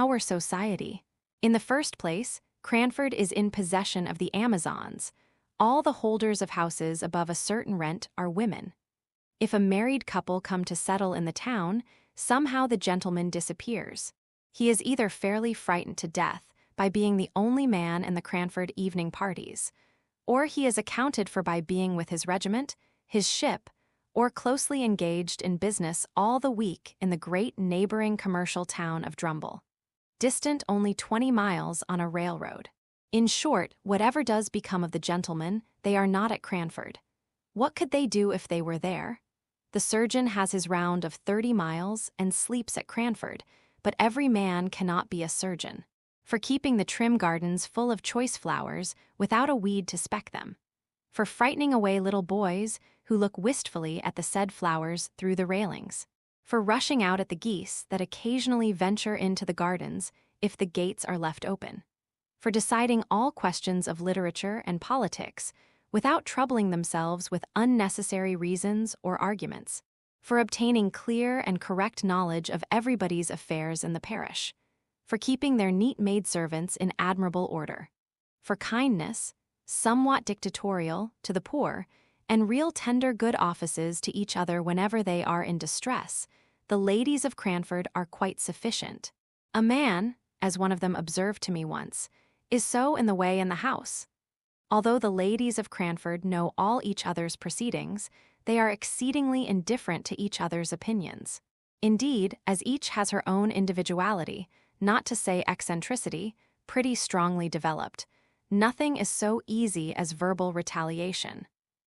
Our society. In the first place, Cranford is in possession of the Amazons. All the holders of houses above a certain rent are women. If a married couple come to settle in the town, somehow the gentleman disappears. He is either fairly frightened to death by being the only man in the Cranford evening parties, or he is accounted for by being with his regiment, his ship, or closely engaged in business all the week in the great neighboring commercial town of Drumble, distant only 20 miles on a railroad. In short, whatever does become of the gentlemen, they are not at Cranford. What could they do if they were there? The surgeon has his round of 30 miles and sleeps at Cranford, but every man cannot be a surgeon, for keeping the trim gardens full of choice flowers without a weed to speck them, for frightening away little boys who look wistfully at the said flowers through the railings, for rushing out at the geese that occasionally venture into the gardens if the gates are left open, for deciding all questions of literature and politics without troubling themselves with unnecessary reasons or arguments, for obtaining clear and correct knowledge of everybody's affairs in the parish, for keeping their neat maidservants in admirable order, for kindness, somewhat dictatorial, to the poor, and real tender good offices to each other whenever they are in distress. The ladies of Cranford are quite sufficient. A man, as one of them observed to me once, is so in the way in the house. Although the ladies of Cranford know all each other's proceedings, they are exceedingly indifferent to each other's opinions. Indeed, as each has her own individuality, not to say eccentricity, pretty strongly developed, nothing is so easy as verbal retaliation.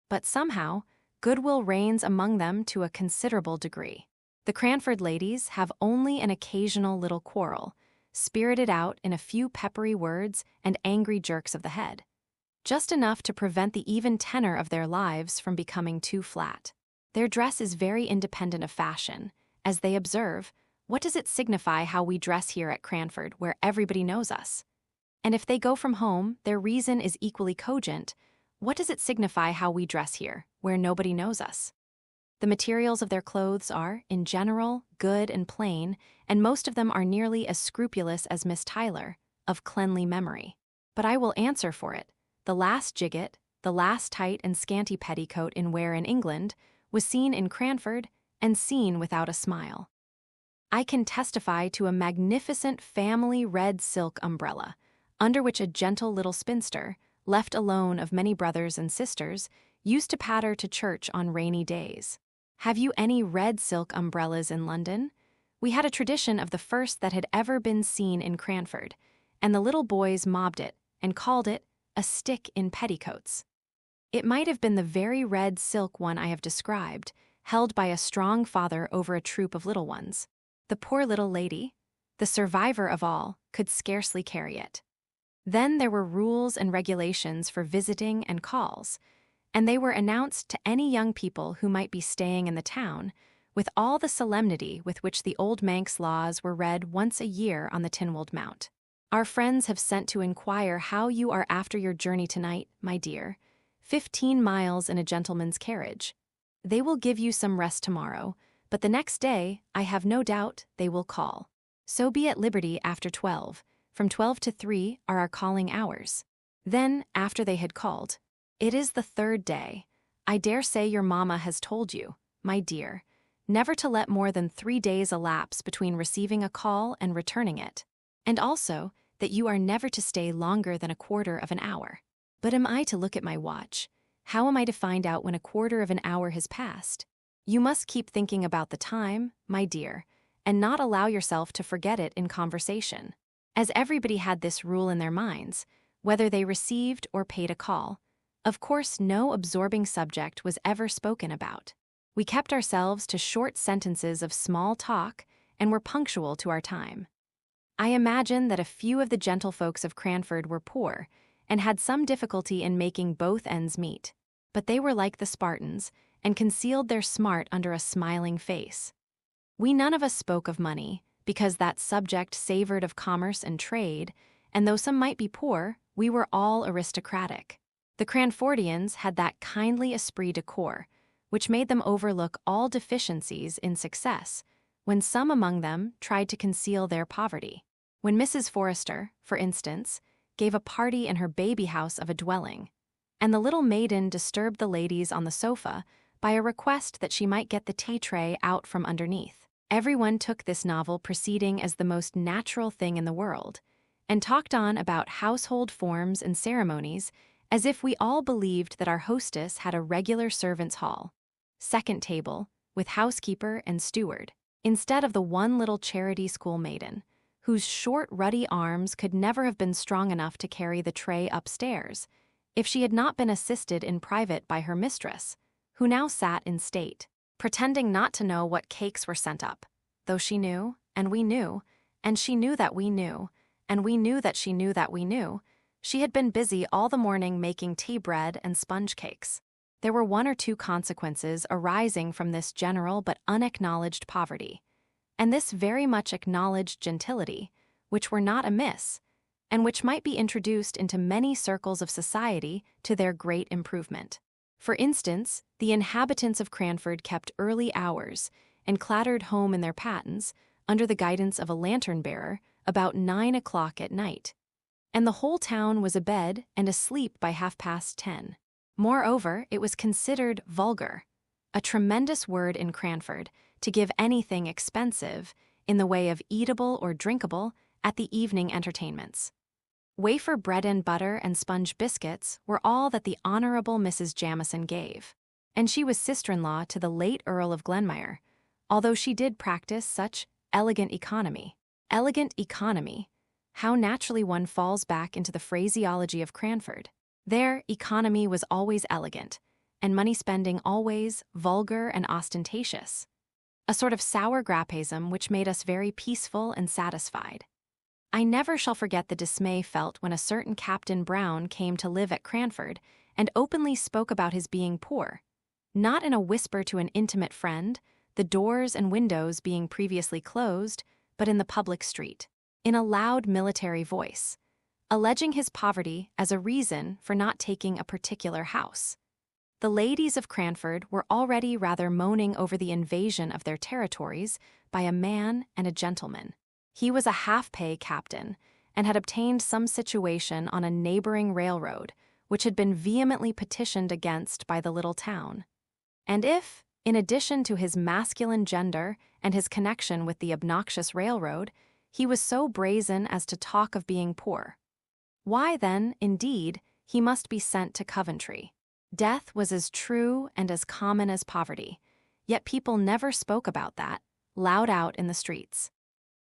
But somehow, goodwill reigns among them to a considerable degree. The Cranford ladies have only an occasional little quarrel, spirited out in a few peppery words and angry jerks of the head, just enough to prevent the even tenor of their lives from becoming too flat. Their dress is very independent of fashion. As they observe, what does it signify how we dress here at Cranford, where everybody knows us? And if they go from home, their reason is equally cogent. What does it signify how we dress here, where nobody knows us? The materials of their clothes are, in general, good and plain, and most of them are nearly as scrupulous as Miss Tyler, of cleanly memory. But I will answer for it, the last gigot, the last tight and scanty petticoat in wear in England, was seen in Cranford, and seen without a smile. I can testify to a magnificent family red silk umbrella, under which a gentle little spinster, left alone of many brothers and sisters, used to patter to church on rainy days. Have you any red silk umbrellas in London? We had a tradition of the first that had ever been seen in Cranford, and the little boys mobbed it and called it a stick in petticoats. It might have been the very red silk one I have described, held by a strong father over a troop of little ones. The poor little lady, the survivor of all, could scarcely carry it. Then there were rules and regulations for visiting and calls, and they were announced to any young people who might be staying in the town, with all the solemnity with which the old Manx laws were read once a year on the Tinwold Mount. Our friends have sent to inquire how you are after your journey tonight, my dear. 15 miles in a gentleman's carriage. They will give you some rest tomorrow, but the next day, I have no doubt, they will call. So be at liberty after 12. From 12 to 3 are our calling hours. Then, after they had called, it is the third day. I dare say your mamma has told you, my dear, never to let more than 3 days elapse between receiving a call and returning it, and also that you are never to stay longer than a quarter of an hour. But am I to look at my watch? How am I to find out when a quarter of an hour has passed? You must keep thinking about the time, my dear, and not allow yourself to forget it in conversation. As everybody had this rule in their minds, whether they received or paid a call, of course no absorbing subject was ever spoken about. We kept ourselves to short sentences of small talk and were punctual to our time. I imagine that a few of the gentlefolks of Cranford were poor and had some difficulty in making both ends meet, but they were like the Spartans and concealed their smart under a smiling face. We none of us spoke of money, because that subject savored of commerce and trade, and though some might be poor, we were all aristocratic. The Cranfordians had that kindly esprit de corps, which made them overlook all deficiencies in success, when some among them tried to conceal their poverty. When Mrs. Forrester, for instance, gave a party in her baby house of a dwelling, and the little maiden disturbed the ladies on the sofa by a request that she might get the tea tray out from underneath. Everyone took this novel proceeding as the most natural thing in the world, and talked on about household forms and ceremonies as if we all believed that our hostess had a regular servants' hall, second table, with housekeeper and steward, instead of the one little charity school maiden, whose short, ruddy arms could never have been strong enough to carry the tray upstairs, if she had not been assisted in private by her mistress, who now sat in state, pretending not to know what cakes were sent up, though she knew, and we knew, and she knew that we knew, and we knew that she knew that we knew. She had been busy all the morning making tea bread and sponge cakes. There were one or two consequences arising from this general but unacknowledged poverty, and this very much acknowledged gentility, which were not amiss, and which might be introduced into many circles of society to their great improvement. For instance, the inhabitants of Cranford kept early hours and clattered home in their pattens, under the guidance of a lantern-bearer, about 9 o'clock at night, and the whole town was abed and asleep by 10:30. Moreover, it was considered vulgar, a tremendous word in Cranford, to give anything expensive, in the way of eatable or drinkable, at the evening entertainments. Wafer bread and butter and sponge biscuits were all that the Honorable Mrs. Jamison gave, and she was sister-in-law to the late Earl of Glenmire, although she did practice such elegant economy. Elegant economy. How naturally one falls back into the phraseology of Cranford. There, economy was always elegant, and money spending always vulgar and ostentatious. A sort of sour grappism which made us very peaceful and satisfied. I never shall forget the dismay felt when a certain Captain Brown came to live at Cranford and openly spoke about his being poor, not in a whisper to an intimate friend, the doors and windows being previously closed, but in the public street, in a loud military voice, alleging his poverty as a reason for not taking a particular house. The ladies of Cranford were already rather moaning over the invasion of their territories by a man and a gentleman. He was a half-pay captain, and had obtained some situation on a neighboring railroad, which had been vehemently petitioned against by the little town. And if, in addition to his masculine gender and his connection with the obnoxious railroad, he was so brazen as to talk of being poor, why then, indeed, he must be sent to Coventry. Death was as true and as common as poverty, yet people never spoke about that, loud out in the streets.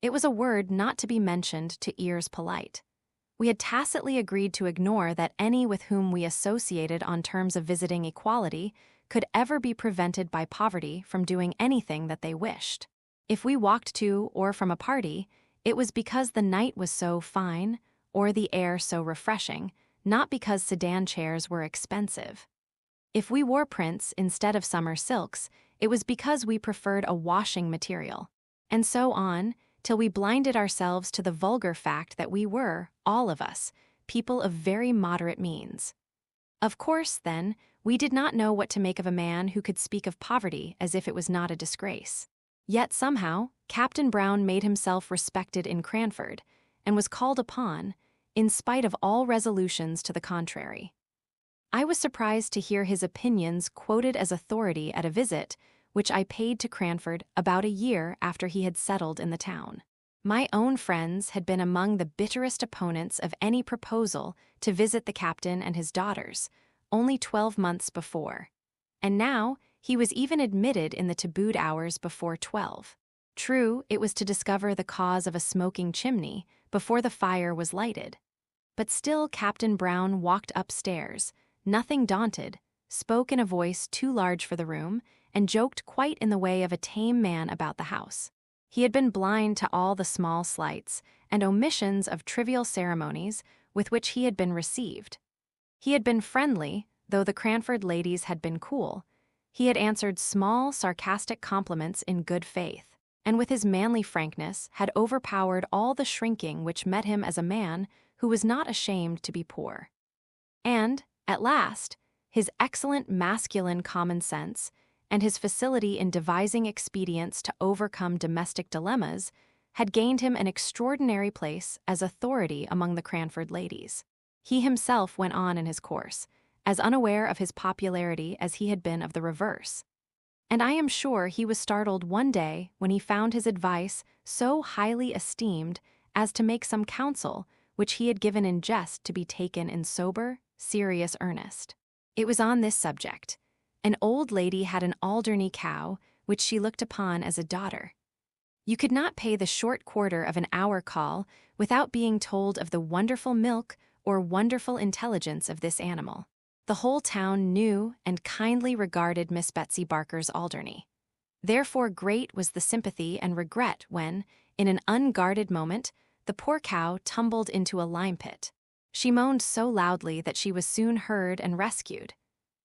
It was a word not to be mentioned to ears polite. We had tacitly agreed to ignore that any with whom we associated on terms of visiting equality could ever be prevented by poverty from doing anything that they wished. If we walked to or from a party, it was because the night was so fine or the air so refreshing, not because sedan chairs were expensive. If we wore prints instead of summer silks, it was because we preferred a washing material, and so on, till we blinded ourselves to the vulgar fact that we were, all of us, people of very moderate means. Of course, then, we did not know what to make of a man who could speak of poverty as if it was not a disgrace. Yet somehow, Captain Brown made himself respected in Cranford, and was called upon, in spite of all resolutions to the contrary. I was surprised to hear his opinions quoted as authority at a visit which I paid to Cranford about a year after he had settled in the town. My own friends had been among the bitterest opponents of any proposal to visit the captain and his daughters, only 12 months before, and now he was even admitted in the tabooed hours before 12. True, it was to discover the cause of a smoking chimney before the fire was lighted. But still Captain Brown walked upstairs, nothing daunted, spoke in a voice too large for the room, and joked quite in the way of a tame man about the house. He had been blind to all the small slights and omissions of trivial ceremonies with which he had been received. He had been friendly, though the Cranford ladies had been cool. He had answered small, sarcastic compliments in good faith, and with his manly frankness had overpowered all the shrinking which met him as a man who was not ashamed to be poor. And, at last, his excellent masculine common sense and his facility in devising expedients to overcome domestic dilemmas had gained him an extraordinary place as authority among the Cranford ladies. He himself went on in his course, as unaware of his popularity as he had been of the reverse. And I am sure he was startled one day when he found his advice so highly esteemed as to make some counsel which he had given in jest to be taken in sober, serious earnest. It was on this subject. An old lady had an Alderney cow, which she looked upon as a daughter. You could not pay the short quarter of an hour call without being told of the wonderful milk or wonderful intelligence of this animal. The whole town knew and kindly regarded Miss Betsy Barker's Alderney. Therefore great was the sympathy and regret when, in an unguarded moment, the poor cow tumbled into a lime pit. She moaned so loudly that she was soon heard and rescued.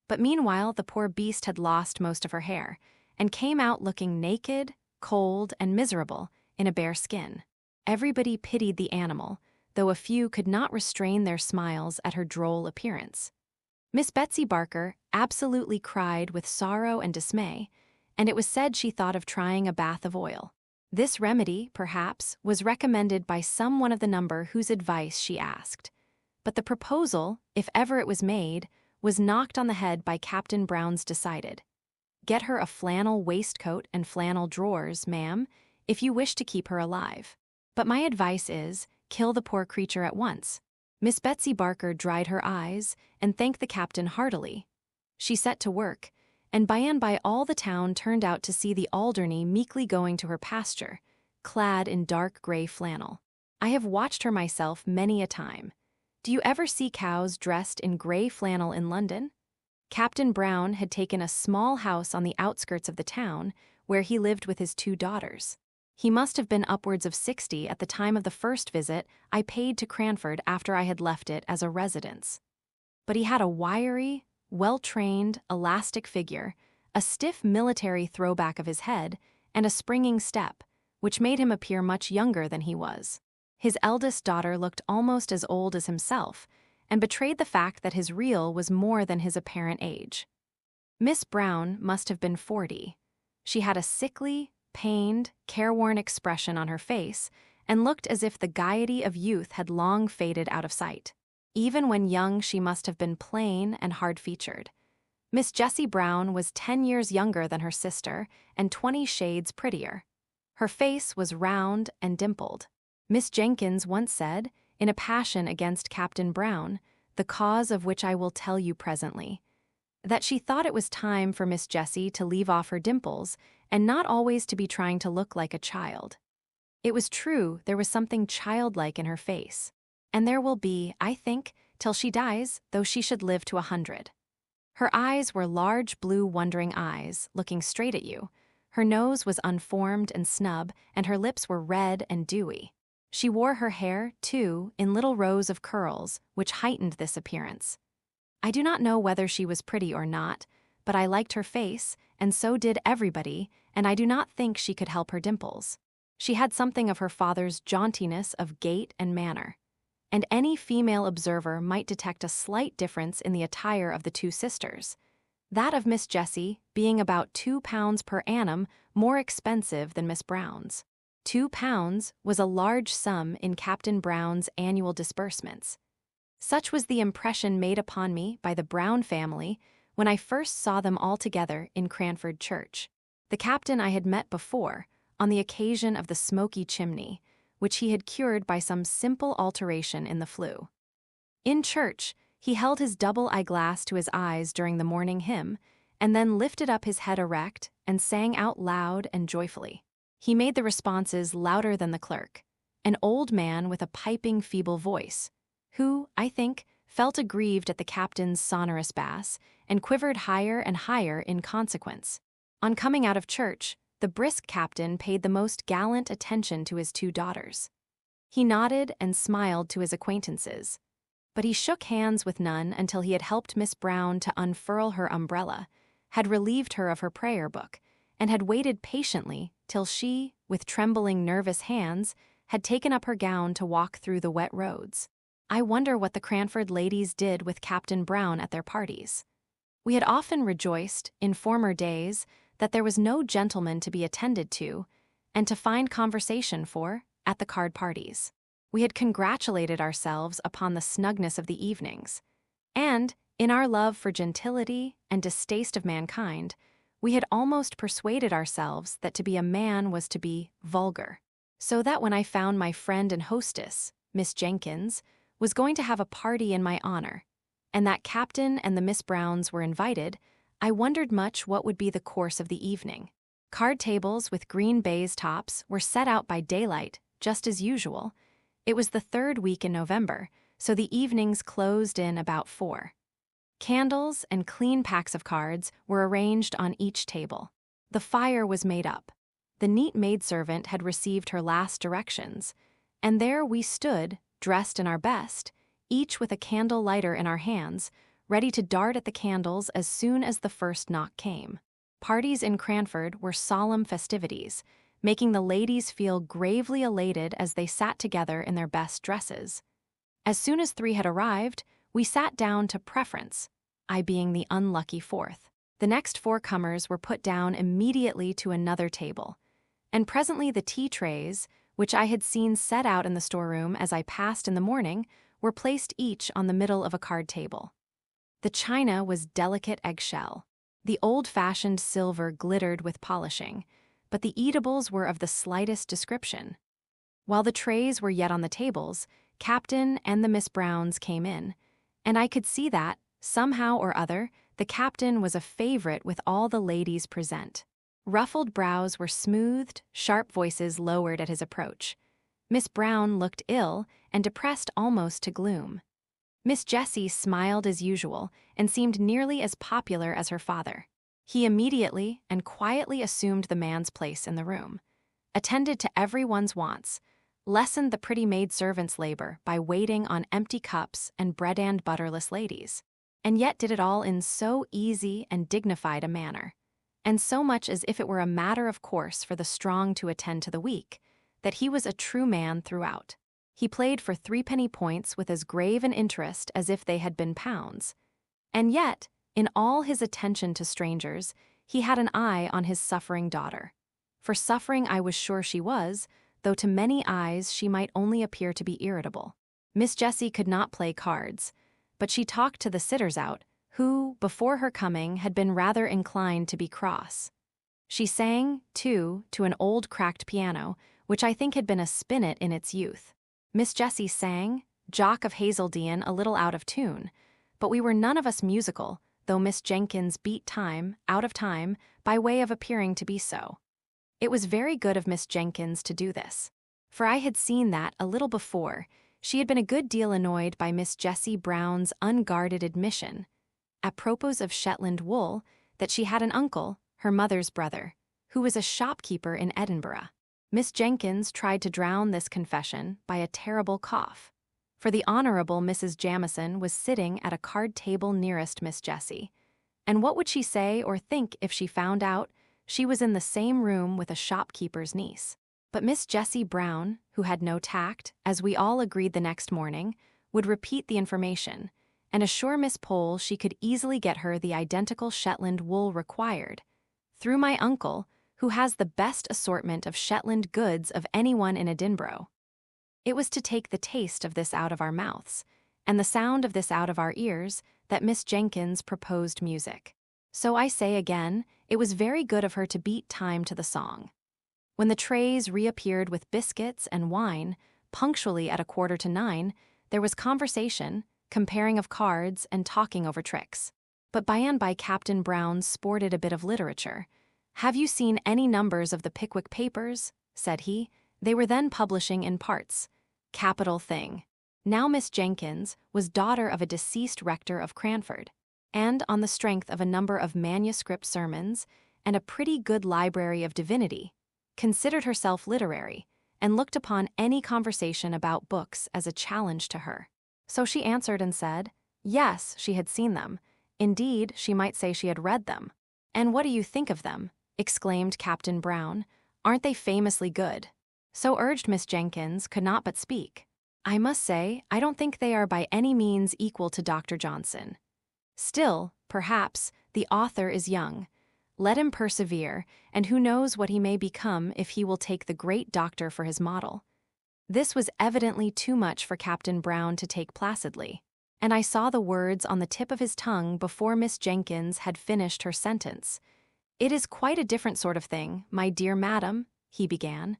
But meanwhile the poor beast had lost most of her hair, and came out looking naked, cold, and miserable in a bare skin. Everybody pitied the animal, though a few could not restrain their smiles at her droll appearance. Miss Betsy Barker absolutely cried with sorrow and dismay, and it was said she thought of trying a bath of oil. This remedy, perhaps, was recommended by some one of the number whose advice she asked. But the proposal, if ever it was made, was knocked on the head by Captain Brown's decided. Get her a flannel waistcoat and flannel drawers, ma'am, if you wish to keep her alive. But my advice is, kill the poor creature at once. Miss Betsy Barker dried her eyes and thanked the captain heartily. She set to work, and by and by all the town turned out to see the Alderney meekly going to her pasture, clad in dark gray flannel. I have watched her myself many a time. Do you ever see cows dressed in gray flannel in London? Captain Brown had taken a small house on the outskirts of the town, where he lived with his 2 daughters. He must have been upwards of 60 at the time of the first visit I paid to Cranford after I had left it as a residence. But he had a wiry, well-trained, elastic figure, a stiff military throwback of his head, and a springing step, which made him appear much younger than he was. His eldest daughter looked almost as old as himself, and betrayed the fact that his real was more than his apparent age. Miss Brown must have been 40. She had a sickly, pained, careworn expression on her face, and looked as if the gaiety of youth had long faded out of sight. Even when young she must have been plain and hard-featured. Miss Jessie Brown was 10 years younger than her sister, and 20 shades prettier. Her face was round and dimpled. Miss Jenkins once said, in a passion against Captain Brown, the cause of which I will tell you presently, that she thought it was time for Miss Jessie to leave off her dimples and not always to be trying to look like a child. It was true there was something childlike in her face, and there will be, I think, till she dies, though she should live to 100. Her eyes were large blue wondering eyes, looking straight at you. Her nose was unformed and snub, and her lips were red and dewy. She wore her hair, too, in little rows of curls, which heightened this appearance. I do not know whether she was pretty or not, but I liked her face, and so did everybody, and I do not think she could help her dimples. She had something of her father's jauntiness of gait and manner, and any female observer might detect a slight difference in the attire of the 2 sisters, that of Miss Jessie being about £2 per annum more expensive than Miss Brown's. £2 was a large sum in Captain Brown's annual disbursements. Such was the impression made upon me by the Brown family when I first saw them all together in Cranford Church. The captain I had met before, on the occasion of the smoky chimney, which he had cured by some simple alteration in the flue. In church, he held his double eyeglass to his eyes during the morning hymn, and then lifted up his head erect and sang out loud and joyfully. He made the responses louder than the clerk, an old man with a piping, feeble voice, who, I think, felt aggrieved at the captain's sonorous bass, and quivered higher and higher in consequence. On coming out of church, the brisk captain paid the most gallant attention to his 2 daughters. He nodded and smiled to his acquaintances, but he shook hands with none until he had helped Miss Brown to unfurl her umbrella, had relieved her of her prayer book, and had waited patiently till she, with trembling, nervous hands, had taken up her gown to walk through the wet roads. I wonder what the Cranford ladies did with Captain Brown at their parties. We had often rejoiced, in former days, that there was no gentleman to be attended to, and to find conversation for at the card parties. We had congratulated ourselves upon the snugness of the evenings, and, in our love for gentility and distaste of mankind, we had almost persuaded ourselves that to be a man was to be vulgar. So that when I found my friend and hostess, Miss Jenkins, was going to have a party in my honor, and that Captain and the Miss Browns were invited, I wondered much what would be the course of the evening. Card tables with green baize tops were set out by daylight, just as usual. It was the 3rd week in November, so the evenings closed in about 4. Candles and clean packs of cards were arranged on each table. The fire was made up. The neat maidservant had received her last directions, and there we stood, dressed in our best, each with a candle lighter in our hands, ready to dart at the candles as soon as the first knock came. Parties in Cranford were solemn festivities, making the ladies feel gravely elated as they sat together in their best dresses. As soon as 3 had arrived, we sat down to preference, I being the unlucky 4th. The next 4 comers were put down immediately to another table, and presently the tea trays, which I had seen set out in the storeroom as I passed in the morning, were placed each on the middle of a card table. The china was delicate eggshell. The old-fashioned silver glittered with polishing, but the eatables were of the slightest description. While the trays were yet on the tables, Captain and the Miss Browns came in, and I could see that, somehow or other, the Captain was a favorite with all the ladies present. Ruffled brows were smoothed, sharp voices lowered at his approach. Miss Brown looked ill and depressed almost to gloom. Miss Jessie smiled as usual and seemed nearly as popular as her father. He immediately and quietly assumed the man's place in the room, attended to everyone's wants, lessened the pretty maid-servant's labor by waiting on empty cups and bread-and-butterless ladies, and yet did it all in so easy and dignified a manner, and so much as if it were a matter of course for the strong to attend to the weak, that he was a true man throughout. He played for 3-penny points with as grave an interest as if they had been pounds. And yet, in all his attention to strangers, he had an eye on his suffering daughter. For suffering I was sure she was, though to many eyes she might only appear to be irritable. Miss Jessie could not play cards, but she talked to the sitters out, who, before her coming, had been rather inclined to be cross. She sang, too, to an old cracked piano, which I think had been a spinet in its youth. Miss Jessie sang, Jock of Hazeldean a little out of tune, but we were none of us musical, though Miss Jenkins beat time, out of time, by way of appearing to be so. It was very good of Miss Jenkins to do this, for I had seen that, a little before, she had been a good deal annoyed by Miss Jessie Brown's unguarded admission, apropos of Shetland wool, that she had an uncle, her mother's brother, who was a shopkeeper in Edinburgh. Miss Jenkins tried to drown this confession by a terrible cough, for the Honorable Mrs. Jamison was sitting at a card table nearest Miss Jessie, and what would she say or think if she found out she was in the same room with a shopkeeper's niece? But Miss Jessie Brown, who had no tact, as we all agreed the next morning, would repeat the information, and assure Miss Pole she could easily get her the identical Shetland wool required, through my uncle, who has the best assortment of Shetland goods of anyone in Edinburgh. It was to take the taste of this out of our mouths, and the sound of this out of our ears, that Miss Jenkins proposed music. So I say again, it was very good of her to beat time to the song. When the trays reappeared with biscuits and wine, punctually at 9:15, there was conversation, comparing of cards, and talking over tricks. But by and by Captain Brown sported a bit of literature. "Have you seen any numbers of the Pickwick papers?" said he. They were then publishing in parts. Capital thing. Now Miss Jenkins was daughter of a deceased rector of Cranford, and on the strength of a number of manuscript sermons and a pretty good library of divinity, considered herself literary, and looked upon any conversation about books as a challenge to her. So she answered and said, yes, she had seen them. Indeed, she might say she had read them. "And what do you think of them?" exclaimed Captain Brown. "Aren't they famously good?" So urged Miss Jenkins could not but speak. "I must say, I don't think they are by any means equal to Dr. Johnson. Still, perhaps, the author is young. Let him persevere, and who knows what he may become if he will take the great doctor for his model. This was evidently too much for Captain Brown to take placidly, and I saw the words on the tip of his tongue before Miss Jenkins had finished her sentence. "It is quite a different sort of thing, my dear madam," he began.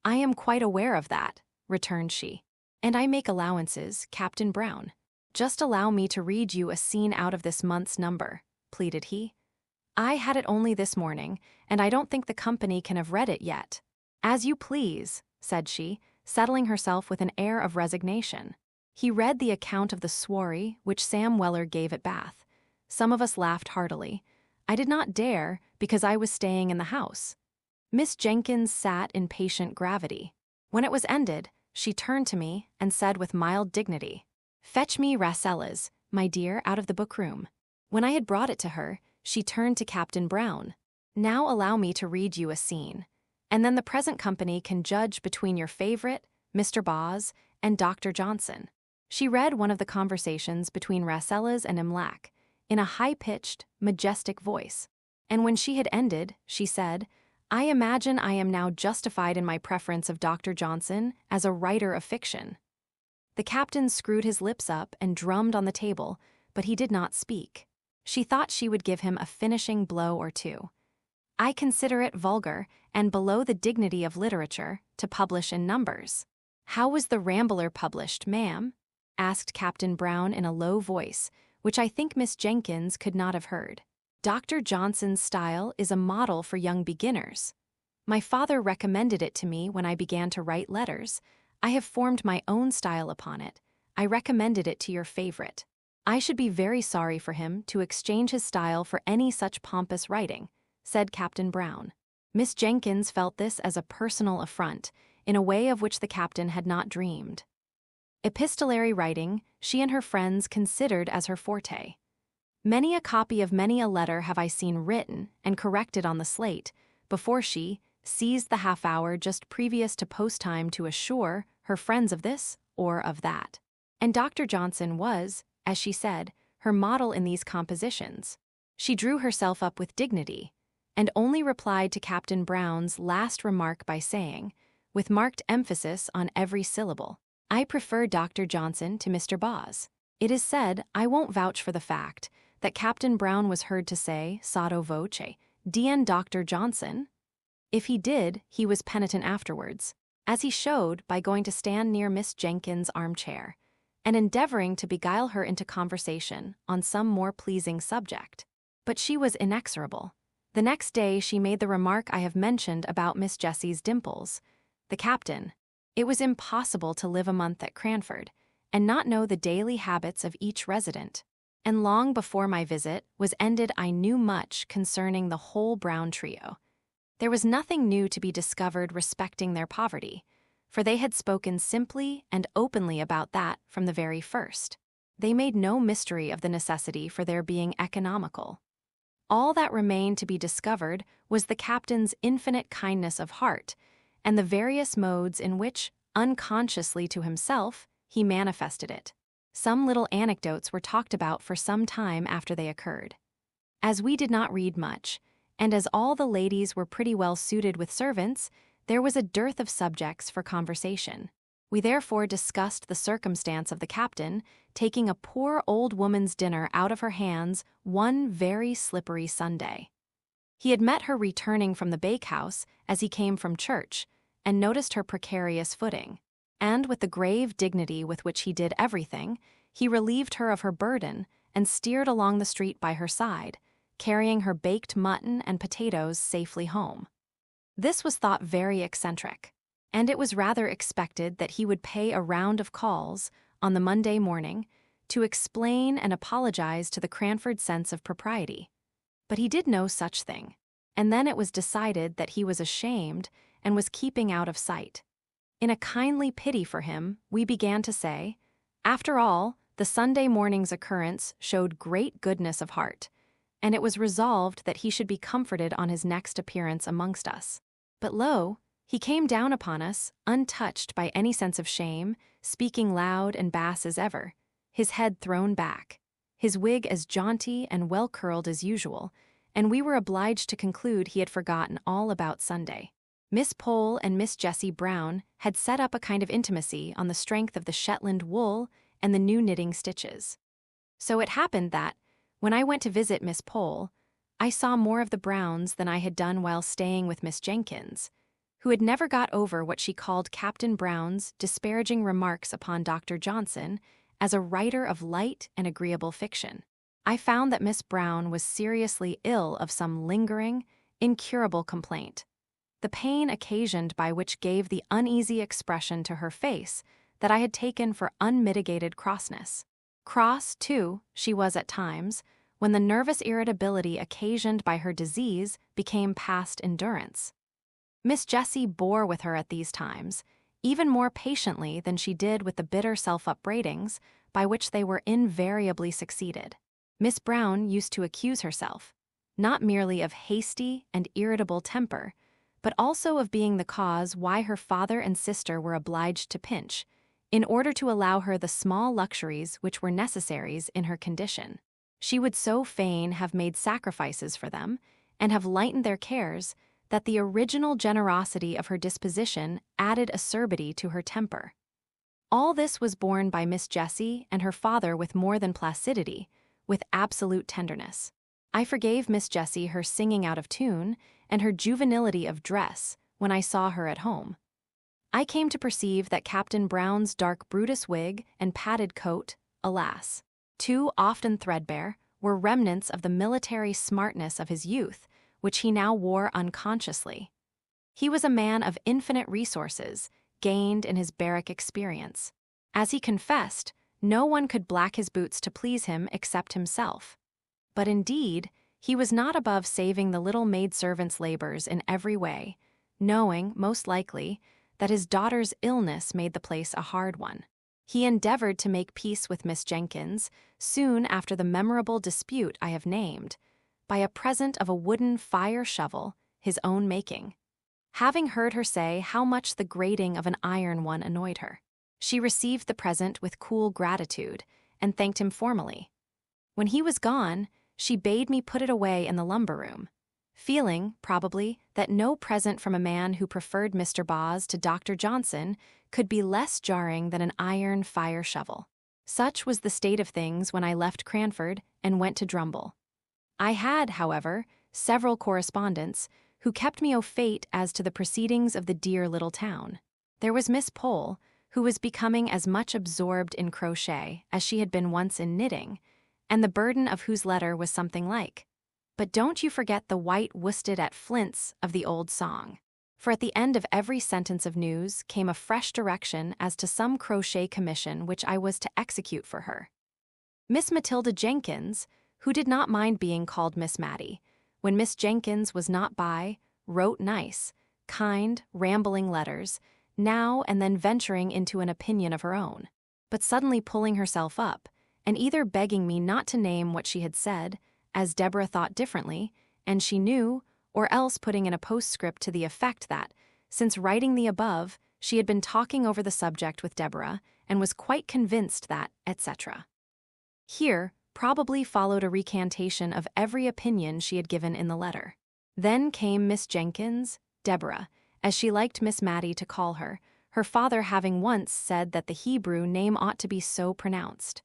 "I am quite aware of that," returned she. "And I make allowances, Captain Brown. Just allow me to read you a scene out of this month's number," pleaded he. "I had it only this morning, and I don't think the company can have read it yet." "As you please," said she, settling herself with an air of resignation. He read the account of the soiree which Sam Weller gave at Bath. Some of us laughed heartily. I did not dare, because I was staying in the house. Miss Jenkins sat in patient gravity. When it was ended, she turned to me and said with mild dignity, "Fetch me Rasselas, my dear, out of the book-room." When I had brought it to her, she turned to Captain Brown. "Now allow me to read you a scene, and then the present company can judge between your favorite, Mr. Boz, and Dr. Johnson." She read one of the conversations between Rasselas and Imlac, in a high-pitched, majestic voice, and when she had ended, she said, "I imagine I am now justified in my preference of Dr. Johnson as a writer of fiction." The captain screwed his lips up and drummed on the table, but he did not speak. She thought she would give him a finishing blow or two. "I consider it vulgar and below the dignity of literature to publish in numbers." "How was the Rambler published, ma'am?" asked Captain Brown in a low voice, which I think Miss Jenkins could not have heard. "Dr. Johnson's style is a model for young beginners. My father recommended it to me when I began to write letters. I have formed my own style upon it. I recommended it to your favorite. I should be very sorry for him to exchange his style for any such pompous writing," said Captain Brown. Miss Jenkins felt this as a personal affront, in a way of which the captain had not dreamed. Epistolary writing she and her friends considered as her forte. Many a copy of many a letter have I seen written and corrected on the slate, before she seized the half-hour just previous to post-time to assure her friends of this or of that. And Dr. Johnson was, as she said, her model in these compositions. She drew herself up with dignity, and only replied to Captain Brown's last remark by saying, with marked emphasis on every syllable, "I prefer Dr. Johnson to Mr. Boz." It is said, I won't vouch for the fact, that Captain Brown was heard to say, sotto voce, "Dien Dr. Johnson?" If he did, he was penitent afterwards, as he showed by going to stand near Miss Jenkins' armchair, and endeavoring to beguile her into conversation on some more pleasing subject. But she was inexorable. The next day she made the remark I have mentioned about Miss Jessie's dimples. The captain. It was impossible to live a month at Cranford, and not know the daily habits of each resident. And long before my visit was ended I knew much concerning the whole Brown trio. There was nothing new to be discovered respecting their poverty, for they had spoken simply and openly about that from the very first. They made no mystery of the necessity for their being economical. All that remained to be discovered was the captain's infinite kindness of heart, and the various modes in which, unconsciously to himself, he manifested it. Some little anecdotes were talked about for some time after they occurred. As we did not read much, and as all the ladies were pretty well suited with servants, there was a dearth of subjects for conversation. We therefore discussed the circumstance of the captain taking a poor old woman's dinner out of her hands one very slippery Sunday. He had met her returning from the bakehouse as he came from church, and noticed her precarious footing, and with the grave dignity with which he did everything, he relieved her of her burden and steered along the street by her side, carrying her baked mutton and potatoes safely home. This was thought very eccentric, and it was rather expected that he would pay a round of calls on the Monday morning to explain and apologize to the Cranford sense of propriety. But he did no such thing, and then it was decided that he was ashamed and was keeping out of sight. In a kindly pity for him, we began to say, after all, the Sunday morning's occurrence showed great goodness of heart, and it was resolved that he should be comforted on his next appearance amongst us. But lo, he came down upon us, untouched by any sense of shame, speaking loud and bass as ever, his head thrown back, his wig as jaunty and well curled as usual, and we were obliged to conclude he had forgotten all about Sunday. Miss Pole and Miss Jessie Brown had set up a kind of intimacy on the strength of the Shetland wool and the new knitting stitches. So it happened that, when I went to visit Miss Pole, I saw more of the Browns than I had done while staying with Miss Jenkins, who had never got over what she called Captain Brown's disparaging remarks upon Dr. Johnson as a writer of light and agreeable fiction. I found that Miss Brown was seriously ill of some lingering, incurable complaint, the pain occasioned by which gave the uneasy expression to her face that I had taken for unmitigated crossness. Cross, too, she was at times, when the nervous irritability occasioned by her disease became past endurance. Miss Jessie bore with her at these times, even more patiently than she did with the bitter self-upbraidings by which they were invariably succeeded. Miss Brown used to accuse herself, not merely of hasty and irritable temper, but also of being the cause why her father and sister were obliged to pinch, in order to allow her the small luxuries which were necessaries in her condition. She would so fain have made sacrifices for them, and have lightened their cares, that the original generosity of her disposition added acerbity to her temper. All this was borne by Miss Jessie and her father with more than placidity, with absolute tenderness. I forgave Miss Jessie her singing out of tune and her juvenility of dress when I saw her at home. I came to perceive that Captain Brown's dark Brutus wig and padded coat, alas, too often threadbare, were remnants of the military smartness of his youth, which he now wore unconsciously. He was a man of infinite resources, gained in his barrack experience. As he confessed, no one could black his boots to please him except himself. But indeed, he was not above saving the little maidservant's labors in every way, knowing, most likely, that his daughter's illness made the place a hard one. He endeavored to make peace with Miss Jenkins, soon after the memorable dispute I have named, by a present of a wooden fire shovel, his own making. Having heard her say how much the grating of an iron one annoyed her, she received the present with cool gratitude, and thanked him formally. When he was gone, she bade me put it away in the lumber room, feeling, probably, that no present from a man who preferred Mr. Boz to Dr. Johnson could be less jarring than an iron fire shovel. Such was the state of things when I left Cranford and went to Drumble. I had, however, several correspondents who kept me au fait as to the proceedings of the dear little town. There was Miss Pole, who was becoming as much absorbed in crochet as she had been once in knitting, and the burden of whose letter was something like, "But don't you forget the white worsted at Flint's" of the old song. For at the end of every sentence of news came a fresh direction as to some crochet commission which I was to execute for her. Miss Matilda Jenkins, who did not mind being called Miss Matty, when Miss Jenkins was not by, wrote nice, kind, rambling letters, now and then venturing into an opinion of her own, but suddenly pulling herself up, and either begging me not to name what she had said, as Deborah thought differently, and she knew, or else putting in a postscript to the effect that, since writing the above, she had been talking over the subject with Deborah, and was quite convinced that, etc. Here probably followed a recantation of every opinion she had given in the letter. Then came Miss Jenkins, Deborah, as she liked Miss Matty to call her, her father having once said that the Hebrew name ought to be so pronounced.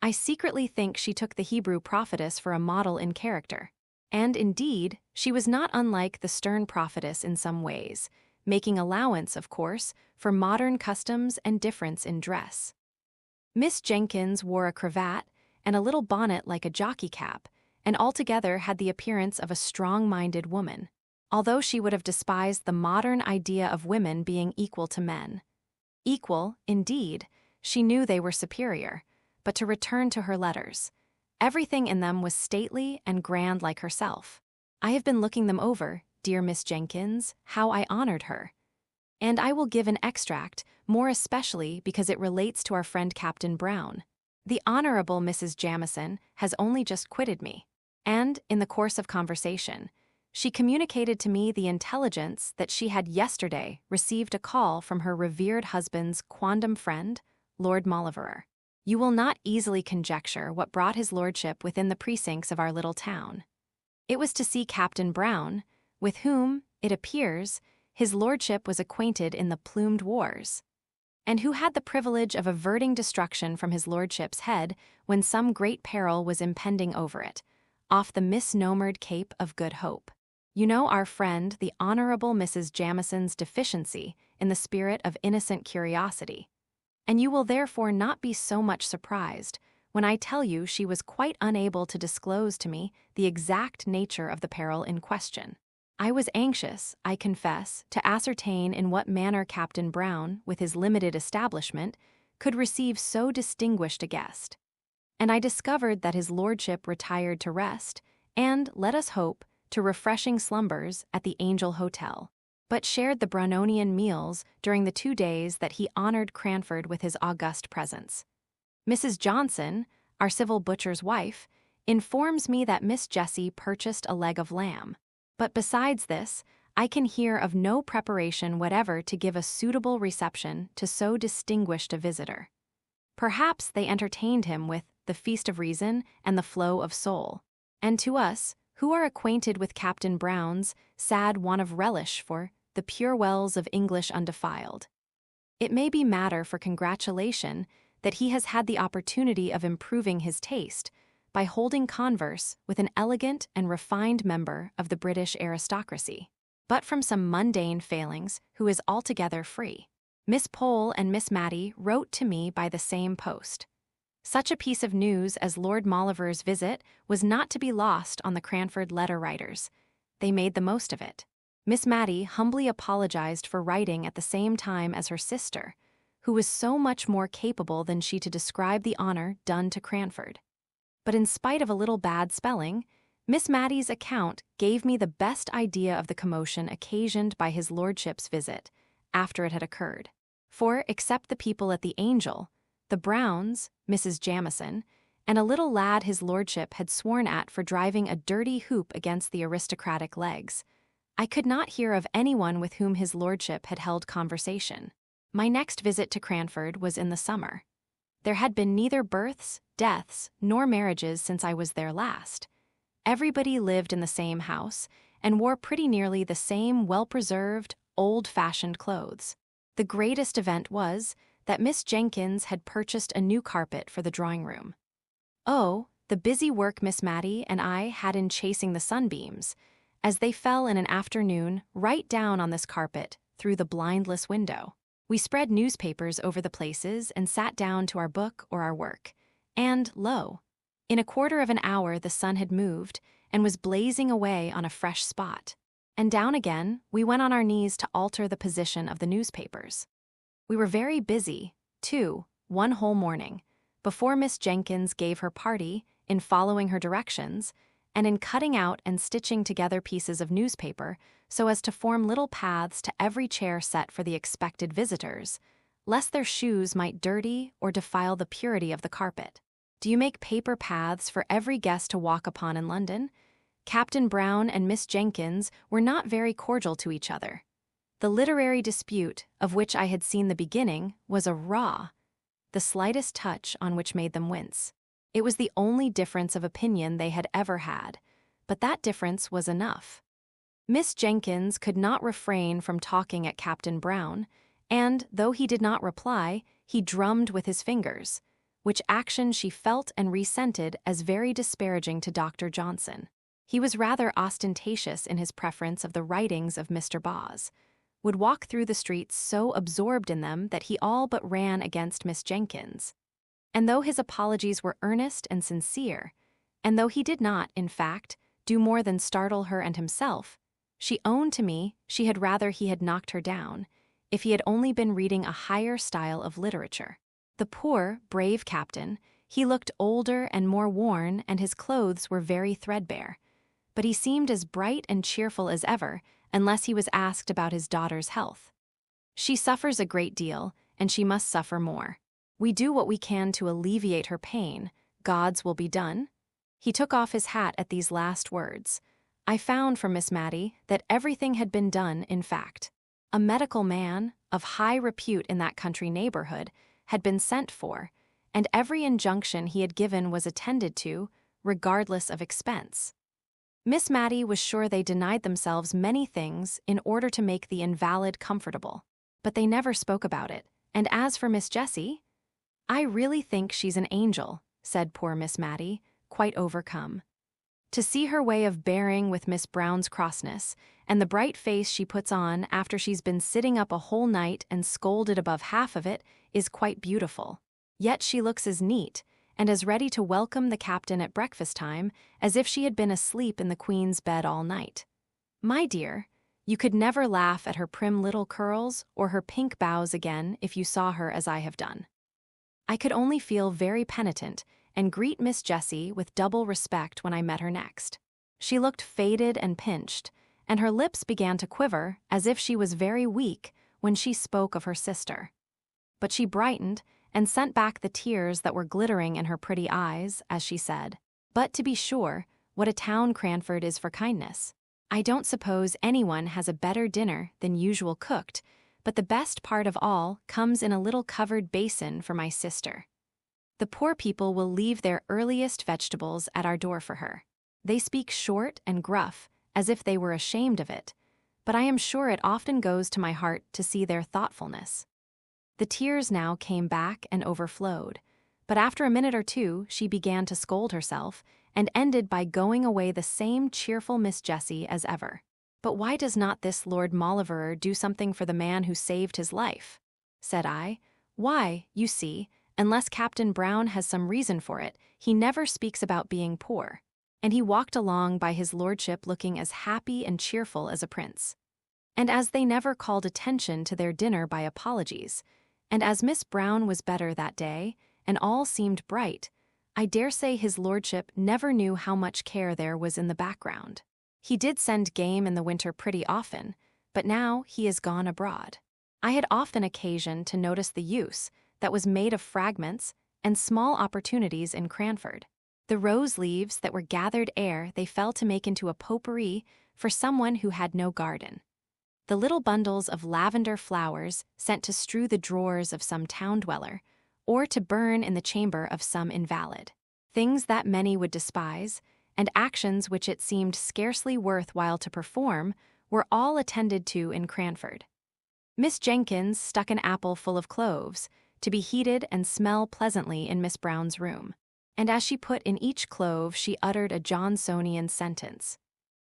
I secretly think she took the Hebrew prophetess for a model in character. And indeed, she was not unlike the stern prophetess in some ways, making allowance, of course, for modern customs and difference in dress. Miss Jenkins wore a cravat and a little bonnet like a jockey cap, and altogether had the appearance of a strong-minded woman, although she would have despised the modern idea of women being equal to men. Equal, indeed, she knew they were superior, but to return to her letters, everything in them was stately and grand like herself. I have been looking them over, dear Miss Jenkins, how I honored her. And I will give an extract, more especially because it relates to our friend Captain Brown. The Honorable Mrs. Jamison has only just quitted me, and, in the course of conversation, she communicated to me the intelligence that she had yesterday received a call from her revered husband's quondam friend, Lord Mauleverer. You will not easily conjecture what brought his lordship within the precincts of our little town. It was to see Captain Brown, with whom, it appears, his lordship was acquainted in the plumed wars, and who had the privilege of averting destruction from his lordship's head when some great peril was impending over it, off the misnomered Cape of Good Hope. You know our friend, the Honorable Mrs. Jamison's deficiency in the spirit of innocent curiosity, and you will therefore not be so much surprised when I tell you she was quite unable to disclose to me the exact nature of the peril in question. I was anxious, I confess, to ascertain in what manner Captain Brown, with his limited establishment, could receive so distinguished a guest, and I discovered that his lordship retired to rest, and, let us hope, to refreshing slumbers at the Angel Hotel, but shared the Brownonian meals during the 2 days that he honored Cranford with his august presence. Mrs. Johnson, our civil butcher's wife, informs me that Miss Jessie purchased a leg of lamb, but besides this, I can hear of no preparation whatever to give a suitable reception to so distinguished a visitor. Perhaps they entertained him with the feast of reason and the flow of soul, and to us, who are acquainted with Captain Brown's sad want of relish for the pure wells of English undefiled, it may be matter for congratulation that he has had the opportunity of improving his taste by holding converse with an elegant and refined member of the British aristocracy, but from some mundane failings who is altogether free. Miss Pole and Miss Matty wrote to me by the same post. Such a piece of news as Lord Mauleverer's visit was not to be lost on the Cranford letter-writers. They made the most of it. Miss Matty humbly apologized for writing at the same time as her sister, who was so much more capable than she to describe the honor done to Cranford. But in spite of a little bad spelling, Miss Matty's account gave me the best idea of the commotion occasioned by his lordship's visit, after it had occurred. For, except the people at the Angel, the Browns, Mrs. Jamison, and a little lad his lordship had sworn at for driving a dirty hoop against the aristocratic legs, I could not hear of anyone with whom his lordship had held conversation. My next visit to Cranford was in the summer. There had been neither births, deaths, nor marriages since I was there last. Everybody lived in the same house and wore pretty nearly the same well-preserved, old-fashioned clothes. The greatest event was that Miss Jenkins had purchased a new carpet for the drawing-room. Oh, the busy work Miss Matty and I had in chasing the sunbeams, as they fell in an afternoon right down on this carpet through the blindless window. We spread newspapers over the places and sat down to our book or our work, and, lo, in a quarter of an hour the sun had moved and was blazing away on a fresh spot, and down again we went on our knees to alter the position of the newspapers. We were very busy, too, one whole morning, before Miss Jenkins gave her party, in following her directions, and in cutting out and stitching together pieces of newspaper so as to form little paths to every chair set for the expected visitors, lest their shoes might dirty or defile the purity of the carpet. Do you make paper paths for every guest to walk upon in London? Captain Brown and Miss Jenkins were not very cordial to each other. The literary dispute, of which I had seen the beginning, was a raw, the slightest touch on which made them wince. It was the only difference of opinion they had ever had, but that difference was enough. Miss Jenkins could not refrain from talking at Captain Brown, and, though he did not reply, he drummed with his fingers, which action she felt and resented as very disparaging to Dr. Johnson. He was rather ostentatious in his preference of the writings of Mr. Boz, would walk through the streets so absorbed in them that he all but ran against Miss Jenkins. And though his apologies were earnest and sincere, and though he did not, in fact, do more than startle her and himself, she owned to me she had rather he had knocked her down, if he had only been reading a higher style of literature. The poor, brave captain, he looked older and more worn, and his clothes were very threadbare, but he seemed as bright and cheerful as ever, unless he was asked about his daughter's health. She suffers a great deal, and she must suffer more. We do what we can to alleviate her pain. God's will be done. He took off his hat at these last words. I found from Miss Matty that everything had been done, in fact. A medical man, of high repute in that country neighborhood, had been sent for, and every injunction he had given was attended to, regardless of expense. Miss Matty was sure they denied themselves many things in order to make the invalid comfortable, but they never spoke about it. And as for Miss Jessie, "I really think she's an angel," said poor Miss Matty, quite overcome. "To see her way of bearing with Miss Brown's crossness, and the bright face she puts on after she's been sitting up a whole night and scolded above half of it, is quite beautiful. Yet she looks as neat, and as ready to welcome the captain at breakfast time as if she had been asleep in the Queen's bed all night. My dear, you could never laugh at her prim little curls or her pink bows again if you saw her as I have done." I could only feel very penitent and greet Miss Jessie with double respect when I met her next. She looked faded and pinched, and her lips began to quiver as if she was very weak when she spoke of her sister. But she brightened and sent back the tears that were glittering in her pretty eyes as she said, "But to be sure, what a town Cranford is for kindness. I don't suppose anyone has a better dinner than usual cooked, but the best part of all comes in a little covered basin for my sister. The poor people will leave their earliest vegetables at our door for her. They speak short and gruff, as if they were ashamed of it, but I am sure it often goes to my heart to see their thoughtfulness." The tears now came back and overflowed, but after a minute or two she began to scold herself, and ended by going away the same cheerful Miss Jessie as ever. "But why does not this Lord Mauleverer do something for the man who saved his life?" said I. "Why, you see, unless Captain Brown has some reason for it, he never speaks about being poor." And he walked along by his lordship looking as happy and cheerful as a prince. And as they never called attention to their dinner by apologies, and as Miss Brown was better that day, and all seemed bright, I dare say his lordship never knew how much care there was in the background. He did send game in the winter pretty often, but now he is gone abroad. I had often occasion to notice the use that was made of fragments and small opportunities in Cranford. The rose leaves that were gathered ere they fell to make into a potpourri for someone who had no garden. The little bundles of lavender flowers sent to strew the drawers of some town dweller, or to burn in the chamber of some invalid. Things that many would despise, and actions which it seemed scarcely worth while to perform, were all attended to in Cranford. Miss Jenkins stuck an apple full of cloves, to be heated and smell pleasantly in Miss Brown's room, and as she put in each clove she uttered a Johnsonian sentence.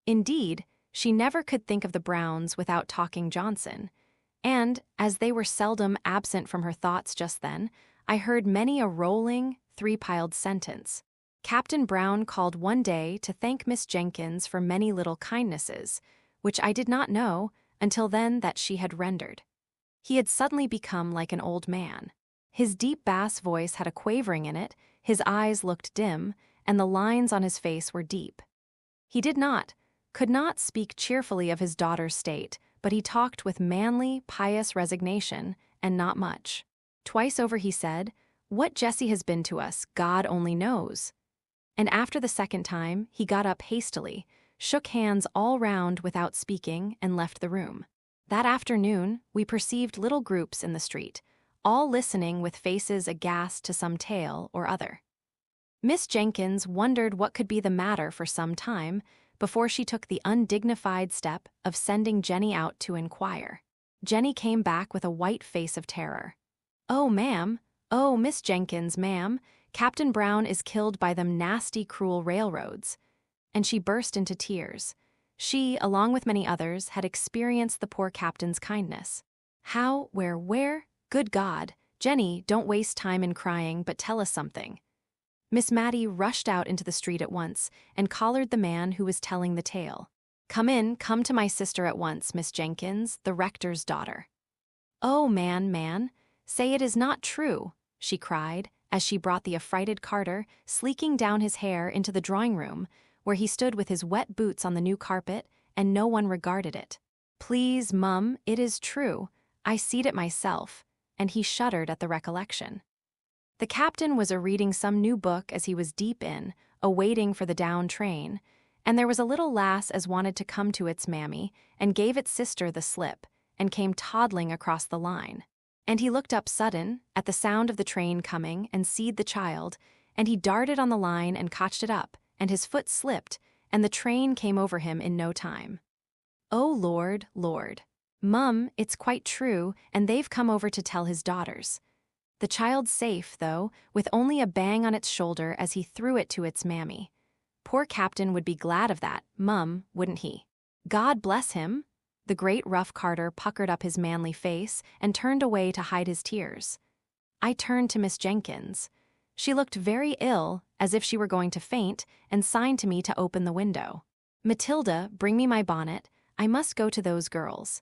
Indeed, she never could think of the Browns without talking Johnson, and, as they were seldom absent from her thoughts just then, I heard many a rolling, three-piled sentence. Captain Brown called one day to thank Miss Jenkins for many little kindnesses, which I did not know until then that she had rendered. He had suddenly become like an old man. His deep bass voice had a quavering in it, his eyes looked dim, and the lines on his face were deep. He could not speak cheerfully of his daughter's state, but he talked with manly, pious resignation, and not much. Twice over he said, "What Jessie has been to us, God only knows." And after the second time, he got up hastily, shook hands all round without speaking, and left the room. That afternoon, we perceived little groups in the street, all listening with faces aghast to some tale or other. Miss Jenkins wondered what could be the matter for some time, before she took the undignified step of sending Jenny out to inquire. Jenny came back with a white face of terror. "Oh, ma'am, oh, Miss Jenkins, ma'am, Captain Brown is killed by them nasty, cruel railroads." And she burst into tears. She, along with many others, had experienced the poor captain's kindness. "How, where? Good God, Jenny, don't waste time in crying, but tell us something." Miss Matty rushed out into the street at once and collared the man who was telling the tale. Come to my sister at once, Miss Jenkins, the rector's daughter." "Oh, man, say it is not true," she cried, as she brought the affrighted Carter sleeking down his hair into the drawing-room, where he stood with his wet boots on the new carpet, and no one regarded it. "Please, mum, it is true. I seed it myself," and he shuddered at the recollection. The captain was a-reading some new book as he was deep in, a-waiting for the down train, and there was a little lass as wanted to come to its mammy, and gave its sister the slip, and came toddling across the line. And he looked up sudden, at the sound of the train coming, and seed the child, and he darted on the line and cotched it up, and his foot slipped, and the train came over him in no time. "Oh, Lord, Lord. Mum, it's quite true, and they've come over to tell his daughters. The child's safe, though, with only a bang on its shoulder as he threw it to its mammy. Poor Captain would be glad of that, Mum, wouldn't he? God bless him." The great rough Carter puckered up his manly face and turned away to hide his tears. I turned to Miss Jenkins. She looked very ill, as if she were going to faint, and signed to me to open the window. "Matilda, bring me my bonnet. I must go to those girls.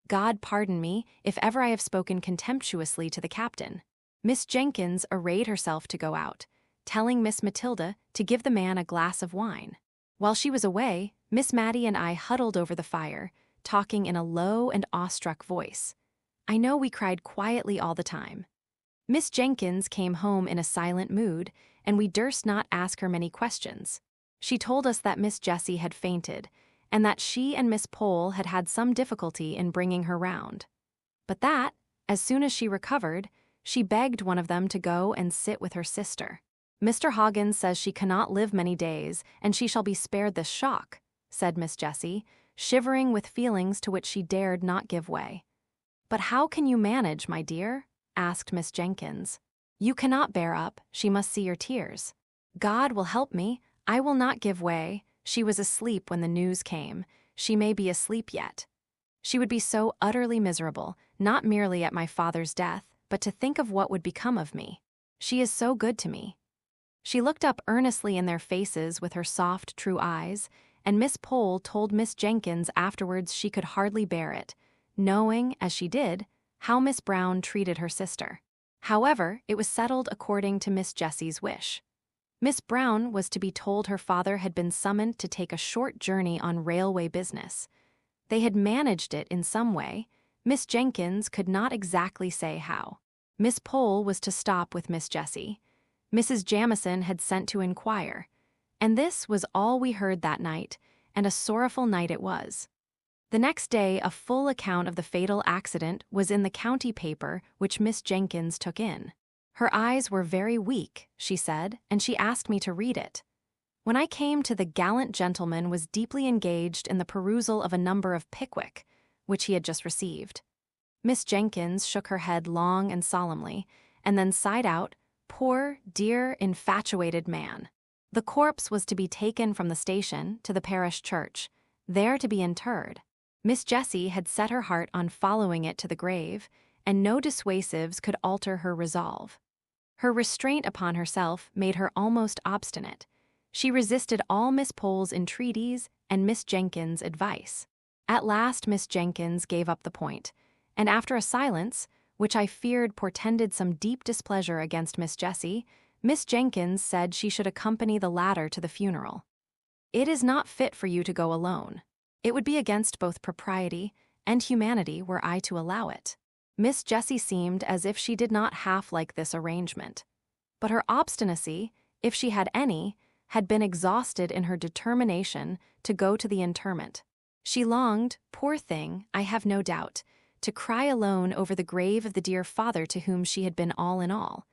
God pardon me if ever I have spoken contemptuously to the captain." Miss Jenkins arrayed herself to go out, telling Miss Matilda to give the man a glass of wine. While she was away, Miss Matty and I huddled over the fire, talking in a low and awestruck voice. I know we cried quietly all the time. Miss Jenkins came home in a silent mood, and we durst not ask her many questions. She told us that Miss Jessie had fainted, and that she and Miss Pole had had some difficulty in bringing her round. But that, as soon as she recovered, she begged one of them to go and sit with her sister. "Mr. Hoggins says she cannot live many days, and she shall be spared this shock," said Miss Jessie, shivering with feelings to which she dared not give way. "But how can you manage, my dear?" asked Miss Jenkins. "You cannot bear up, she must see your tears." "God will help me, I will not give way. She was asleep when the news came. She may be asleep yet. She would be so utterly miserable, not merely at my father's death, but to think of what would become of me. She is so good to me." She looked up earnestly in their faces with her soft, true eyes, and Miss Pole told Miss Jenkins afterwards she could hardly bear it, knowing, as she did, how Miss Brown treated her sister. However, it was settled according to Miss Jessie's wish. Miss Brown was to be told her father had been summoned to take a short journey on railway business. They had managed it in some way. Miss Jenkins could not exactly say how. Miss Pole was to stop with Miss Jessie. Mrs. Jamison had sent to inquire. And this was all we heard that night, and a sorrowful night it was. The next day a full account of the fatal accident was in the county paper which Miss Jenkins took in. Her eyes were very weak, she said, and she asked me to read it. When I came to the gallant gentleman was deeply engaged in the perusal of a number of Pickwick, which he had just received. Miss Jenkins shook her head long and solemnly, and then sighed out, "Poor, dear, infatuated man." The corpse was to be taken from the station to the parish church, there to be interred. Miss Jessie had set her heart on following it to the grave, and no dissuasives could alter her resolve. Her restraint upon herself made her almost obstinate. She resisted all Miss Pole's entreaties and Miss Jenkins' advice. At last Miss Jenkins gave up the point, and after a silence, which I feared portended some deep displeasure against Miss Jessie, Miss Jenkins said she should accompany the latter to the funeral. "It is not fit for you to go alone. It would be against both propriety and humanity were I to allow it." Miss Jessie seemed as if she did not half like this arrangement. But her obstinacy, if she had any, had been exhausted in her determination to go to the interment. She longed, poor thing, I have no doubt, to cry alone over the grave of the dear father to whom she had been all in all,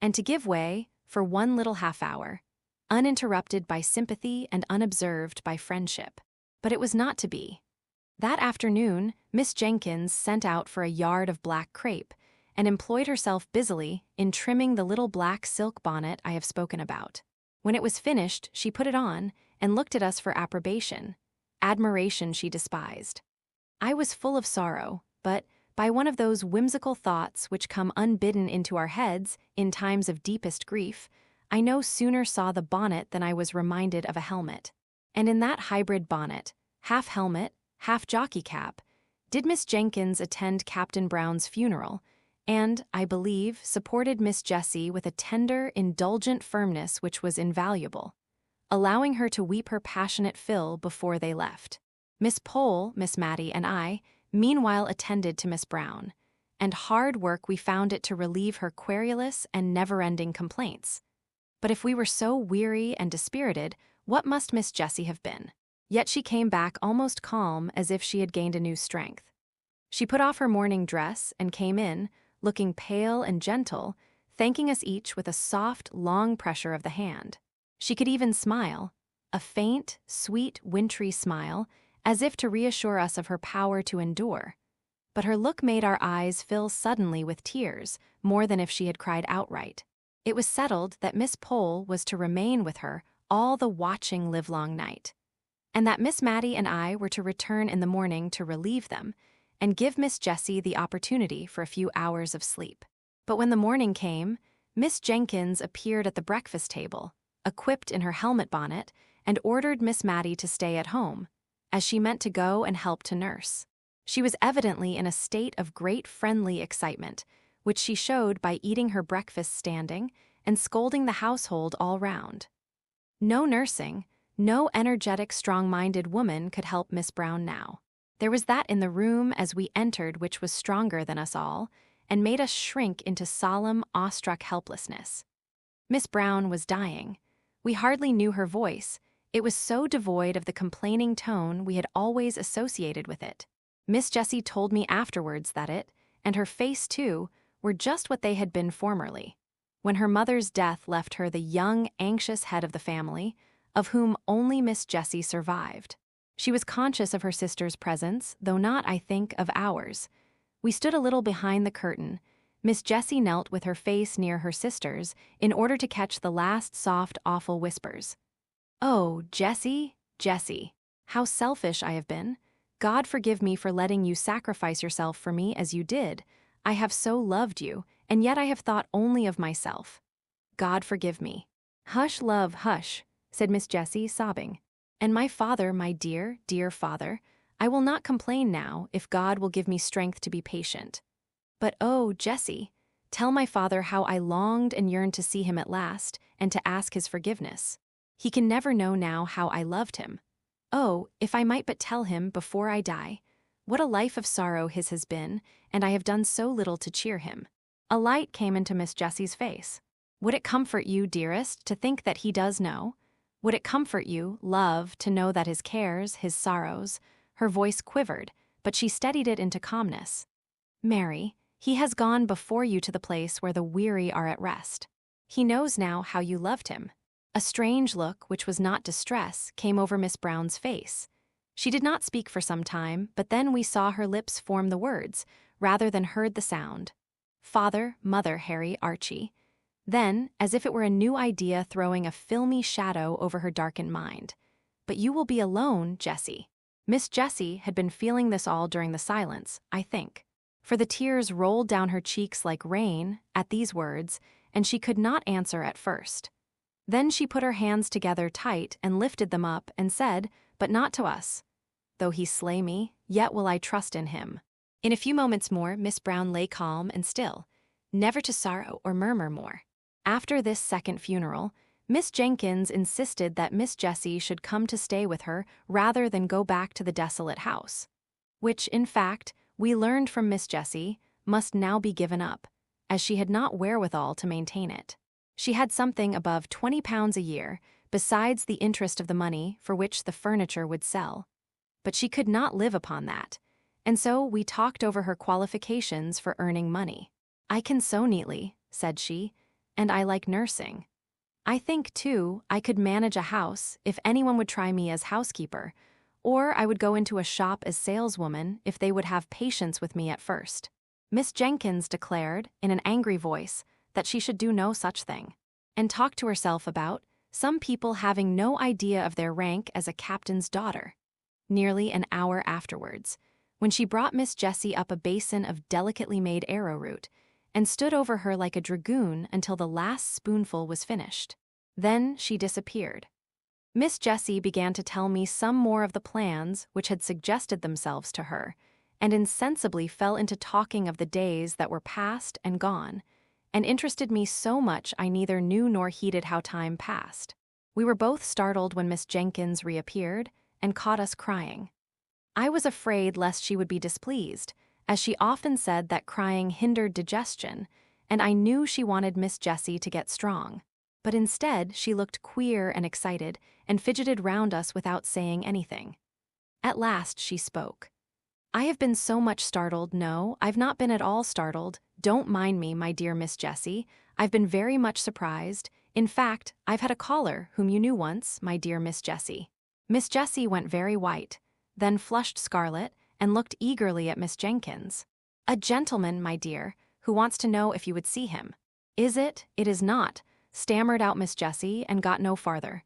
and to give way, for one little half-hour, uninterrupted by sympathy and unobserved by friendship. But it was not to be. That afternoon, Miss Jenkins sent out for a yard of black crape, and employed herself busily in trimming the little black silk bonnet I have spoken about. When it was finished, she put it on, and looked at us for approbation. Admiration she despised. I was full of sorrow, but, by one of those whimsical thoughts which come unbidden into our heads in times of deepest grief, I no sooner saw the bonnet than I was reminded of a helmet. And in that hybrid bonnet, half helmet, half jockey cap, did Miss Jenkins attend Captain Brown's funeral, and, I believe, supported Miss Jessie with a tender, indulgent firmness which was invaluable, allowing her to weep her passionate fill before they left. Miss Pole, Miss Matty, and I meanwhile attended to Miss Brown, and hard work we found it to relieve her querulous and never-ending complaints. But if we were so weary and dispirited, what must Miss Jessie have been? Yet she came back almost calm, as if she had gained a new strength. She put off her morning dress and came in, looking pale and gentle, thanking us each with a soft, long pressure of the hand. She could even smile, a faint, sweet, wintry smile, as if to reassure us of her power to endure. But her look made our eyes fill suddenly with tears, more than if she had cried outright. It was settled that Miss Pole was to remain with her all the watching livelong night, and that Miss Matty and I were to return in the morning to relieve them, and give Miss Jessie the opportunity for a few hours of sleep. But when the morning came, Miss Jenkins appeared at the breakfast table, equipped in her helmet bonnet, and ordered Miss Matty to stay at home, as she meant to go and help to nurse. She was evidently in a state of great friendly excitement, which she showed by eating her breakfast standing and scolding the household all round. No nursing, no energetic, strong-minded woman could help Miss Brown now. There was that in the room as we entered which was stronger than us all, and made us shrink into solemn, awestruck helplessness. Miss Brown was dying. We hardly knew her voice. It was so devoid of the complaining tone we had always associated with it. Miss Jessie told me afterwards that it, and her face too, were just what they had been formerly, when her mother's death left her the young, anxious head of the family, of whom only Miss Jessie survived. She was conscious of her sister's presence, though not, I think, of ours. We stood a little behind the curtain. Miss Jessie knelt with her face near her sister's in order to catch the last soft, awful whispers. "Oh, Jessie, Jessie, how selfish I have been. God forgive me for letting you sacrifice yourself for me as you did. I have so loved you, and yet I have thought only of myself. God forgive me." "Hush, love, hush," said Miss Jessie, sobbing. "And my father, my dear, dear father, I will not complain now if God will give me strength to be patient. But oh, Jessie, tell my father how I longed and yearned to see him at last and to ask his forgiveness. He can never know now how I loved him. Oh, if I might but tell him before I die. What a life of sorrow his has been, and I have done so little to cheer him." A light came into Miss Jessie's face. "Would it comfort you, dearest, to think that he does know? Would it comfort you, love, to know that his cares, his sorrows—" Her voice quivered, but she steadied it into calmness. "Mary, he has gone before you to the place where the weary are at rest. He knows now how you loved him." A strange look, which was not distress, came over Miss Brown's face. She did not speak for some time, but then we saw her lips form the words, rather than heard the sound. "Father, mother, Harry, Archie." Then, as if it were a new idea throwing a filmy shadow over her darkened mind. "But you will be alone, Jessie." Miss Jessie had been feeling this all during the silence, I think, for the tears rolled down her cheeks like rain at these words, and she could not answer at first. Then she put her hands together tight and lifted them up and said, but not to us, "Though he slay me, yet will I trust in him." In a few moments more Miss Brown lay calm and still, never to sorrow or murmur more. After this second funeral, Miss Jenkins insisted that Miss Jessie should come to stay with her rather than go back to the desolate house, which, in fact, we learned from Miss Jessie, must now be given up, as she had not wherewithal to maintain it. She had something above £20 a year, besides the interest of the money for which the furniture would sell. But she could not live upon that, and so we talked over her qualifications for earning money. "I can sew neatly," said she, "and I like nursing. I think, too, I could manage a house if anyone would try me as housekeeper, or I would go into a shop as saleswoman if they would have patience with me at first." Miss Jenkins declared, in an angry voice, that she should do no such thing, and talked to herself about some people having no idea of their rank as a captain's daughter. Nearly an hour afterwards, when she brought Miss Jessie up a basin of delicately made arrowroot, and stood over her like a dragoon until the last spoonful was finished. Then she disappeared. Miss Jessie began to tell me some more of the plans which had suggested themselves to her, and insensibly fell into talking of the days that were past and gone, and interested me so much I neither knew nor heeded how time passed. We were both startled when Miss Jenkins reappeared and caught us crying. I was afraid lest she would be displeased, as she often said that crying hindered digestion, and I knew she wanted Miss Jessie to get strong. But instead she looked queer and excited, and fidgeted round us without saying anything. At last she spoke. "I have been so much startled. No, I've not been at all startled. Don't mind me, my dear Miss Jessie. I've been very much surprised. In fact, I've had a caller whom you knew once, my dear Miss Jessie." Miss Jessie went very white, then flushed scarlet, and looked eagerly at Miss Jenkins. "A gentleman, my dear, who wants to know if you would see him." "Is it? It is not," stammered out Miss Jessie and got no farther.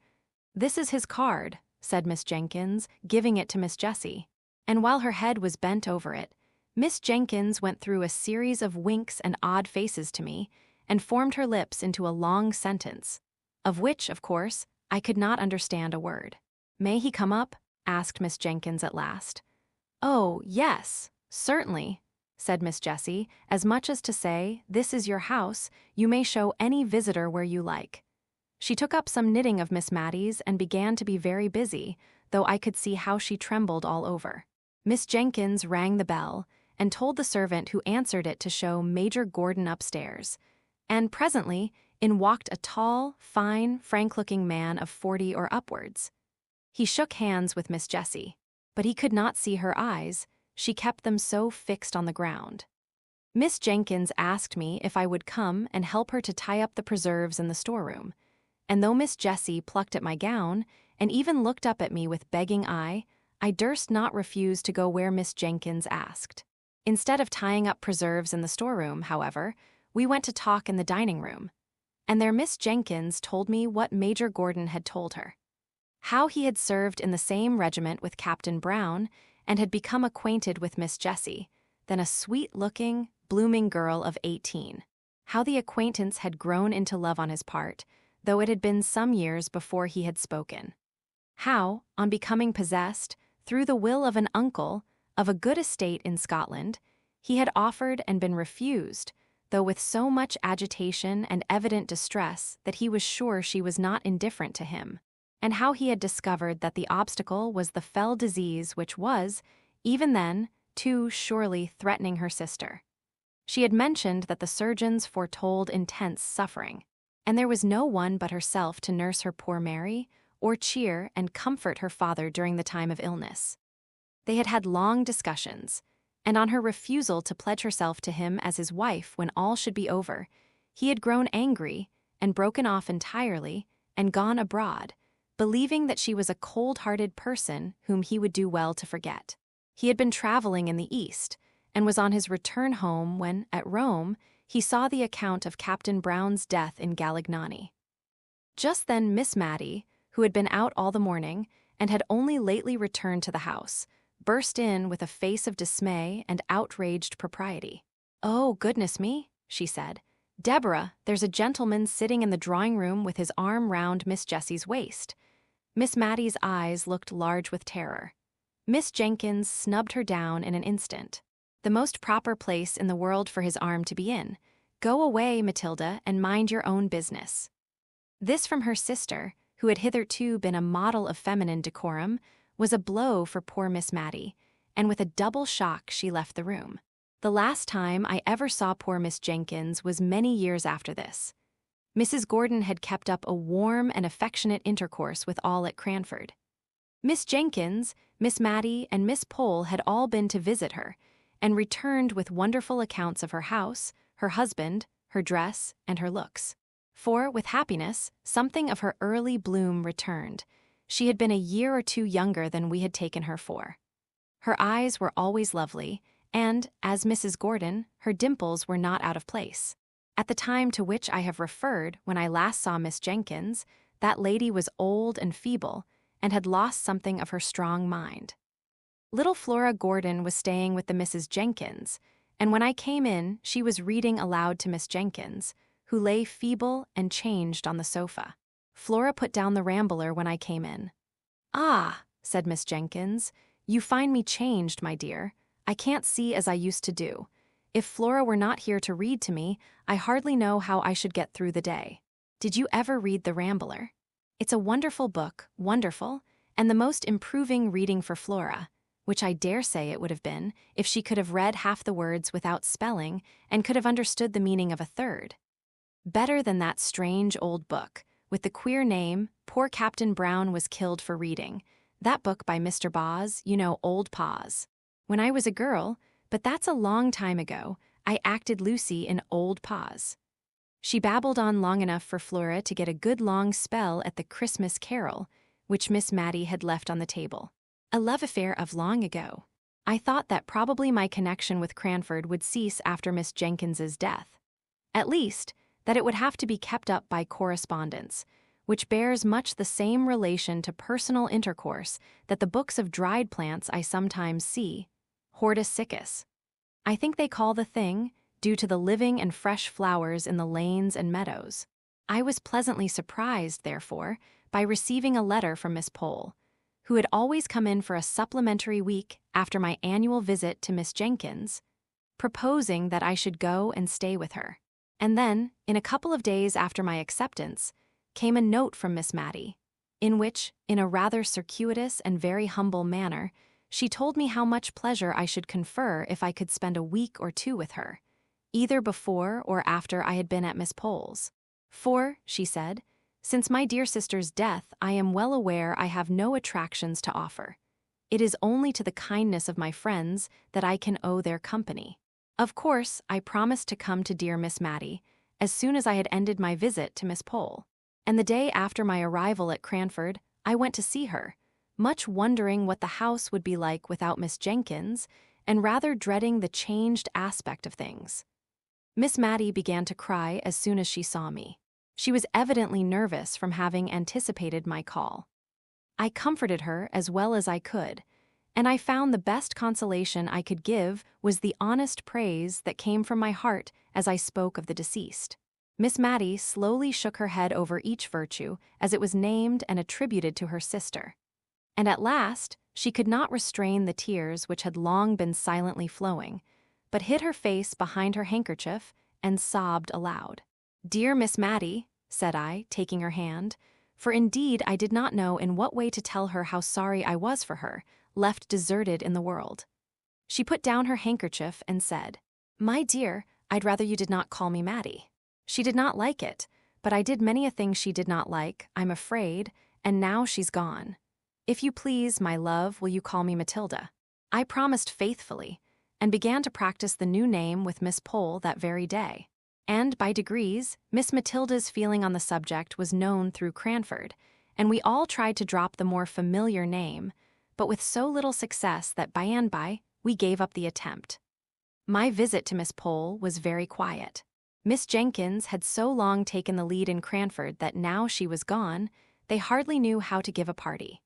"This is his card," said Miss Jenkins, giving it to Miss Jessie. And while her head was bent over it, Miss Jenkins went through a series of winks and odd faces to me, and formed her lips into a long sentence, of which, of course, I could not understand a word. "May he come up?" asked Miss Jenkins at last. "Oh, yes, certainly," said Miss Jessie, as much as to say, "This is your house, you may show any visitor where you like." She took up some knitting of Miss Matty's and began to be very busy, though I could see how she trembled all over. Miss Jenkins rang the bell, and told the servant who answered it to show Major Gordon upstairs, and presently in walked a tall, fine, frank-looking man of 40 or upwards. He shook hands with Miss Jessie, but he could not see her eyes, she kept them so fixed on the ground. Miss Jenkins asked me if I would come and help her to tie up the preserves in the storeroom, and though Miss Jessie plucked at my gown, and even looked up at me with begging eye, I durst not refuse to go where Miss Jenkins asked. Instead of tying up preserves in the storeroom, however, we went to talk in the dining room, and there Miss Jenkins told me what Major Gordon had told her. How he had served in the same regiment with Captain Brown, and had become acquainted with Miss Jessie, then a sweet-looking, blooming girl of 18. How the acquaintance had grown into love on his part, though it had been some years before he had spoken. How, on becoming possessed, through the will of an uncle, of a good estate in Scotland, he had offered and been refused, though with so much agitation and evident distress that he was sure she was not indifferent to him, and how he had discovered that the obstacle was the fell disease which was, even then, too surely threatening her sister. She had mentioned that the surgeons foretold intense suffering, and there was no one but herself to nurse her poor Mary, or cheer and comfort her father during the time of illness. They had had long discussions, and on her refusal to pledge herself to him as his wife when all should be over, he had grown angry and broken off entirely and gone abroad, believing that she was a cold-hearted person whom he would do well to forget. He had been traveling in the East, and was on his return home when, at Rome, he saw the account of Captain Brown's death in Galignani. Just then Miss Matty, who had been out all the morning, and had only lately returned to the house, burst in with a face of dismay and outraged propriety. "Oh, goodness me," she said. "Deborah, there's a gentleman sitting in the drawing-room with his arm round Miss Jessie's waist." Miss Matty's eyes looked large with terror. Miss Jenkins snubbed her down in an instant. "The most proper place in the world for his arm to be in. Go away, Matilda, and mind your own business." This from her sister, who had hitherto been a model of feminine decorum, was a blow for poor Miss Matty, and with a double shock she left the room. The last time I ever saw poor Miss Jenkins was many years after this. Mrs. Gordon had kept up a warm and affectionate intercourse with all at Cranford. Miss Jenkins, Miss Matty, and Miss Pole had all been to visit her, and returned with wonderful accounts of her house, her husband, her dress, and her looks. For, with happiness, something of her early bloom returned. She had been a year or two younger than we had taken her for. Her eyes were always lovely, and, as Mrs. Gordon, her dimples were not out of place. At the time to which I have referred when I last saw Miss Jenkins, that lady was old and feeble, and had lost something of her strong mind. Little Flora Gordon was staying with the Misses Jenkins, and when I came in she was reading aloud to Miss Jenkins, who lay feeble and changed on the sofa. Flora put down the Rambler when I came in. "Ah," said Miss Jenkins, "you find me changed, my dear. I can't see as I used to do. If Flora were not here to read to me, I hardly know how I should get through the day. Did you ever read the Rambler? It's a wonderful book, wonderful, and the most improving reading for Flora, which I dare say it would have been if she could have read half the words without spelling and could have understood the meaning of a third. Better than that strange old book, with the queer name, Poor Captain Brown Was Killed for Reading, that book by Mr. Boz, you know, Old Paws. When I was a girl, but that's a long time ago, I acted Lucy in Old Paws." She babbled on long enough for Flora to get a good long spell at the Christmas carol, which Miss Matty had left on the table. A love affair of long ago. I thought that probably my connection with Cranford would cease after Miss Jenkins's death. At least, that it would have to be kept up by correspondence, which bears much the same relation to personal intercourse that the books of dried plants I sometimes see, Hortus siccus. I think they call the thing, due to the living and fresh flowers in the lanes and meadows. I was pleasantly surprised, therefore, by receiving a letter from Miss Pole, who had always come in for a supplementary week after my annual visit to Miss Jenkins, proposing that I should go and stay with her. And then, in a couple of days after my acceptance, came a note from Miss Matty, in which, in a rather circuitous and very humble manner, she told me how much pleasure I should confer if I could spend a week or two with her, either before or after I had been at Miss Pole's. For, she said, since my dear sister's death, I am well aware I have no attractions to offer. It is only to the kindness of my friends that I can owe their company. Of course, I promised to come to dear Miss Matty as soon as I had ended my visit to Miss Pole, and the day after my arrival at Cranford, I went to see her, much wondering what the house would be like without Miss Jenkins, and rather dreading the changed aspect of things. Miss Matty began to cry as soon as she saw me. She was evidently nervous from having anticipated my call. I comforted her as well as I could, and I found the best consolation I could give was the honest praise that came from my heart as I spoke of the deceased. Miss Matty slowly shook her head over each virtue as it was named and attributed to her sister. And at last, she could not restrain the tears which had long been silently flowing, but hid her face behind her handkerchief and sobbed aloud. "Dear Miss Matty," said I, taking her hand, for indeed I did not know in what way to tell her how sorry I was for her, left deserted in the world. She put down her handkerchief and said, "My dear, I'd rather you did not call me Matty." She did not like it, but I did many a thing she did not like, I'm afraid, and now she's gone. If you please, my love, will you call me Matilda? I promised faithfully, and began to practice the new name with Miss Pole that very day. And by degrees, Miss Matilda's feeling on the subject was known through Cranford, and we all tried to drop the more familiar name, but with so little success that by and by we gave up the attempt. My visit to Miss Pole was very quiet. Miss Jenkins had so long taken the lead in Cranford that now she was gone, they hardly knew how to give a party.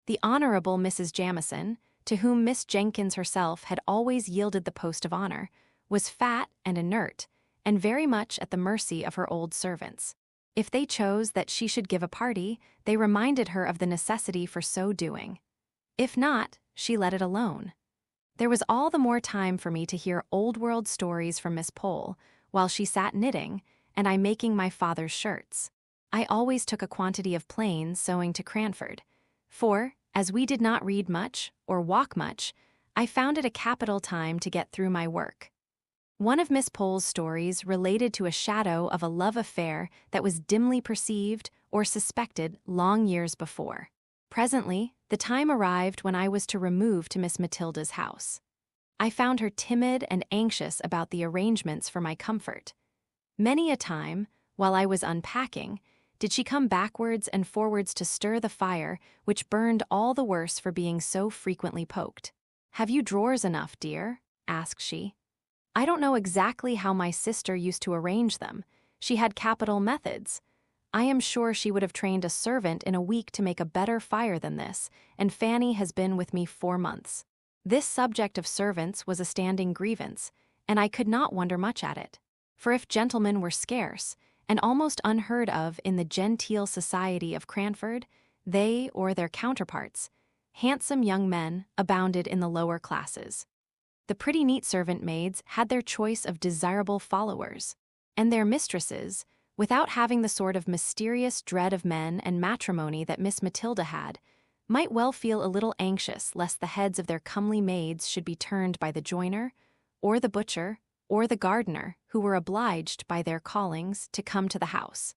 The Honorable Mrs. Jamison, to whom Miss Jenkins herself had always yielded the post of honor, was fat and inert, and very much at the mercy of her old servants. If they chose that she should give a party, they reminded her of the necessity for so doing. If not, she let it alone. There was all the more time for me to hear old-world stories from Miss Pole, while she sat knitting, and I making my father's shirts. I always took a quantity of plain sewing to Cranford, for, as we did not read much, or walk much, I found it a capital time to get through my work. One of Miss Pole's stories related to a shadow of a love affair that was dimly perceived or suspected long years before. Presently, the time arrived when I was to remove to Miss Matilda's house. I found her timid and anxious about the arrangements for my comfort. Many a time, while I was unpacking, did she come backwards and forwards to stir the fire, which burned all the worse for being so frequently poked. "Have you drawers enough, dear?" asked she. I don't know exactly how my sister used to arrange them. She had capital methods. I am sure she would have trained a servant in a week to make a better fire than this, and Fanny has been with me 4 months. This subject of servants was a standing grievance, and I could not wonder much at it. For if gentlemen were scarce, and almost unheard of in the genteel society of Cranford, they, or their counterparts, handsome young men, abounded in the lower classes. The pretty neat servant maids had their choice of desirable followers, and their mistresses, without having the sort of mysterious dread of men and matrimony that Miss Matilda had, might well feel a little anxious lest the heads of their comely maids should be turned by the joiner, or the butcher, or the gardener, who were obliged by their callings to come to the house,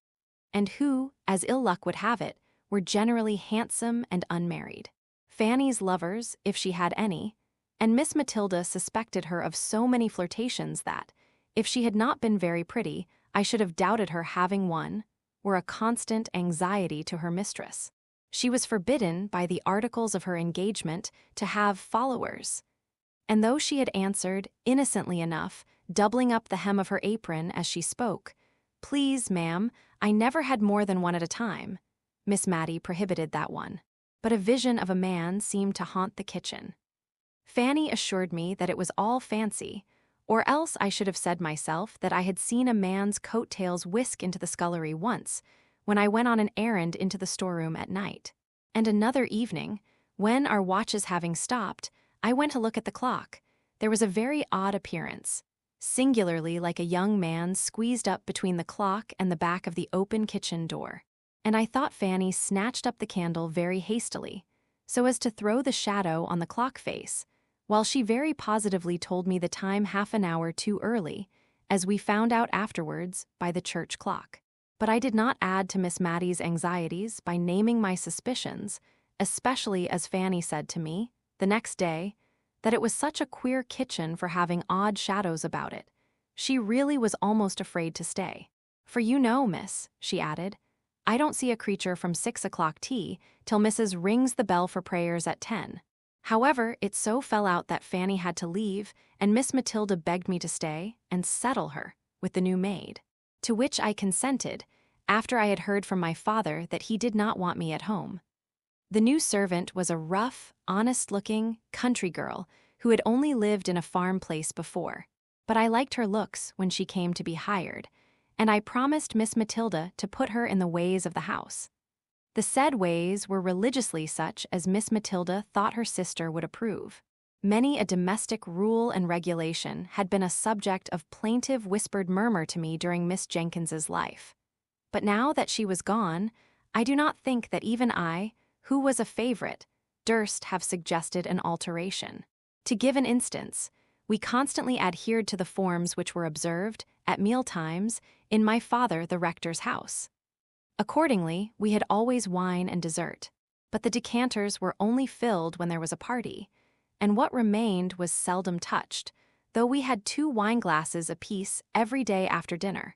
and who, as ill luck would have it, were generally handsome and unmarried. Fanny's lovers, if she had any, and Miss Matilda suspected her of so many flirtations that, if she had not been very pretty, I should have doubted her having one, were a constant anxiety to her mistress. She was forbidden by the articles of her engagement to have followers. And though she had answered, innocently enough, doubling up the hem of her apron as she spoke, "Please, ma'am, I never had more than one at a time," Miss Matty prohibited that one. But a vision of a man seemed to haunt the kitchen. Fanny assured me that it was all fancy, or else I should have said myself that I had seen a man's coat-tails whisk into the scullery once, when I went on an errand into the storeroom at night. And another evening, when, our watches having stopped, I went to look at the clock, there was a very odd appearance, singularly like a young man squeezed up between the clock and the back of the open kitchen door. And I thought Fanny snatched up the candle very hastily, so as to throw the shadow on the clock face, while she very positively told me the time half an hour too early, as we found out afterwards by the church clock. But I did not add to Miss Matty's anxieties by naming my suspicions, especially as Fanny said to me, the next day, that it was such a queer kitchen for having odd shadows about it. She really was almost afraid to stay. "For you know, miss," she added, "I don't see a creature from 6 o'clock tea till Mrs. rings the bell for prayers at 10. However, it so fell out that Fanny had to leave, and Miss Matilda begged me to stay and settle her with the new maid, to which I consented, after I had heard from my father that he did not want me at home. The new servant was a rough, honest-looking, country girl who had only lived in a farm place before, but I liked her looks when she came to be hired, and I promised Miss Matilda to put her in the ways of the house. The said ways were religiously such as Miss Matilda thought her sister would approve. Many a domestic rule and regulation had been a subject of plaintive whispered murmur to me during Miss Jenkins's life. But now that she was gone, I do not think that even I, who was a favorite, durst have suggested an alteration. To give an instance, we constantly adhered to the forms which were observed, at meal times, in my father the rector's house. Accordingly, we had always wine and dessert, but the decanters were only filled when there was a party, and what remained was seldom touched, though we had 2 wine-glasses apiece every day after dinner,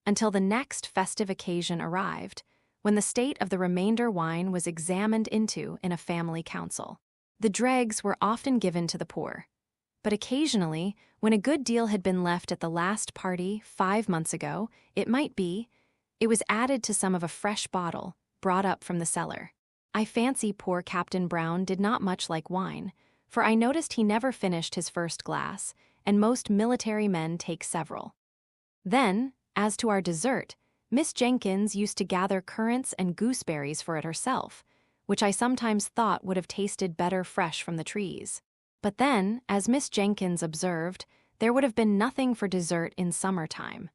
until the next festive occasion arrived, when the state of the remainder wine was examined into in a family council. The dregs were often given to the poor, but occasionally, when a good deal had been left at the last party 5 months ago, it might be, it was added to some of a fresh bottle, brought up from the cellar. I fancy poor Captain Brown did not much like wine, for I noticed he never finished his first glass, and most military men take several. Then, as to our dessert, Miss Jenkins used to gather currants and gooseberries for it herself, which I sometimes thought would have tasted better fresh from the trees. But then, as Miss Jenkins observed, there would have been nothing for dessert in summer-time.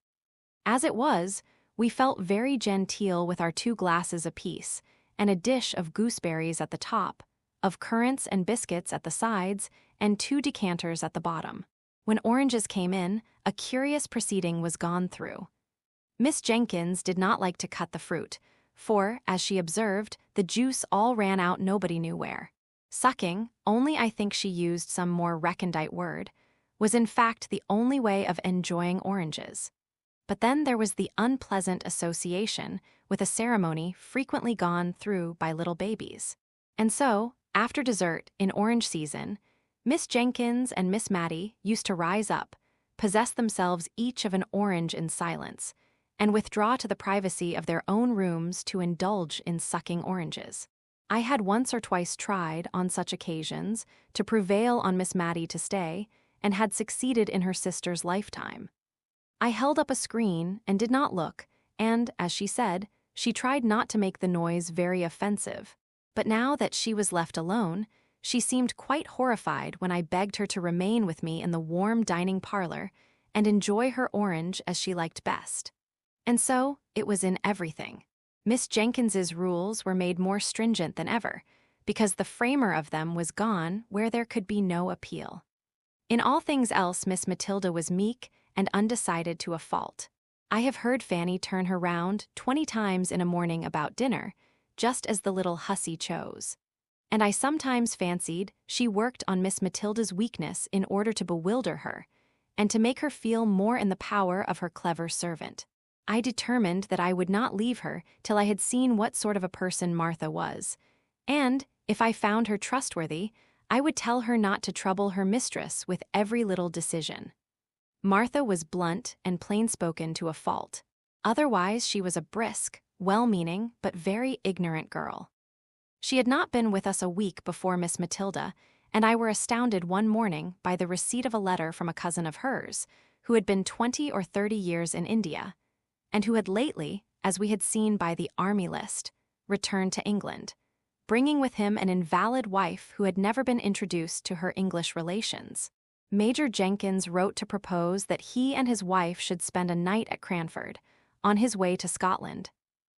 As it was, we felt very genteel with our 2 glasses apiece, and a dish of gooseberries at the top, of currants and biscuits at the sides, and 2 decanters at the bottom. When oranges came in, a curious proceeding was gone through. Miss Jenkins did not like to cut the fruit, for, as she observed, the juice all ran out nobody knew where. Sucking, only I think she used some more recondite word, was in fact the only way of enjoying oranges. But then there was the unpleasant association with a ceremony frequently gone through by little babies. And so, after dessert, in orange season, Miss Jenkins and Miss Matty used to rise up, possess themselves each of an orange in silence, and withdraw to the privacy of their own rooms to indulge in sucking oranges. I had once or twice tried, on such occasions, to prevail on Miss Matty to stay, and had succeeded in her sister's lifetime. I held up a screen and did not look, and, as she said, she tried not to make the noise very offensive. But now that she was left alone, she seemed quite horrified when I begged her to remain with me in the warm dining parlor and enjoy her orange as she liked best. And so, it was in everything. Miss Jenkins's rules were made more stringent than ever, because the framer of them was gone where there could be no appeal. In all things else Miss Matilda was meek and undecided to a fault. I have heard Fanny turn her round 20 times in a morning about dinner, just as the little hussy chose. And I sometimes fancied she worked on Miss Matilda's weakness in order to bewilder her, and to make her feel more in the power of her clever servant. I determined that I would not leave her till I had seen what sort of a person Martha was, and, if I found her trustworthy, I would tell her not to trouble her mistress with every little decision. Martha was blunt and plain-spoken to a fault. Otherwise, she was a brisk, well-meaning, but very ignorant girl. She had not been with us a week before Miss Matilda and I were astounded one morning by the receipt of a letter from a cousin of hers, who had been 20 or 30 years in India, and who had lately, as we had seen by the army list, returned to England, bringing with him an invalid wife who had never been introduced to her English relations. Major Jenkins wrote to propose that he and his wife should spend a night at Cranford, on his way to Scotland.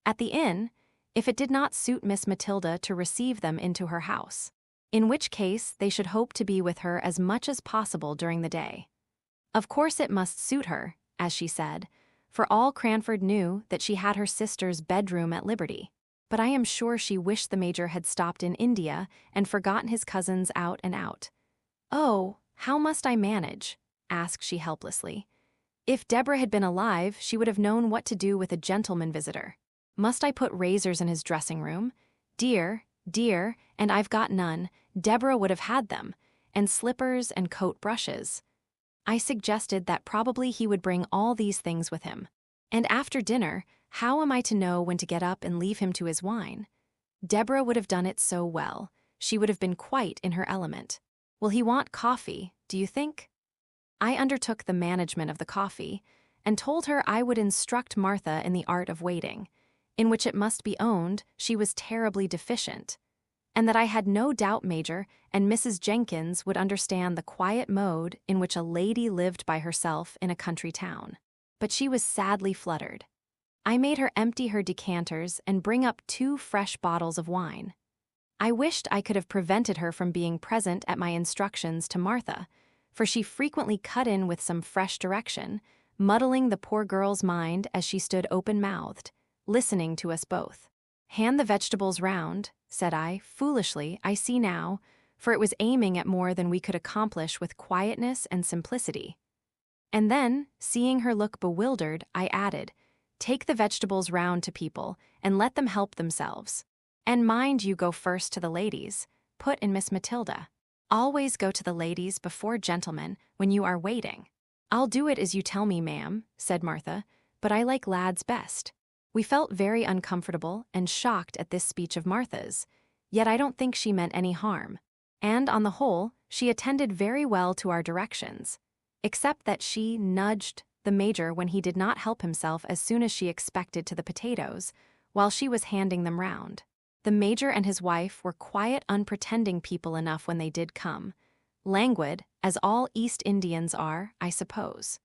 At the inn, if it did not suit Miss Matilda to receive them into her house, in which case they should hope to be with her as much as possible during the day. Of course it must suit her, as she said, for all Cranford knew that she had her sister's bedroom at liberty, but I am sure she wished the Major had stopped in India and forgotten his cousins out and out. "Oh, how must I manage?" asked she helplessly. "If Deborah had been alive, she would have known what to do with a gentleman visitor. Must I put razors in his dressing room? Dear, and I've got none. Deborah would have had them, and slippers and coat brushes." I suggested that probably he would bring all these things with him. And after dinner, how am I to know when to get up and leave him to his wine? Deborah would have done it so well. She would have been quite in her element. Will he want coffee, do you think? I undertook the management of the coffee, and told her I would instruct Martha in the art of waiting, in which it must be owned she was terribly deficient, and that I had no doubt Major and Mrs. Jenkins would understand the quiet mode in which a lady lived by herself in a country town. But she was sadly fluttered. I made her empty her decanters and bring up 2 fresh bottles of wine. I wished I could have prevented her from being present at my instructions to Martha, for she frequently cut in with some fresh direction, muddling the poor girl's mind as she stood open-mouthed, listening to us both. "Hand the vegetables round," said I, foolishly, I see now, for it was aiming at more than we could accomplish with quietness and simplicity. And then, seeing her look bewildered, I added, "Take the vegetables round to people, and let them help themselves. And mind you go first to the ladies," put in Miss Matilda. "Always go to the ladies before gentlemen when you are waiting." "I'll do it as you tell me, ma'am," said Martha, "but I like lads best." We felt very uncomfortable and shocked at this speech of Martha's, yet I don't think she meant any harm, and on the whole, she attended very well to our directions, except that she nudged the Major when he did not help himself as soon as she expected to the potatoes, while she was handing them round. The Major and his wife were quiet, unpretending people enough when they did come, languid, as all East Indians are, I suppose.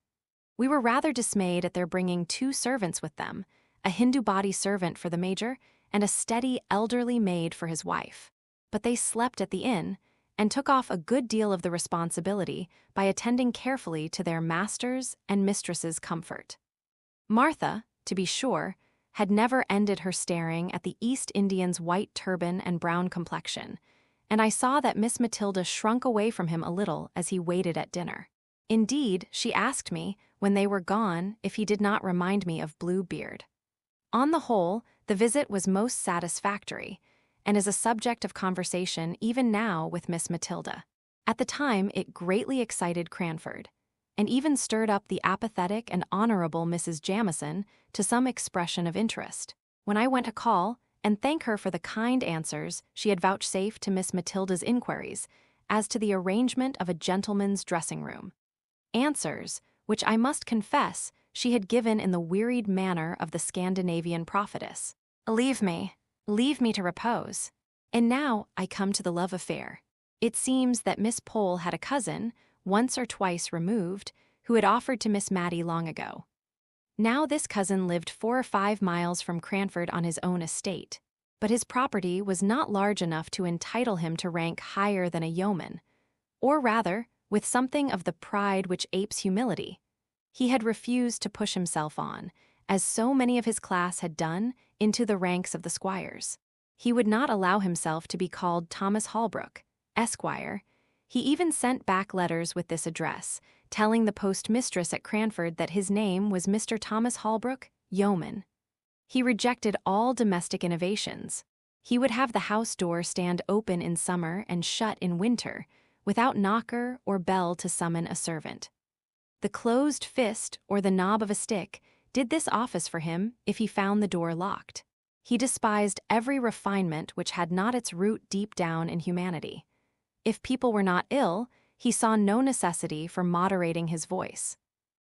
We were rather dismayed at their bringing 2 servants with them, a Hindu body servant for the Major and a steady elderly maid for his wife. But they slept at the inn and took off a good deal of the responsibility by attending carefully to their master's and mistress's comfort. Martha, to be sure, had never ended her staring at the East Indian's white turban and brown complexion, and I saw that Miss Matilda shrunk away from him a little as he waited at dinner. Indeed, she asked me, when they were gone, if he did not remind me of Bluebeard. On the whole, the visit was most satisfactory, and is a subject of conversation even now with Miss Matilda. At the time, it greatly excited Cranford, and even stirred up the apathetic and honorable Mrs. Jamison to some expression of interest, when I went to call and thank her for the kind answers she had vouchsafed to Miss Matilda's inquiries as to the arrangement of a gentleman's dressing room. Answers which I must confess she had given in the wearied manner of the Scandinavian prophetess. Leave me to repose. And now I come to the love affair. It seems that Miss Pole had a cousin, once or twice removed, who had offered to Miss Matty long ago. Now this cousin lived 4 or 5 miles from Cranford on his own estate, but his property was not large enough to entitle him to rank higher than a yeoman, or rather, with something of the pride which apes humility, he had refused to push himself on, as so many of his class had done, into the ranks of the squires. He would not allow himself to be called Thomas Holbrook, Esquire. He even sent back letters with this address, telling the postmistress at Cranford that his name was Mr. Thomas Holbrook, yeoman. He rejected all domestic innovations. He would have the house door stand open in summer and shut in winter, without knocker or bell to summon a servant. The closed fist or the knob of a stick did this office for him if he found the door locked. He despised every refinement which had not its root deep down in humanity. If people were not ill, he saw no necessity for moderating his voice.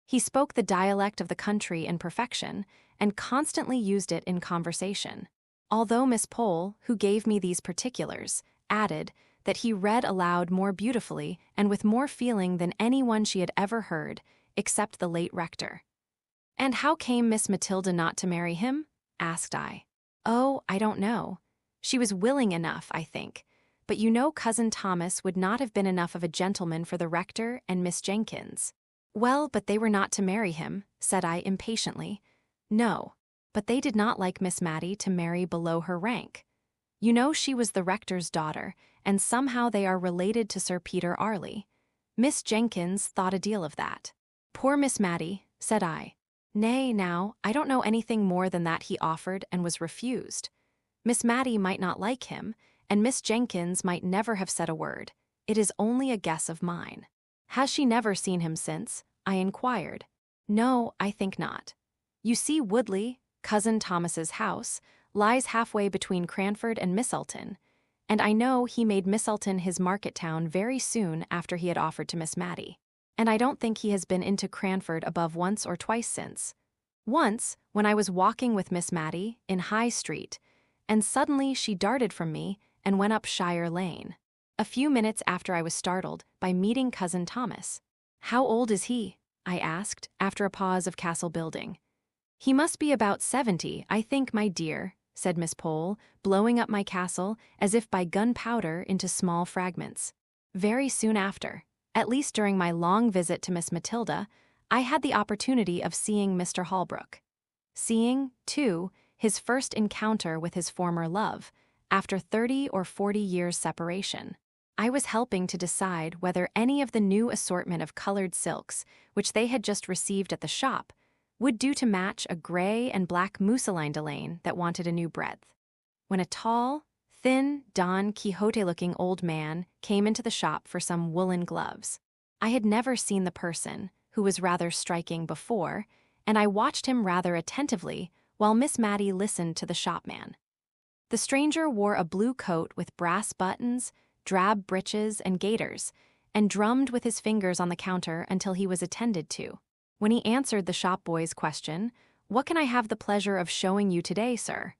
He spoke the dialect of the country in perfection and constantly used it in conversation. Although Miss Pole, who gave me these particulars, added that he read aloud more beautifully and with more feeling than anyone she had ever heard, except the late rector. "And how came Miss Matilda not to marry him?" asked I. "Oh, I don't know. She was willing enough, I think. But you know Cousin Thomas would not have been enough of a gentleman for the rector and Miss Jenkins." "Well, but they were not to marry him," said I impatiently. "No, but they did not like Miss Matty to marry below her rank. You know she was the rector's daughter, and somehow they are related to Sir Peter Arley. Miss Jenkins thought a deal of that." "Poor Miss Matty," said I. "Nay, now, I don't know anything more than that he offered and was refused. Miss Matty might not like him, and Miss Jenkins might never have said a word. It is only a guess of mine." "Has she never seen him since?" I inquired. "No, I think not. You see Woodley, Cousin Thomas's house, lies halfway between Cranford and Misselton, and I know he made Misselton his market town very soon after he had offered to Miss Matty. And I don't think he has been into Cranford above once or twice since. Once, when I was walking with Miss Matty in High Street, and suddenly she darted from me and went up Shire Lane. A few minutes after I was startled by meeting Cousin Thomas. "How old is he?" I asked, after a pause of castle building. "He must be about 70, I think, my dear," said Miss Pole, blowing up my castle as if by gunpowder into small fragments. Very soon after, at least during my long visit to Miss Matilda, I had the opportunity of seeing Mr. Holbrook. Seeing, too, his first encounter with his former love, after 30 or 40 years' separation. I was helping to decide whether any of the new assortment of colored silks, which they had just received at the shop, would do to match a gray and black mousseline delaine that wanted a new breadth, when a tall, thin, Don Quixote-looking old man came into the shop for some woolen gloves. I had never seen the person, who was rather striking before, and I watched him rather attentively while Miss Matty listened to the shopman. The stranger wore a blue coat with brass buttons, drab breeches, and gaiters, and drummed with his fingers on the counter until he was attended to. When he answered the shop boy's question, "What can I have the pleasure of showing you today, sir?"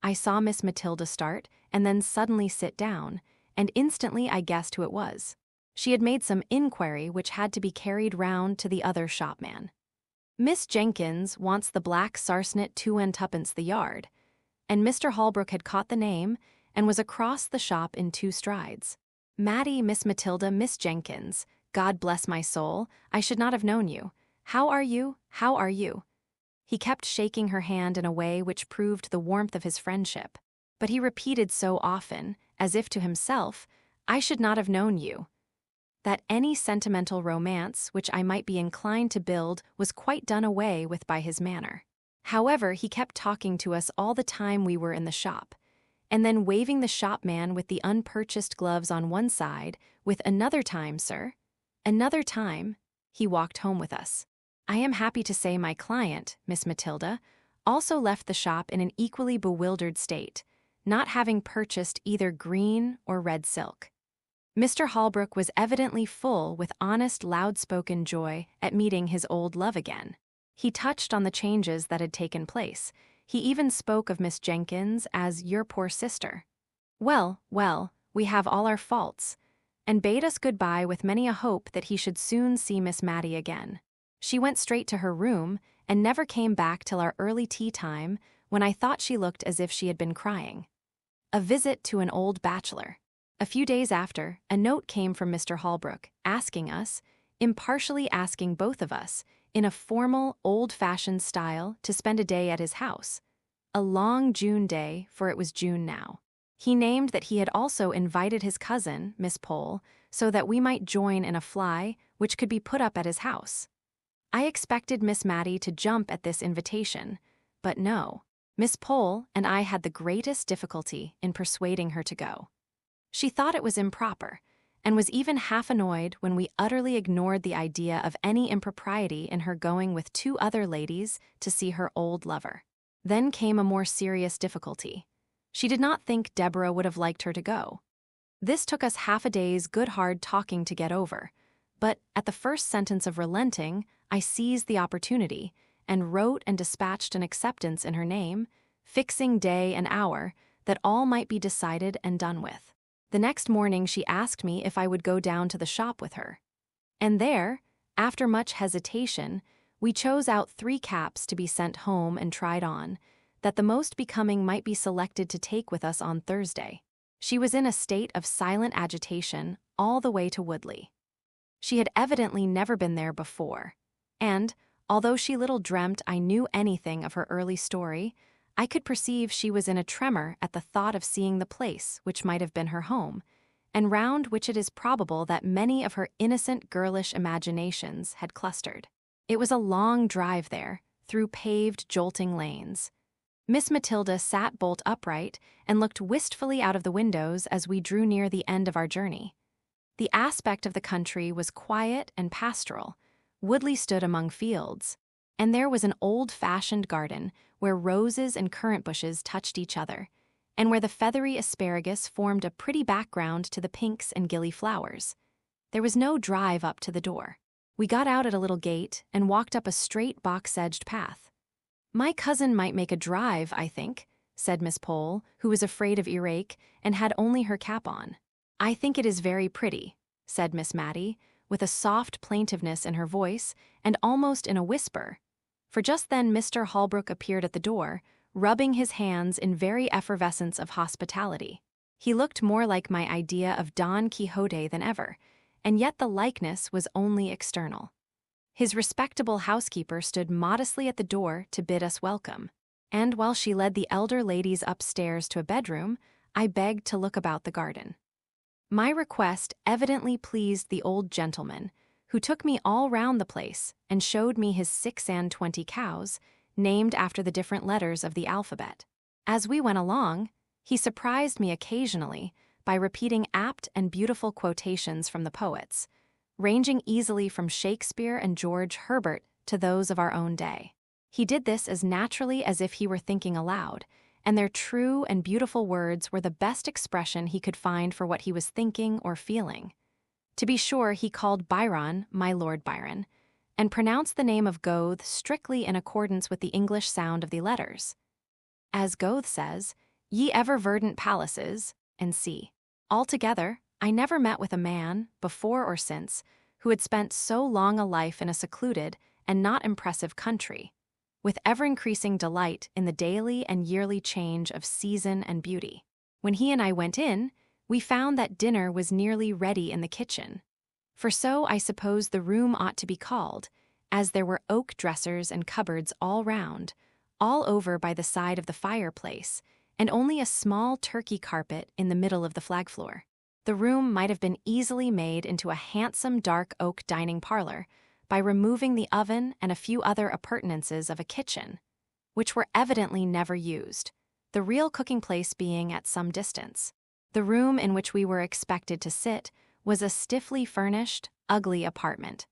I saw Miss Matilda start and then suddenly sit down, and instantly I guessed who it was. She had made some inquiry which had to be carried round to the other shopman. "Miss Jenkins wants the black sarcenet 2 and 2pence the yard," and Mr. Holbrook had caught the name and was across the shop in 2 strides. "Matty, Miss Matilda, Miss Jenkins, God bless my soul, I should not have known you. How are you? How are you?" He kept shaking her hand in a way which proved the warmth of his friendship, but he repeated so often, as if to himself, "I should not have known you," that any sentimental romance which I might be inclined to build was quite done away with by his manner. However, he kept talking to us all the time we were in the shop, and then waving the shopman with the unpurchased gloves on one side, with "Another time, sir. Another time," he walked home with us. I am happy to say my client, Miss Matilda, also left the shop in an equally bewildered state, not having purchased either green or red silk. Mr. Holbrook was evidently full with honest, loud-spoken joy at meeting his old love again. He touched on the changes that had taken place. He even spoke of Miss Jenkins as "your poor sister." Well, well, we have all our faults, and bade us good-bye with many a hope that he should soon see Miss Matty again. She went straight to her room and never came back till our early tea time, when I thought she looked as if she had been crying. A visit to an old bachelor. A few days after, a note came from Mr. Holbrook, asking us, impartially asking both of us, in a formal, old-fashioned style, to spend a day at his house. A long June day, for it was June now. He named that he had also invited his cousin, Miss Pole, so that we might join in a fly which could be put up at his house. I expected Miss Matty to jump at this invitation, but no. Miss Pole and I had the greatest difficulty in persuading her to go. She thought it was improper, and was even half annoyed when we utterly ignored the idea of any impropriety in her going with 2 other ladies to see her old lover. Then came a more serious difficulty. She did not think Deborah would have liked her to go. This took us half a day's good hard talking to get over, but at the first sentence of relenting, I seized the opportunity and wrote and dispatched an acceptance in her name, fixing day and hour, that all might be decided and done with. The next morning she asked me if I would go down to the shop with her. And there, after much hesitation, we chose out 3 caps to be sent home and tried on, that the most becoming might be selected to take with us on Thursday. She was in a state of silent agitation all the way to Woodley. She had evidently never been there before, and, although she little dreamt I knew anything of her early story, I could perceive she was in a tremor at the thought of seeing the place which might have been her home, and round which it is probable that many of her innocent girlish imaginations had clustered. It was a long drive there, through paved, jolting lanes. Miss Matilda sat bolt upright and looked wistfully out of the windows as we drew near the end of our journey. The aspect of the country was quiet and pastoral. Woodley stood among fields, and there was an old-fashioned garden where roses and currant bushes touched each other, and where the feathery asparagus formed a pretty background to the pinks and gilly flowers. There was no drive up to the door. We got out at a little gate and walked up a straight box-edged path. "My cousin might make a drive, I think," said Miss Pole, who was afraid of earache and had only her cap on. "I think it is very pretty," said Miss Matty, with a soft plaintiveness in her voice and almost in a whisper, for just then Mr. Holbrook appeared at the door, rubbing his hands in very effervescence of hospitality. He looked more like my idea of Don Quixote than ever, and yet the likeness was only external. His respectable housekeeper stood modestly at the door to bid us welcome, and while she led the elder ladies upstairs to a bedroom, I begged to look about the garden. My request evidently pleased the old gentleman, who took me all round the place and showed me his 26 cows, named after the different letters of the alphabet. As we went along, he surprised me occasionally by repeating apt and beautiful quotations from the poets, ranging easily from Shakespeare and George Herbert to those of our own day. He did this as naturally as if he were thinking aloud, and their true and beautiful words were the best expression he could find for what he was thinking or feeling. To be sure, he called Byron my Lord Byron, and pronounced the name of Goethe strictly in accordance with the English sound of the letters. As Goethe says, "Ye ever verdant palaces," and see. Altogether, I never met with a man, before or since, who had spent so long a life in a secluded and not impressive country, with ever-increasing delight in the daily and yearly change of season and beauty. When he and I went in, we found that dinner was nearly ready in the kitchen. For so I suppose the room ought to be called, as there were oak dressers and cupboards all round, all over by the side of the fireplace, and only a small Turkey carpet in the middle of the flag floor. The room might have been easily made into a handsome dark oak dining parlor by removing the oven and a few other appurtenances of a kitchen, which were evidently never used, the real cooking place being at some distance. The room in which we were expected to sit was a stiffly furnished, ugly apartment.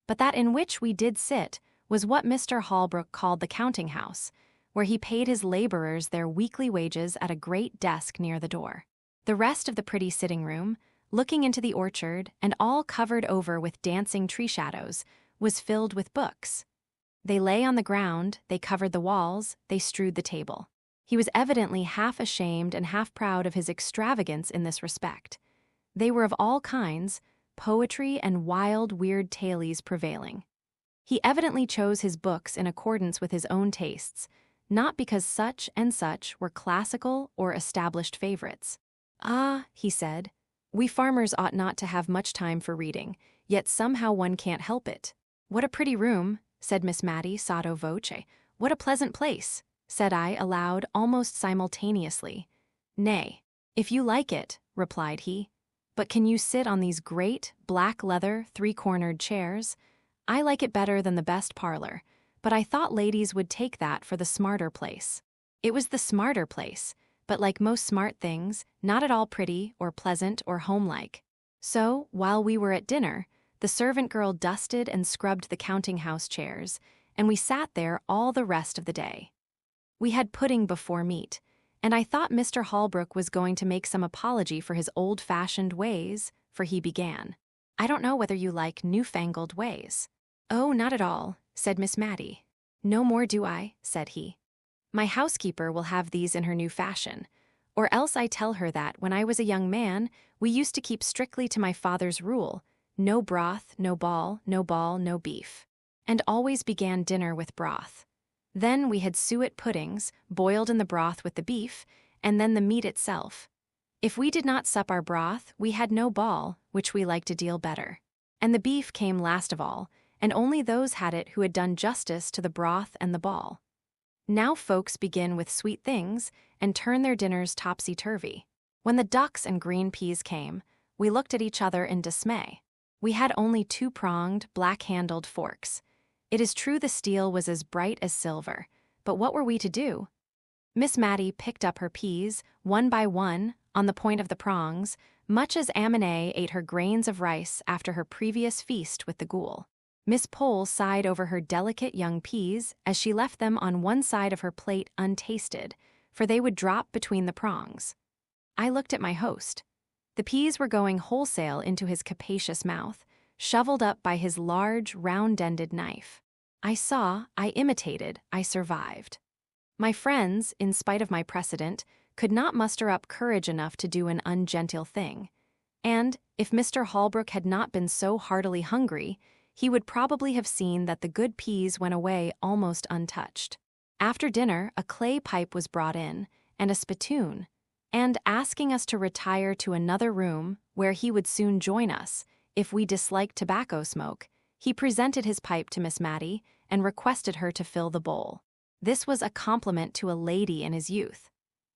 But that in which we did sit was what Mr. Holbrook called the counting-house, where he paid his laborers their weekly wages at a great desk near the door. The rest of the pretty sitting-room, looking into the orchard and all covered over with dancing tree shadows, was filled with books. They lay on the ground, they covered the walls, they strewed the table. He was evidently half ashamed and half proud of his extravagance in this respect. They were of all kinds, poetry and wild, weird tales prevailing. He evidently chose his books in accordance with his own tastes, not because such and such were classical or established favorites. "Ah," he said, "we farmers ought not to have much time for reading, yet somehow one can't help it." "What a pretty room," said Miss Matty sotto voce. "What a pleasant place," said I aloud almost simultaneously. "Nay, if you like it," replied he. "But can you sit on these great, black leather, three-cornered chairs? I like it better than the best parlor, but I thought ladies would take that for the smarter place. It was the smarter place, but like most smart things, not at all pretty or pleasant or homelike. So, while we were at dinner, the servant girl dusted and scrubbed the counting-house chairs, and we sat there all the rest of the day. We had pudding before meat, and I thought Mr. Holbrook was going to make some apology for his old-fashioned ways, for he began. "I don't know whether you like newfangled ways." "Oh, not at all," said Miss Matty. "No more do I," said he. "My housekeeper will have these in her new fashion, or else I tell her that, when I was a young man, we used to keep strictly to my father's rule, no broth, no ball, no beef, and always began dinner with broth. Then we had suet puddings, boiled in the broth with the beef, and then the meat itself. If we did not sup our broth, we had no ball, which we liked a deal better. And the beef came last of all, and only those had it who had done justice to the broth and the ball. Now folks begin with sweet things, and turn their dinners topsy-turvy. When the ducks and green peas came, we looked at each other in dismay. We had only two-pronged, black-handled forks. It is true the steel was as bright as silver, but what were we to do? Miss Matty picked up her peas, one by one, on the point of the prongs, much as Amine ate her grains of rice after her previous feast with the ghoul. Miss Pole sighed over her delicate young peas as she left them on one side of her plate untasted, for they would drop between the prongs. I looked at my host. The peas were going wholesale into his capacious mouth, shoveled up by his large, round-ended knife. I saw, I imitated, I survived. My friends, in spite of my precedent, could not muster up courage enough to do an ungenteel thing. And, if Mr. Holbrook had not been so heartily hungry, he would probably have seen that the good peas went away almost untouched. After dinner, a clay pipe was brought in, and a spittoon, and asking us to retire to another room, where he would soon join us, if we disliked tobacco smoke, he presented his pipe to Miss Matty and requested her to fill the bowl. This was a compliment to a lady in his youth,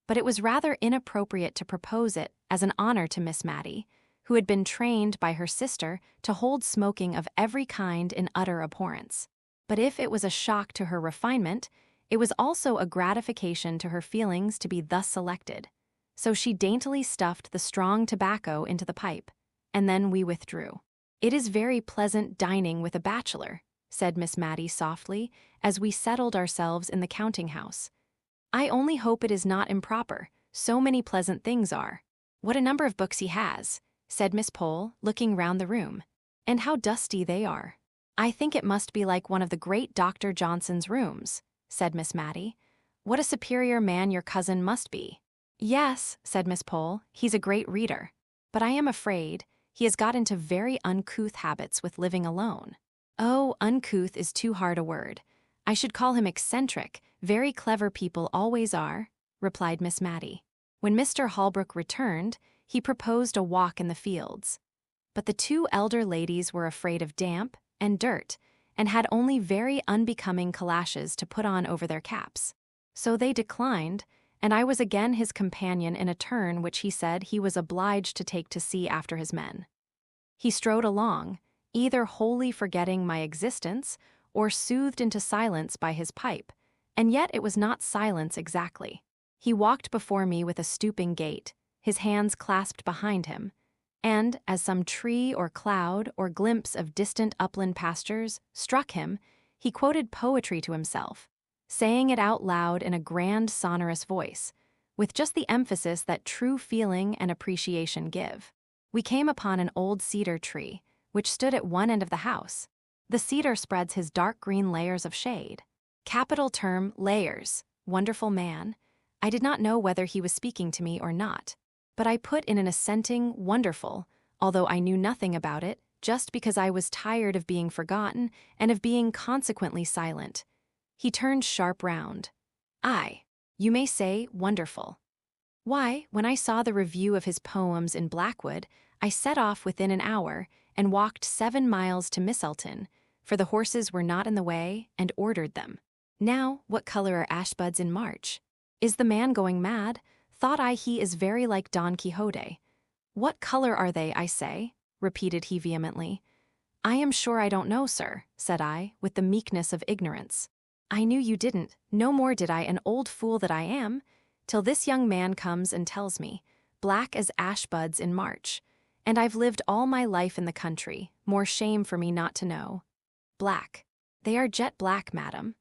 but it was rather inappropriate to propose it as an honor to Miss Matty, who had been trained by her sister to hold smoking of every kind in utter abhorrence. But if it was a shock to her refinement, it was also a gratification to her feelings to be thus selected. So she daintily stuffed the strong tobacco into the pipe, and then we withdrew. "It is very pleasant dining with a bachelor," said Miss Matty softly, as we settled ourselves in the counting-house. "I only hope it is not improper, so many pleasant things are." "What a number of books he has," said Miss Pole, looking round the room. "And how dusty they are." "I think it must be like one of the great Dr. Johnson's rooms," said Miss Matty. "What a superior man your cousin must be." "Yes," said Miss Pole, "he's a great reader. But I am afraid he has got into very uncouth habits with living alone." "Oh, uncouth is too hard a word. I should call him eccentric. Very clever people always are," replied Miss Matty. When Mr. Holbrook returned, he proposed a walk in the fields. But the two elder ladies were afraid of damp and dirt, and had only very unbecoming calashes to put on over their caps. So they declined, and I was again his companion in a turn which he said he was obliged to take to see after his men. He strode along, either wholly forgetting my existence or soothed into silence by his pipe, and yet it was not silence exactly. He walked before me with a stooping gait, his hands clasped behind him, and, as some tree or cloud or glimpse of distant upland pastures struck him, he quoted poetry to himself, saying it out loud in a grand sonorous voice, with just the emphasis that true feeling and appreciation give. We came upon an old cedar tree, which stood at one end of the house. The cedar spreads his dark green layers of shade. Capital term, layers, wonderful man. I did not know whether he was speaking to me or not, but I put in an assenting, wonderful, although I knew nothing about it, just because I was tired of being forgotten and of being consequently silent. He turned sharp round. "Aye, you may say wonderful. Why, when I saw the review of his poems in Blackwood, I set off within an hour and walked 7 miles to Misselton, for the horses were not in the way, and ordered them. Now, what color are ashbuds in March? Is the man going mad? Thought I he is very like Don Quixote. What color are they, I say?" repeated he vehemently. "I am sure I don't know, sir," said I, with the meekness of ignorance. "I knew you didn't, no more did I, an old fool that I am, till this young man comes and tells me, black as ash buds in March, and I've lived all my life in the country, more shame for me not to know. Black. They are jet black, madam."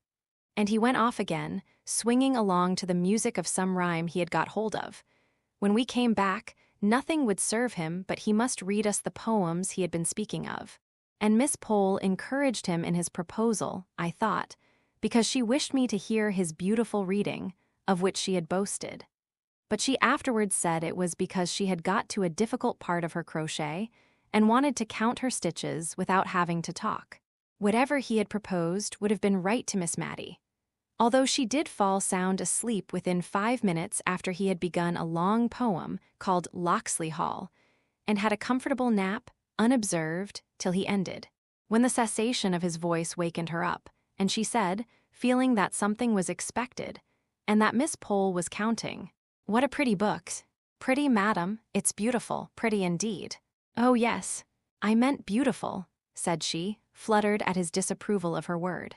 And he went off again, swinging along to the music of some rhyme he had got hold of. When we came back, nothing would serve him but he must read us the poems he had been speaking of. And Miss Pole encouraged him in his proposal, I thought, because she wished me to hear his beautiful reading, of which she had boasted. But she afterwards said it was because she had got to a difficult part of her crochet and wanted to count her stitches without having to talk. Whatever he had proposed would have been right to Miss Matty, although she did fall sound asleep within 5 minutes after he had begun a long poem called Locksley Hall, and had a comfortable nap, unobserved, till he ended, when the cessation of his voice wakened her up, and she said, feeling that something was expected, and that Miss Pole was counting, "What a pretty book." "Pretty, madam, it's beautiful, pretty indeed." "Oh, yes, I meant beautiful," said she, fluttered at his disapproval of her word.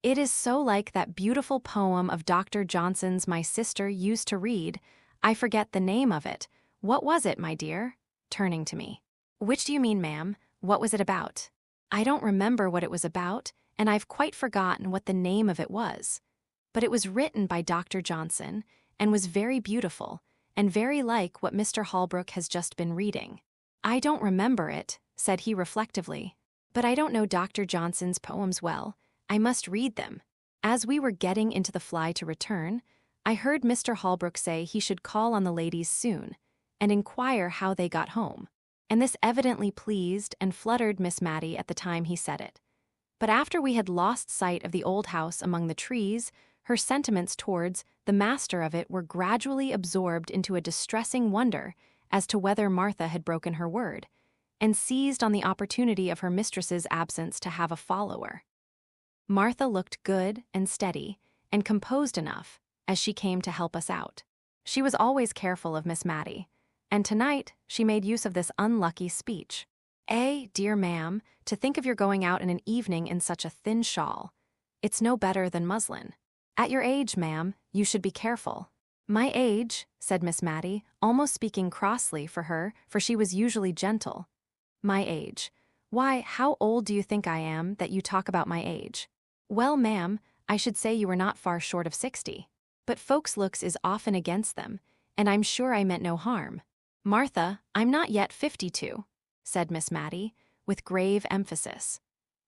"It is so like that beautiful poem of Dr. Johnson's my sister used to read. I forget the name of it. What was it, my dear?" turning to me. "Which do you mean, ma'am? What was it about?" "I don't remember what it was about, and I've quite forgotten what the name of it was. But it was written by Dr. Johnson, and was very beautiful, and very like what Mr. Holbrook has just been reading." "I don't remember it," said he reflectively, "but I don't know Dr. Johnson's poems well. I must read them." As we were getting into the fly to return, I heard Mr. Holbrook say he should call on the ladies soon, and inquire how they got home, and this evidently pleased and fluttered Miss Matty at the time he said it. But after we had lost sight of the old house among the trees, her sentiments towards the master of it were gradually absorbed into a distressing wonder as to whether Martha had broken her word, and seized on the opportunity of her mistress's absence to have a follower. Martha looked good and steady and composed enough as she came to help us out. She was always careful of Miss Matty, and tonight she made use of this unlucky speech. Dear ma'am, to think of your going out in an evening in such a thin shawl. It's no better than muslin. At your age, ma'am, you should be careful." "My age," said Miss Matty, almost speaking crossly for her, for she was usually gentle. "My age. Why, how old do you think I am, that you talk about my age?" "Well, ma'am, I should say you were not far short of 60. But folks' looks is often against them, and I'm sure I meant no harm." "Martha, I'm not yet 52, said Miss Matty, with grave emphasis.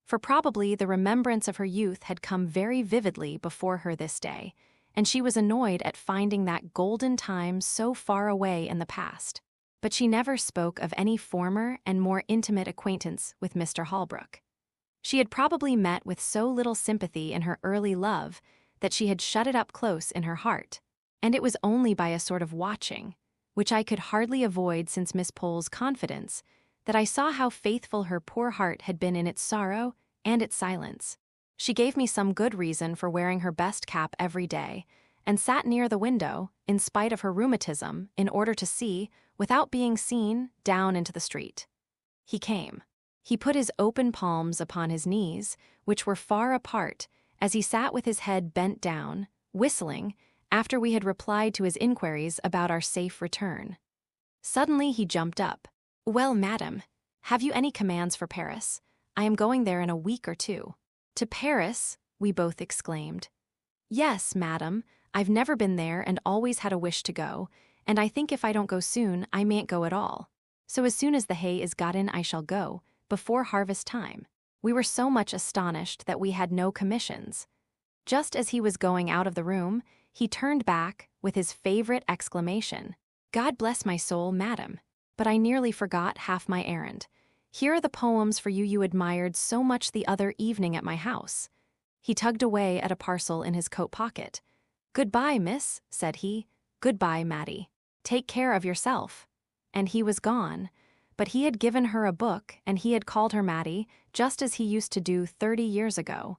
For probably the remembrance of her youth had come very vividly before her this day, and she was annoyed at finding that golden time so far away in the past. But she never spoke of any former and more intimate acquaintance with Mr. Holbrook. She had probably met with so little sympathy in her early love that she had shut it up close in her heart, and it was only by a sort of watching, which I could hardly avoid since Miss Pole's confidence, that I saw how faithful her poor heart had been in its sorrow and its silence. She gave me some good reason for wearing her best cap every day, and sat near the window, in spite of her rheumatism, in order to see, without being seen, down into the street. He came. He put his open palms upon his knees, which were far apart, as he sat with his head bent down, whistling, after we had replied to his inquiries about our safe return. Suddenly he jumped up. "Well, madam, have you any commands for Paris? I am going there in a week or 2. "To Paris?" we both exclaimed. "Yes, madam, I've never been there and always had a wish to go, and I think if I don't go soon, I mayn't go at all. So as soon as the hay is got in, I shall go, before harvest time." We were so much astonished that we had no commissions. Just as he was going out of the room, he turned back with his favorite exclamation, "God bless my soul, madam, but I nearly forgot half my errand. Here are the poems for you admired so much the other evening at my house." He tugged away at a parcel in his coat pocket. "Good-bye, miss," said he. "Good-bye, Matty. Take care of yourself." And he was gone, but he had given her a book and he had called her Matty, just as he used to do 30 years ago.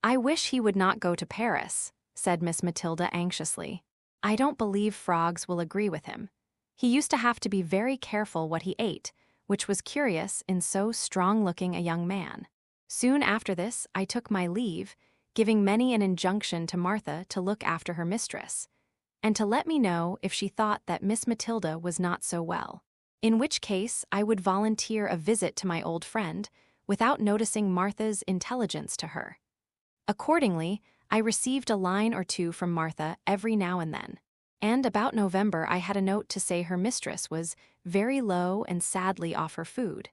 "I wish he would not go to Paris," said Miss Matilda anxiously. "I don't believe frogs will agree with him. He used to have to be very careful what he ate, which was curious in so strong-looking a young man. Soon after this, I took my leave, giving many an injunction to Martha to look after her mistress, and to let me know if she thought that Miss Matilda was not so well, in which case I would volunteer a visit to my old friend, without noticing Martha's intelligence to her. Accordingly, I received a line or two from Martha every now and then, and about November I had a note to say her mistress was very low and sadly off her food.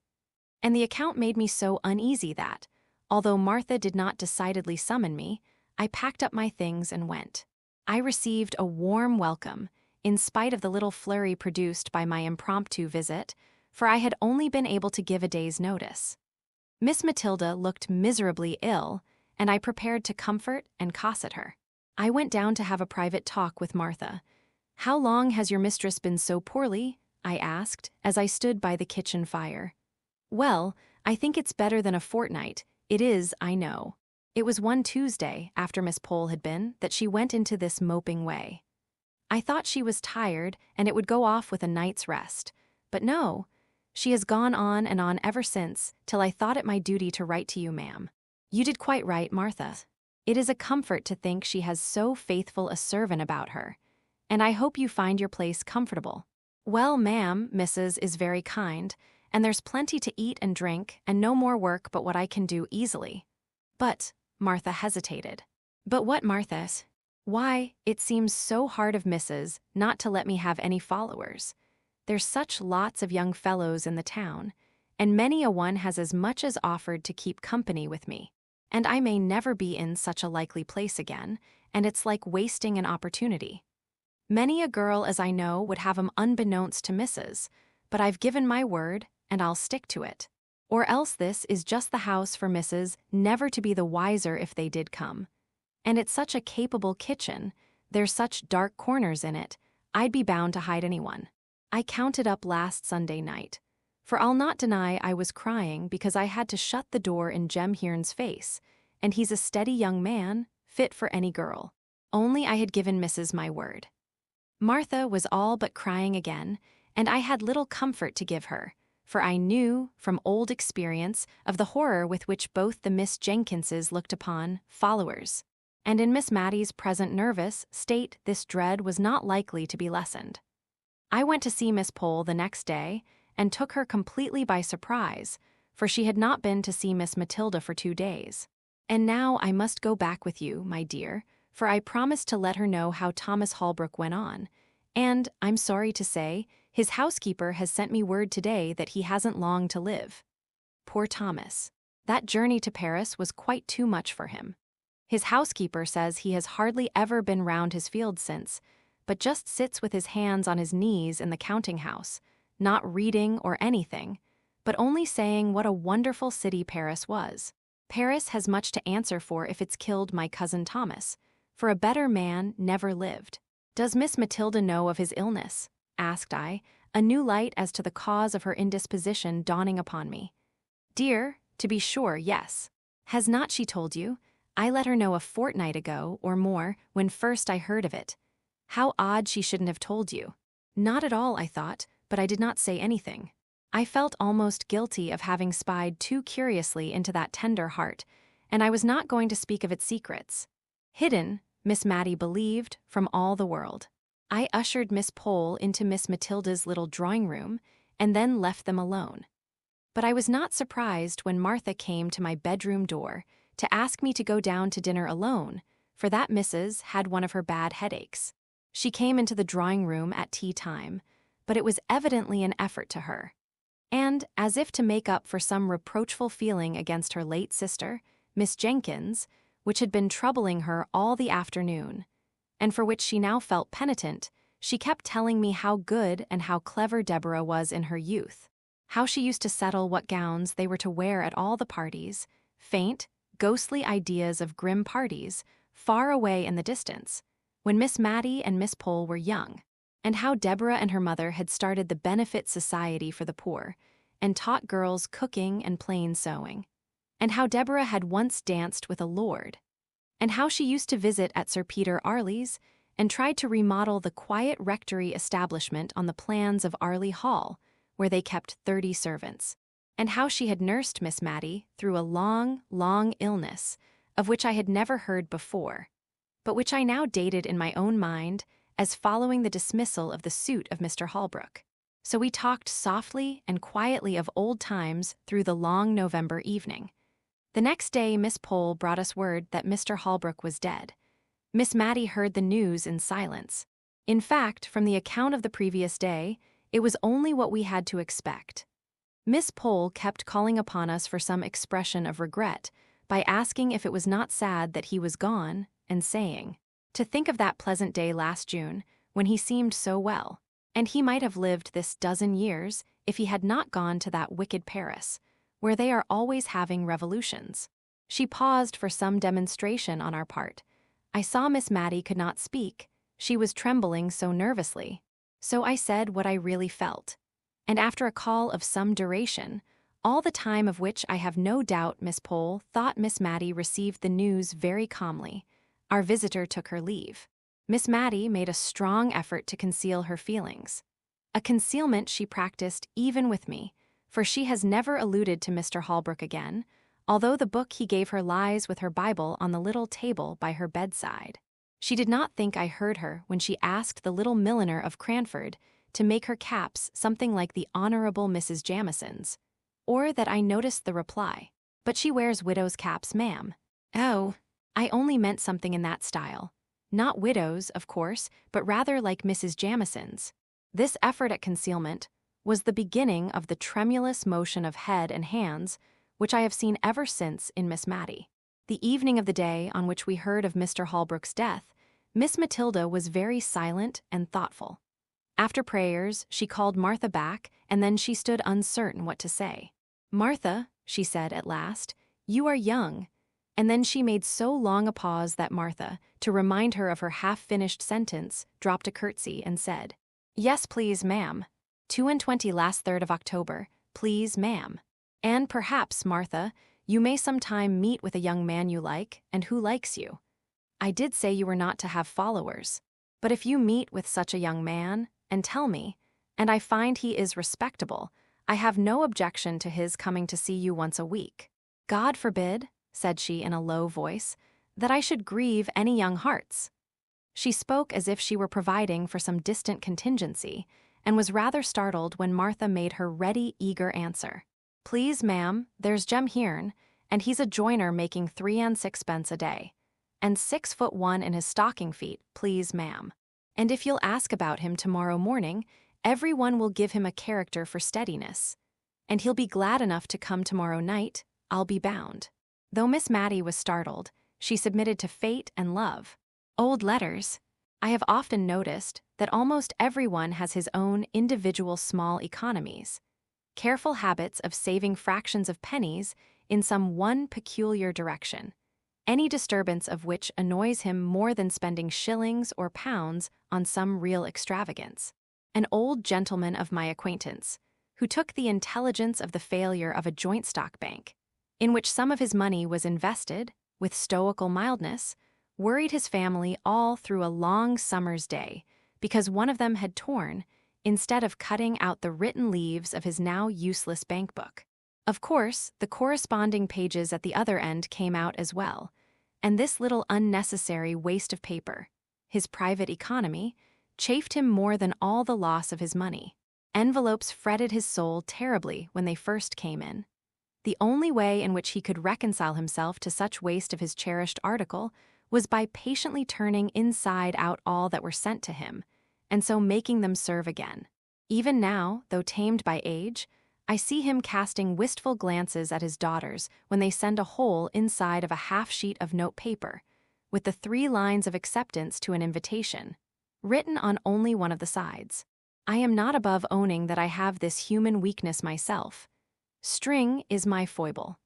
And the account made me so uneasy that, although Martha did not decidedly summon me, I packed up my things and went. I received a warm welcome, in spite of the little flurry produced by my impromptu visit, for I had only been able to give a day's notice. Miss Matilda looked miserably ill, and I prepared to comfort and cosset her. I went down to have a private talk with Martha. "How long has your mistress been so poorly?" I asked, as I stood by the kitchen fire. "Well, I think it's better than a fortnight. It is, I know. It was one Tuesday, after Miss Pole had been, that she went into this moping way. I thought she was tired, and it would go off with a night's rest. But no, she has gone on and on ever since, till I thought it my duty to write to you, ma'am. You did quite right, Martha. It is a comfort to think she has so faithful a servant about her, and I hope you find your place comfortable. Well, ma'am, Mrs. is very kind, and there's plenty to eat and drink, and no more work but what I can do easily." "But," Martha hesitated. "But what, Martha? Why, it seems so hard of Mrs. not to let me have any followers. There's such lots of young fellows in the town, and many a one has as much as offered to keep company with me. And I may never be in such a likely place again, and it's like wasting an opportunity. Many a girl as I know would have 'em unbeknownst to Mrs., but I've given my word, and I'll stick to it. Or else this is just the house for Mrs. never to be the wiser if they did come. And it's such a capable kitchen, there's such dark corners in it, I'd be bound to hide anyone. I counted up last Sunday night, for I'll not deny I was crying because I had to shut the door in Jem Hearn's face, and he's a steady young man, fit for any girl. Only I had given Mrs. my word." Martha was all but crying again, and I had little comfort to give her, for I knew, from old experience, of the horror with which both the Miss Jenkinses looked upon followers, and in Miss Matty's present nervous state this dread was not likely to be lessened. I went to see Miss Pole the next day, and took her completely by surprise, for she had not been to see Miss Matilda for 2 days. "And now I must go back with you, my dear, for I promised to let her know how Thomas Holbrook went on, and, I'm sorry to say, his housekeeper has sent me word today that he hasn't long to live. Poor Thomas. That journey to Paris was quite too much for him. His housekeeper says he has hardly ever been round his fields since, but just sits with his hands on his knees in the counting-house, not reading or anything, but only saying what a wonderful city Paris was. Paris has much to answer for if it's killed my cousin Thomas, for a better man never lived." "Does Miss Matilda know of his illness?" asked I, a new light as to the cause of her indisposition dawning upon me. "Dear, to be sure, yes. Has not she told you? I let her know a fortnight ago, or more, when first I heard of it. How odd she shouldn't have told you." "Not at all," I thought, but I did not say anything. I felt almost guilty of having spied too curiously into that tender heart, and I was not going to speak of its secrets. Hidden, Miss Matty believed, from all the world. I ushered Miss Pole into Miss Matilda's little drawing-room, and then left them alone. But I was not surprised when Martha came to my bedroom door to ask me to go down to dinner alone, for that Mrs. had one of her bad headaches. She came into the drawing-room at tea-time, but it was evidently an effort to her. And, as if to make up for some reproachful feeling against her late sister, Miss Jenkins, which had been troubling her all the afternoon, and for which she now felt penitent, she kept telling me how good and how clever Deborah was in her youth, how she used to settle what gowns they were to wear at all the parties, faint, ghostly ideas of grim parties, far away in the distance, when Miss Matty and Miss Pole were young, and how Deborah and her mother had started the Benefit Society for the Poor, and taught girls cooking and plain sewing, and how Deborah had once danced with a lord, and how she used to visit at Sir Peter Arley's, and tried to remodel the quiet rectory establishment on the plans of Arley Hall, where they kept 30 servants, and how she had nursed Miss Matty through a long, long illness, of which I had never heard before, but which I now dated in my own mind as following the dismissal of the suit of Mr. Holbrook. So we talked softly and quietly of old times through the long November evening. The next day Miss Pole brought us word that Mr. Holbrook was dead. Miss Matty heard the news in silence. In fact, from the account of the previous day, it was only what we had to expect. Miss Pole kept calling upon us for some expression of regret by asking if it was not sad that he was gone, and saying, "To think of that pleasant day last June, when he seemed so well, and he might have lived this dozen years if he had not gone to that wicked Paris, where they are always having revolutions." She paused for some demonstration on our part. I saw Miss Matty could not speak. She was trembling so nervously. So I said what I really felt. And after a call of some duration, all the time of which I have no doubt Miss Pole thought Miss Matty received the news very calmly, our visitor took her leave. Miss Matty made a strong effort to conceal her feelings. A concealment she practiced even with me, for she has never alluded to Mr. Holbrook again, although the book he gave her lies with her Bible on the little table by her bedside. She did not think I heard her when she asked the little milliner of Cranford to make her caps something like the Honorable Mrs. Jamison's, or that I noticed the reply, "But she wears widow's caps, ma'am." Oh, I only meant something in that style. Not widows, of course, but rather like Mrs. Jamison's. This effort at concealment was the beginning of the tremulous motion of head and hands which I have seen ever since in Miss Matty. The evening of the day on which we heard of Mr. Holbrook's death, Miss Matilda was very silent and thoughtful. After prayers, she called Martha back, and then she stood uncertain what to say. "Martha," she said at last, "you are young." And then she made so long a pause that Martha, to remind her of her half-finished sentence, dropped a curtsy and said, "Yes, please, ma'am. 22 last 3rd of October, please, ma'am. And perhaps, Martha, you may some time meet with a young man you like, and who likes you. I did say you were not to have followers. But if you meet with such a young man, and tell me, and I find he is respectable, I have no objection to his coming to see you once a week. God forbid," said she in a low voice, "that I should grieve any young hearts." She spoke as if she were providing for some distant contingency, and was rather startled when Martha made her ready, eager answer. "Please, ma'am, there's Jem Hearn, and he's a joiner making 3 and 6 a day, and 6'1" in his stocking feet, please, ma'am. And if you'll ask about him tomorrow morning, every one will give him a character for steadiness, and he'll be glad enough to come tomorrow night, I'll be bound." Though Miss Matty was startled, she submitted to fate and love. Old letters. I have often noticed that almost everyone has his own individual small economies, careful habits of saving fractions of pennies in some one peculiar direction, any disturbance of which annoys him more than spending shillings or pounds on some real extravagance. An old gentleman of my acquaintance, who took the intelligence of the failure of a joint stock bank, in which some of his money was invested, with stoical mildness, worried his family all through a long summer's day because one of them had torn, instead of cutting out the written leaves of his now useless bank book. Of course, the corresponding pages at the other end came out as well, and this little unnecessary waste of paper, his private economy, chafed him more than all the loss of his money. Envelopes fretted his soul terribly when they first came in. The only way in which he could reconcile himself to such waste of his cherished article was by patiently turning inside out all that were sent to him, and so making them serve again. Even now, though tamed by age, I see him casting wistful glances at his daughters when they send a hole inside of a half-sheet of note paper, with the 3 lines of acceptance to an invitation, written on only one of the sides. I am not above owning that I have this human weakness myself. String is my foible.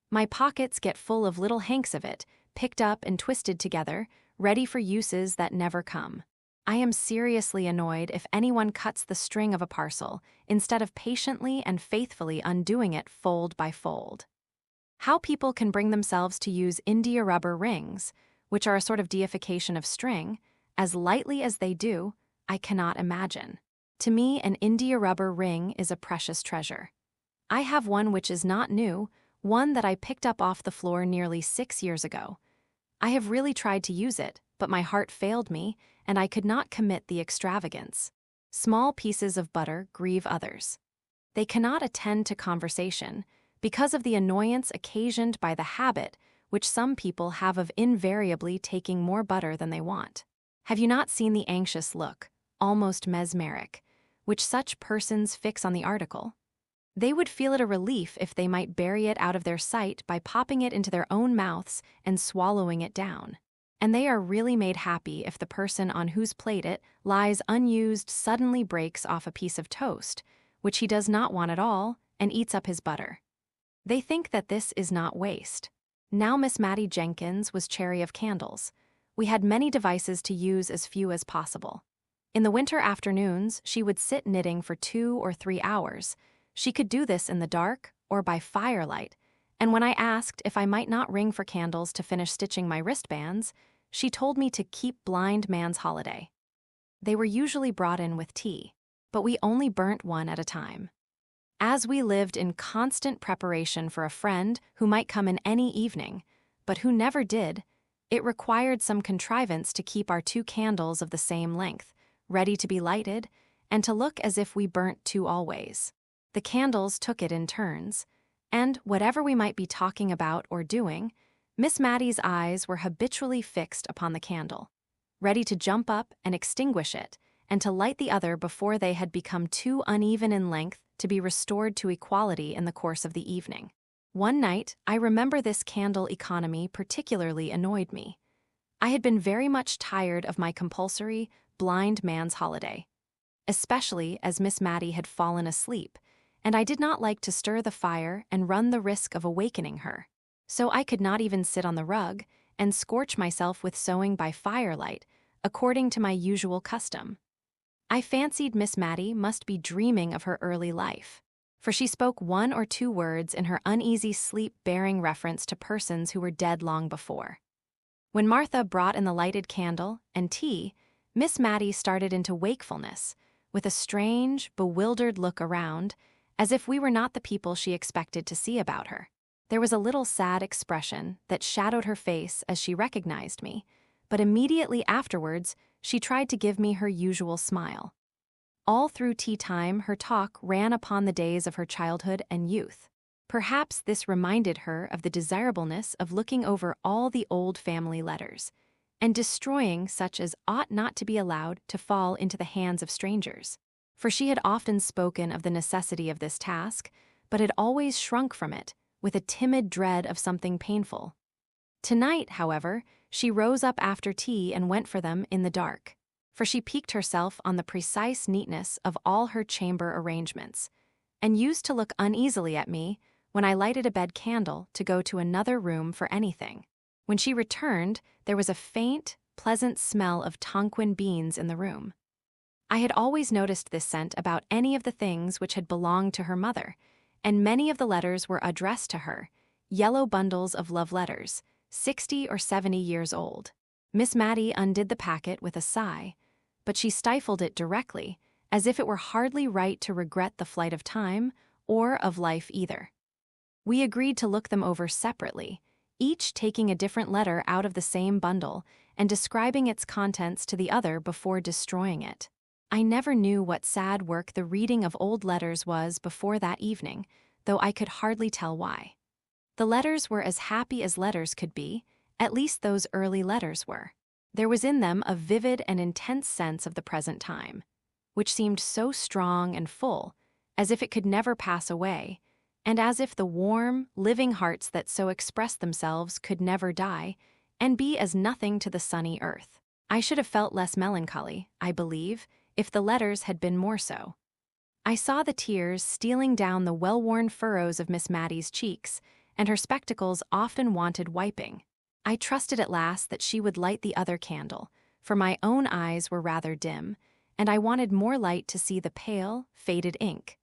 My pockets get full of little hanks of it, picked up and twisted together, ready for uses that never come. I am seriously annoyed if anyone cuts the string of a parcel instead of patiently and faithfully undoing it fold by fold. How people can bring themselves to use India rubber rings, which are a sort of deification of string, as lightly as they do, I cannot imagine. To me, an India rubber ring is a precious treasure. I have one which is not new, one that I picked up off the floor nearly 6 years ago. I have really tried to use it, but my heart failed me, and I could not commit the extravagance. Small pieces of butter grieve others. They cannot attend to conversation because of the annoyance occasioned by the habit which some people have of invariably taking more butter than they want. Have you not seen the anxious look, almost mesmeric, which such persons fix on the article? They would feel it a relief if they might bury it out of their sight by popping it into their own mouths and swallowing it down. And they are really made happy if the person on whose plate it lies unused suddenly breaks off a piece of toast, which he does not want at all, and eats up his butter. They think that this is not waste. Now Miss Matty Jenkins was chary of candles. We had many devices to use as few as possible. In the winter afternoons, she would sit knitting for 2 or 3 hours. She could do this in the dark or by firelight, and when I asked if I might not ring for candles to finish stitching my wristbands, she told me to keep blind man's holiday. They were usually brought in with tea, but we only burnt one at a time. As we lived in constant preparation for a friend who might come in any evening, but who never did, it required some contrivance to keep our 2 candles of the same length, ready to be lighted, and to look as if we burnt 2 always. The candles took it in turns, and whatever we might be talking about or doing, Miss Matty's eyes were habitually fixed upon the candle, ready to jump up and extinguish it, and to light the other before they had become too uneven in length to be restored to equality in the course of the evening. One night, I remember this candle economy particularly annoyed me. I had been very much tired of my compulsory, blind man's holiday, especially as Miss Matty had fallen asleep, and I did not like to stir the fire and run the risk of awakening her. So I could not even sit on the rug and scorch myself with sewing by firelight, according to my usual custom. I fancied Miss Matty must be dreaming of her early life, for she spoke 1 or 2 words in her uneasy sleep bearing reference to persons who were dead long before. When Martha brought in the lighted candle and tea, Miss Matty started into wakefulness, with a strange, bewildered look around, as if we were not the people she expected to see about her. There was a little sad expression that shadowed her face as she recognized me, but immediately afterwards she tried to give me her usual smile. All through tea time her talk ran upon the days of her childhood and youth. Perhaps this reminded her of the desirableness of looking over all the old family letters, and destroying such as ought not to be allowed to fall into the hands of strangers. For she had often spoken of the necessity of this task, but had always shrunk from it, with a timid dread of something painful. Tonight, however, she rose up after tea and went for them in the dark, for she piqued herself on the precise neatness of all her chamber arrangements, and used to look uneasily at me when I lighted a bed candle to go to another room for anything. When she returned, there was a faint, pleasant smell of Tonquin beans in the room. I had always noticed this scent about any of the things which had belonged to her mother, and many of the letters were addressed to her, yellow bundles of love letters, 60 or 70 years old. Miss Matty undid the packet with a sigh, but she stifled it directly, as if it were hardly right to regret the flight of time, or of life either. We agreed to look them over separately, each taking a different letter out of the same bundle and describing its contents to the other before destroying it. I never knew what sad work the reading of old letters was before that evening, though I could hardly tell why. The letters were as happy as letters could be, at least those early letters were. There was in them a vivid and intense sense of the present time, which seemed so strong and full, as if it could never pass away, and as if the warm, living hearts that so expressed themselves could never die, and be as nothing to the sunny earth. I should have felt less melancholy, I believe, if the letters had been more so. I saw the tears stealing down the well-worn furrows of Miss Matty's cheeks, and her spectacles often wanted wiping. I trusted at last that she would light the other candle, for my own eyes were rather dim, and I wanted more light to see the pale, faded ink.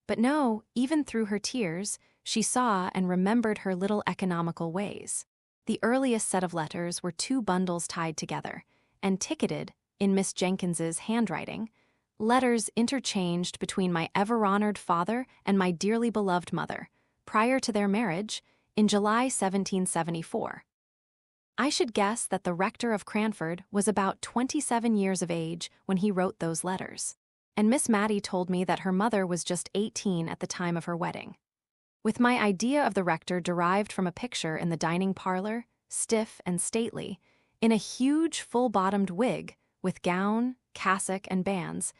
But no, even through her tears, she saw and remembered her little economical ways. The earliest set of letters were 2 bundles tied together, and ticketed, in Miss Jenkins's handwriting, Letters interchanged between my ever-honored father and my dearly beloved mother, prior to their marriage, in July 1774. I should guess that the rector of Cranford was about 27 years of age when he wrote those letters, and Miss Matty told me that her mother was just 18 at the time of her wedding. With my idea of the rector derived from a picture in the dining parlor, stiff and stately, in a huge full-bottomed wig, with gown, cassock, and bands,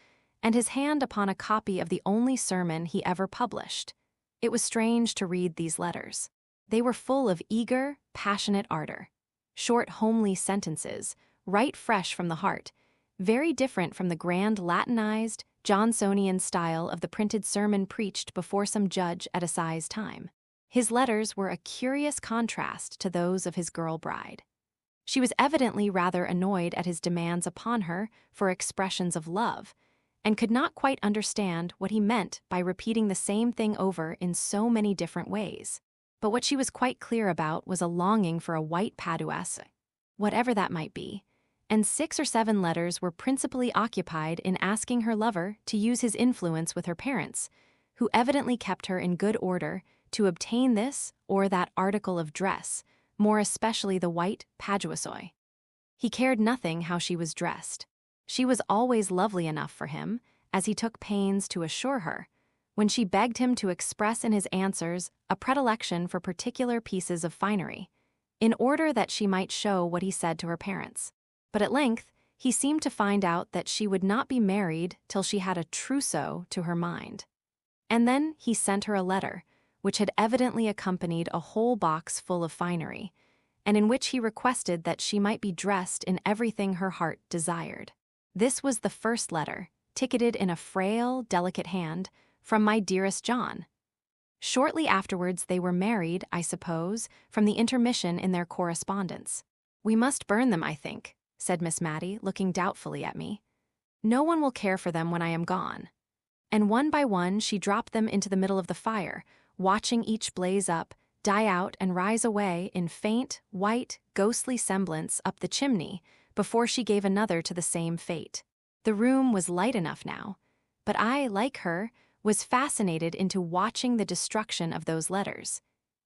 and his hand upon a copy of the only sermon he ever published. It was strange to read these letters. They were full of eager, passionate ardor. Short, homely sentences, right fresh from the heart, very different from the grand Latinized, Johnsonian style of the printed sermon preached before some judge at assize time. His letters were a curious contrast to those of his girl bride. She was evidently rather annoyed at his demands upon her for expressions of love, and could not quite understand what he meant by repeating the same thing over in so many different ways. But what she was quite clear about was a longing for a white paduasse, whatever that might be, and 6 or 7 letters were principally occupied in asking her lover to use his influence with her parents, who evidently kept her in good order to obtain this or that article of dress, more especially the white paduasoy. He cared nothing how she was dressed. She was always lovely enough for him, as he took pains to assure her, when she begged him to express in his answers a predilection for particular pieces of finery, in order that she might show what he said to her parents. But at length, he seemed to find out that she would not be married till she had a trousseau to her mind. And then he sent her a letter, which had evidently accompanied a whole box full of finery, and in which he requested that she might be dressed in everything her heart desired. This was the first letter, ticketed in a frail, delicate hand, from my dearest John. Shortly afterwards they were married, I suppose, from the intermission in their correspondence. "We must burn them, I think," said Miss Matty, looking doubtfully at me. "No one will care for them when I am gone." And one by one she dropped them into the middle of the fire, watching each blaze up, die out, and rise away in faint, white, ghostly semblance up the chimney, before she gave another to the same fate. The room was light enough now, but I, like her, was fascinated into watching the destruction of those letters,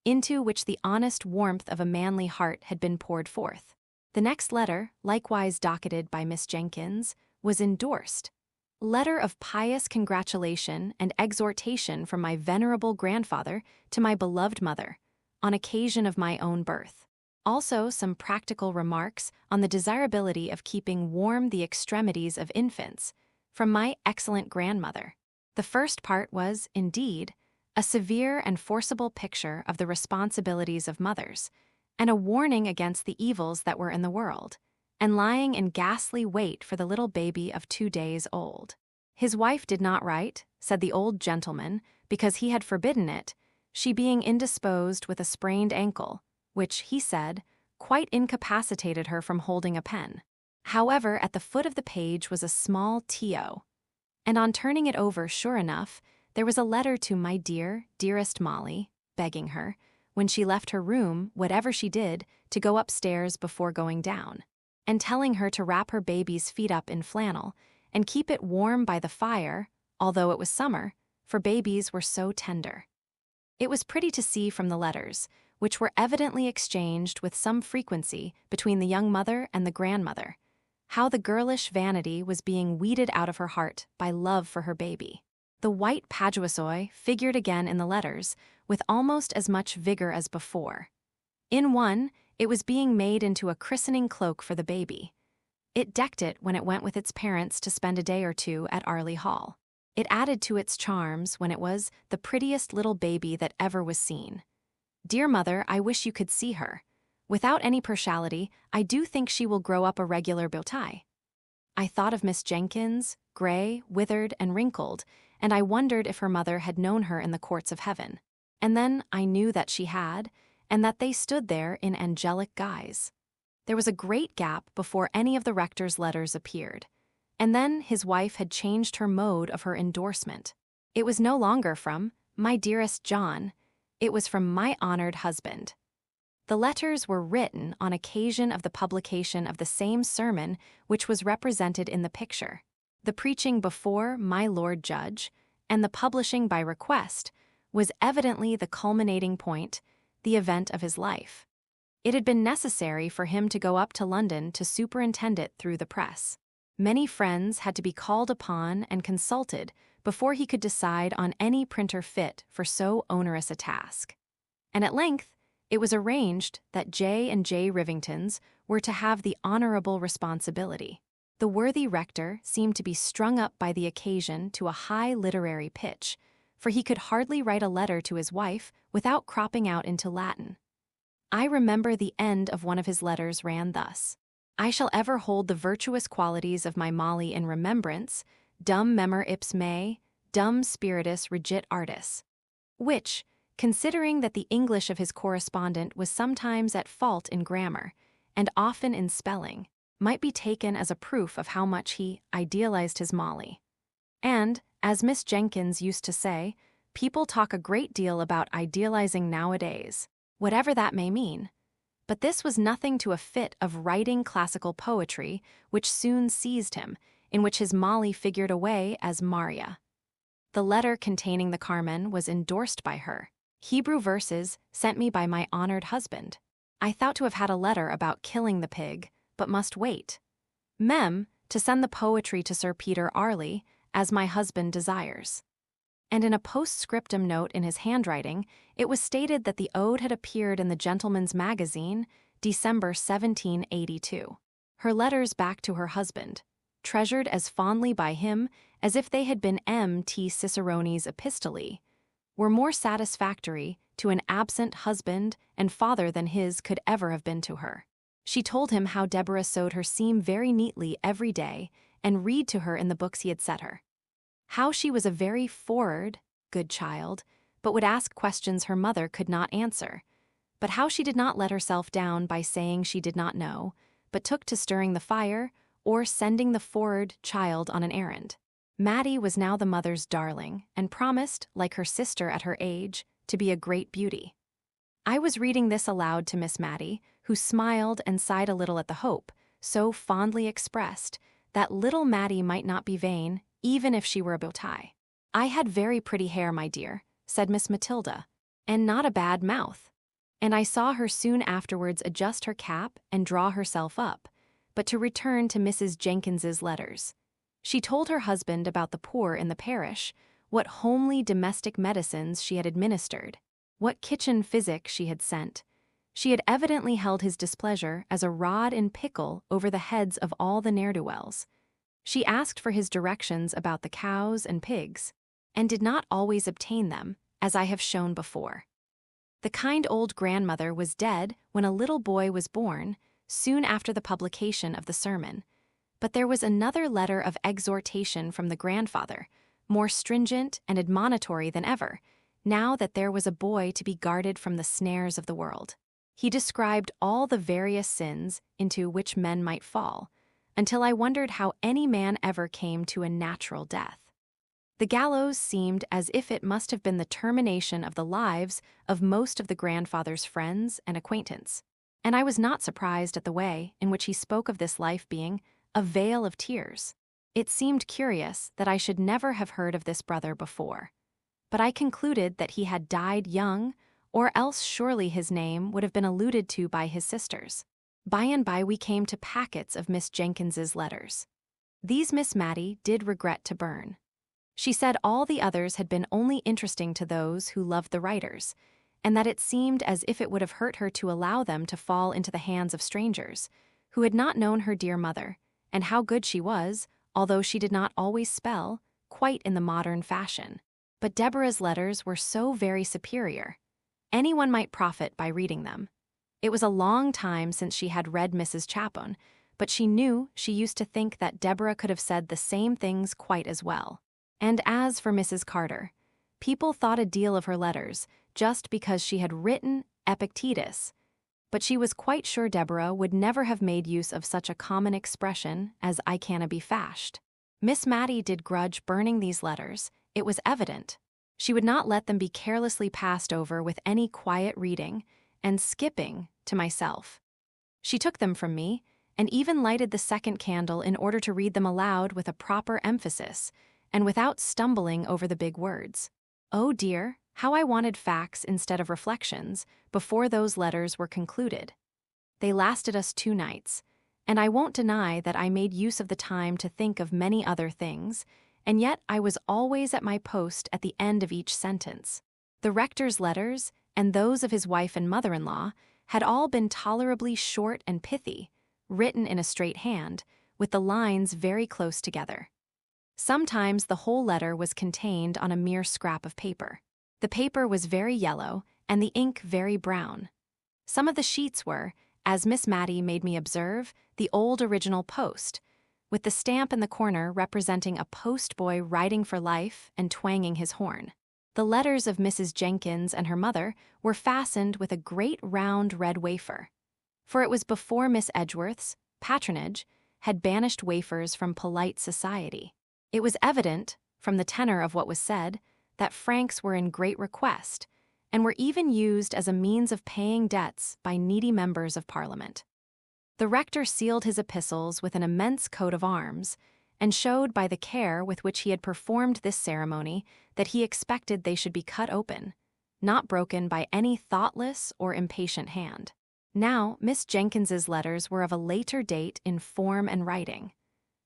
into which the honest warmth of a manly heart had been poured forth. The next letter, likewise docketed by Miss Jenkins, was endorsed. Letter of pious congratulation and exhortation from my venerable grandfather to my beloved mother, on occasion of my own birth. Also some practical remarks on the desirability of keeping warm the extremities of infants, from my excellent grandmother. The first part was, indeed, a severe and forcible picture of the responsibilities of mothers, and a warning against the evils that were in the world, and lying in ghastly wait for the little baby of 2 days old. His wife did not write, said the old gentleman, because he had forbidden it, she being indisposed with a sprained ankle, which, he said, quite incapacitated her from holding a pen. However, at the foot of the page was a small T.O., and on turning it over, sure enough, there was a letter to my dearest Molly, begging her, when she left her room, whatever she did, to go upstairs before going down, and telling her to wrap her baby's feet up in flannel, and keep it warm by the fire, although it was summer, for babies were so tender. It was pretty to see from the letters, which were evidently exchanged with some frequency between the young mother and the grandmother, how the girlish vanity was being weeded out of her heart by love for her baby. The white paduasoy figured again in the letters with almost as much vigor as before. In one, it was being made into a christening cloak for the baby. It decked it when it went with its parents to spend a day or two at Arley Hall. It added to its charms when it was the prettiest little baby that ever was seen. Dear mother, I wish you could see her. Without any partiality, I do think she will grow up a regular beauté. I thought of Miss Jenkins, gray, withered, and wrinkled, and I wondered if her mother had known her in the courts of heaven. And then I knew that she had, and that they stood there in angelic guise. There was a great gap before any of the rector's letters appeared, and then his wife had changed her mode of her endorsement. It was no longer from my dearest John, it was from my honored husband. The letters were written on occasion of the publication of the same sermon which was represented in the picture. The preaching before my Lord Judge, and the publishing by request, was evidently the culminating point, the event of his life. It had been necessary for him to go up to London to superintend it through the press. Many friends had to be called upon and consulted before he could decide on any printer fit for so onerous a task. And at length, it was arranged that J. and J. Rivingtons were to have the honorable responsibility. The worthy rector seemed to be strung up by the occasion to a high literary pitch, for he could hardly write a letter to his wife without cropping out into Latin. I remember the end of one of his letters ran thus: "I shall ever hold the virtuous qualities of my Molly in remembrance, dum memor ips mei, dum spiritus regit artis," which, considering that the English of his correspondent was sometimes at fault in grammar, and often in spelling, might be taken as a proof of how much he idealized his Molly. And, as Miss Jenkins used to say, people talk a great deal about idealizing nowadays, whatever that may mean. But this was nothing to a fit of writing classical poetry which soon seized him, in which his Molly figured away as Maria. The letter containing the Carmen was endorsed by her. Hebrew verses sent me by my honored husband. I thought to have had a letter about killing the pig, but must wait. Mem, to send the poetry to Sir Peter Arley, as my husband desires. And in a postscriptum note in his handwriting, it was stated that the ode had appeared in the Gentleman's Magazine, December 1782. Her letters back to her husband, treasured as fondly by him as if they had been M.T. Cicerone's epistolae, were more satisfactory to an absent husband and father than his could ever have been to her. She told him how Deborah sewed her seam very neatly every day and read to her in the books he had set her. How she was a very forward, good child, but would ask questions her mother could not answer, but how she did not let herself down by saying she did not know, but took to stirring the fire or sending the forward child on an errand. Matty was now the mother's darling and promised, like her sister at her age, to be a great beauty. I was reading this aloud to Miss Matty, who smiled and sighed a little at the hope, so fondly expressed, that little Matty might not be vain, even if she were a beauty. "I had very pretty hair, my dear," said Miss Matilda, "and not a bad mouth." And I saw her soon afterwards adjust her cap and draw herself up. But to return to Mrs. Jenkins's letters. She told her husband about the poor in the parish, what homely domestic medicines she had administered, what kitchen physic she had sent. She had evidently held his displeasure as a rod in pickle over the heads of all the ne'er-do-wells. She asked for his directions about the cows and pigs, and did not always obtain them, as I have shown before. The kind old grandmother was dead when a little boy was born, soon after the publication of the sermon. But there was another letter of exhortation from the grandfather, more stringent and admonitory than ever, now that there was a boy to be guarded from the snares of the world. He described all the various sins into which men might fall, until I wondered how any man ever came to a natural death. The gallows seemed as if it must have been the termination of the lives of most of the grandfather's friends and acquaintance, and I was not surprised at the way in which he spoke of this life being a vale of tears. It seemed curious that I should never have heard of this brother before, but I concluded that he had died young, or else surely his name would have been alluded to by his sisters. By and by we came to packets of Miss Jenkins's letters. These Miss Matty did regret to burn. She said all the others had been only interesting to those who loved the writers, and that it seemed as if it would have hurt her to allow them to fall into the hands of strangers, who had not known her dear mother, and how good she was, although she did not always spell, quite in the modern fashion. But Deborah's letters were so very superior. Anyone might profit by reading them. It was a long time since she had read Mrs. Chapone, but she knew she used to think that Deborah could have said the same things quite as well. And as for Mrs. Carter, people thought a deal of her letters just because she had written Epictetus, but she was quite sure Deborah would never have made use of such a common expression as "I canna be fashed." Miss Matty did grudge burning these letters, it was evident. She would not let them be carelessly passed over with any quiet reading and skipping to myself. She took them from me, and even lighted the second candle in order to read them aloud with a proper emphasis, and without stumbling over the big words. Oh dear, how I wanted facts instead of reflections before those letters were concluded. They lasted us 2 nights, and I won't deny that I made use of the time to think of many other things, and yet I was always at my post at the end of each sentence. The rector's letters, and those of his wife and mother-in-law, had all been tolerably short and pithy, written in a straight hand, with the lines very close together. Sometimes the whole letter was contained on a mere scrap of paper. The paper was very yellow, and the ink very brown. Some of the sheets were, as Miss Matty made me observe, the old original post, with the stamp in the corner representing a post-boy riding for life and twanging his horn. The letters of Mrs. Jenkins and her mother were fastened with a great round red wafer, for it was before Miss Edgeworth's patronage had banished wafers from polite society. It was evident, from the tenor of what was said, that francs were in great request, and were even used as a means of paying debts by needy members of Parliament. The rector sealed his epistles with an immense coat of arms, and showed by the care with which he had performed this ceremony that he expected they should be cut open, not broken by any thoughtless or impatient hand. Now, Miss Jenkins's letters were of a later date in form and writing.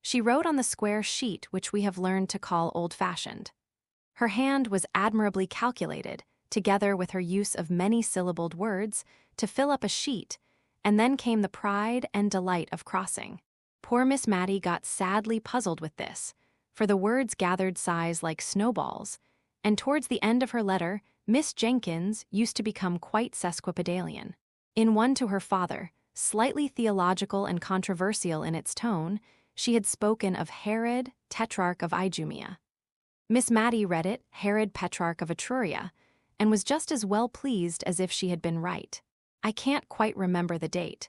She wrote on the square sheet which we have learned to call old-fashioned. Her hand was admirably calculated, together with her use of many-syllabled words, to fill up a sheet, and then came the pride and delight of crossing. Poor Miss Matty got sadly puzzled with this, for the words gathered size like snowballs, and towards the end of her letter, Miss Jenkins used to become quite sesquipedalian. In one to her father, slightly theological and controversial in its tone, she had spoken of Herod, Tetrarch of Idumea. Miss Matty read it Herod Petrarch of Etruria, and was just as well pleased as if she had been right. I can't quite remember the date,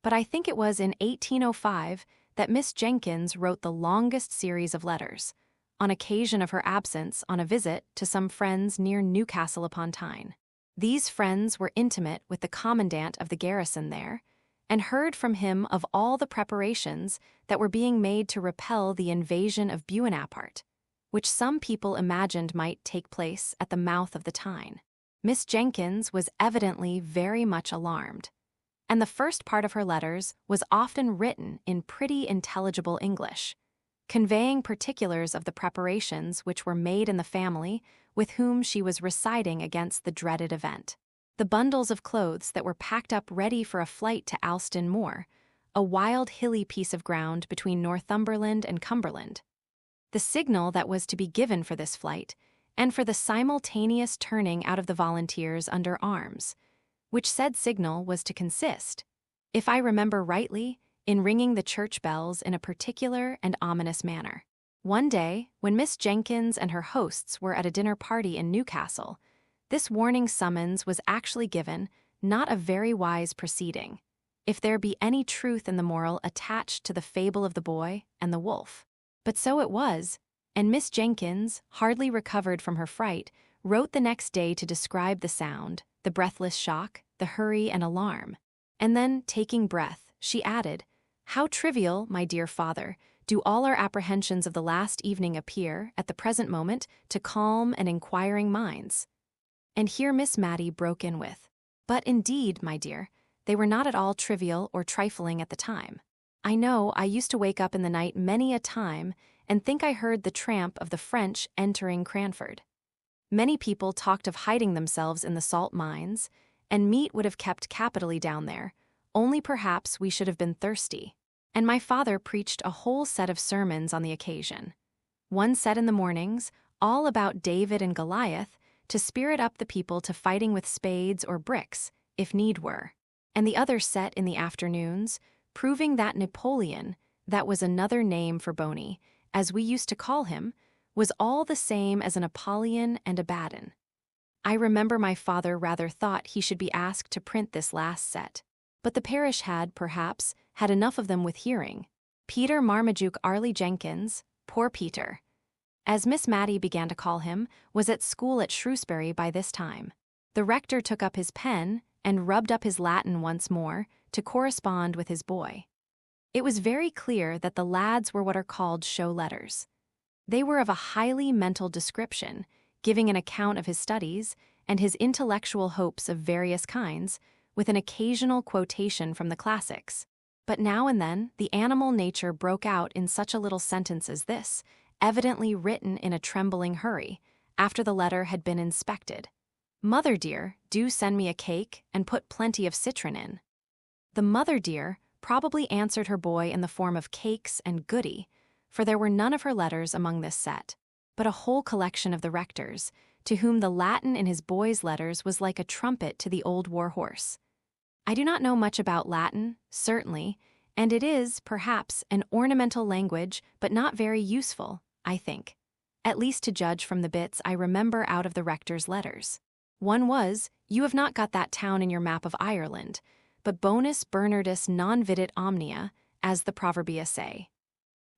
but I think it was in 1805 that Miss Jenkins wrote the longest series of letters, on occasion of her absence on a visit to some friends near Newcastle upon Tyne. These friends were intimate with the commandant of the garrison there, and heard from him of all the preparations that were being made to repel the invasion of Buonaparte, which some people imagined might take place at the mouth of the Tyne. Miss Jenkins was evidently very much alarmed, and the first part of her letters was often written in pretty intelligible English, conveying particulars of the preparations which were made in the family with whom she was reciting against the dreaded event. The bundles of clothes that were packed up ready for a flight to Alston Moor, a wild hilly piece of ground between Northumberland and Cumberland. The signal that was to be given for this flight, and for the simultaneous turning out of the volunteers under arms, which said signal was to consist, if I remember rightly, in ringing the church bells in a particular and ominous manner. One day, when Miss Jenkins and her hosts were at a dinner party in Newcastle, this warning summons was actually given, not a very wise proceeding, if there be any truth in the moral attached to the fable of the boy and the wolf. But so it was, and Miss Jenkins, hardly recovered from her fright, wrote the next day to describe the sound, the breathless shock, the hurry and alarm. And then, taking breath, she added, "How trivial, my dear father, do all our apprehensions of the last evening appear, at the present moment, to calm and inquiring minds." And here Miss Matty broke in with, "But indeed, my dear, they were not at all trivial or trifling at the time. I know I used to wake up in the night many a time and think I heard the tramp of the French entering Cranford. Many people talked of hiding themselves in the salt mines, and meat would have kept capitally down there, only perhaps we should have been thirsty. And my father preached a whole set of sermons on the occasion. One set in the mornings, all about David and Goliath, to spirit up the people to fighting with spades or bricks, if need were, and the other set in the afternoons, proving that Napoleon, that was another name for Boney, as we used to call him, was all the same as an Apollyon and a Baden. I remember my father rather thought he should be asked to print this last set, but the parish had, perhaps, had enough of them with hearing. Peter Marmaduke Arley Jenkins, poor Peter, as Miss Matty began to call him, was at school at Shrewsbury by this time. The rector took up his pen and rubbed up his Latin once more to correspond with his boy. It was very clear that the lads were what are called show letters. They were of a highly mental description, giving an account of his studies and his intellectual hopes of various kinds, with an occasional quotation from the classics. But now and then, the animal nature broke out in such a little sentence as this, evidently written in a trembling hurry, after the letter had been inspected. "Mother dear, do send me a cake and put plenty of citron in." The mother dear probably answered her boy in the form of cakes and goody, for there were none of her letters among this set, but a whole collection of the rector's, to whom the Latin in his boy's letters was like a trumpet to the old war horse. I do not know much about Latin, certainly, and it is, perhaps, an ornamental language, but not very useful, I think. At least to judge from the bits I remember out of the rector's letters. One was, "You have not got that town in your map of Ireland, but bonus Bernardus non vidit omnia, as the proverbia say."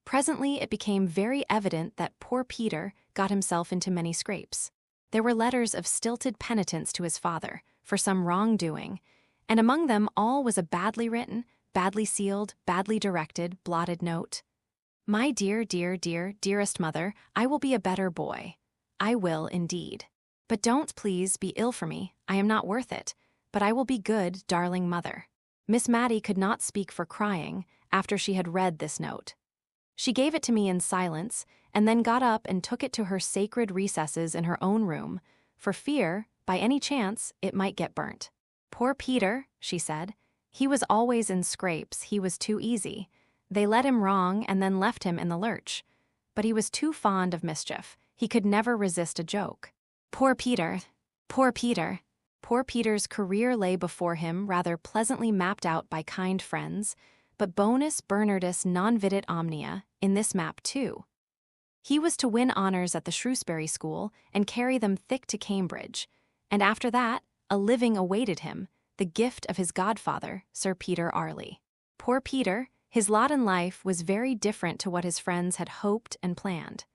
Presently it became very evident that poor Peter got himself into many scrapes. There were letters of stilted penitence to his father for some wrongdoing, and among them all was a badly written, badly sealed, badly directed, blotted note. "My dear, dear, dear, dearest mother, I will be a better boy. I will, indeed. But don't, please, be ill for me. I am not worth it. But I will be good, darling mother." Miss Matty could not speak for crying after she had read this note. She gave it to me in silence, and then got up and took it to her sacred recesses in her own room, for fear, by any chance, it might get burnt. "Poor Peter," she said. "He was always in scrapes, he was too easy. They led him wrong and then left him in the lurch. But he was too fond of mischief, he could never resist a joke. Poor Peter! Poor Peter!" Poor Peter's career lay before him rather pleasantly mapped out by kind friends, but bonus Bernardus non vidit omnia, in this map too. He was to win honors at the Shrewsbury School and carry them thick to Cambridge, and after that, a living awaited him, the gift of his godfather, Sir Peter Arley. Poor Peter, his lot in life was very different to what his friends had hoped and planned.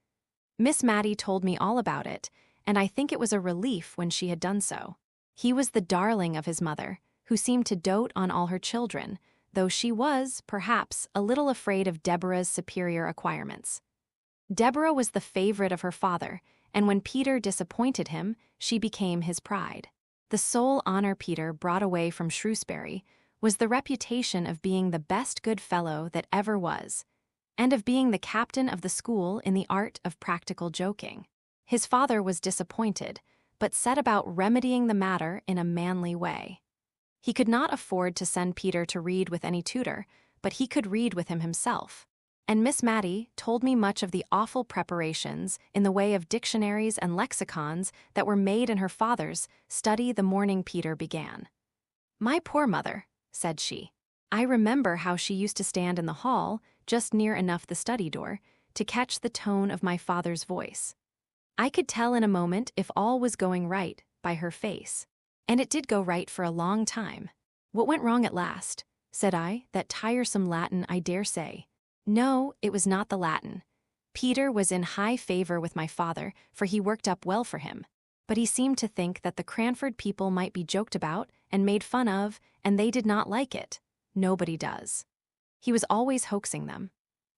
Miss Matty told me all about it, and I think it was a relief when she had done so. He was the darling of his mother, who seemed to dote on all her children, though she was, perhaps, a little afraid of Deborah's superior acquirements. Deborah was the favorite of her father, and when Peter disappointed him, she became his pride. The sole honor Peter brought away from Shrewsbury was the reputation of being the best good fellow that ever was, and of being the captain of the school in the art of practical joking. His father was disappointed, but set about remedying the matter in a manly way. He could not afford to send Peter to read with any tutor, but he could read with him himself. And Miss Matty told me much of the awful preparations in the way of dictionaries and lexicons that were made in her father's study the morning Peter began. "My poor mother," said she. "I remember how she used to stand in the hall, just near enough the study door, to catch the tone of my father's voice. I could tell in a moment if all was going right by her face. And it did go right for a long time." "What went wrong at last?" said I. "That tiresome Latin, I dare say." "No, it was not the Latin. Peter was in high favor with my father, for he worked up well for him. But he seemed to think that the Cranford people might be joked about and made fun of, and they did not like it. Nobody does. He was always hoaxing them.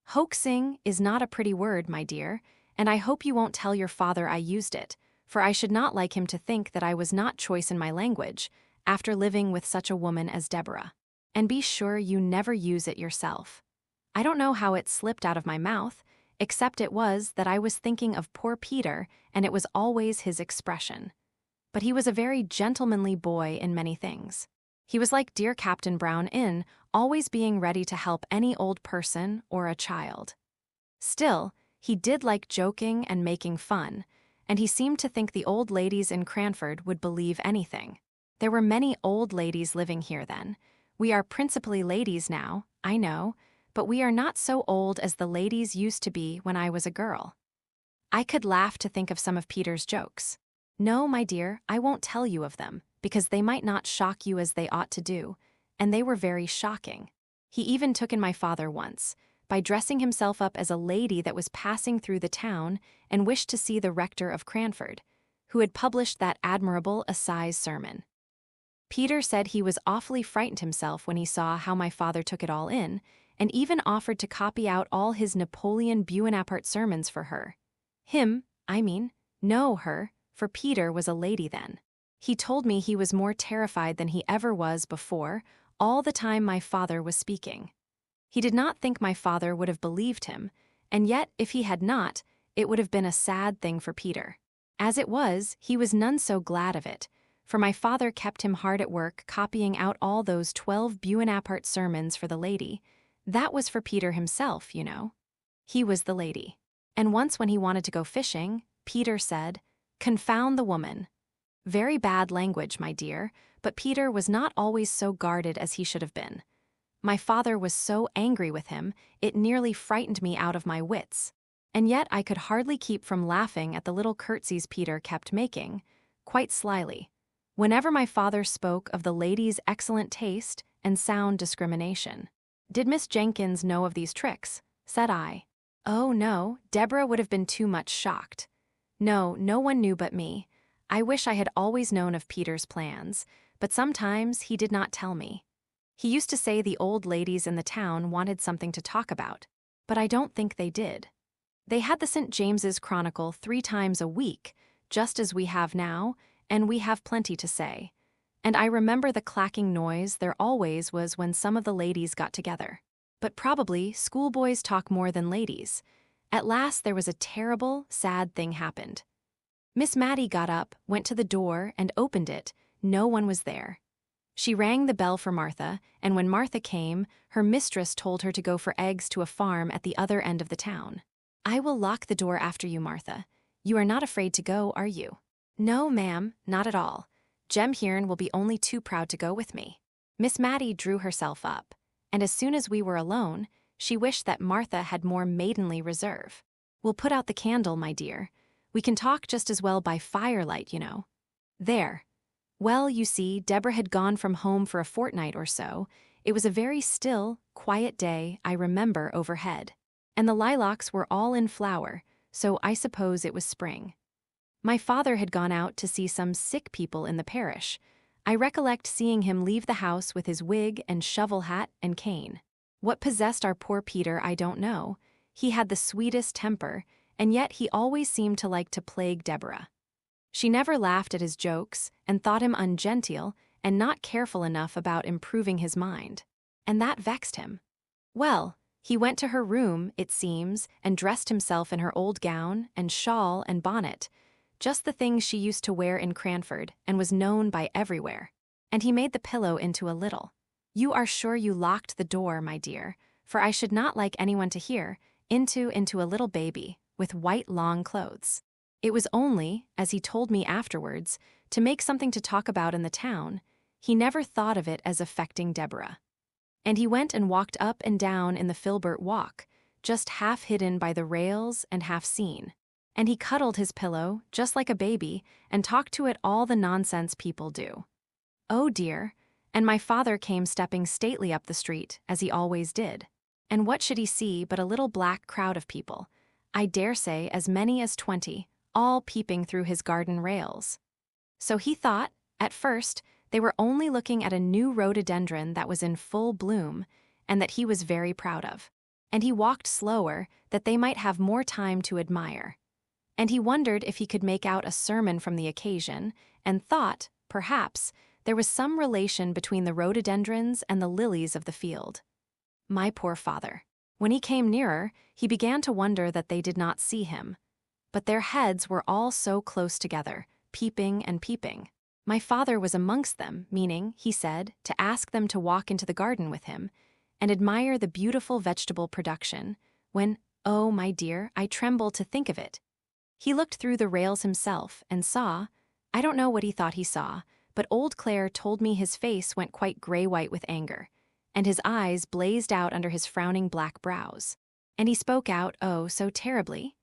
Hoaxing is not a pretty word, my dear, and I hope you won't tell your father I used it, for I should not like him to think that I was not choice in my language, after living with such a woman as Deborah. And be sure you never use it yourself. I don't know how it slipped out of my mouth, except it was that I was thinking of poor Peter, and it was always his expression. But he was a very gentlemanly boy in many things. He was like dear Captain Brown in always being ready to help any old person or a child. Still, he did like joking and making fun, and he seemed to think the old ladies in Cranford would believe anything. There were many old ladies living here then. We are principally ladies now, I know, but we are not so old as the ladies used to be when I was a girl. I could laugh to think of some of Peter's jokes. No, my dear, I won't tell you of them, because they might not shock you as they ought to do, and they were very shocking. He even took in my father once, by dressing himself up as a lady that was passing through the town and wished to see the rector of Cranford, who had published that admirable assize sermon. Peter said he was awfully frightened himself when he saw how my father took it all in, and even offered to copy out all his Napoleon Buonaparte sermons for her. No, her, for Peter was a lady then. He told me he was more terrified than he ever was before, all the time my father was speaking. He did not think my father would have believed him, and yet if he had not, it would have been a sad thing for Peter. As it was, he was none so glad of it, for my father kept him hard at work copying out all those 12 Buonaparte sermons for the lady. That was for Peter himself, you know. He was the lady. And once when he wanted to go fishing, Peter said, "Confound the woman." Very bad language, my dear, but Peter was not always so guarded as he should have been. My father was so angry with him, it nearly frightened me out of my wits. And yet I could hardly keep from laughing at the little curtsies Peter kept making, quite slyly, whenever my father spoke of the lady's excellent taste and sound discrimination. "Did Miss Jenkins know of these tricks?" said I. "Oh, no, Deborah would have been too much shocked. No, no one knew but me. I wish I had always known of Peter's plans, but sometimes he did not tell me. He used to say the old ladies in the town wanted something to talk about, but I don't think they did. They had the St. James's Chronicle 3 times a week, just as we have now, and we have plenty to say. And I remember the clacking noise there always was when some of the ladies got together. But probably schoolboys talk more than ladies. At last there was a terrible, sad thing happened. Miss Matty got up, went to the door, and opened it. No one was there. She rang the bell for Martha, and when Martha came, her mistress told her to go for eggs to a farm at the other end of the town. "I will lock the door after you, Martha. You are not afraid to go, are you?" "No, ma'am, not at all. Jem Hearn will be only too proud to go with me." Miss Matty drew herself up, and as soon as we were alone, she wished that Martha had more maidenly reserve. "We'll put out the candle, my dear. We can talk just as well by firelight, you know. There." Well, you see, Deborah had gone from home for a fortnight or so. It was a very still, quiet day, I remember, overhead. And the lilacs were all in flower, so I suppose it was spring. My father had gone out to see some sick people in the parish. I recollect seeing him leave the house with his wig and shovel hat and cane. What possessed our poor Peter I don't know. He had the sweetest temper, and yet he always seemed to like to plague Deborah. She never laughed at his jokes and thought him ungenteel and not careful enough about improving his mind. And that vexed him. Well, he went to her room, it seems, and dressed himself in her old gown and shawl and bonnet, just the things she used to wear in Cranford and was known by everywhere. And he made the pillow into a little. "You are sure you locked the door, my dear, for I should not like anyone to hear, into a little baby, with white long clothes. It was only, as he told me afterwards, to make something to talk about in the town. He never thought of it as affecting Deborah. And he went and walked up and down in the Filbert Walk, just half hidden by the rails and half seen. And he cuddled his pillow, just like a baby, and talked to it all the nonsense people do. Oh dear, and my father came stepping stately up the street, as he always did. And what should he see but a little black crowd of people, I dare say as many as 20, all peeping through his garden rails. So he thought, at first, they were only looking at a new rhododendron that was in full bloom, and that he was very proud of. And he walked slower, that they might have more time to admire. And he wondered if he could make out a sermon from the occasion, and thought, perhaps, there was some relation between the rhododendrons and the lilies of the field. My poor father. When he came nearer, he began to wonder that they did not see him. But their heads were all so close together, peeping and peeping. My father was amongst them, meaning, he said, to ask them to walk into the garden with him, and admire the beautiful vegetable production, when, oh, my dear, I tremble to think of it. He looked through the rails himself, and saw, I don't know what he thought he saw, but old Claire told me his face went quite gray-white with anger, and his eyes blazed out under his frowning black brows. And he spoke out, oh, so terribly,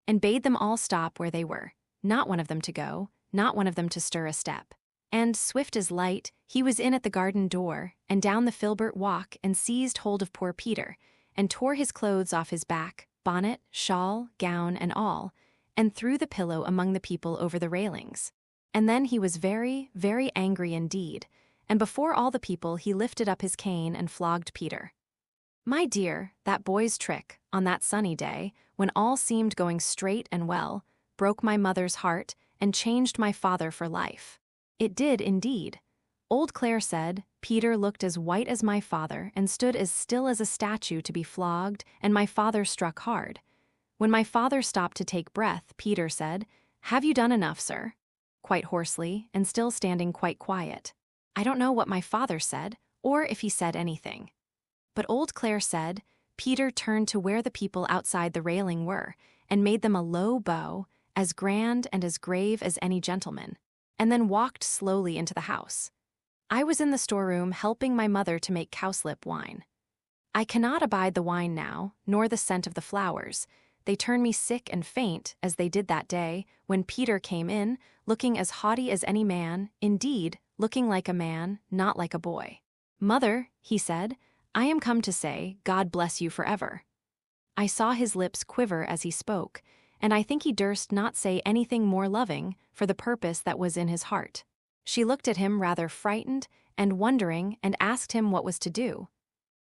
and bade them all stop where they were, not one of them to go, not one of them to stir a step. And, swift as light, he was in at the garden door, and down the Filbert Walk, and seized hold of poor Peter, and tore his clothes off his back, bonnet, shawl, gown, and all, and threw the pillow among the people over the railings. And then he was very, very angry indeed, and before all the people he lifted up his cane and flogged Peter. My dear, that boy's trick, on that sunny day, when all seemed going straight and well, broke my mother's heart and changed my father for life. It did indeed. Old Claire said, Peter looked as white as my father and stood as still as a statue to be flogged, and my father struck hard. When my father stopped to take breath, Peter said, "Have you done enough, sir?" Quite hoarsely, and still standing quite quiet. I don't know what my father said, or if he said anything. But old Claire said, Peter turned to where the people outside the railing were, and made them a low bow, as grand and as grave as any gentleman, and then walked slowly into the house. I was in the storeroom helping my mother to make cowslip wine. I cannot abide the wine now, nor the scent of the flowers. They turn me sick and faint, as they did that day, when Peter came in, looking as haughty as any man, indeed, looking like a man, not like a boy. "Mother," he said, "I am come to say, God bless you forever." I saw his lips quiver as he spoke, and I think he durst not say anything more loving for the purpose that was in his heart. She looked at him rather frightened and wondering, and asked him what was to do.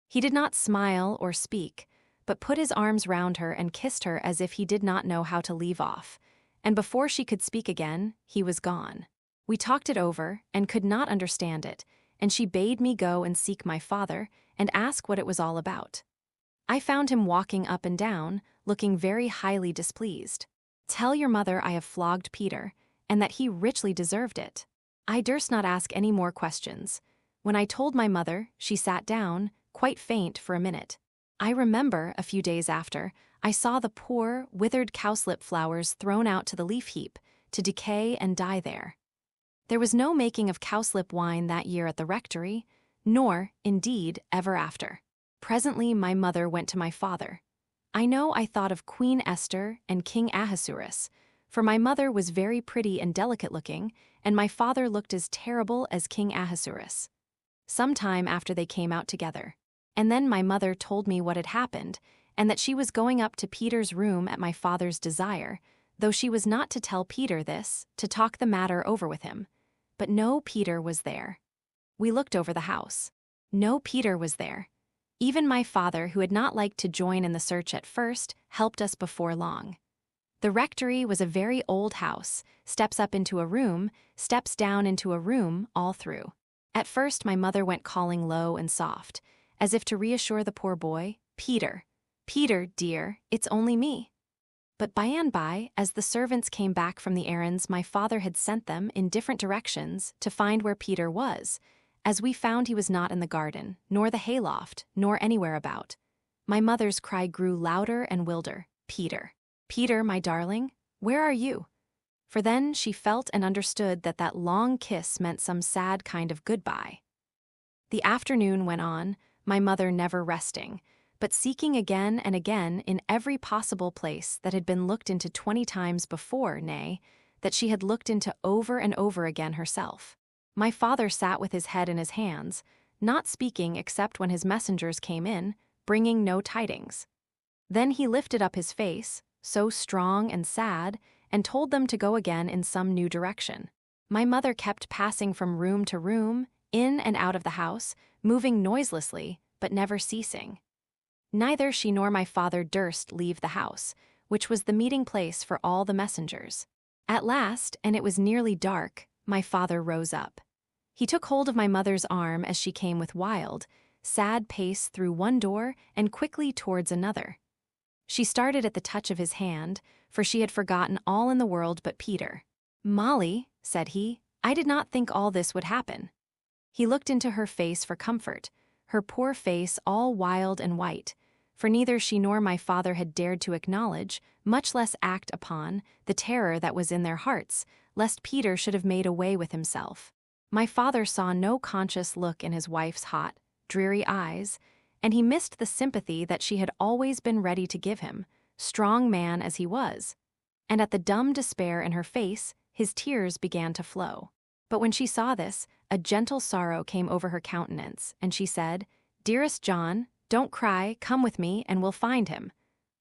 He did not smile or speak, but put his arms round her and kissed her as if he did not know how to leave off, and before she could speak again, he was gone. We talked it over, and could not understand it, and she bade me go and seek my father, and ask what it was all about. I found him walking up and down, looking very highly displeased. "Tell your mother I have flogged Peter, and that he richly deserved it." I durst not ask any more questions. When I told my mother, she sat down, quite faint for a minute. I remember, a few days after, I saw the poor, withered cowslip flowers thrown out to the leaf heap, to decay and die there. There was no making of cowslip wine that year at the rectory, nor, indeed, ever after. Presently my mother went to my father. I know I thought of Queen Esther and King Ahasuerus, for my mother was very pretty and delicate-looking, and my father looked as terrible as King Ahasuerus. Some time after they came out together, and then my mother told me what had happened, and that she was going up to Peter's room at my father's desire, though she was not to tell Peter this, to talk the matter over with him. But no Peter was there. We looked over the house. No Peter was there. Even my father, who had not liked to join in the search at first, helped us before long. The rectory was a very old house, steps up into a room, steps down into a room, all through. At first my mother went calling low and soft, as if to reassure the poor boy, "Peter, Peter, dear, it's only me." But by and by, as the servants came back from the errands my father had sent them in different directions to find where Peter was, as we found he was not in the garden, nor the hayloft, nor anywhere about, my mother's cry grew louder and wilder, "Peter, Peter, my darling, where are you?" For then she felt and understood that that long kiss meant some sad kind of goodbye. The afternoon went on, my mother never resting, but seeking again and again in every possible place that had been looked into 20 times before, nay, that she had looked into over and over again herself. My father sat with his head in his hands, not speaking except when his messengers came in, bringing no tidings. Then he lifted up his face, so strong and sad, and told them to go again in some new direction. My mother kept passing from room to room, in and out of the house, moving noiselessly, but never ceasing. Neither she nor my father durst leave the house, which was the meeting place for all the messengers. At last, and it was nearly dark, my father rose up. He took hold of my mother's arm as she came with wild, sad pace through one door and quickly towards another. She started at the touch of his hand, for she had forgotten all in the world but Peter. "Molly," said he, "I did not think all this would happen." He looked into her face for comfort, her poor face all wild and white, for neither she nor my father had dared to acknowledge, much less act upon, the terror that was in their hearts, lest Peter should have made away with himself. My father saw no conscious look in his wife's hot, dreary eyes, and he missed the sympathy that she had always been ready to give him, strong man as he was. And at the dumb despair in her face, his tears began to flow. But when she saw this, a gentle sorrow came over her countenance, and she said, "Dearest John, don't cry, come with me, and we'll find him,"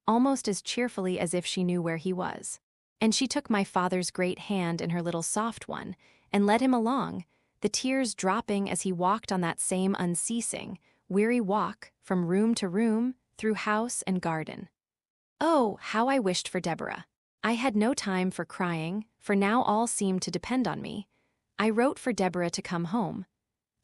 almost as cheerfully as if she knew where he was. And she took my father's great hand in her little soft one, and led him along, the tears dropping as he walked on that same unceasing, weary walk, from room to room, through house and garden. Oh, how I wished for Deborah. I had no time for crying, for now all seemed to depend on me. I wrote for Deborah to come home.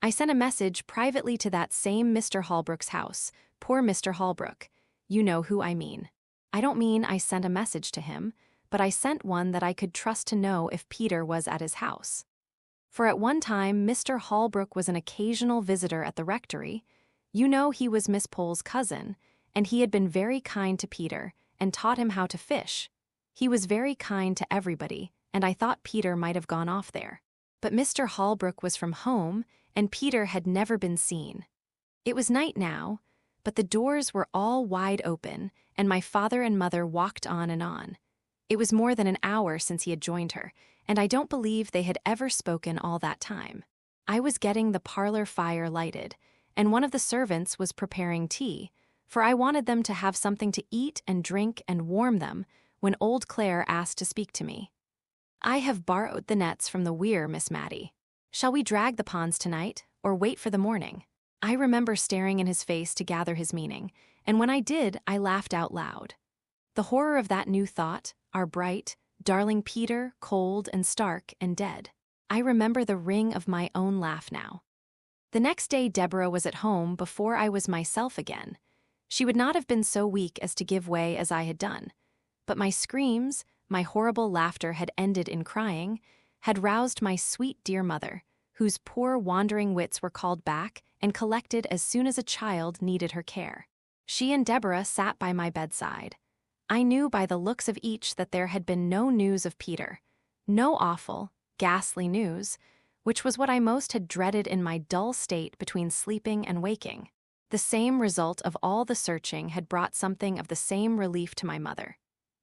I sent a message privately to that same Mr. Holbrook's house, poor Mr. Holbrook. You know who I mean. I don't mean I sent a message to him, but I sent one that I could trust to know if Peter was at his house. For at one time Mr. Holbrook was an occasional visitor at the rectory. You know he was Miss Pole's cousin, and he had been very kind to Peter, and taught him how to fish. He was very kind to everybody, and I thought Peter might have gone off there. But Mr. Holbrook was from home, and Peter had never been seen. It was night now, but the doors were all wide open, and my father and mother walked on and on. It was more than an hour since he had joined her, and I don't believe they had ever spoken all that time. I was getting the parlor fire lighted, and one of the servants was preparing tea, for I wanted them to have something to eat and drink and warm them, when old Clare asked to speak to me. I have borrowed the nets from the weir, Miss Matty. Shall we drag the ponds tonight, or wait for the morning? I remember staring in his face to gather his meaning, and when I did, I laughed out loud. The horror of that new thought, our bright, darling Peter, cold and stark and dead. I remember the ring of my own laugh now. The next day Deborah was at home before I was myself again. She would not have been so weak as to give way as I had done. But my screams, my horrible laughter had ended in crying, had roused my sweet dear mother, whose poor wandering wits were called back and collected as soon as a child needed her care. She and Deborah sat by my bedside. I knew by the looks of each that there had been no news of Peter, no awful, ghastly news, which was what I most had dreaded in my dull state between sleeping and waking. The same result of all the searching had brought something of the same relief to my mother,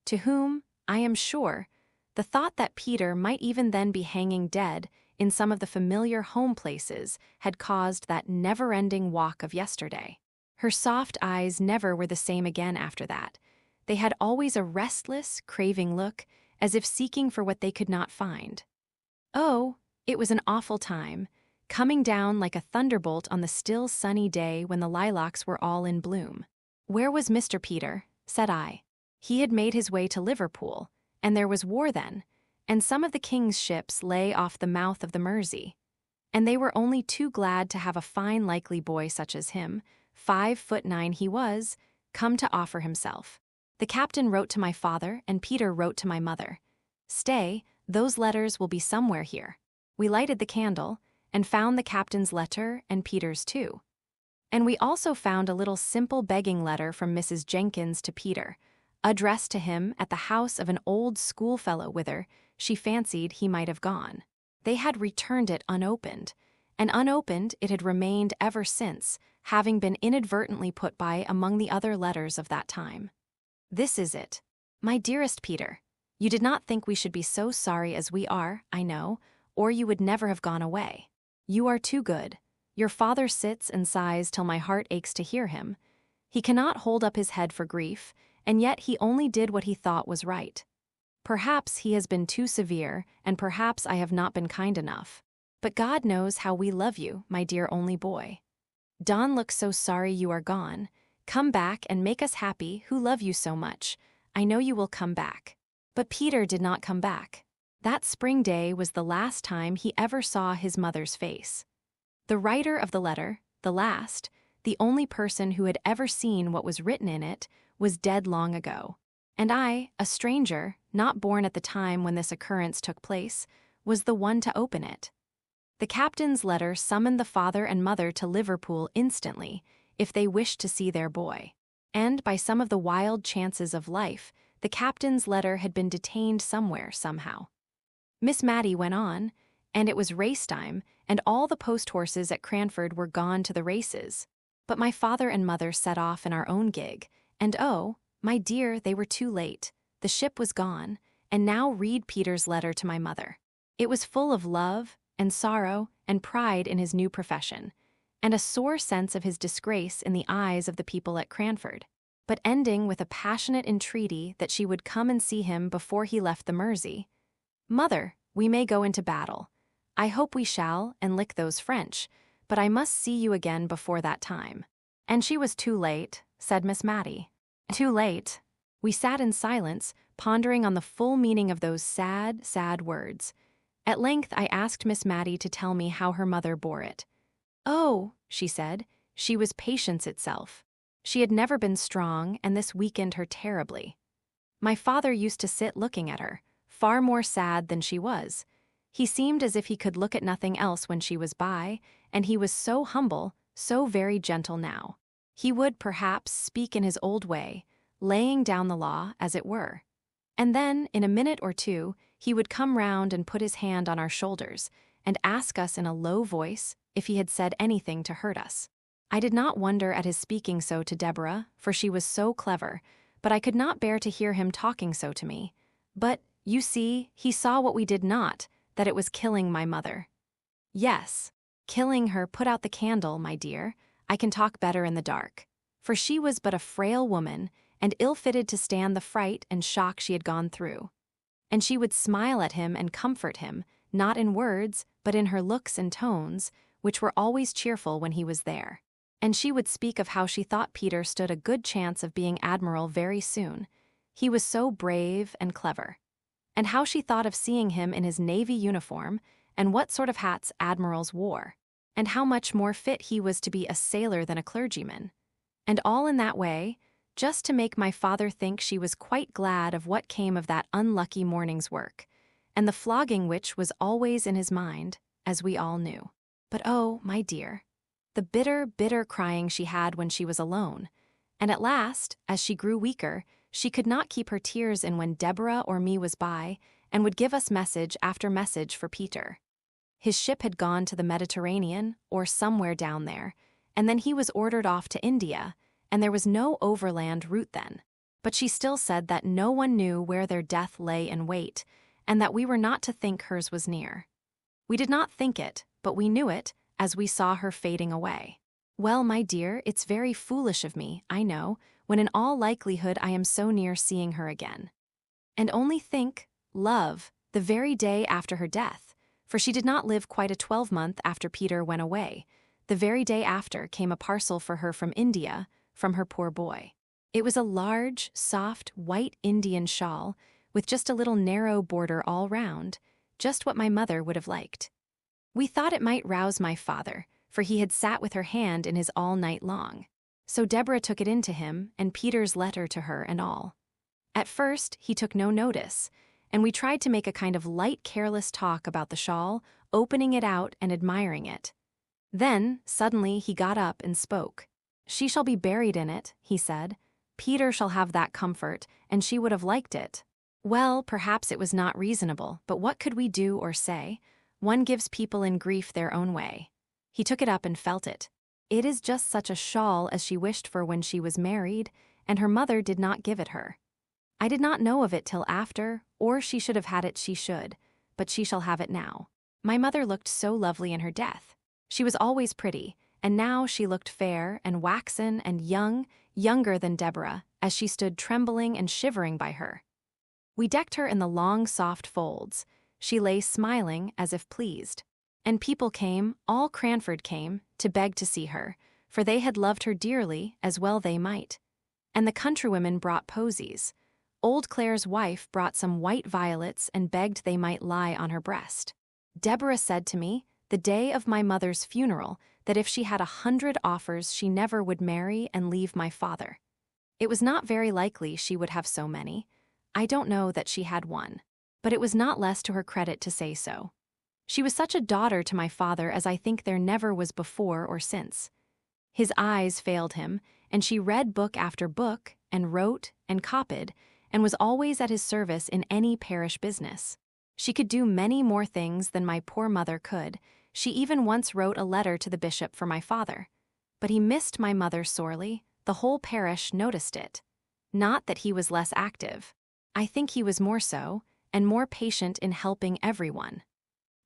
to whom, I am sure, the thought that Peter might even then be hanging dead in some of the familiar home places had caused that never-ending walk of yesterday. Her soft eyes never were the same again after that. They had always a restless, craving look, as if seeking for what they could not find. Oh, it was an awful time, coming down like a thunderbolt on the still sunny day when the lilacs were all in bloom. Where was Mr. Peter? Said I. He had made his way to Liverpool, and there was war then, and some of the king's ships lay off the mouth of the Mersey. And they were only too glad to have a fine likely boy such as him, 5'9" he was, come to offer himself. The captain wrote to my father, and Peter wrote to my mother. Stay, those letters will be somewhere here. We lighted the candle, and found the captain's letter and Peter's too. And we also found a little simple begging letter from Mrs. Jenkins to Peter, addressed to him at the house of an old schoolfellow whither she fancied he might have gone. They had returned it unopened, and unopened it had remained ever since, having been inadvertently put by among the other letters of that time. This is it. My dearest Peter, you did not think we should be so sorry as we are, I know, or you would never have gone away. You are too good. Your father sits and sighs till my heart aches to hear him. He cannot hold up his head for grief, and yet he only did what he thought was right. Perhaps he has been too severe, and perhaps I have not been kind enough. But God knows how we love you, my dear only boy. Don looks so sorry you are gone. Come back and make us happy who love you so much. I know you will come back. But Peter did not come back. That spring day was the last time he ever saw his mother's face. The writer of the letter, the last, the only person who had ever seen what was written in it, was dead long ago. And I, a stranger, not born at the time when this occurrence took place, was the one to open it. The captain's letter summoned the father and mother to Liverpool instantly, if they wished to see their boy. And by some of the wild chances of life, the captain's letter had been detained somewhere, somehow. Miss Matty went on, and it was race time, and all the post-horses at Cranford were gone to the races. But my father and mother set off in our own gig, and oh, my dear, they were too late. The ship was gone, and now read Peter's letter to my mother. It was full of love, and sorrow, and pride in his new profession, and a sore sense of his disgrace in the eyes of the people at Cranford, but ending with a passionate entreaty that she would come and see him before he left the Mersey. Mother, we may go into battle. I hope we shall, and lick those French, but I must see you again before that time." "And she was too late," said Miss Matty. "Too late." We sat in silence, pondering on the full meaning of those sad, sad words. At length I asked Miss Matty to tell me how her mother bore it. "Oh," she said, "she was patience itself. She had never been strong, and this weakened her terribly. My father used to sit looking at her, far more sad than she was. He seemed as if he could look at nothing else when she was by, and he was so humble, so very gentle now. He would, perhaps, speak in his old way, laying down the law, as it were. And then, in a minute or two, he would come round and put his hand on our shoulders, and ask us in a low voice if he had said anything to hurt us. I did not wonder at his speaking so to Deborah, for she was so clever, but I could not bear to hear him talking so to me. But, you see, he saw what we did not, that it was killing my mother. Yes, killing her. Put out the candle, my dear. I can talk better in the dark. For she was but a frail woman, and ill-fitted to stand the fright and shock she had gone through. And she would smile at him and comfort him, not in words, but in her looks and tones, which were always cheerful when he was there. And she would speak of how she thought Peter stood a good chance of being admiral very soon. He was so brave and clever. And how she thought of seeing him in his navy uniform, and what sort of hats admirals wore, and how much more fit he was to be a sailor than a clergyman. And all in that way, just to make my father think she was quite glad of what came of that unlucky morning's work, and the flogging which was always in his mind, as we all knew. But oh, my dear, the bitter, bitter crying she had when she was alone, and at last, as she grew weaker, she could not keep her tears in when Deborah or me was by, and would give us message after message for Peter. His ship had gone to the Mediterranean, or somewhere down there, and then he was ordered off to India, and there was no overland route then. But she still said that no one knew where their death lay in wait, and that we were not to think hers was near. We did not think it, but we knew it, as we saw her fading away. Well, my dear, it's very foolish of me, I know, when in all likelihood I am so near seeing her again. And only think, love, the very day after her death, for she did not live quite a 12-month after Peter went away. The very day after came a parcel for her from India, from her poor boy. It was a large, soft, white Indian shawl, with just a little narrow border all round, just what my mother would have liked. We thought it might rouse my father, for he had sat with her hand in his all night long. So Deborah took it in to him, and Peter's letter to her and all. At first, he took no notice, and we tried to make a kind of light, careless talk about the shawl, opening it out and admiring it. Then, suddenly, he got up and spoke. "She shall be buried in it," he said. "Peter shall have that comfort, and she would have liked it." Well, perhaps it was not reasonable, but what could we do or say? One gives people in grief their own way. He took it up and felt it. It is just such a shawl as she wished for when she was married, and her mother did not give it her. I did not know of it till after, or she should have had it she should, but she shall have it now. My mother looked so lovely in her death. She was always pretty, and now she looked fair and waxen and young, younger than Deborah, as she stood trembling and shivering by her. We decked her in the long soft folds. She lay smiling as if pleased. And people came, all Cranford came, to beg to see her, for they had loved her dearly, as well they might. And the countrywomen brought posies. Old Clare's wife brought some white violets and begged they might lie on her breast. Deborah said to me, the day of my mother's funeral, that if she had 100 offers she never would marry and leave my father. It was not very likely she would have so many. I don't know that she had one, but it was not less to her credit to say so. She was such a daughter to my father as I think there never was before or since. His eyes failed him, and she read book after book, and wrote, and copied, and was always at his service in any parish business. She could do many more things than my poor mother could. She even once wrote a letter to the bishop for my father. But he missed my mother sorely. The whole parish noticed it. Not that he was less active. I think he was more so, and more patient in helping everyone.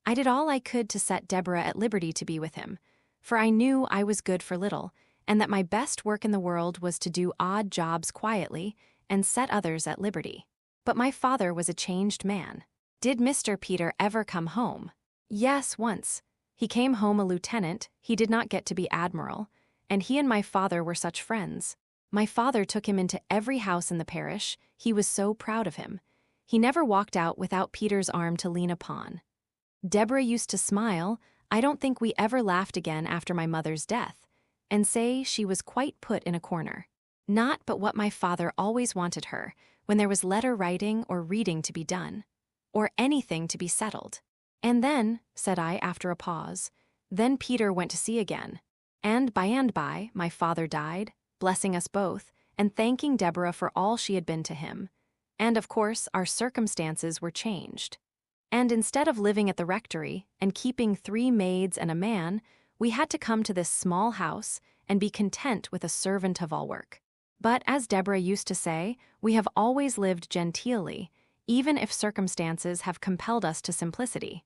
I did all I could to set Deborah at liberty to be with him, for I knew I was good for little, and that my best work in the world was to do odd jobs quietly and set others at liberty. But my father was a changed man. Did Mr. Peter ever come home? Yes, once. He came home a lieutenant, he did not get to be admiral, and he and my father were such friends. My father took him into every house in the parish, he was so proud of him. He never walked out without Peter's arm to lean upon. Deborah used to smile, I don't think we ever laughed again after my mother's death, and say she was quite put in a corner. Not but what my father always wanted her, when there was letter writing or reading to be done, or anything to be settled. And then, said I after a pause, then Peter went to sea again. And by, my father died, blessing us both, and thanking Deborah for all she had been to him. And of course, our circumstances were changed. And instead of living at the rectory and keeping 3 maids and a man, we had to come to this small house and be content with a servant of all work. But as Deborah used to say, we have always lived genteelly, even if circumstances have compelled us to simplicity.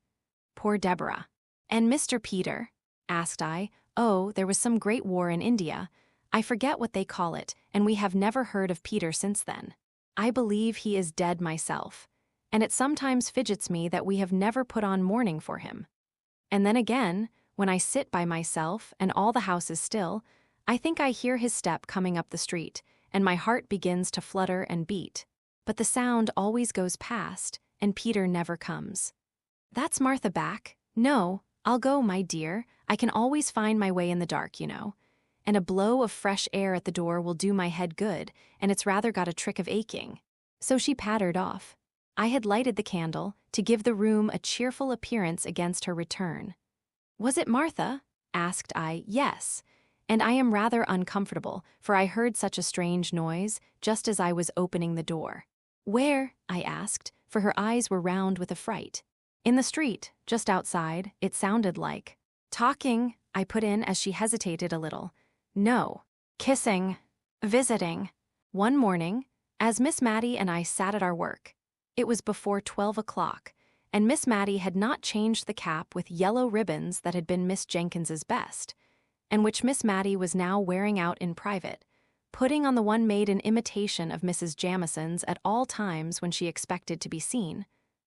Poor Deborah. And Mr. Peter? Asked I. Oh, there was some great war in India. I forget what they call it, and we have never heard of Peter since then. I believe he is dead myself, and it sometimes fidgets me that we have never put on mourning for him. And then again, when I sit by myself and all the house is still, I think I hear his step coming up the street, and my heart begins to flutter and beat. But the sound always goes past, and Peter never comes. That's Martha back. No, I'll go, my dear. I can always find my way in the dark, you know. And a blow of fresh air at the door will do my head good, and it's rather got a trick of aching. So she pattered off. I had lighted the candle to give the room a cheerful appearance against her return. Was it Martha? Asked I. Yes. And I am rather uncomfortable, for I heard such a strange noise just as I was opening the door. Where? I asked, for her eyes were round with affright. In the street, just outside, it sounded like. Talking, I put in as she hesitated a little. No. Kissing. Visiting. One morning, as Miss Matty and I sat at our work, it was before 12 o'clock, and Miss Matty had not changed the cap with yellow ribbons that had been Miss Jenkins's best, and which Miss Matty was now wearing out in private, putting on the one made in imitation of Mrs. Jamison's at all times when she expected to be seen.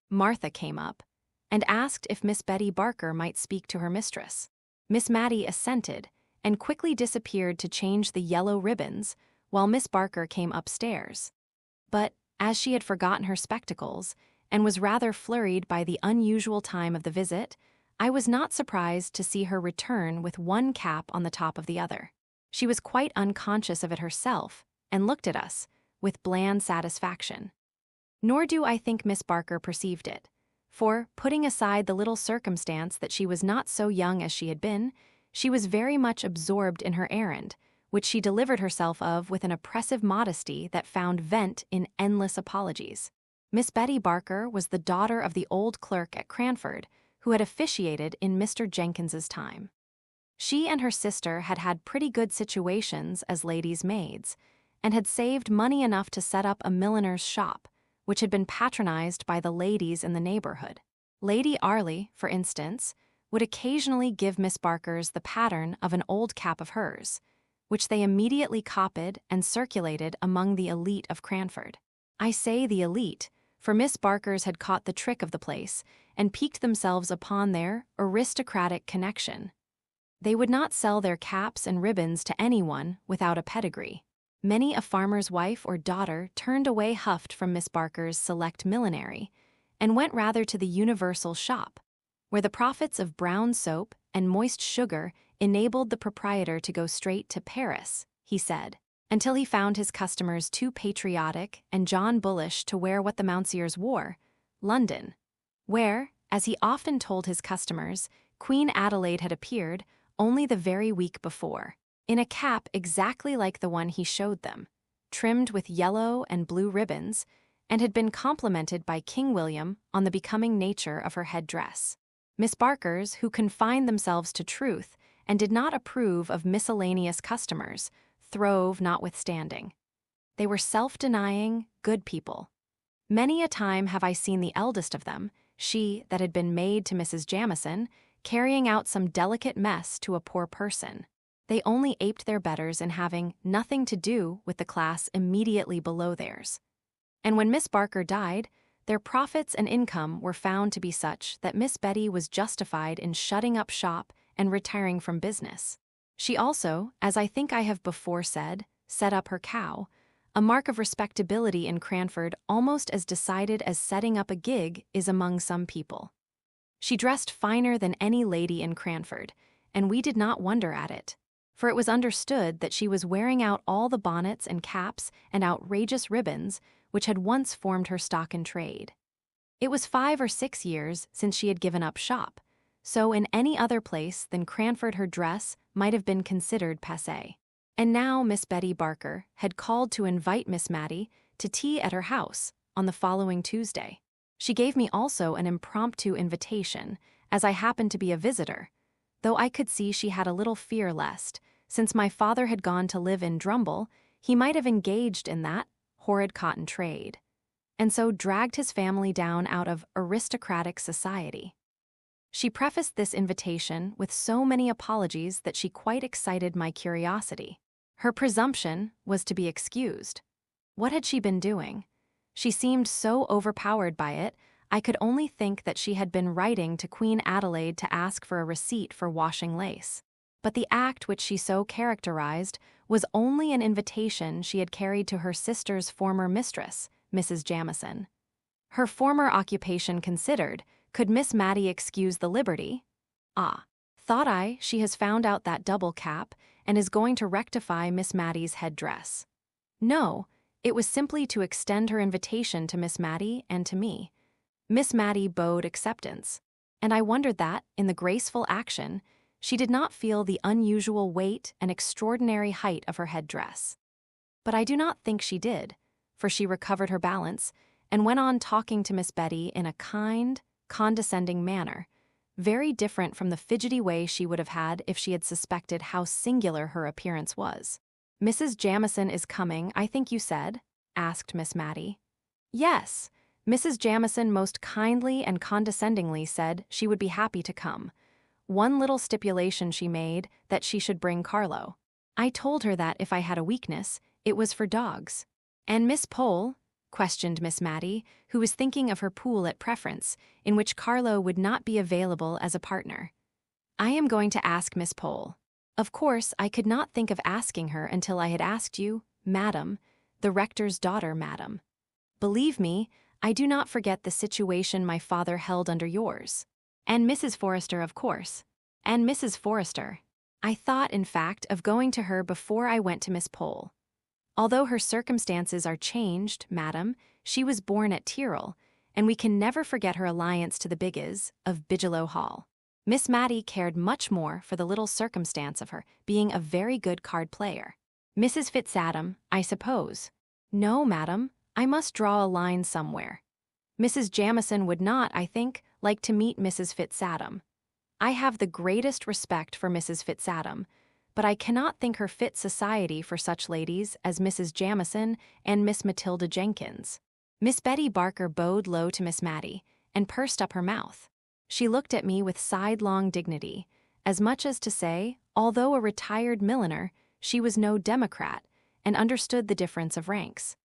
Martha came up, and asked if Miss Betty Barker might speak to her mistress. Miss Matty assented, and quickly disappeared to change the yellow ribbons, while Miss Barker came upstairs. But, as she had forgotten her spectacles, and was rather flurried by the unusual time of the visit, I was not surprised to see her return with one cap on the top of the other. She was quite unconscious of it herself, and looked at us, with bland satisfaction. Nor do I think Miss Barker perceived it, for, putting aside the little circumstance that she was not so young as she had been, she was very much absorbed in her errand, which she delivered herself of with an oppressive modesty that found vent in endless apologies. Miss Betty Barker was the daughter of the old clerk at Cranford, who had officiated in Mr. Jenkins's time. She and her sister had had pretty good situations as ladies' maids, and had saved money enough to set up a milliner's shop, which had been patronized by the ladies in the neighborhood. Lady Arley, for instance, would occasionally give Miss Barker's the pattern of an old cap of hers, which they immediately copied and circulated among the elite of Cranford. I say the elite, for Miss Barker's had caught the trick of the place and piqued themselves upon their aristocratic connection. They would not sell their caps and ribbons to anyone without a pedigree. Many a farmer's wife or daughter turned away huffed from Miss Barker's select millinery, and went rather to the universal shop, where the profits of brown soap and moist sugar enabled the proprietor to go straight to Paris, he said, until he found his customers too patriotic and John Bullish to wear what the Mounseers wore, London, where, as he often told his customers, Queen Adelaide had appeared only the very week before, in a cap exactly like the one he showed them, trimmed with yellow and blue ribbons, and had been complimented by King William on the becoming nature of her head-dress. Miss Barker's, who confined themselves to truth and did not approve of miscellaneous customers, throve notwithstanding. They were self-denying, good people. Many a time have I seen the eldest of them, she that had been maid to Mrs. Jamison, carrying out some delicate mess to a poor person. They only aped their betters in having nothing to do with the class immediately below theirs. And when Miss Barker died, their profits and income were found to be such that Miss Betty was justified in shutting up shop and retiring from business. She also, as I think I have before said, set up her cow, a mark of respectability in Cranford almost as decided as setting up a gig is among some people. She dressed finer than any lady in Cranford, and we did not wonder at it, for it was understood that she was wearing out all the bonnets and caps and outrageous ribbons which had once formed her stock in trade. It was 5 or 6 years since she had given up shop, so in any other place than Cranford her dress might have been considered passé. And now Miss Betty Barker had called to invite Miss Matty to tea at her house on the following Tuesday. She gave me also an impromptu invitation, as I happened to be a visitor, though I could see she had a little fear lest, since my father had gone to live in Drumble, he might have engaged in that horrid cotton trade, and so dragged his family down out of aristocratic society. She prefaced this invitation with so many apologies that she quite excited my curiosity. Her presumption was to be excused. What had she been doing? She seemed so overpowered by it, I could only think that she had been writing to Queen Adelaide to ask for a receipt for washing lace. But the act which she so characterized was only an invitation she had carried to her sister's former mistress, Mrs. Jamieson. Her former occupation considered, could Miss Matty excuse the liberty? Ah, thought I, she has found out that double cap and is going to rectify Miss Matty's headdress. No, it was simply to extend her invitation to Miss Matty and to me. Miss Matty bowed acceptance, and I wondered that, in the graceful action, she did not feel the unusual weight and extraordinary height of her headdress. But I do not think she did, for she recovered her balance and went on talking to Miss Betty in a kind, condescending manner, very different from the fidgety way she would have had if she had suspected how singular her appearance was. "Mrs. Jamieson is coming, I think you said?" asked Miss Matty. "Yes, Mrs. Jamieson most kindly and condescendingly said she would be happy to come. One little stipulation she made, that she should bring Carlo. I told her that if I had a weakness, it was for dogs." "And Miss Pole?" questioned Miss Matty, who was thinking of her pool at Preference, in which Carlo would not be available as a partner. "I am going to ask Miss Pole. Of course, I could not think of asking her until I had asked you, madam, the rector's daughter, madam. Believe me, I do not forget the situation my father held under yours. And Mrs. Forrester, of course. And Mrs. Forrester. I thought, in fact, of going to her before I went to Miss Pole. Although her circumstances are changed, madam, she was born at Tyrrell, and we can never forget her alliance to the Bigges of Bigelow Hall. Miss Matty cared much more for the little circumstance of her being a very good card player. Mrs. Fitzadam, I suppose. No, madam, I must draw a line somewhere. Mrs. Jamieson would not, I think, like to meet Mrs. Fitzadam. I have the greatest respect for Mrs. Fitzadam, but I cannot think her fit society for such ladies as Mrs. Jamieson and Miss Matilda Jenkins." Miss Betty Barker bowed low to Miss Matty and pursed up her mouth. She looked at me with sidelong dignity, as much as to say, although a retired milliner, she was no democrat, and understood the difference of ranks.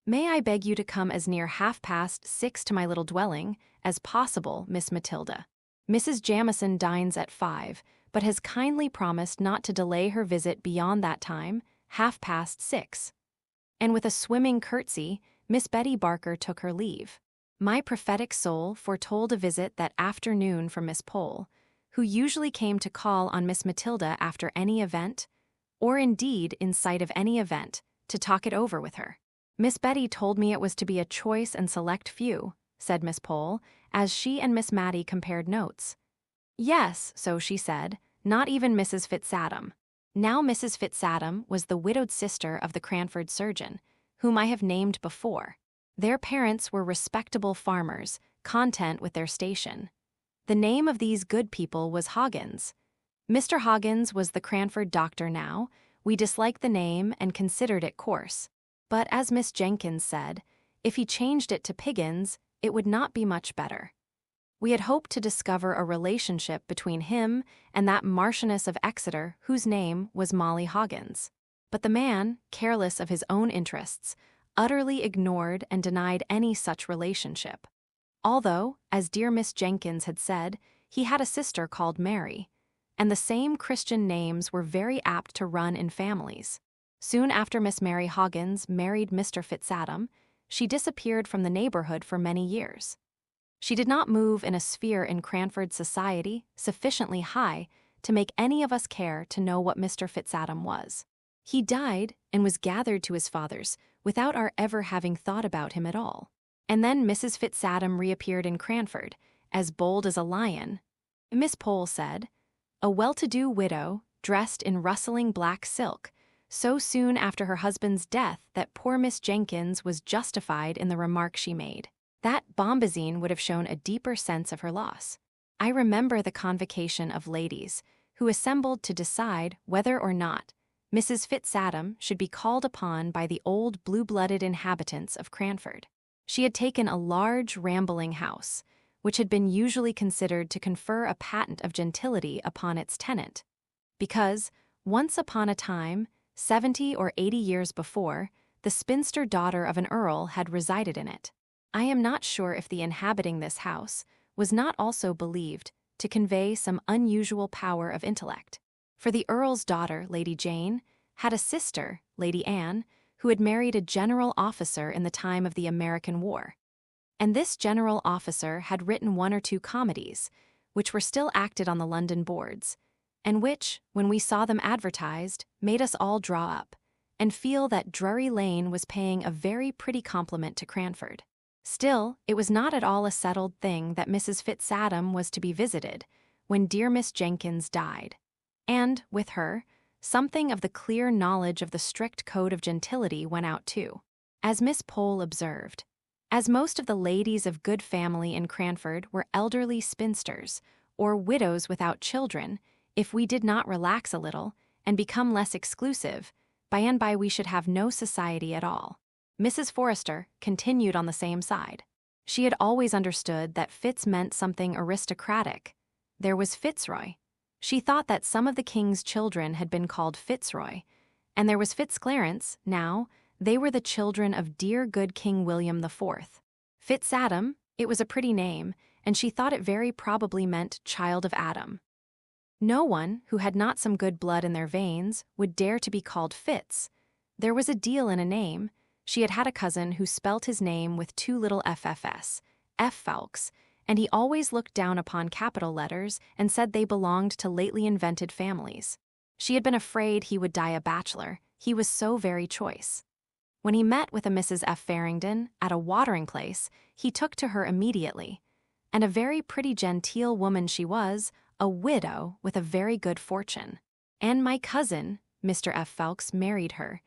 "May I beg you to come as near 6:30 to my little dwelling as possible, Miss Matilda? Mrs. Jamieson dines at 5, but has kindly promised not to delay her visit beyond that time, 6:30. And with a swimming curtsy, Miss Betty Barker took her leave. My prophetic soul foretold a visit that afternoon from Miss Pole, who usually came to call on Miss Matilda after any event, or indeed in sight of any event, to talk it over with her. "Miss Betty told me it was to be a choice and select few," said Miss Pole, as she and Miss Matty compared notes. "Yes, so she said, not even Mrs. Fitzadam." Now Mrs. Fitzadam was the widowed sister of the Cranford surgeon, whom I have named before. Their parents were respectable farmers, content with their station. The name of these good people was Hoggins. Mr. Hoggins was the Cranford doctor now. We disliked the name and considered it coarse. But as Miss Jenkins said, if he changed it to Piggins, it would not be much better. We had hoped to discover a relationship between him and that Marchioness of Exeter whose name was Molly Hoggins. But the man, careless of his own interests, utterly ignored and denied any such relationship. Although, as dear Miss Jenkins had said, he had a sister called Mary, and the same Christian names were very apt to run in families. Soon after Miss Mary Hoggins married Mr. Fitzadam, she disappeared from the neighborhood for many years. She did not move in a sphere in Cranford society sufficiently high to make any of us care to know what Mr. Fitzadam was. He died and was gathered to his fathers without our ever having thought about him at all. And then Mrs. Fitzadam reappeared in Cranford, as bold as a lion. Miss Pole said, a well-to-do widow, dressed in rustling black silk, so soon after her husband's death that poor Miss Jenkins was justified in the remark she made. That bombazine would have shown a deeper sense of her loss. I remember the convocation of ladies, who assembled to decide whether or not Mrs. Fitzadam should be called upon by the old blue-blooded inhabitants of Cranford. She had taken a large, rambling house, which had been usually considered to confer a patent of gentility upon its tenant, because, once upon a time, 70 or 80 years before, the spinster daughter of an earl had resided in it. I am not sure if the inhabiting this house was not also believed to convey some unusual power of intellect, for the earl's daughter, Lady Jane, had a sister, Lady Anne, who had married a general officer in the time of the American War. And this general officer had written 1 or 2 comedies, which were still acted on the London boards, and which, when we saw them advertised, made us all draw up, and feel that Drury Lane was paying a very pretty compliment to Cranford. Still, it was not at all a settled thing that Mrs. Fitzadam was to be visited when dear Miss Jenkins died, and, with her, something of the clear knowledge of the strict code of gentility went out too. As Miss Pole observed, as most of the ladies of good family in Cranford were elderly spinsters, or widows without children, if we did not relax a little and become less exclusive, by and by we should have no society at all. Mrs. Forrester continued on the same side. She had always understood that Fitz meant something aristocratic. There was Fitzroy. She thought that some of the king's children had been called Fitzroy, and there was Fitzclarence. Now, they were the children of dear good King William IV. Fitzadam, it was a pretty name, and she thought it very probably meant child of Adam. No one who had not some good blood in their veins would dare to be called Fitz. There was a deal in a name. She had had a cousin who spelt his name with 2 little FFS, F. Fowkes, and he always looked down upon capital letters and said they belonged to lately invented families. She had been afraid he would die a bachelor, he was so very choice. When he met with a Mrs. F. Farringdon at a watering place, he took to her immediately, and a very pretty genteel woman she was, a widow with a very good fortune. And my cousin, Mr. F. Fowkes, married her,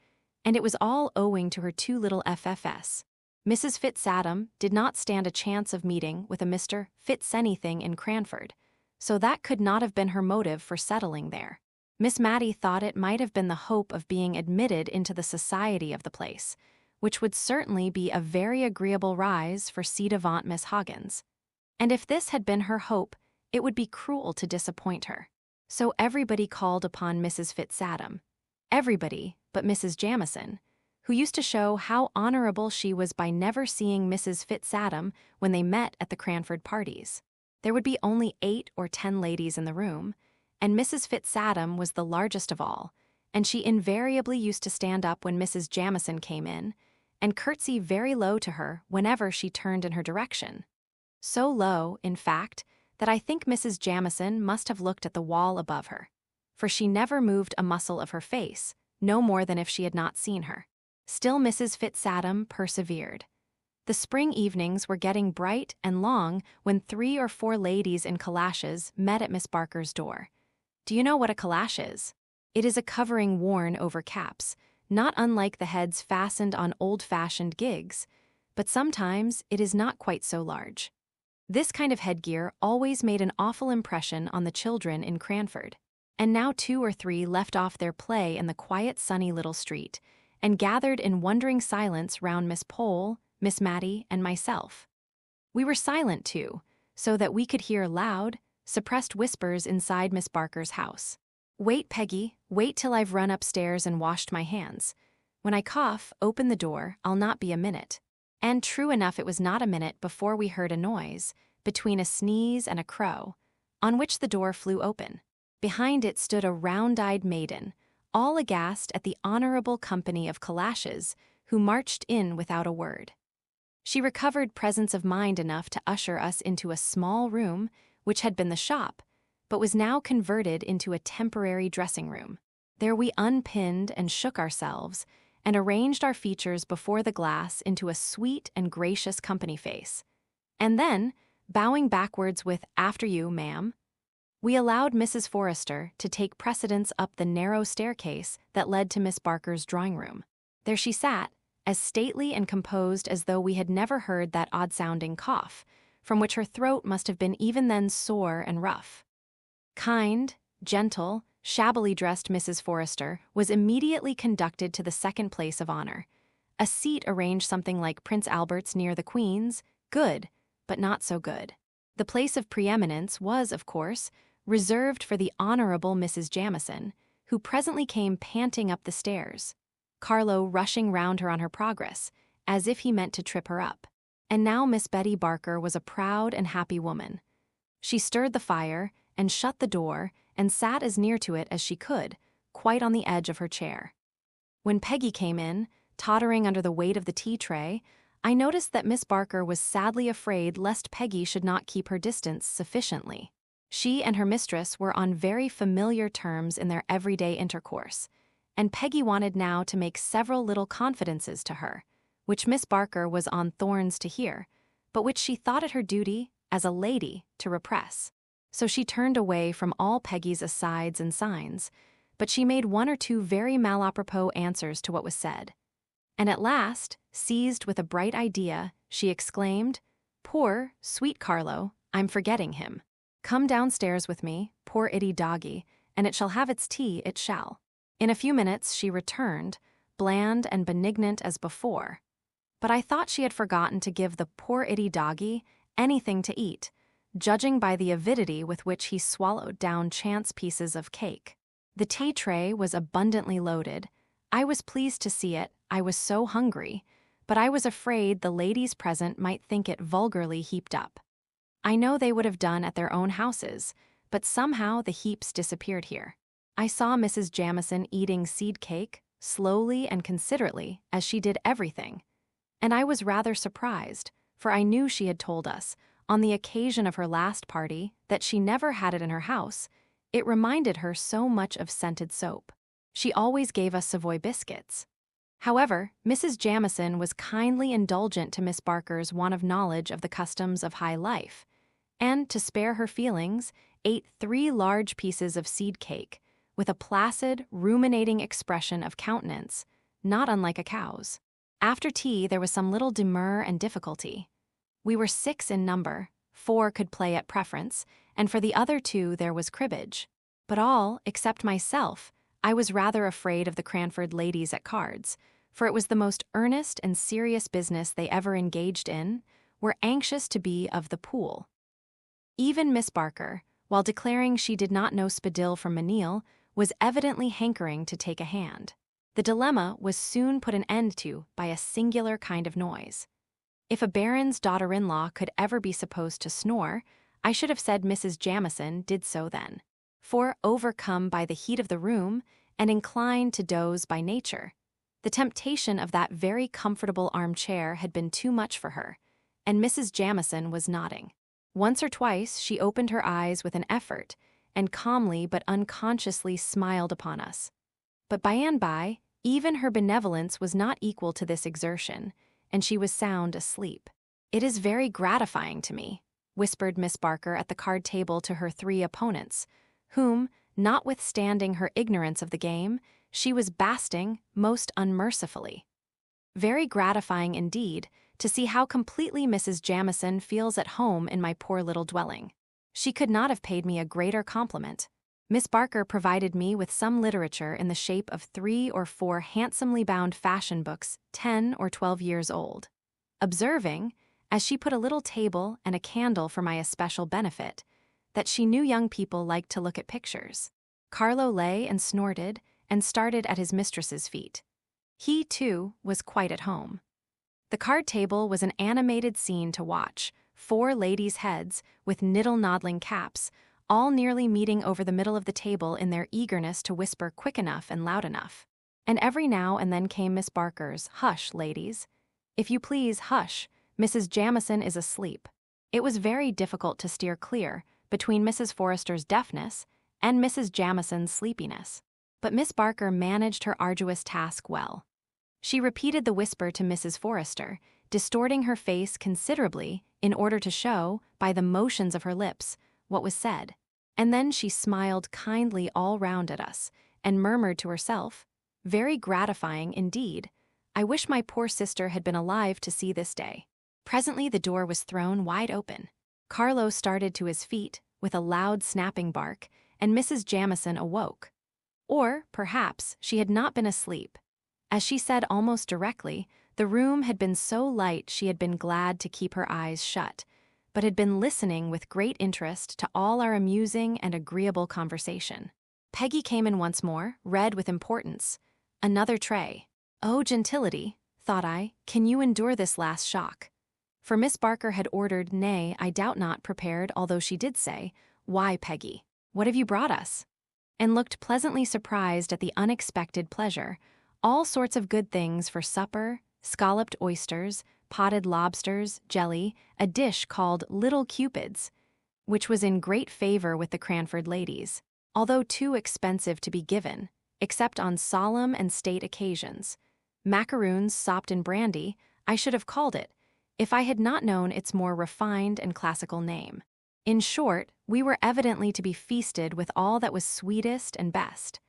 and it was all owing to her 2 little FFS. Mrs. Fitzadam did not stand a chance of meeting with a Mr. Fitzanything in Cranford, so that could not have been her motive for settling there. Miss Matty thought it might have been the hope of being admitted into the society of the place, which would certainly be a very agreeable rise for ci devant Miss Hoggins. And if this had been her hope, it would be cruel to disappoint her. So everybody called upon Mrs. Fitzadam. Everybody but Mrs. Jamison, who used to show how honorable she was by never seeing Mrs. Fitzadam when they met at the Cranford parties. There would be only 8 or 10 ladies in the room, and Mrs. Fitzadam was the largest of all, and she invariably used to stand up when Mrs. Jamison came in, and curtsy very low to her whenever she turned in her direction. So low, in fact, that I think Mrs. Jamison must have looked at the wall above her, for she never moved a muscle of her face, no more than if she had not seen her. Still Mrs. Fitzadam persevered. The spring evenings were getting bright and long when 3 or 4 ladies in calashes met at Miss Barker's door. Do you know what a calash is? It is a covering worn over caps, not unlike the heads fastened on old-fashioned gigs, but sometimes it is not quite so large. This kind of headgear always made an awful impression on the children in Cranford, and now 2 or 3 left off their play in the quiet, sunny little street, and gathered in wondering silence round Miss Pole, Miss Matty, and myself. We were silent, too, so that we could hear loud, suppressed whispers inside Miss Barker's house. "Wait, Peggy, wait till I've run upstairs and washed my hands. When I cough, open the door, I'll not be a minute. And true enough, it was not a minute before we heard a noise, between a sneeze and a crow, on which the door flew open. Behind it stood a round-eyed maiden, all aghast at the honorable company of calashes who marched in without a word. She recovered presence of mind enough to usher us into a small room, which had been the shop, but was now converted into a temporary dressing room. There we unpinned and shook ourselves, and arranged our features before the glass into a sweet and gracious company face. And then, bowing backwards with "After you, ma'am," we allowed Mrs. Forrester to take precedence up the narrow staircase that led to Miss Barker's drawing room. There she sat, as stately and composed as though we had never heard that odd-sounding cough, from which her throat must have been even then sore and rough. Kind, gentle, shabbily dressed Mrs. Forrester was immediately conducted to the second place of honor, a seat arranged something like Prince Albert's near the Queen's, good, but not so good. The place of preeminence was, of course, reserved for the Honorable Mrs. Jamison, who presently came panting up the stairs, Carlo rushing round her on her progress, as if he meant to trip her up. And now Miss Betty Barker was a proud and happy woman. She stirred the fire and shut the door and sat as near to it as she could, quite on the edge of her chair. When Peggy came in, tottering under the weight of the tea tray, I noticed that Miss Barker was sadly afraid lest Peggy should not keep her distance sufficiently. She and her mistress were on very familiar terms in their everyday intercourse, and Peggy wanted now to make several little confidences to her, which Miss Barker was on thorns to hear, but which she thought it her duty, as a lady, to repress. So she turned away from all Peggy's asides and signs, but she made one or two very malapropos answers to what was said. And at last, seized with a bright idea, she exclaimed, "Poor, sweet Carlo, I'm forgetting him. Come downstairs with me, poor itty doggy, and it shall have its tea, it shall." In a few minutes she returned, bland and benignant as before. But I thought she had forgotten to give the poor itty doggy anything to eat, judging by the avidity with which he swallowed down chance pieces of cake. The tea tray was abundantly loaded. I was pleased to see it, I was so hungry, but I was afraid the ladies present might think it vulgarly heaped up. I know they would have done at their own houses, but somehow the heaps disappeared here. I saw Mrs. Jamison eating seed cake, slowly and considerately, as she did everything, and I was rather surprised, for I knew she had told us, on the occasion of her last party, that she never had it in her house. It reminded her so much of scented soap. She always gave us Savoy biscuits. However, Mrs. Jamison was kindly indulgent to Miss Barker's want of knowledge of the customs of high life, and, to spare her feelings, ate 3 large pieces of seed cake, with a placid, ruminating expression of countenance, not unlike a cow's. After tea there was some little demur and difficulty. We were 6 in number, 4 could play at preference, and for the other 2 there was cribbage. But all, except myself, I was rather afraid of the Cranford ladies at cards, for it was the most earnest and serious business they ever engaged in, were anxious to be of the pool. Even Miss Barker, while declaring she did not know Spadille from Menil, was evidently hankering to take a hand. The dilemma was soon put an end to by a singular kind of noise. If a baron's daughter-in-law could ever be supposed to snore, I should have said Mrs. Jamison did so then. For, overcome by the heat of the room, and inclined to doze by nature, the temptation of that very comfortable armchair had been too much for her, and Mrs. Jamison was nodding. Once or twice she opened her eyes with an effort, and calmly but unconsciously smiled upon us. But by and by, even her benevolence was not equal to this exertion, and she was sound asleep. "It is very gratifying to me," whispered Miss Barker at the card table to her 3 opponents, whom, notwithstanding her ignorance of the game, she was basting most unmercifully. "Very gratifying indeed to see how completely Mrs. Jamison feels at home in my poor little dwelling. She could not have paid me a greater compliment. Miss Barker provided me with some literature in the shape of 3 or 4 handsomely bound fashion books 10 or 12 years old. Observing, as she put a little table and a candle for my especial benefit, that she knew young people liked to look at pictures, Carlo lay and snorted and started at his mistress's feet. He, too, was quite at home. The card table was an animated scene to watch, 4 ladies' heads, with niddle-noddling caps, all nearly meeting over the middle of the table in their eagerness to whisper quick enough and loud enough. And every now and then came Miss Barker's, "Hush, ladies. If you please, hush, Mrs. Jamison is asleep." It was very difficult to steer clear between Mrs. Forrester's deafness and Mrs. Jamison's sleepiness. But Miss Barker managed her arduous task well. She repeated the whisper to Mrs. Forrester, distorting her face considerably in order to show, by the motions of her lips, what was said. And then she smiled kindly all round at us, and murmured to herself, "Very gratifying indeed. I wish my poor sister had been alive to see this day." Presently the door was thrown wide open. Carlo started to his feet with a loud snapping bark, and Mrs. Jamison awoke. Or, perhaps, she had not been asleep. As she said almost directly, the room had been so light she had been glad to keep her eyes shut, but had been listening with great interest to all our amusing and agreeable conversation. Peggy came in once more, red with importance. Another tray. "Oh, gentility," thought I, "can you endure this last shock?" For Miss Barker had ordered, nay, I doubt not prepared, although she did say, "Why, Peggy, what have you brought us?" and looked pleasantly surprised at the unexpected pleasure. All sorts of good things for supper, scalloped oysters, potted lobsters, jelly, a dish called Little Cupids, which was in great favor with the Cranford ladies, although too expensive to be given, except on solemn and state occasions. Macaroons sopped in brandy, I should have called it, if I had not known its more refined and classical name. In short, we were evidently to be feasted with all that was sweetest and best,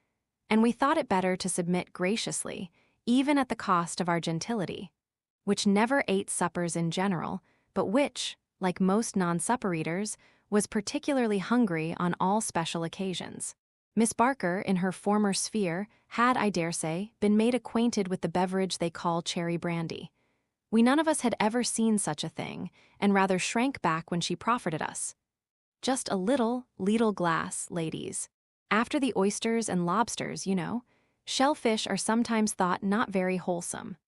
and we thought it better to submit graciously, even at the cost of our gentility, which never ate suppers in general, but which, like most non-supper eaters, was particularly hungry on all special occasions. Miss Barker, in her former sphere, had, I dare say, been made acquainted with the beverage they call cherry brandy. We none of us had ever seen such a thing, and rather shrank back when she proffered it us. "Just a little glass, ladies. After the oysters and lobsters, you know. Shellfish are sometimes thought not very wholesome."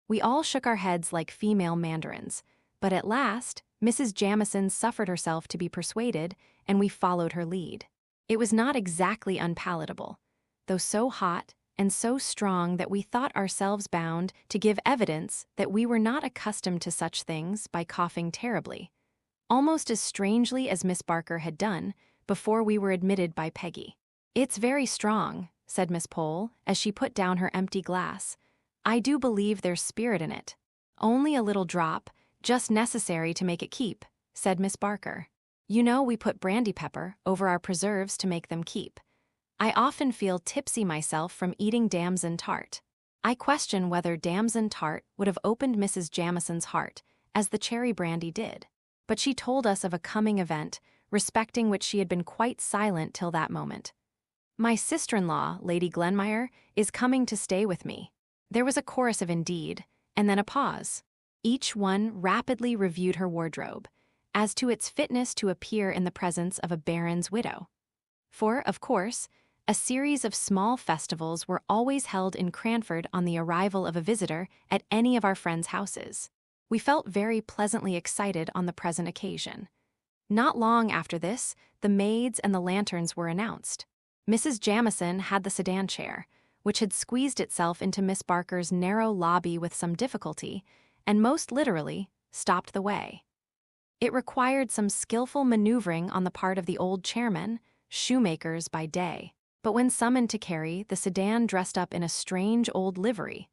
We all shook our heads like female mandarins, but at last Mrs. Jamison suffered herself to be persuaded, and we followed her lead. It was not exactly unpalatable, though so hot and so strong that we thought ourselves bound to give evidence that we were not accustomed to such things by coughing terribly, almost as strangely as Miss Barker had done before we were admitted by Peggy. "It's very strong," said Miss Pole, as she put down her empty glass. "I do believe there's spirit in it." "Only a little drop, just necessary to make it keep," said Miss Barker. "You know we put brandy pepper over our preserves to make them keep. I often feel tipsy myself from eating damson tart. I question whether damson tart would have opened Mrs. Jamison's heart, as the cherry brandy did. But she told us of a coming event, respecting which she had been quite silent till that moment. "My sister-in-law, Lady Glenmire, is coming to stay with me." There was a chorus of "indeed," and then a pause. Each one rapidly reviewed her wardrobe, as to its fitness to appear in the presence of a baron's widow. For, of course, a series of small festivals were always held in Cranford on the arrival of a visitor at any of our friends' houses. We felt very pleasantly excited on the present occasion. Not long after this, the maids and the lanterns were announced. Mrs. Jamison had the sedan chair, which had squeezed itself into Miss Barker's narrow lobby with some difficulty, and most literally stopped the way. It required some skillful maneuvering on the part of the old chairmen, shoemakers by day, but when summoned to carry the sedan dressed up in a strange old livery,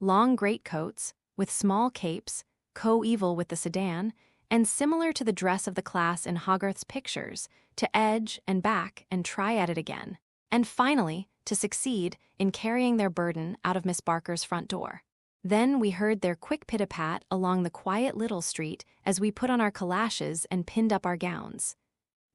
long greatcoats, with small capes, coeval with the sedan, and similar to the dress of the class in Hogarth's pictures, to edge and back and try at it again, and finally to succeed in carrying their burden out of Miss Barker's front door. Then we heard their quick pit-a-pat along the quiet little street as we put on our calashes and pinned up our gowns.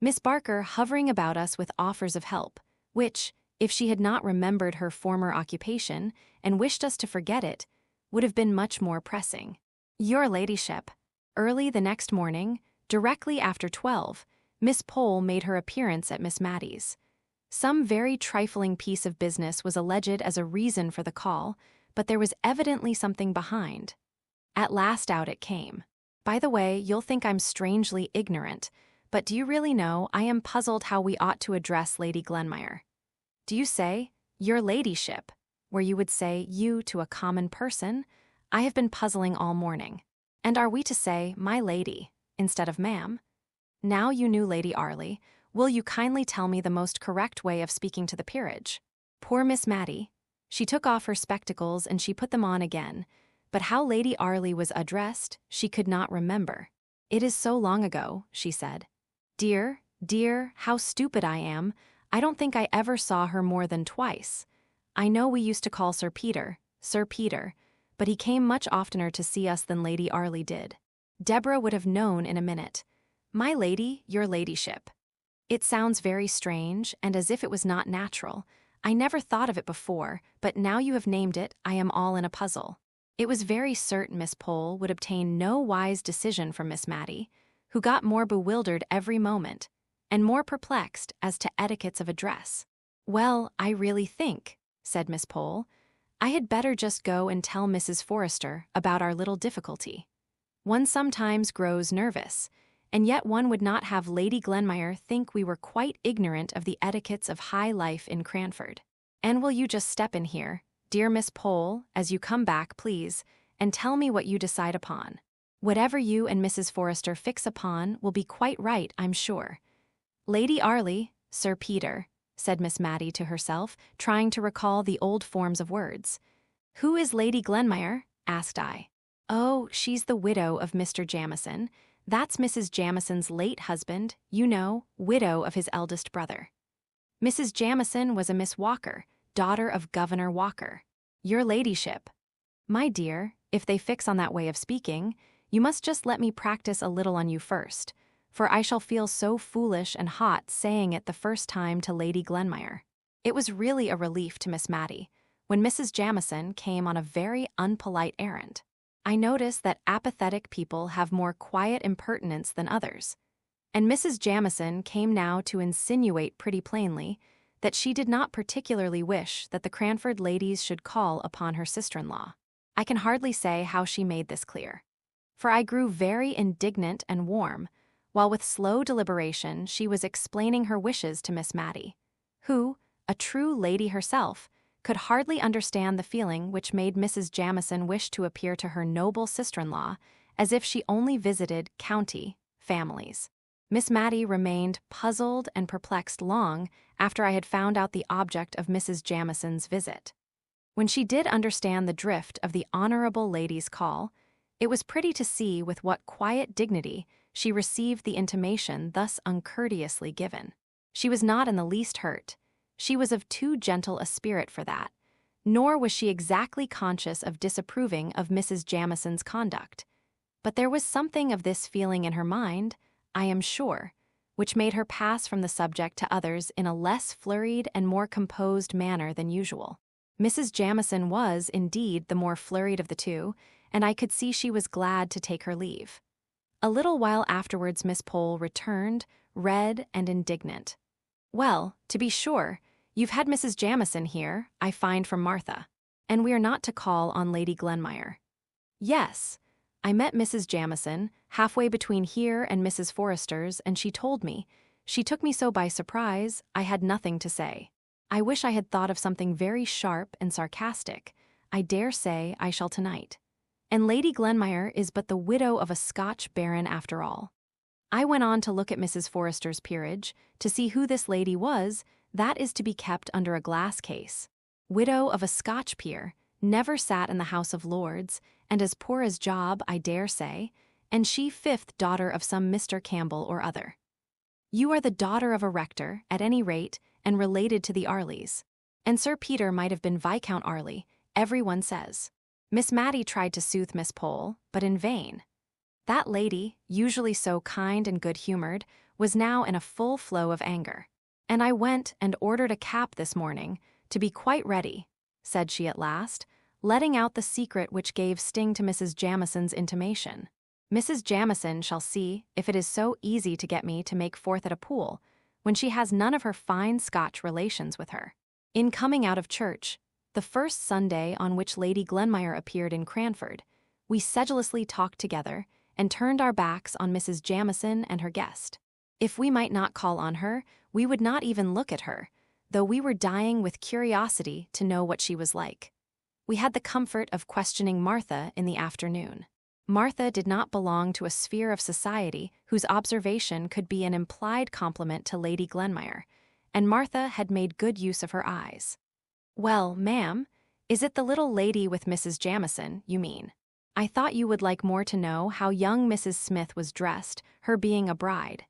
Miss Barker hovering about us with offers of help, which, if she had not remembered her former occupation and wished us to forget it, would have been much more pressing. "Your ladyship." Early the next morning, directly after 12, Miss Pole made her appearance at Miss Matty's. Some very trifling piece of business was alleged as a reason for the call, but there was evidently something behind. At last out it came. By the way, you'll think I'm strangely ignorant, but do you really know I am puzzled how we ought to address Lady Glenmire? Do you say, "Your ladyship," where you would say "you" to a common person? I have been puzzling all morning. And are we to say "my lady" instead of "ma'am"? Now you knew Lady Arley, will you kindly tell me the most correct way of speaking to the peerage? Poor Miss Matty. She took off her spectacles and she put them on again, but how Lady Arley was addressed, she could not remember. "It is so long ago," she said. "Dear, dear, how stupid I am. I don't think I ever saw her more than twice. I know we used to call Sir Peter, but he came much oftener to see us than Lady Arley did." Deborah would have known in a minute. "My lady, your ladyship." It sounds very strange, and as if it was not natural. I never thought of it before, but now you have named it, I am all in a puzzle. It was very certain Miss Pole would obtain no wise decision from Miss Matty, who got more bewildered every moment, and more perplexed as to etiquettes of address. "Well, I really think," said Miss Pole, "I had better just go and tell Mrs. Forrester about our little difficulty. One sometimes grows nervous, and yet one would not have Lady Glenmire think we were quite ignorant of the etiquettes of high life in Cranford. And will you just step in here, dear Miss Pole, as you come back, please, and tell me what you decide upon. Whatever you and Mrs. Forrester fix upon will be quite right, I'm sure." "Lady Arley, Sir Peter," said Miss Matty to herself, trying to recall the old forms of words. "Who is Lady Glenmire?" asked I. "Oh, she's the widow of Mr. Jamison. That's Mrs. Jamison's late husband, you know, widow of his eldest brother. Mrs. Jamison was a Miss Walker, daughter of Governor Walker. Your ladyship." "My dear, if they fix on that way of speaking, you must just let me practice a little on you first, for I shall feel so foolish and hot saying it the first time to Lady Glenmire." It was really a relief to Miss Matty when Mrs. Jamison came on a very unpolite errand. I notice that apathetic people have more quiet impertinence than others, and Mrs. Jamison came now to insinuate pretty plainly that she did not particularly wish that the Cranford ladies should call upon her sister-in-law. I can hardly say how she made this clear, for I grew very indignant and warm, while with slow deliberation she was explaining her wishes to Miss Matty, who, a true lady herself, could hardly understand the feeling which made Mrs. Jamison wish to appear to her noble sister-in-law as if she only visited county families. Miss Matty remained puzzled and perplexed long after I had found out the object of Mrs. Jamison's visit. When she did understand the drift of the honorable lady's call, it was pretty to see with what quiet dignity she received the intimation thus uncourteously given. She was not in the least hurt. She was of too gentle a spirit for that, nor was she exactly conscious of disapproving of Mrs. Jamison's conduct. But there was something of this feeling in her mind, I am sure, which made her pass from the subject to others in a less flurried and more composed manner than usual. Mrs. Jamison was, indeed, the more flurried of the two, and I could see she was glad to take her leave. A little while afterwards Miss Pole returned, red and indignant. "Well, to be sure, you've had Mrs. Jamison here, I find from Martha, and we are not to call on Lady Glenmire." "Yes, I met Mrs. Jamison halfway between here and Mrs. Forrester's, and she told me. She took me so by surprise, I had nothing to say. I wish I had thought of something very sharp and sarcastic. I dare say I shall tonight. And Lady Glenmire is but the widow of a Scotch baron after all." I went on to look at Mrs. Forrester's peerage, to see who this lady was, that is to be kept under a glass case. Widow of a Scotch peer, never sat in the House of Lords, and as poor as Job, I dare say, and she fifth daughter of some Mr. Campbell or other. You are the daughter of a rector, at any rate, and related to the Arleys. And Sir Peter might have been Viscount Arley, everyone says. Miss Matty tried to soothe Miss Pole, but in vain. That lady, usually so kind and good-humored, was now in a full flow of anger. "And I went and ordered a cap this morning, to be quite ready," said she at last, letting out the secret which gave sting to Mrs. Jamison's intimation. "Mrs. Jamison shall see if it is so easy to get me to make forth at a pool, when she has none of her fine Scotch relations with her. In coming out of church, The first Sunday on which Lady Glenmire appeared in Cranford, we sedulously talked together and turned our backs on Mrs. Jamieson and her guest. If we might not call on her, we would not even look at her, though we were dying with curiosity to know what she was like. We had the comfort of questioning Martha in the afternoon. Martha did not belong to a sphere of society whose observation could be an implied compliment to Lady Glenmire, and Martha had made good use of her eyes. "Well, ma'am, is it the little lady with Mrs. Jamieson, you mean? I thought you would like more to know how young Mrs. Smith was dressed, her being a bride."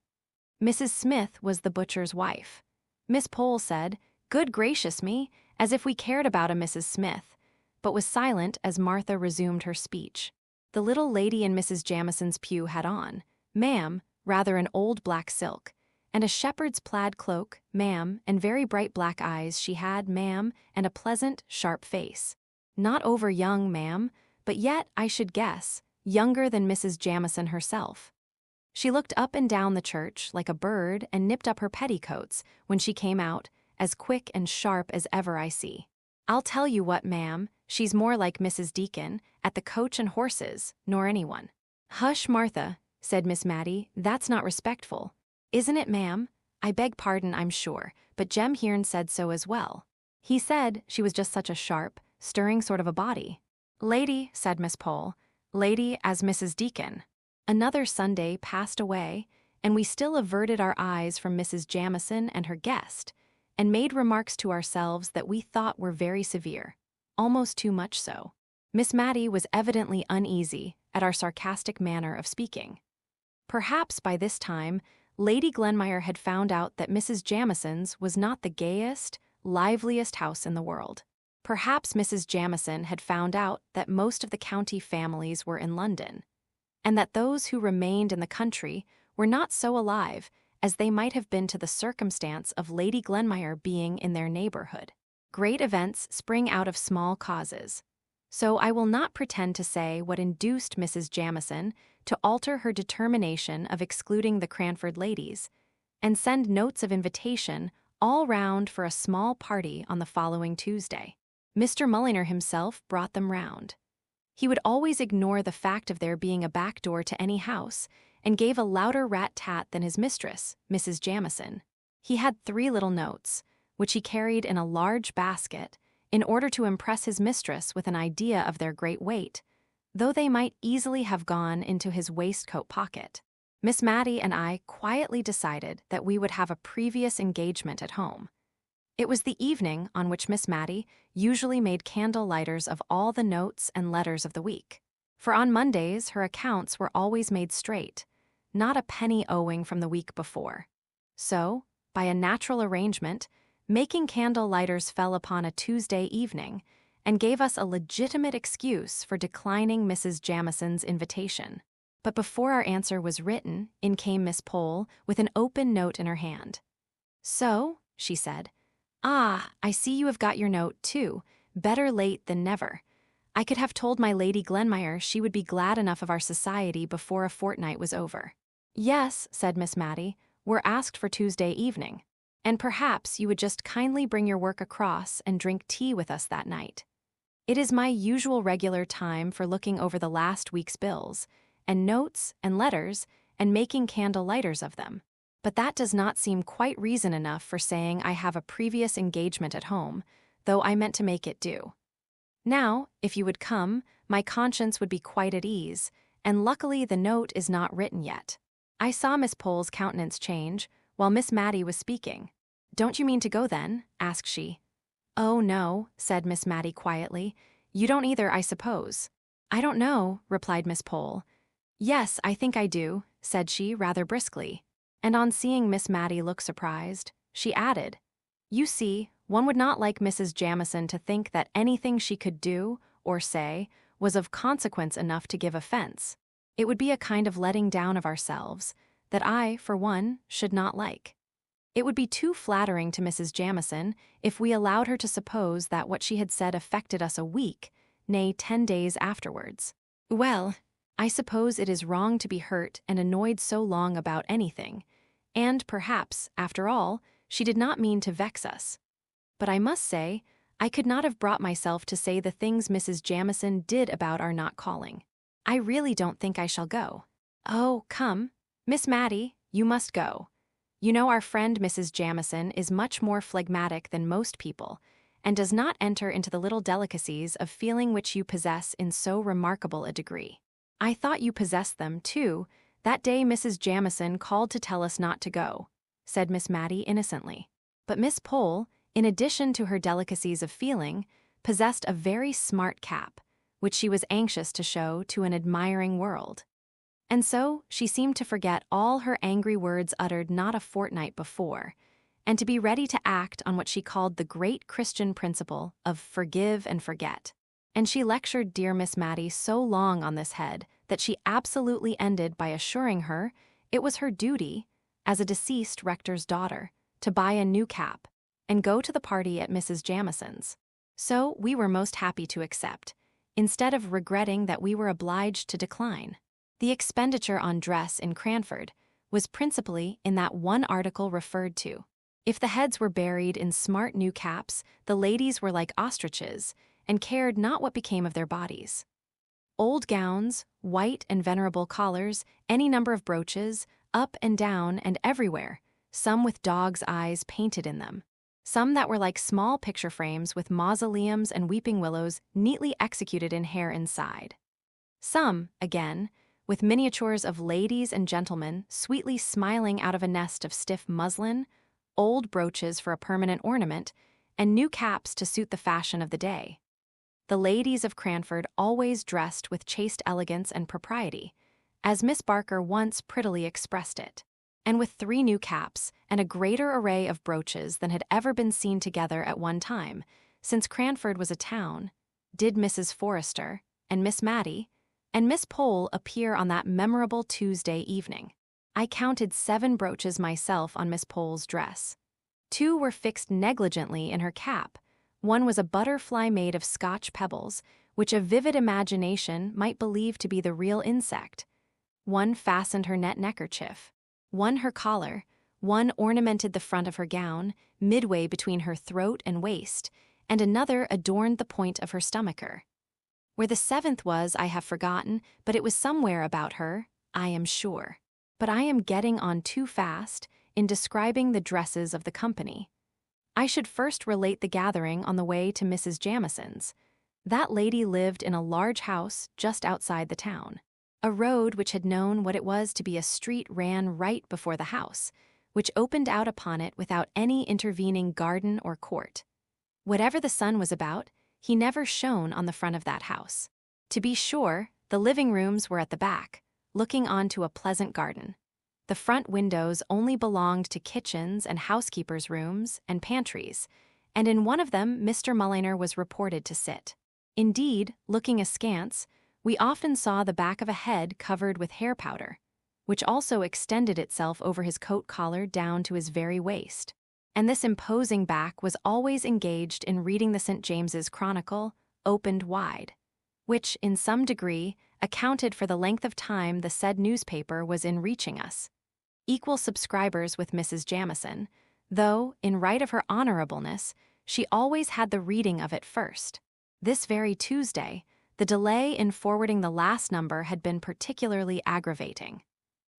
Mrs. Smith was the butcher's wife. Miss Pole said, "Good gracious me," as if we cared about a Mrs. Smith, but was silent as Martha resumed her speech. The little lady in Mrs. Jamieson's pew had on, ma'am, rather an old black silk, and a shepherd's plaid cloak, ma'am, and very bright black eyes she had, ma'am, and a pleasant, sharp face. Not over young, ma'am, but yet, I should guess, younger than Mrs. Jamieson herself. She looked up and down the church like a bird and nipped up her petticoats when she came out, as quick and sharp as ever I see. I'll tell you what, ma'am, she's more like Mrs. Deacon, at the Coach and Horses, nor anyone. Hush, Martha, said Miss Matty, that's not respectful. Isn't it, ma'am? I beg pardon, I'm sure, but Jem Hearn said so as well. He said she was just such a sharp, stirring sort of a body. Lady, said Miss Pole, lady as Mrs. Deacon. Another Sunday passed away, and we still averted our eyes from Mrs. Jamieson and her guest, and made remarks to ourselves that we thought were very severe, almost too much so. Miss Matty was evidently uneasy at our sarcastic manner of speaking. Perhaps by this time, Lady Glenmire had found out that Mrs. Jamieson's was not the gayest, liveliest house in the world. Perhaps Mrs. Jamieson had found out that most of the county families were in London, and that those who remained in the country were not so alive as they might have been to the circumstance of Lady Glenmire being in their neighborhood. Great events spring out of small causes, so I will not pretend to say what induced Mrs. Jamieson to alter her determination of excluding the Cranford ladies, and send notes of invitation all round for a small party on the following Tuesday. Mr. Mulliner himself brought them round. He would always ignore the fact of there being a back door to any house, and gave a louder rat-tat than his mistress, Mrs. Jamieson. He had 3 little notes, which he carried in a large basket, in order to impress his mistress with an idea of their great weight, though they might easily have gone into his waistcoat pocket. Miss Matty and I quietly decided that we would have a previous engagement at home. It was the evening on which Miss Matty usually made candle lighters of all the notes and letters of the week, for on Mondays her accounts were always made straight, not a penny owing from the week before. So, by a natural arrangement, making candle lighters fell upon a Tuesday evening, and gave us a legitimate excuse for declining Mrs. Jamieson's invitation. But before our answer was written, in came Miss Pole with an open note in her hand. "So," she said, "ah, I see you have got your note, too. Better late than never. I could have told my Lady Glenmire she would be glad enough of our society before a fortnight was over." "Yes," said Miss Matty, "we're asked for Tuesday evening, and perhaps you would just kindly bring your work across and drink tea with us that night. It is my usual regular time for looking over the last week's bills, and notes and letters, and making candle lighters of them. But that does not seem quite reason enough for saying I have a previous engagement at home, though I meant to make it do. Now, if you would come, my conscience would be quite at ease, and luckily the note is not written yet." I saw Miss Pole's countenance change while Miss Matty was speaking. "Don't you mean to go then?" asked she. "Oh, no," said Miss Matty quietly. "You don't either, I suppose." "I don't know," replied Miss Pole. "Yes, I think I do," said she rather briskly. And on seeing Miss Matty look surprised, she added, "You see, one would not like Mrs. Jamieson to think that anything she could do or say was of consequence enough to give offense. It would be a kind of letting down of ourselves that I, for one, should not like. It would be too flattering to Mrs. Jamieson if we allowed her to suppose that what she had said affected us a week, nay 10 days afterwards. Well, I suppose it is wrong to be hurt and annoyed so long about anything, and perhaps, after all, she did not mean to vex us. But I must say, I could not have brought myself to say the things Mrs. Jamison did about our not calling. I really don't think I shall go. Oh, come. Miss Matty, you must go. You know our friend Mrs. Jamison is much more phlegmatic than most people, and does not enter into the little delicacies of feeling which you possess in so remarkable a degree. I thought you possessed them, too, that day Mrs. Jamison called to tell us not to go, said Miss Matty innocently. But Miss Pole, in addition to her delicacies of feeling, possessed a very smart cap, which she was anxious to show to an admiring world. And so she seemed to forget all her angry words uttered not a fortnight before, and to be ready to act on what she called the great Christian principle of forgive and forget. And she lectured dear Miss Matty so long on this head that she absolutely ended by assuring her it was her duty, as a deceased rector's daughter, to buy a new cap and go to the party at Mrs. Jamison's. So we were most happy to accept, instead of regretting that we were obliged to decline. The expenditure on dress in Cranford was principally in that one article referred to. If the heads were buried in smart new caps, the ladies were like ostriches, and cared not what became of their bodies. Old gowns, white and venerable collars, any number of brooches, up and down and everywhere, some with dogs' eyes painted in them, some that were like small picture frames with mausoleums and weeping willows neatly executed in hair inside. Some, again, with miniatures of ladies and gentlemen sweetly smiling out of a nest of stiff muslin, old brooches for a permanent ornament, and new caps to suit the fashion of the day. The ladies of Cranford always dressed with chaste elegance and propriety, as Miss Barker once prettily expressed it, and with 3 new caps and a greater array of brooches than had ever been seen together at one time, since Cranford was a town, did Mrs. Forrester and Miss Matty and Miss Pole appear on that memorable Tuesday evening. I counted 7 brooches myself on Miss Pole's dress. 2 were fixed negligently in her cap. One was a butterfly made of Scotch pebbles, which a vivid imagination might believe to be the real insect. One fastened her net neckerchief. One her collar. One ornamented the front of her gown, midway between her throat and waist, and another adorned the point of her stomacher. Where the 7th was I have forgotten, but it was somewhere about her, I am sure. But I am getting on too fast in describing the dresses of the company. I should first relate the gathering on the way to Mrs. Jamison's. That lady lived in a large house just outside the town. A road which had known what it was to be a street ran right before the house, which opened out upon it without any intervening garden or court. Whatever the sun was about, he never shone on the front of that house. To be sure, the living rooms were at the back, looking onto a pleasant garden. The front windows only belonged to kitchens and housekeepers' rooms and pantries, and in one of them Mr. Mulliner was reported to sit. Indeed, looking askance, we often saw the back of a head covered with hair powder, which also extended itself over his coat collar down to his very waist. And this imposing back was always engaged in reading the St. James's Chronicle, opened wide, which, in some degree, accounted for the length of time the said newspaper was in reaching us. Equal subscribers with Mrs. Jamison, though, in right of her honorableness, she always had the reading of it first. This very Tuesday, the delay in forwarding the last number had been particularly aggravating.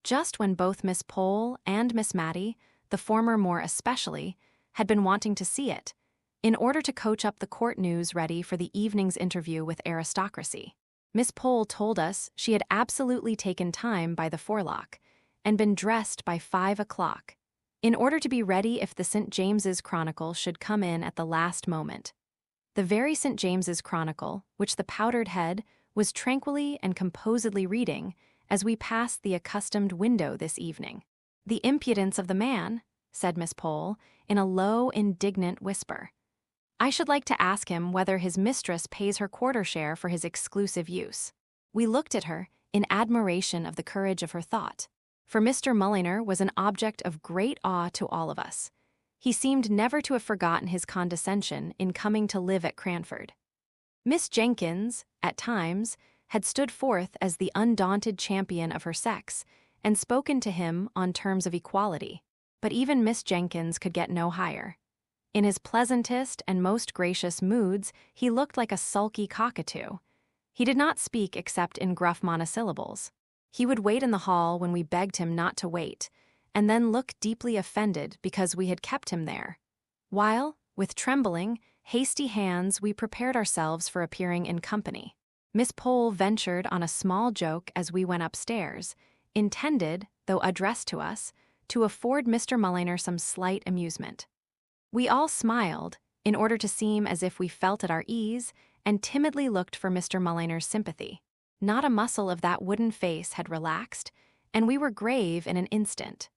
Just when both Miss Pole and Miss Matty, the former more especially, had been wanting to see it, in order to coach up the court news ready for the evening's interview with aristocracy. Miss Pole told us she had absolutely taken time by the forelock, and been dressed by 5 o'clock, in order to be ready if the St. James's Chronicle should come in at the last moment. The very St. James's Chronicle, which the powdered head was tranquilly and composedly reading as we passed the accustomed window this evening. "The impudence of the man," said Miss Pole, in a low, indignant whisper. "I should like to ask him whether his mistress pays her quarter share for his exclusive use." We looked at her in admiration of the courage of her thought, for Mr. Mulliner was an object of great awe to all of us. He seemed never to have forgotten his condescension in coming to live at Cranford. Miss Jenkins, at times, had stood forth as the undaunted champion of her sex, and spoken to him on terms of equality, but even Miss Jenkins could get no higher. In his pleasantest and most gracious moods, he looked like a sulky cockatoo. He did not speak except in gruff monosyllables. He would wait in the hall when we begged him not to wait, and then look deeply offended because we had kept him there, while, with trembling, hasty hands, we prepared ourselves for appearing in company. Miss Pole ventured on a small joke as we went upstairs, intended, though addressed to us, to afford Mr. Mulliner some slight amusement. We all smiled, in order to seem as if we felt at our ease, and timidly looked for Mr. Mulliner's sympathy. Not a muscle of that wooden face had relaxed, and we were grave in an instant.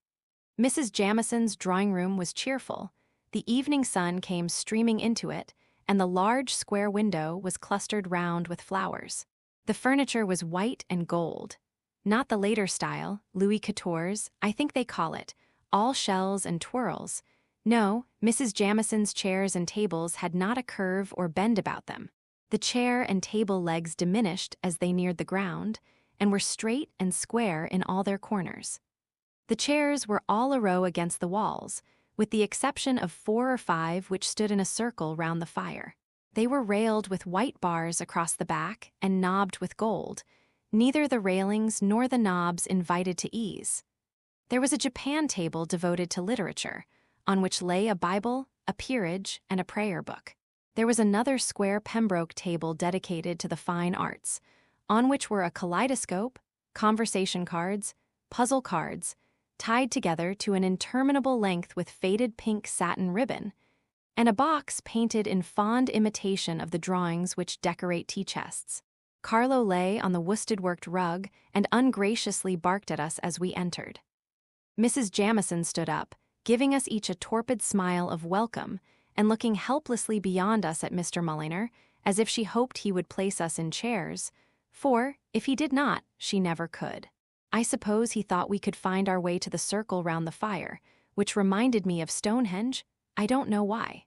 Mrs. Jamison's drawing-room was cheerful. The evening sun came streaming into it, and the large square window was clustered round with flowers. The furniture was white and gold. Not the later style, Louis XIV's, I think they call it, all shells and twirls. No, Mrs. Jamison's chairs and tables had not a curve or bend about them. The chair and table legs diminished as they neared the ground, and were straight and square in all their corners. The chairs were all a row against the walls, with the exception of 4 or 5 which stood in a circle round the fire. They were railed with white bars across the back and knobbed with gold. Neither the railings nor the knobs invited to ease. There was a Japan table devoted to literature, on which lay a Bible, a peerage, and a prayer book. There was another square Pembroke table dedicated to the fine arts, on which were a kaleidoscope, conversation cards, puzzle cards, tied together to an interminable length with faded pink satin ribbon, and a box painted in fond imitation of the drawings which decorate tea-chests. Carlo lay on the worsted-worked rug and ungraciously barked at us as we entered. Mrs. Jamison stood up, giving us each a torpid smile of welcome, and looking helplessly beyond us at Mr. Mulliner, as if she hoped he would place us in chairs, for, if he did not, she never could. I suppose he thought we could find our way to the circle round the fire, which reminded me of Stonehenge. I don't know why.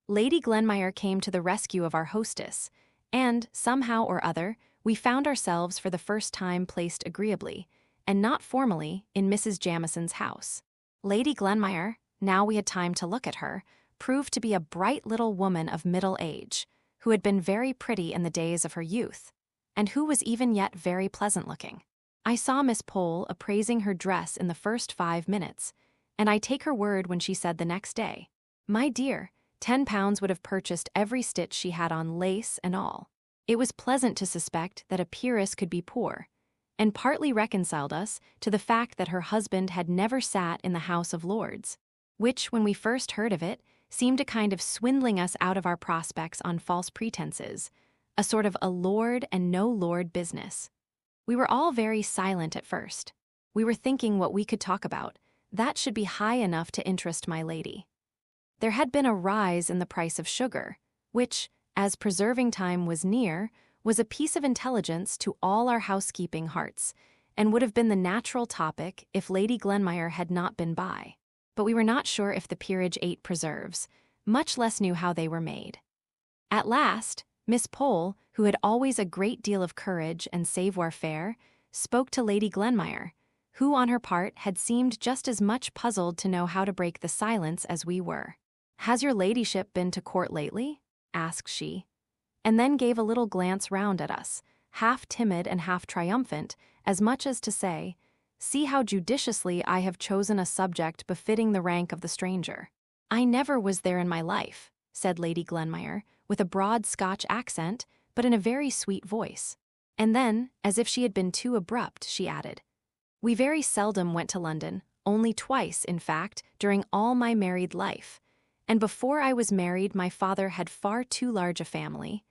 Lady Glenmire came to the rescue of our hostess, and, somehow or other, we found ourselves for the first time placed agreeably, and not formally, in Mrs. Jamison's house. Lady Glenmire, now we had time to look at her, proved to be a bright little woman of middle age, who had been very pretty in the days of her youth, and who was even yet very pleasant-looking. I saw Miss Pole appraising her dress in the first 5 minutes, and I take her word when she said the next day, "My dear, £10 would have purchased every stitch she had on, lace and all." It was pleasant to suspect that a peeress could be poor, and partly reconciled us to the fact that her husband had never sat in the House of Lords, which, when we first heard of it, seemed a kind of swindling us out of our prospects on false pretenses, a sort of a lord and no lord business. We were all very silent at first. We were thinking what we could talk about. That should be high enough to interest my lady. There had been a rise in the price of sugar, which, as preserving time was near, was a piece of intelligence to all our housekeeping hearts, and would have been the natural topic if Lady Glenmire had not been by. But we were not sure if the peerage ate preserves, much less knew how they were made. At last, Miss Pole, who had always a great deal of courage and savoir-faire, spoke to Lady Glenmire, who on her part had seemed just as much puzzled to know how to break the silence as we were. "Has your ladyship been to court lately?" asked she, and then gave a little glance round at us, half timid and half triumphant, as much as to say, "See how judiciously I have chosen a subject befitting the rank of the stranger." "I never was there in my life," said Lady Glenmire, with a broad Scotch accent, but in a very sweet voice. And then, as if she had been too abrupt, she added, "We very seldom went to London, only twice, in fact, during all my married life. And before I was married, my father had far too large a family.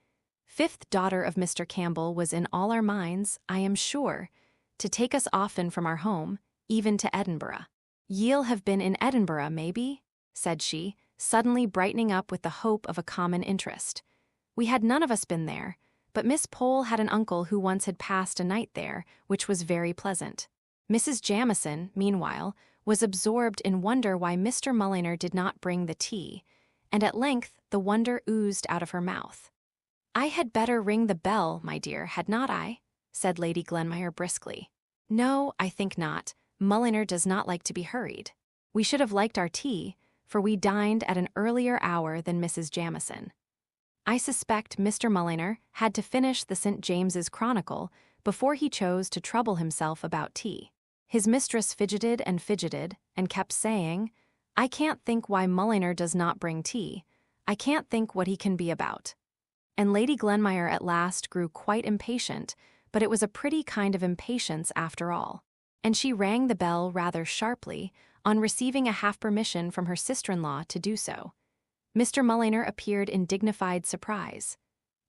5th daughter of Mr. Campbell was in all our minds, I am sure, to take us often from our home, even to Edinburgh." "Ye'll have been in Edinburgh, maybe?" said she, suddenly brightening up with the hope of a common interest. We had none of us been there, but Miss Pole had an uncle who once had passed a night there, which was very pleasant. Mrs. Jamison, meanwhile, was absorbed in wonder why Mr. Mulliner did not bring the tea, and at length the wonder oozed out of her mouth. "I had better ring the bell, my dear, had not I?" said Lady Glenmire briskly. "No, I think not. Mulliner does not like to be hurried. We should have liked our tea, for we dined at an earlier hour than Mrs. Jamieson. I suspect Mr. Mulliner had to finish the St. James's Chronicle before he chose to trouble himself about tea. His mistress fidgeted and kept saying, "I can't think why Mulliner does not bring tea. I can't think what he can be about." And Lady Glenmire at last grew quite impatient, but it was a pretty kind of impatience after all. And she rang the bell rather sharply on receiving a half-permission from her sister-in-law to do so. Mr. Mulliner appeared in dignified surprise.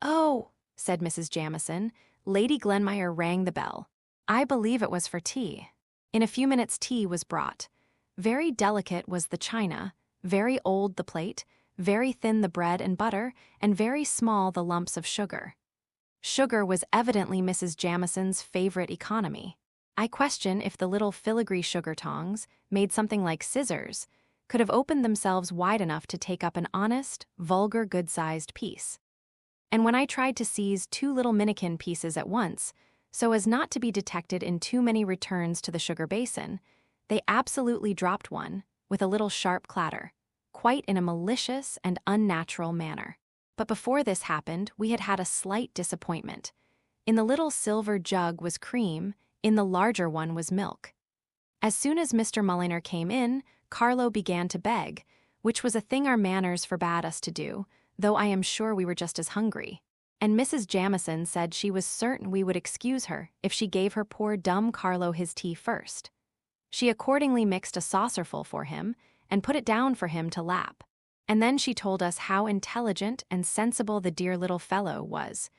"Oh," said Mrs. Jamieson, "Lady Glenmire rang the bell. I believe it was for tea." In a few minutes tea was brought. Very delicate was the china, very old the plate, very thin the bread and butter, and very small the lumps of sugar. Sugar was evidently Mrs. Jamieson's favorite economy. I question if the little filigree sugar tongs, made something like scissors, could have opened themselves wide enough to take up an honest, vulgar, good-sized piece. And when I tried to seize 2 little minikin pieces at once, so as not to be detected in too many returns to the sugar basin, they absolutely dropped one, with a little sharp clatter, quite in a malicious and unnatural manner. But before this happened, we had had a slight disappointment. In the little silver jug was cream, in the larger one was milk. As soon as Mr. Mulliner came in, Carlo began to beg, which was a thing our manners forbade us to do, though I am sure we were just as hungry. And Mrs. Jamieson said she was certain we would excuse her if she gave her poor dumb Carlo his tea first. She accordingly mixed a saucerful for him and put it down for him to lap. And then she told us how intelligent and sensible the dear little fellow was.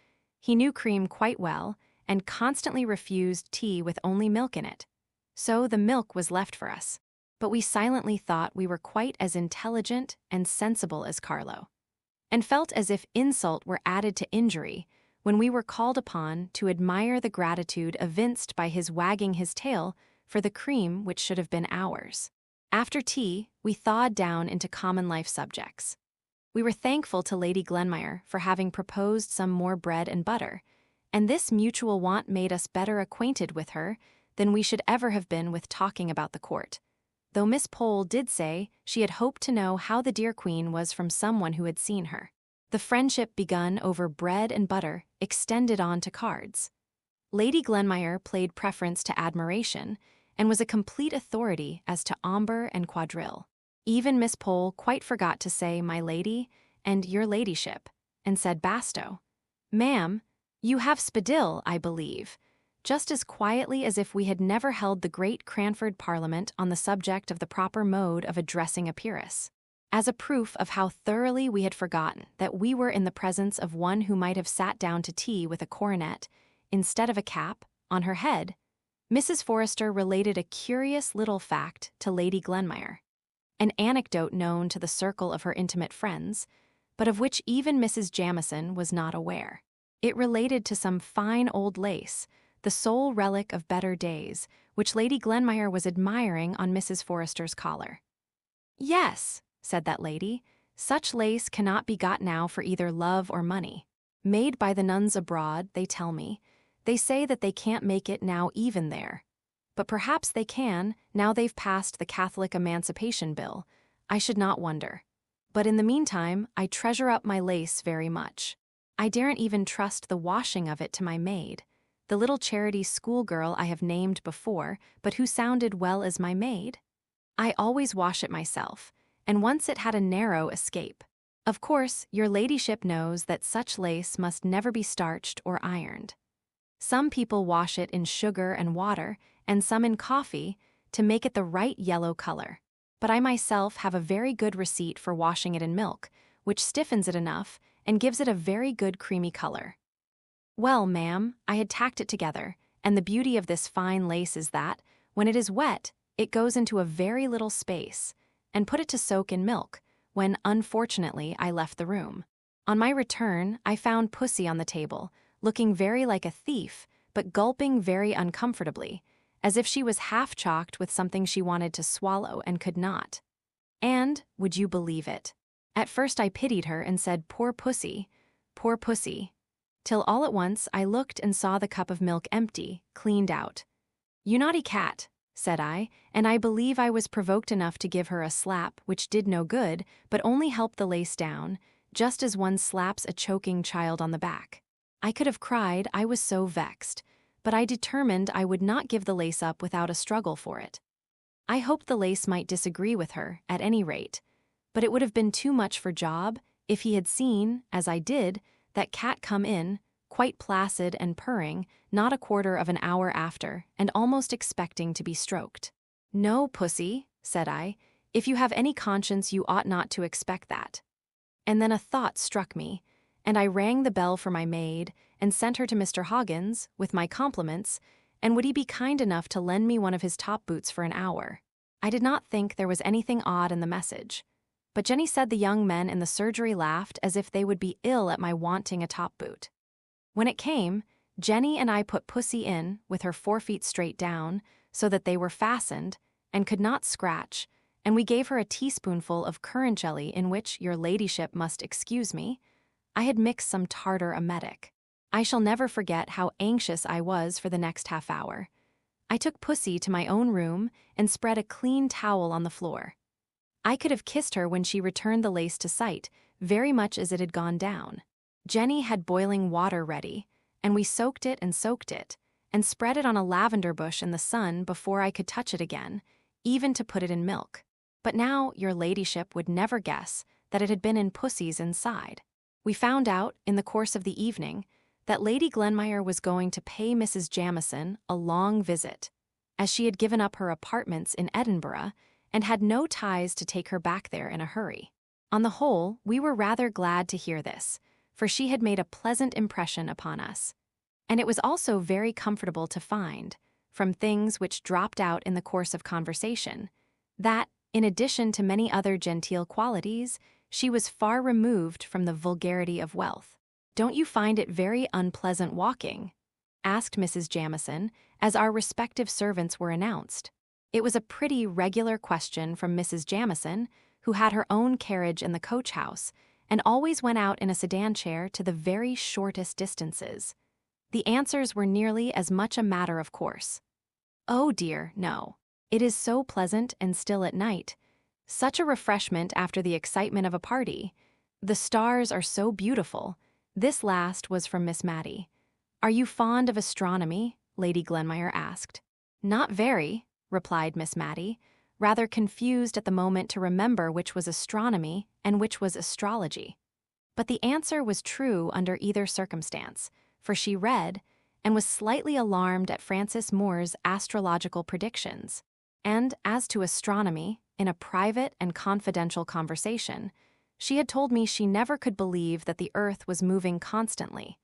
He knew cream quite well and constantly refused tea with only milk in it. So the milk was left for us. But we silently thought we were quite as intelligent and sensible as Carlo, and felt as if insult were added to injury when we were called upon to admire the gratitude evinced by his wagging his tail for the cream which should have been ours. After tea, we thawed down into common life subjects. We were thankful to Lady Glenmire for having proposed some more bread and butter, and this mutual want made us better acquainted with her than we should ever have been with talking about the court, though Miss Pole did say she had hoped to know how the dear Queen was from someone who had seen her. The friendship begun over bread and butter extended on to cards. Lady Glenmire played preference to admiration, and was a complete authority as to ombre and quadrille. Even Miss Pole quite forgot to say "my lady" and "your ladyship," and said basto. "Ma'am, you have spadille, I believe," just as quietly as if we had never held the great Cranford Parliament on the subject of the proper mode of addressing a peeress. As a proof of how thoroughly we had forgotten that we were in the presence of one who might have sat down to tea with a coronet, instead of a cap, on her head, Mrs. Forrester related a curious little fact to Lady Glenmire, an anecdote known to the circle of her intimate friends, but of which even Mrs. Jamieson was not aware. It related to some fine old lace, the sole relic of better days, which Lady Glenmire was admiring on Mrs. Forrester's collar. "Yes," said that lady, "such lace cannot be got now for either love or money. Made by the nuns abroad, they tell me. They say that they can't make it now even there. But perhaps they can, now they've passed the Catholic Emancipation Bill. I should not wonder. But in the meantime, I treasure up my lace very much. I daren't even trust the washing of it to my maid, the little charity schoolgirl I have named before, but who sounded well as my maid. I always wash it myself, and once it had a narrow escape. Of course, your ladyship knows that such lace must never be starched or ironed. Some people wash it in sugar and water, and some in coffee, to make it the right yellow color. But I myself have a very good receipt for washing it in milk, which stiffens it enough and gives it a very good creamy color. Well, ma'am, I had tacked it together, and the beauty of this fine lace is that, when it is wet, it goes into a very little space, and put it to soak in milk, when, unfortunately, I left the room. On my return, I found Pussy on the table, looking very like a thief, but gulping very uncomfortably, as if she was half-chocked with something she wanted to swallow and could not. And, would you believe it? At first I pitied her and said, poor Pussy, till all at once I looked and saw the cup of milk empty, cleaned out. "You naughty cat," said I, and I believe I was provoked enough to give her a slap which did no good but only helped the lace down, just as one slaps a choking child on the back. I could have cried, I was so vexed, but I determined I would not give the lace up without a struggle for it. I hoped the lace might disagree with her, at any rate, but it would have been too much for Job if he had seen, as I did, that cat come in, quite placid and purring, not a quarter of an hour after, and almost expecting to be stroked. "No, pussy," said I, "if you have any conscience you ought not to expect that." And then a thought struck me, and I rang the bell for my maid and sent her to Mr. Hoggins, with my compliments, and would he be kind enough to lend me one of his top boots for an hour. I did not think there was anything odd in the message, but Jenny said the young men in the surgery laughed as if they would be ill at my wanting a top boot. When it came, Jenny and I put Pussy in, with her 4 feet straight down, so that they were fastened, and could not scratch, and we gave her a teaspoonful of currant jelly in which, your ladyship must excuse me, I had mixed some tartar emetic. I shall never forget how anxious I was for the next half hour. I took Pussy to my own room and spread a clean towel on the floor. I could have kissed her when she returned the lace to sight, very much as it had gone down. Jenny had boiling water ready, and we soaked it, and spread it on a lavender bush in the sun before I could touch it again, even to put it in milk. But now your ladyship would never guess that it had been in Pussy's inside. We found out, in the course of the evening, that Lady Glenmire was going to pay Mrs. Jamieson a long visit, as she had given up her apartments in Edinburgh and had no ties to take her back there in a hurry. On the whole, we were rather glad to hear this, for she had made a pleasant impression upon us. And it was also very comfortable to find, from things which dropped out in the course of conversation, that, in addition to many other genteel qualities, she was far removed from the vulgarity of wealth. "Don't you find it very unpleasant walking?" asked Mrs. Jamieson, as our respective servants were announced. It was a pretty regular question from Mrs. Jamieson, who had her own carriage in the coach-house, and always went out in a sedan chair to the very shortest distances. The answers were nearly as much a matter of course. "Oh dear, no. It is so pleasant and still at night. Such a refreshment after the excitement of a party. The stars are so beautiful." This last was from Miss Matty. "Are you fond of astronomy?" Lady Glenmire asked. "Not very," replied Miss Matty, rather confused at the moment to remember which was astronomy and which was astrology. But the answer was true under either circumstance, for she read, and was slightly alarmed at Francis Moore's astrological predictions. And as to astronomy, in a private and confidential conversation, she had told me she never could believe that the earth was moving constantly,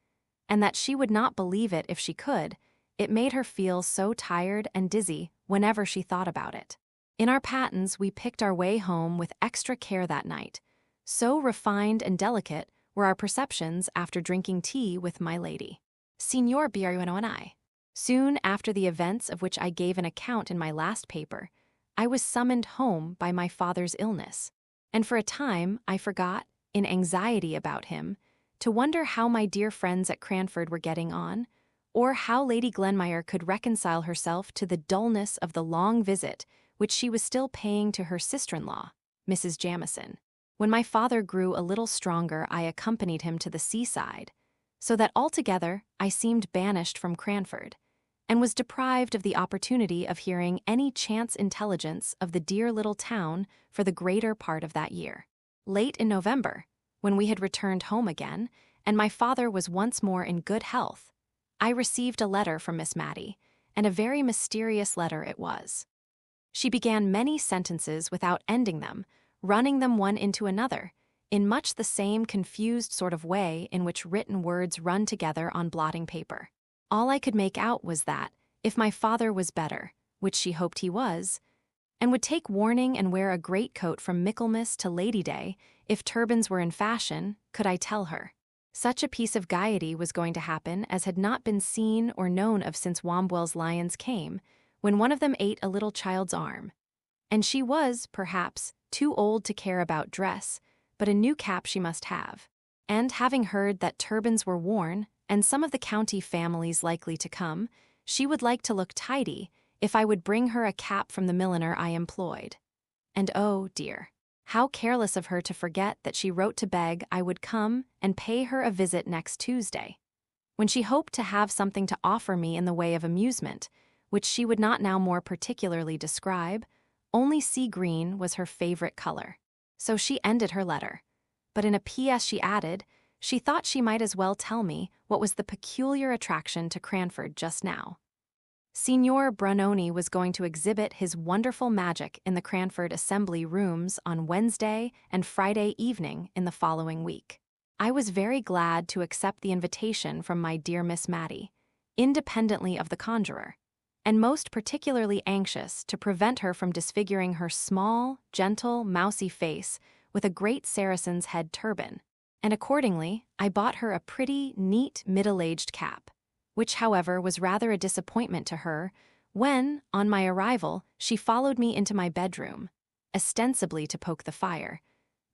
and that she would not believe it if she could. It made her feel so tired and dizzy whenever she thought about it. In our pattens we picked our way home with extra care that night. So refined and delicate were our perceptions after drinking tea with my lady. Signor Biarueno and I. Soon after the events of which I gave an account in my last paper, I was summoned home by my father's illness, and for a time I forgot, in anxiety about him, to wonder how my dear friends at Cranford were getting on, or how Lady Glenmire could reconcile herself to the dullness of the long visit which she was still paying to her sister-in-law, Mrs. Jamieson. When my father grew a little stronger, I accompanied him to the seaside, so that altogether I seemed banished from Cranford, and was deprived of the opportunity of hearing any chance intelligence of the dear little town for the greater part of that year. Late in November, when we had returned home again, and my father was once more in good health, I received a letter from Miss Matty, and a very mysterious letter it was. She began many sentences without ending them, running them one into another, in much the same confused sort of way in which written words run together on blotting paper. All I could make out was that, if my father was better, which she hoped he was, and would take warning and wear a greatcoat from Michaelmas to Lady Day, if turbans were in fashion, could I tell her. Such a piece of gaiety was going to happen as had not been seen or known of since Wombwell's lions came, when one of them ate a little child's arm. And she was, perhaps, too old to care about dress, but a new cap she must have. And having heard that turbans were worn, and some of the county families likely to come, she would like to look tidy, if I would bring her a cap from the milliner I employed. And oh, dear, how careless of her to forget that she wrote to beg I would come and pay her a visit next Tuesday, when she hoped to have something to offer me in the way of amusement, which she would not now more particularly describe. Only sea green was her favorite color. So she ended her letter. But in a P.S. she added, she thought she might as well tell me what was the peculiar attraction to Cranford just now. Signor Brunoni was going to exhibit his wonderful magic in the Cranford Assembly Rooms on Wednesday and Friday evening in the following week. I was very glad to accept the invitation from my dear Miss Matty, independently of the conjurer, and most particularly anxious to prevent her from disfiguring her small, gentle, mousy face with a great Saracen's head turban, and accordingly I bought her a pretty, neat, middle-aged cap, which, however, was rather a disappointment to her when, on my arrival, she followed me into my bedroom, ostensibly to poke the fire,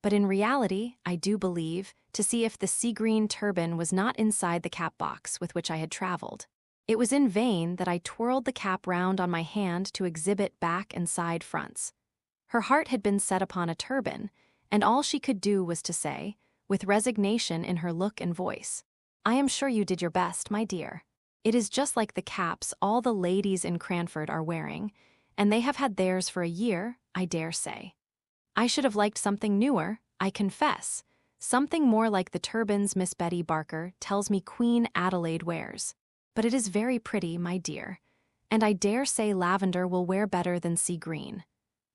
but in reality, I do believe, to see if the sea-green turban was not inside the cap box with which I had traveled. It was in vain that I twirled the cap round on my hand to exhibit back and side fronts. Her heart had been set upon a turban, and all she could do was to say, with resignation in her look and voice, "I am sure you did your best, my dear. It is just like the caps all the ladies in Cranford are wearing, and they have had theirs for a year, I dare say. I should have liked something newer, I confess, something more like the turbans Miss Betty Barker tells me Queen Adelaide wears. But it is very pretty, my dear, and I dare say lavender will wear better than sea green.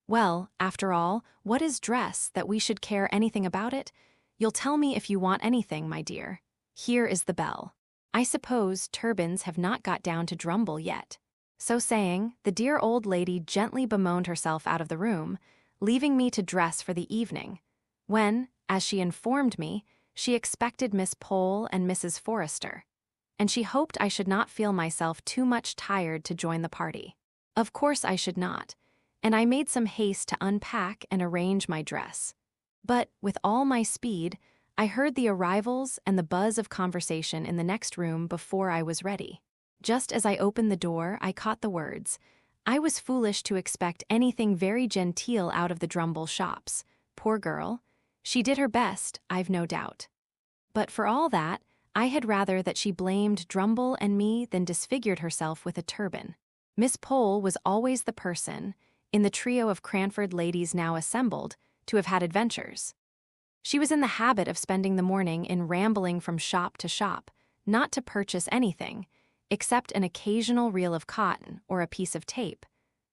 Well, after all, what is dress that we should care anything about it? You'll tell me if you want anything, my dear. Here is the bell. I suppose turbans have not got down to Drumble yet." So saying, the dear old lady gently bemoaned herself out of the room, leaving me to dress for the evening, when, as she informed me, she expected Miss Pole and Mrs. Forrester, and she hoped I should not feel myself too much tired to join the party. Of course I should not, and I made some haste to unpack and arrange my dress. But, with all my speed, I heard the arrivals and the buzz of conversation in the next room before I was ready. Just as I opened the door, I caught the words, "I was foolish to expect anything very genteel out of the Drumble shops. Poor girl. She did her best, I've no doubt. But for all that, I had rather that she blamed Drumble and me than disfigured herself with a turban." Miss Pole was always the person, in the trio of Cranford ladies now assembled, to have had adventures. She was in the habit of spending the morning in rambling from shop to shop, not to purchase anything, except an occasional reel of cotton or a piece of tape,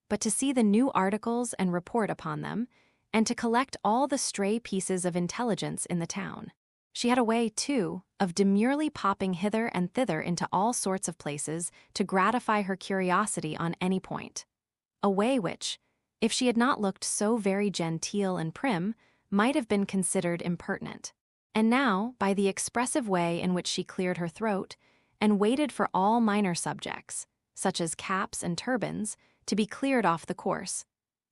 but to see the new articles and report upon them, and to collect all the stray pieces of intelligence in the town. She had a way, too, of demurely popping hither and thither into all sorts of places to gratify her curiosity on any point. A way which, if she had not looked so very genteel and prim, might have been considered impertinent. And now, by the expressive way in which she cleared her throat, and waited for all minor subjects, such as caps and turbans, to be cleared off the course,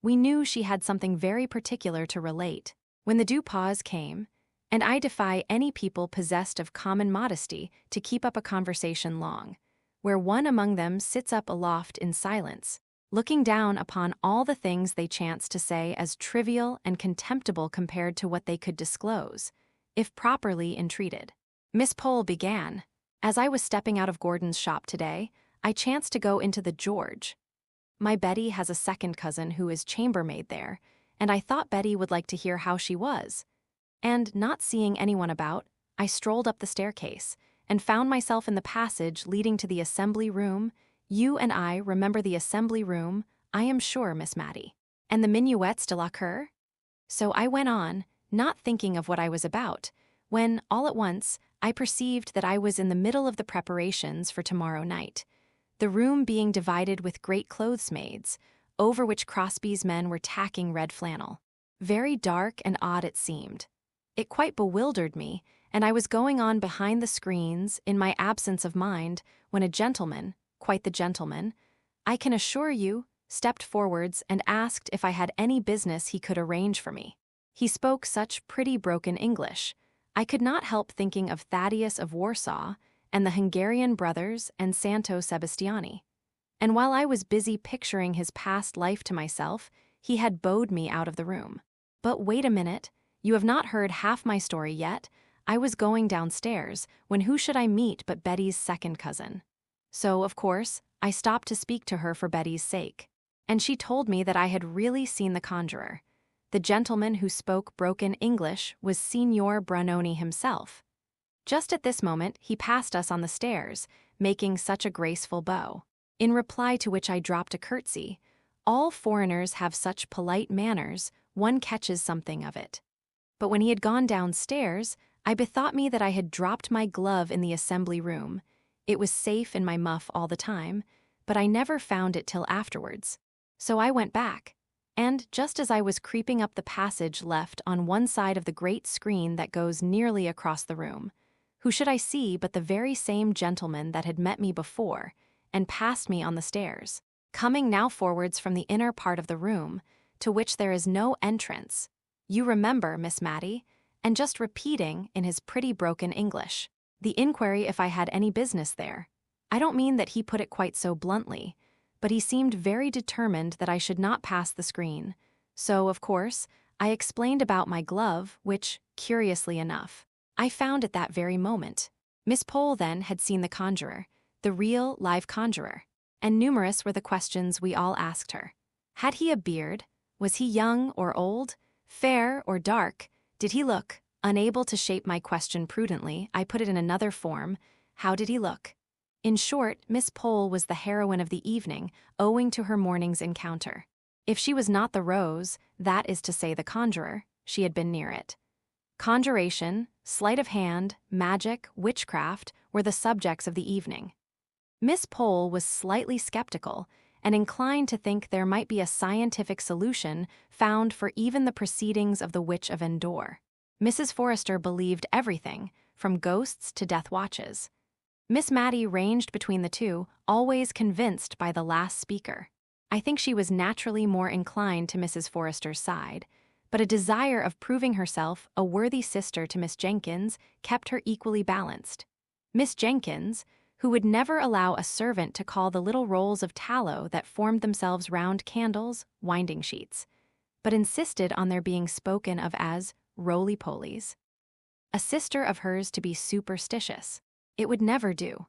we knew she had something very particular to relate. When the due pause came, and I defy any people possessed of common modesty to keep up a conversation long, where one among them sits up aloft in silence, looking down upon all the things they chance to say as trivial and contemptible compared to what they could disclose, if properly entreated. Miss Pole began. "As I was stepping out of Gordon's shop today, I chanced to go into the George. My Betty has a second cousin who is chambermaid there, and I thought Betty would like to hear how she was. And, not seeing anyone about, I strolled up the staircase, and found myself in the passage leading to the assembly room. You and I remember the assembly room, I am sure, Miss Matty, and the minuets de la cour?" So I went on, not thinking of what I was about, when, all at once, I perceived that I was in the middle of the preparations for tomorrow night, the room being divided with great clothes-maids, over which Crosby's men were tacking red flannel. Very dark and odd it seemed. It quite bewildered me, and I was going on behind the screens, in my absence of mind, when a gentleman, quite the gentleman, I can assure you, stepped forwards and asked if I had any business he could arrange for me. He spoke such pretty broken English, I could not help thinking of Thaddeus of Warsaw and the Hungarian brothers and Santo Sebastiani. And while I was busy picturing his past life to myself, he had bowed me out of the room. But wait a minute, you have not heard half my story yet. I was going downstairs, when who should I meet but Betty's second cousin. So, of course, I stopped to speak to her for Betty's sake. And she told me that I had really seen the conjurer. The gentleman who spoke broken English was Signor Branoni himself. Just at this moment, he passed us on the stairs, making such a graceful bow. In reply to which I dropped a curtsy. All foreigners have such polite manners, one catches something of it. But when he had gone downstairs, I bethought me that I had dropped my glove in the assembly room. It was safe in my muff all the time, but I never found it till afterwards. So I went back, and just as I was creeping up the passage left on one side of the great screen that goes nearly across the room, who should I see but the very same gentleman that had met me before, and passed me on the stairs, coming now forwards from the inner part of the room, to which there is no entrance. You remember, Miss Matty, and just repeating, in his pretty broken English, the inquiry if I had any business there. I don't mean that he put it quite so bluntly, but he seemed very determined that I should not pass the screen. So, of course, I explained about my glove, which, curiously enough, I found at that very moment. Miss Pole, then, had seen the conjurer, the real, live conjurer, and numerous were the questions we all asked her. Had he a beard? Was he young or old? Fair or dark? Did he look? Unable to shape my question prudently, I put it in another form. How did he look? In short, Miss Pole was the heroine of the evening, owing to her morning's encounter. If she was not the rose, that is to say the conjurer, she had been near it. Conjuration, sleight of hand, magic, witchcraft were the subjects of the evening. Miss Pole was slightly skeptical and inclined to think there might be a scientific solution found for even the proceedings of the Witch of Endor. Mrs. Forrester believed everything, from ghosts to death watches. Miss Matty ranged between the two, always convinced by the last speaker. I think she was naturally more inclined to Mrs. Forrester's side, but a desire of proving herself a worthy sister to Miss Jenkins kept her equally balanced. Miss Jenkins, who would never allow a servant to call the little rolls of tallow that formed themselves round candles winding sheets, but insisted on their being spoken of as roly-polies. A sister of hers to be superstitious. It would never do.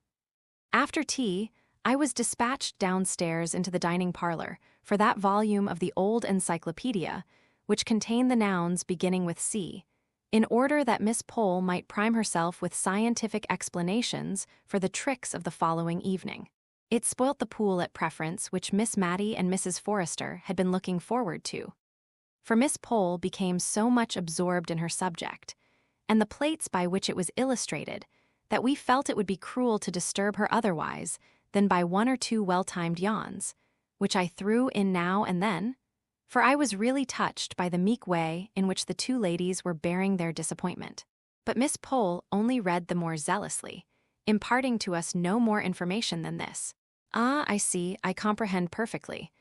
After tea, I was dispatched downstairs into the dining parlor for that volume of the old encyclopedia which contained the nouns beginning with C, in order that Miss Pole might prime herself with scientific explanations for the tricks of the following evening. It spoilt the pool at preference which Miss Matty and Mrs. Forrester had been looking forward to. For Miss Pole became so much absorbed in her subject, and the plates by which it was illustrated, that we felt it would be cruel to disturb her otherwise than by one or two well-timed yawns, which I threw in now and then, for I was really touched by the meek way in which the two ladies were bearing their disappointment. But Miss Pole only read the more zealously, imparting to us no more information than this. Ah, I see, I comprehend perfectly.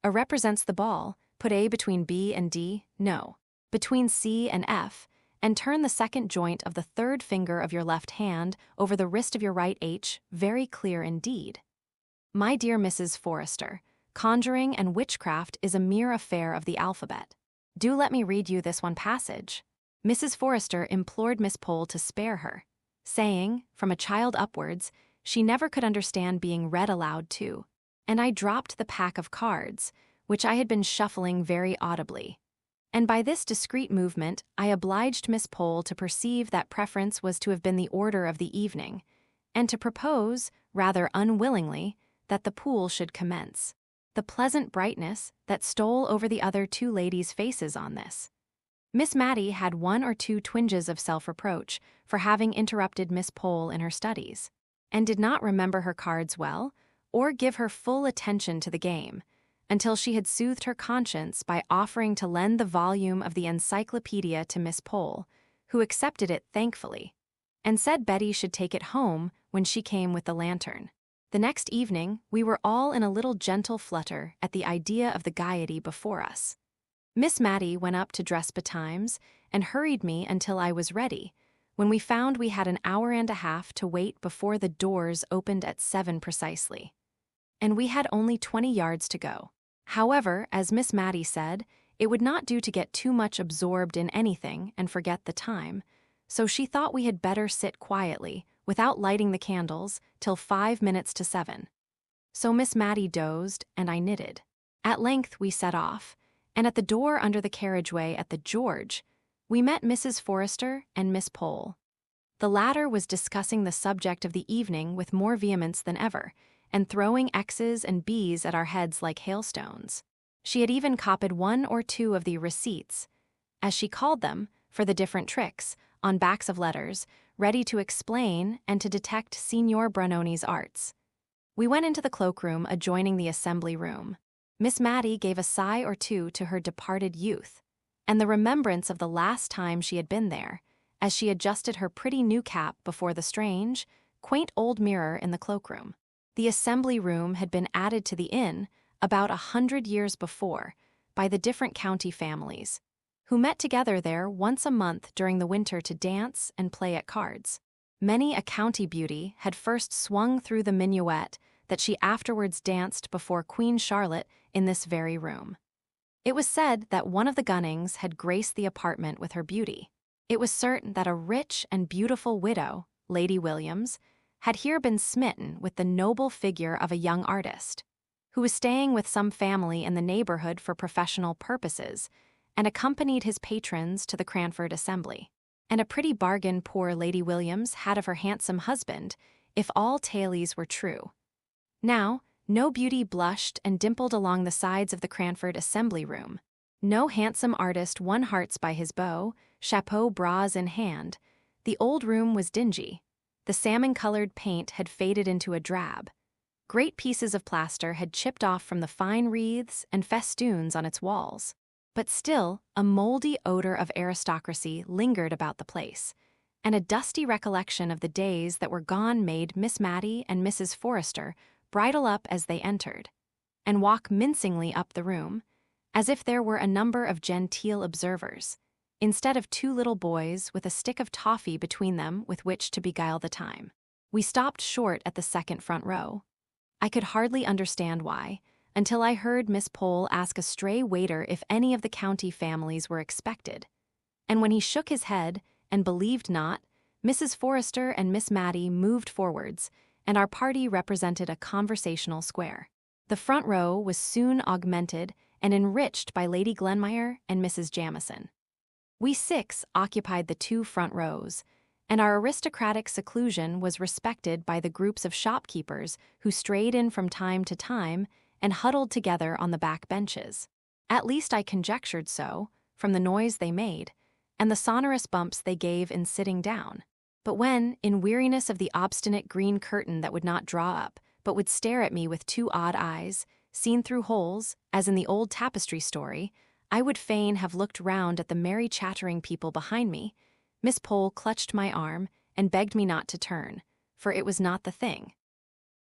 A represents the ball, put A between B and D, no, between C and F, and turn the second joint of the third finger of your left hand over the wrist of your right H, very clear indeed. My dear Mrs. Forrester, conjuring and witchcraft is a mere affair of the alphabet. Do let me read you this one passage. Mrs. Forrester implored Miss Pole to spare her, saying, from a child upwards, she never could understand being read aloud to, and I dropped the pack of cards, which I had been shuffling very audibly. And by this discreet movement I obliged Miss Pole to perceive that preference was to have been the order of the evening, and to propose, rather unwillingly, that the pool should commence. The pleasant brightness that stole over the other two ladies' faces on this. Miss Matty had one or two twinges of self-reproach for having interrupted Miss Pole in her studies, and did not remember her cards well, or give her full attention to the game, until she had soothed her conscience by offering to lend the volume of the encyclopedia to Miss Pole, who accepted it thankfully, and said Betty should take it home when she came with the lantern. The next evening, we were all in a little gentle flutter at the idea of the gaiety before us. Miss Matty went up to dress betimes and hurried me until I was ready, when we found we had an hour and a half to wait before the doors opened at 7 precisely. and we had only 20 yards to go. However, as Miss Matty said, it would not do to get too much absorbed in anything and forget the time, so she thought we had better sit quietly, without lighting the candles, till 5 minutes to 7. So Miss Matty dozed, and I knitted. At length we set off, and at the door under the carriageway at the George, we met Mrs. Forrester and Miss Pole. The latter was discussing the subject of the evening with more vehemence than ever, and throwing X's and B's at our heads like hailstones. She had even copied 1 or 2 of the receipts, as she called them, for the different tricks, on backs of letters, ready to explain and to detect Signor Brunoni's arts. We went into the cloakroom adjoining the assembly room. Miss Matty gave a sigh or two to her departed youth, and the remembrance of the last time she had been there, as she adjusted her pretty new cap before the strange, quaint old mirror in the cloakroom. The assembly room had been added to the inn about 100 years before by the different county families, who met together there once a month during the winter to dance and play at cards. Many a county beauty had first swung through the minuet that she afterwards danced before Queen Charlotte in this very room. It was said that one of the Gunnings had graced the apartment with her beauty. It was certain that a rich and beautiful widow, Lady Williams, had here been smitten with the noble figure of a young artist, who was staying with some family in the neighborhood for professional purposes, and accompanied his patrons to the Cranford assembly. And a pretty bargain poor Lady Williams had of her handsome husband, if all tales were true. Now, no beauty blushed and dimpled along the sides of the Cranford assembly room. No handsome artist won hearts by his bow, chapeau bras in hand. The old room was dingy. The salmon-colored paint had faded into a drab. Great pieces of plaster had chipped off from the fine wreaths and festoons on its walls. But still, a moldy odor of aristocracy lingered about the place, and a dusty recollection of the days that were gone made Miss Matty and Mrs. Forrester bridle up as they entered, and walk mincingly up the room, as if there were a number of genteel observers, instead of 2 little boys with a stick of toffee between them with which to beguile the time. We stopped short at the second front row. I could hardly understand why, until I heard Miss Pole ask a stray waiter if any of the county families were expected. And when he shook his head and believed not, Mrs. Forrester and Miss Matty moved forwards, and our party represented a conversational square. The front row was soon augmented and enriched by Lady Glenmire and Mrs. Jamison. We 6 occupied the 2 front rows, and our aristocratic seclusion was respected by the groups of shopkeepers who strayed in from time to time and huddled together on the back benches. At least I conjectured so, from the noise they made, and the sonorous bumps they gave in sitting down. But when, in weariness of the obstinate green curtain that would not draw up, but would stare at me with 2 odd eyes, seen through holes, as in the old tapestry story, I would fain have looked round at the merry chattering people behind me, Miss Pole clutched my arm and begged me not to turn, for it was not the thing.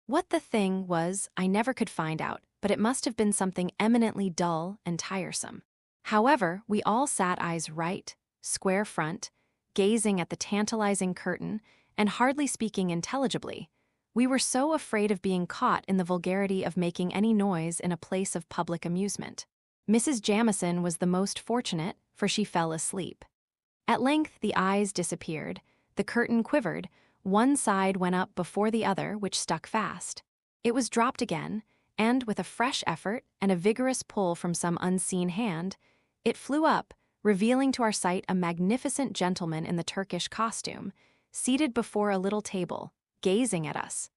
What the thing was I never could find out, but it must have been something eminently dull and tiresome. However, we all sat eyes right, square front, gazing at the tantalizing curtain and hardly speaking intelligibly. We were so afraid of being caught in the vulgarity of making any noise in a place of public amusement. Mrs. Jamison was the most fortunate, for she fell asleep. At length the eyes disappeared, the curtain quivered, one side went up before the other, which stuck fast. It was dropped again, and with a fresh effort and a vigorous pull from some unseen hand, it flew up, revealing to our sight a magnificent gentleman in the Turkish costume, seated before a little table, gazing at us.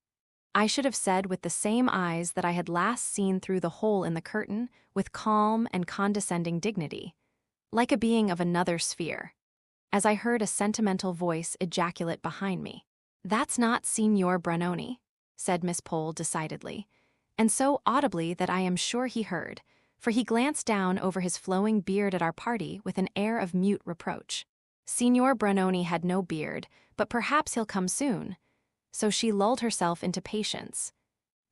I should have said with the same eyes that I had last seen through the hole in the curtain, with calm and condescending dignity, like a being of another sphere, as I heard a sentimental voice ejaculate behind me. "That's not Signor Brunoni," said Miss Pole decidedly, and so audibly that I am sure he heard, for he glanced down over his flowing beard at our party with an air of mute reproach. Signor Brunoni had no beard, but perhaps he'll come soon. So she lulled herself into patience.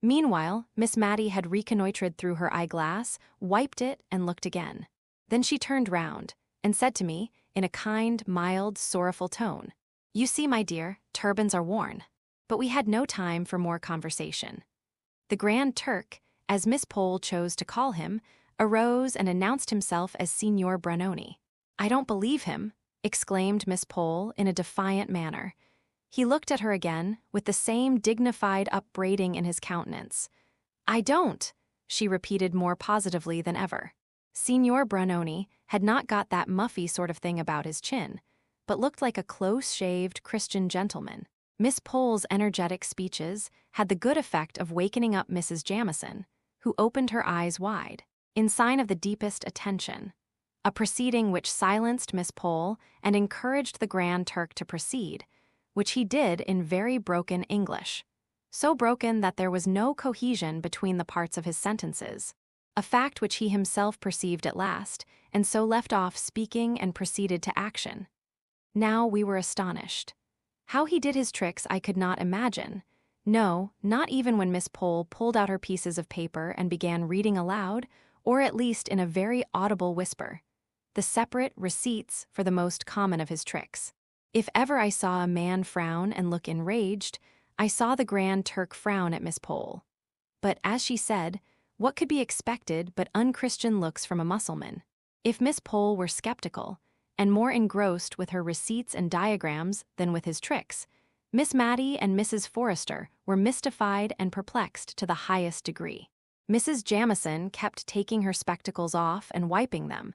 Meanwhile, Miss Matty had reconnoitred through her eyeglass, wiped it, and looked again. Then she turned round, and said to me, in a kind, mild, sorrowful tone, "You see, my dear, turbans are worn." But we had no time for more conversation. The Grand Turk, as Miss Pole chose to call him, arose and announced himself as Signor Branoni. "I don't believe him," exclaimed Miss Pole in a defiant manner. He looked at her again, with the same dignified upbraiding in his countenance. "I don't," she repeated more positively than ever. Signor Branoni had not got that muffy sort of thing about his chin, but looked like a close-shaved Christian gentleman. Miss Pole's energetic speeches had the good effect of wakening up Mrs. Jamison, who opened her eyes wide, in sign of the deepest attention, a proceeding which silenced Miss Pole and encouraged the Grand Turk to proceed, which he did in very broken English, so broken that there was no cohesion between the parts of his sentences, a fact which he himself perceived at last, and so left off speaking and proceeded to action. Now we were astonished. How he did his tricks I could not imagine. No, not even when Miss Pole pulled out her pieces of paper and began reading aloud, or at least in a very audible whisper, the separate receipts for the most common of his tricks. If ever I saw a man frown and look enraged, I saw the Grand Turk frown at Miss Pole. But, as she said, what could be expected but unchristian looks from a Mussulman? If Miss Pole were skeptical, and more engrossed with her receipts and diagrams than with his tricks, Miss Matty and Mrs. Forrester were mystified and perplexed to the highest degree. Mrs. Jamison kept taking her spectacles off and wiping them,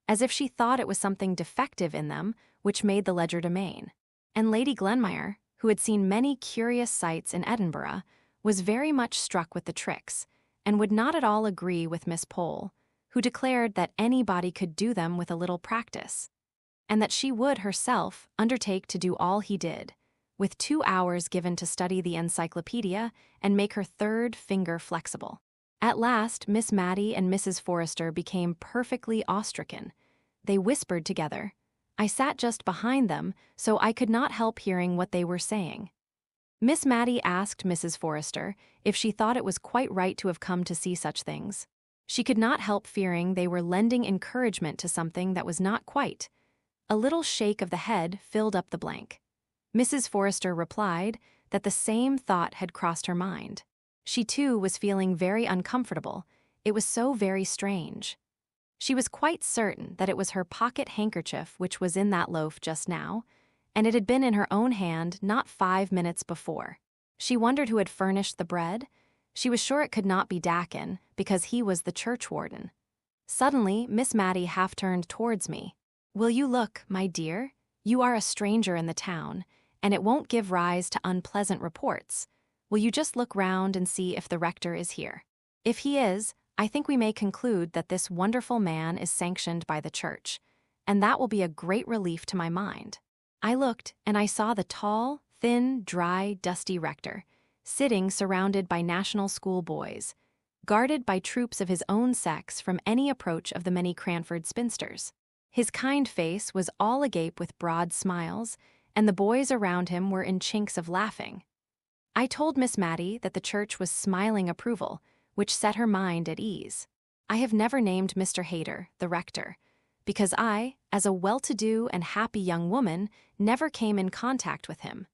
as if she thought it was something defective in them which made the legerdemain. And Lady Glenmire, who had seen many curious sights in Edinburgh, was very much struck with the tricks, and would not at all agree with Miss Pole, who declared that anybody could do them with a little practice, and that she would herself undertake to do all he did, with 2 hours given to study the encyclopedia and make her third finger flexible. At last, Miss Matty and Mrs. Forrester became perfectly awestricken. They whispered together. I sat just behind them, so I could not help hearing what they were saying. Miss Matty asked Mrs. Forrester if she thought it was quite right to have come to see such things. She could not help fearing they were lending encouragement to something that was not quite. A little shake of the head filled up the blank. Mrs. Forrester replied that the same thought had crossed her mind. She too was feeling very uncomfortable. It was so very strange. She was quite certain that it was her pocket handkerchief which was in that loaf just now, and it had been in her own hand not 5 minutes before. She wondered who had furnished the bread. She was sure it could not be Dakin, because he was the churchwarden. Suddenly, Miss Matty half turned towards me. "Will you look, my dear? You are a stranger in the town, and it won't give rise to unpleasant reports. Will you just look round and see if the rector is here? If he is, I think we may conclude that this wonderful man is sanctioned by the church, and that will be a great relief to my mind." I looked, and I saw the tall, thin, dry, dusty rector, sitting surrounded by national school boys, guarded by troops of his own sex from any approach of the many Cranford spinsters. His kind face was all agape with broad smiles, and the boys around him were in chinks of laughing. I told Miss Matty that the church was smiling approval, which set her mind at ease. I have never named Mr. Hayter, the rector, because I, as a well-to-do and happy young woman, never came in contact with him.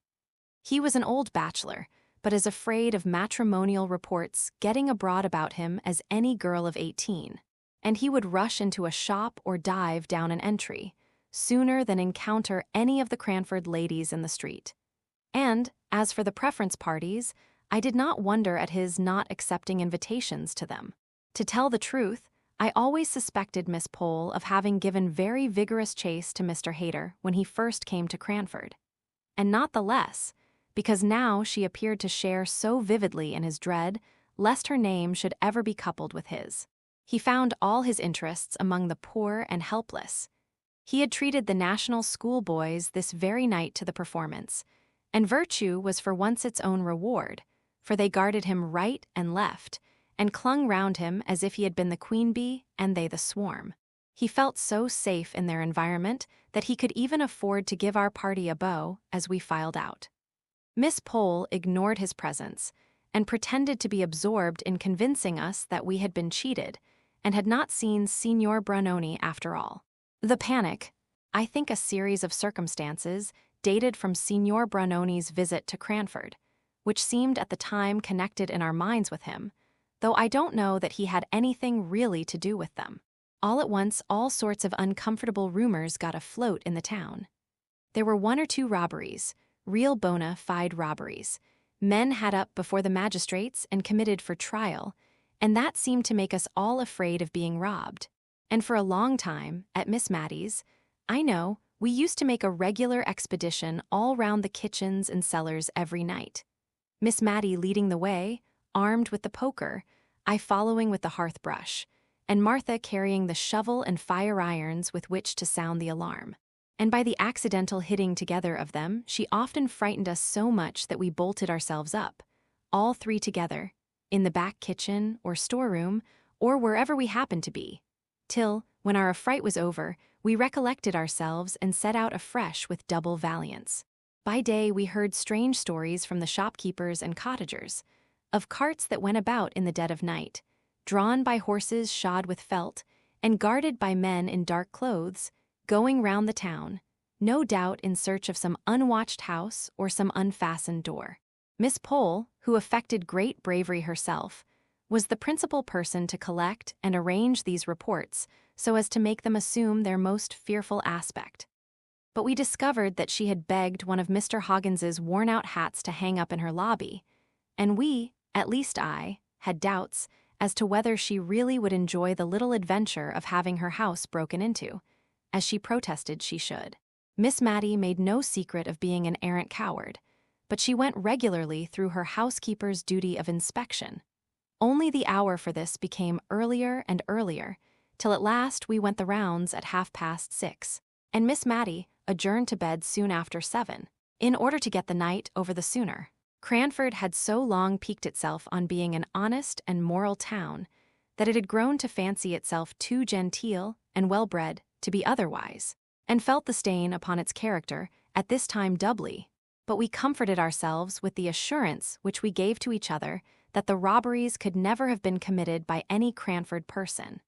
He was an old bachelor, but as afraid of matrimonial reports getting abroad about him as any girl of 18, and he would rush into a shop or dive down an entry, sooner than encounter any of the Cranford ladies in the street. And, as for the preference parties, I did not wonder at his not accepting invitations to them. To tell the truth, I always suspected Miss Pole of having given very vigorous chase to Mr. Hayter when he first came to Cranford, and not the less, because now she appeared to share so vividly in his dread lest her name should ever be coupled with his. He found all his interests among the poor and helpless. He had treated the national schoolboys this very night to the performance, and virtue was for once its own reward, for they guarded him right and left, and clung round him as if he had been the queen bee and they the swarm. He felt so safe in their environment that he could even afford to give our party a bow as we filed out. Miss Pole ignored his presence and pretended to be absorbed in convincing us that we had been cheated and had not seen Signor Branoni after all. The panic, I think a series of circumstances dated from Signor Branoni's visit to Cranford, which seemed at the time connected in our minds with him, though I don't know that he had anything really to do with them. All at once, all sorts of uncomfortable rumors got afloat in the town. There were 1 or 2 robberies, real bona fide robberies. Men had up before the magistrates and committed for trial, and that seemed to make us all afraid of being robbed. And for a long time, at Miss Matty's, I know, we used to make a regular expedition all round the kitchens and cellars every night. Miss Matty leading the way, armed with the poker, I following with the hearth brush, and Martha carrying the shovel and fire irons with which to sound the alarm. And by the accidental hitting together of them, she often frightened us so much that we bolted ourselves up, all 3 together, in the back kitchen or storeroom, or wherever we happened to be, till, when our affright was over, we recollected ourselves and set out afresh with double valiance. By day we heard strange stories from the shopkeepers and cottagers, of carts that went about in the dead of night, drawn by horses shod with felt, and guarded by men in dark clothes, going round the town, no doubt in search of some unwatched house or some unfastened door. Miss Pole, who affected great bravery herself, was the principal person to collect and arrange these reports so as to make them assume their most fearful aspect. But we discovered that she had begged one of Mr. Hoggins's worn-out hats to hang up in her lobby, and we, at least I, had doubts as to whether she really would enjoy the little adventure of having her house broken into, as she protested she should. Miss Matty made no secret of being an arrant coward, but she went regularly through her housekeeper's duty of inspection. Only the hour for this became earlier and earlier, till at last we went the rounds at 6:30, and Miss Matty adjourned to bed soon after 7, in order to get the night over the sooner. Cranford had so long piqued itself on being an honest and moral town that it had grown to fancy itself too genteel and well-bred to be otherwise, and felt the stain upon its character at this time doubly. But we comforted ourselves with the assurance which we gave to each other that the robberies could never have been committed by any Cranford person.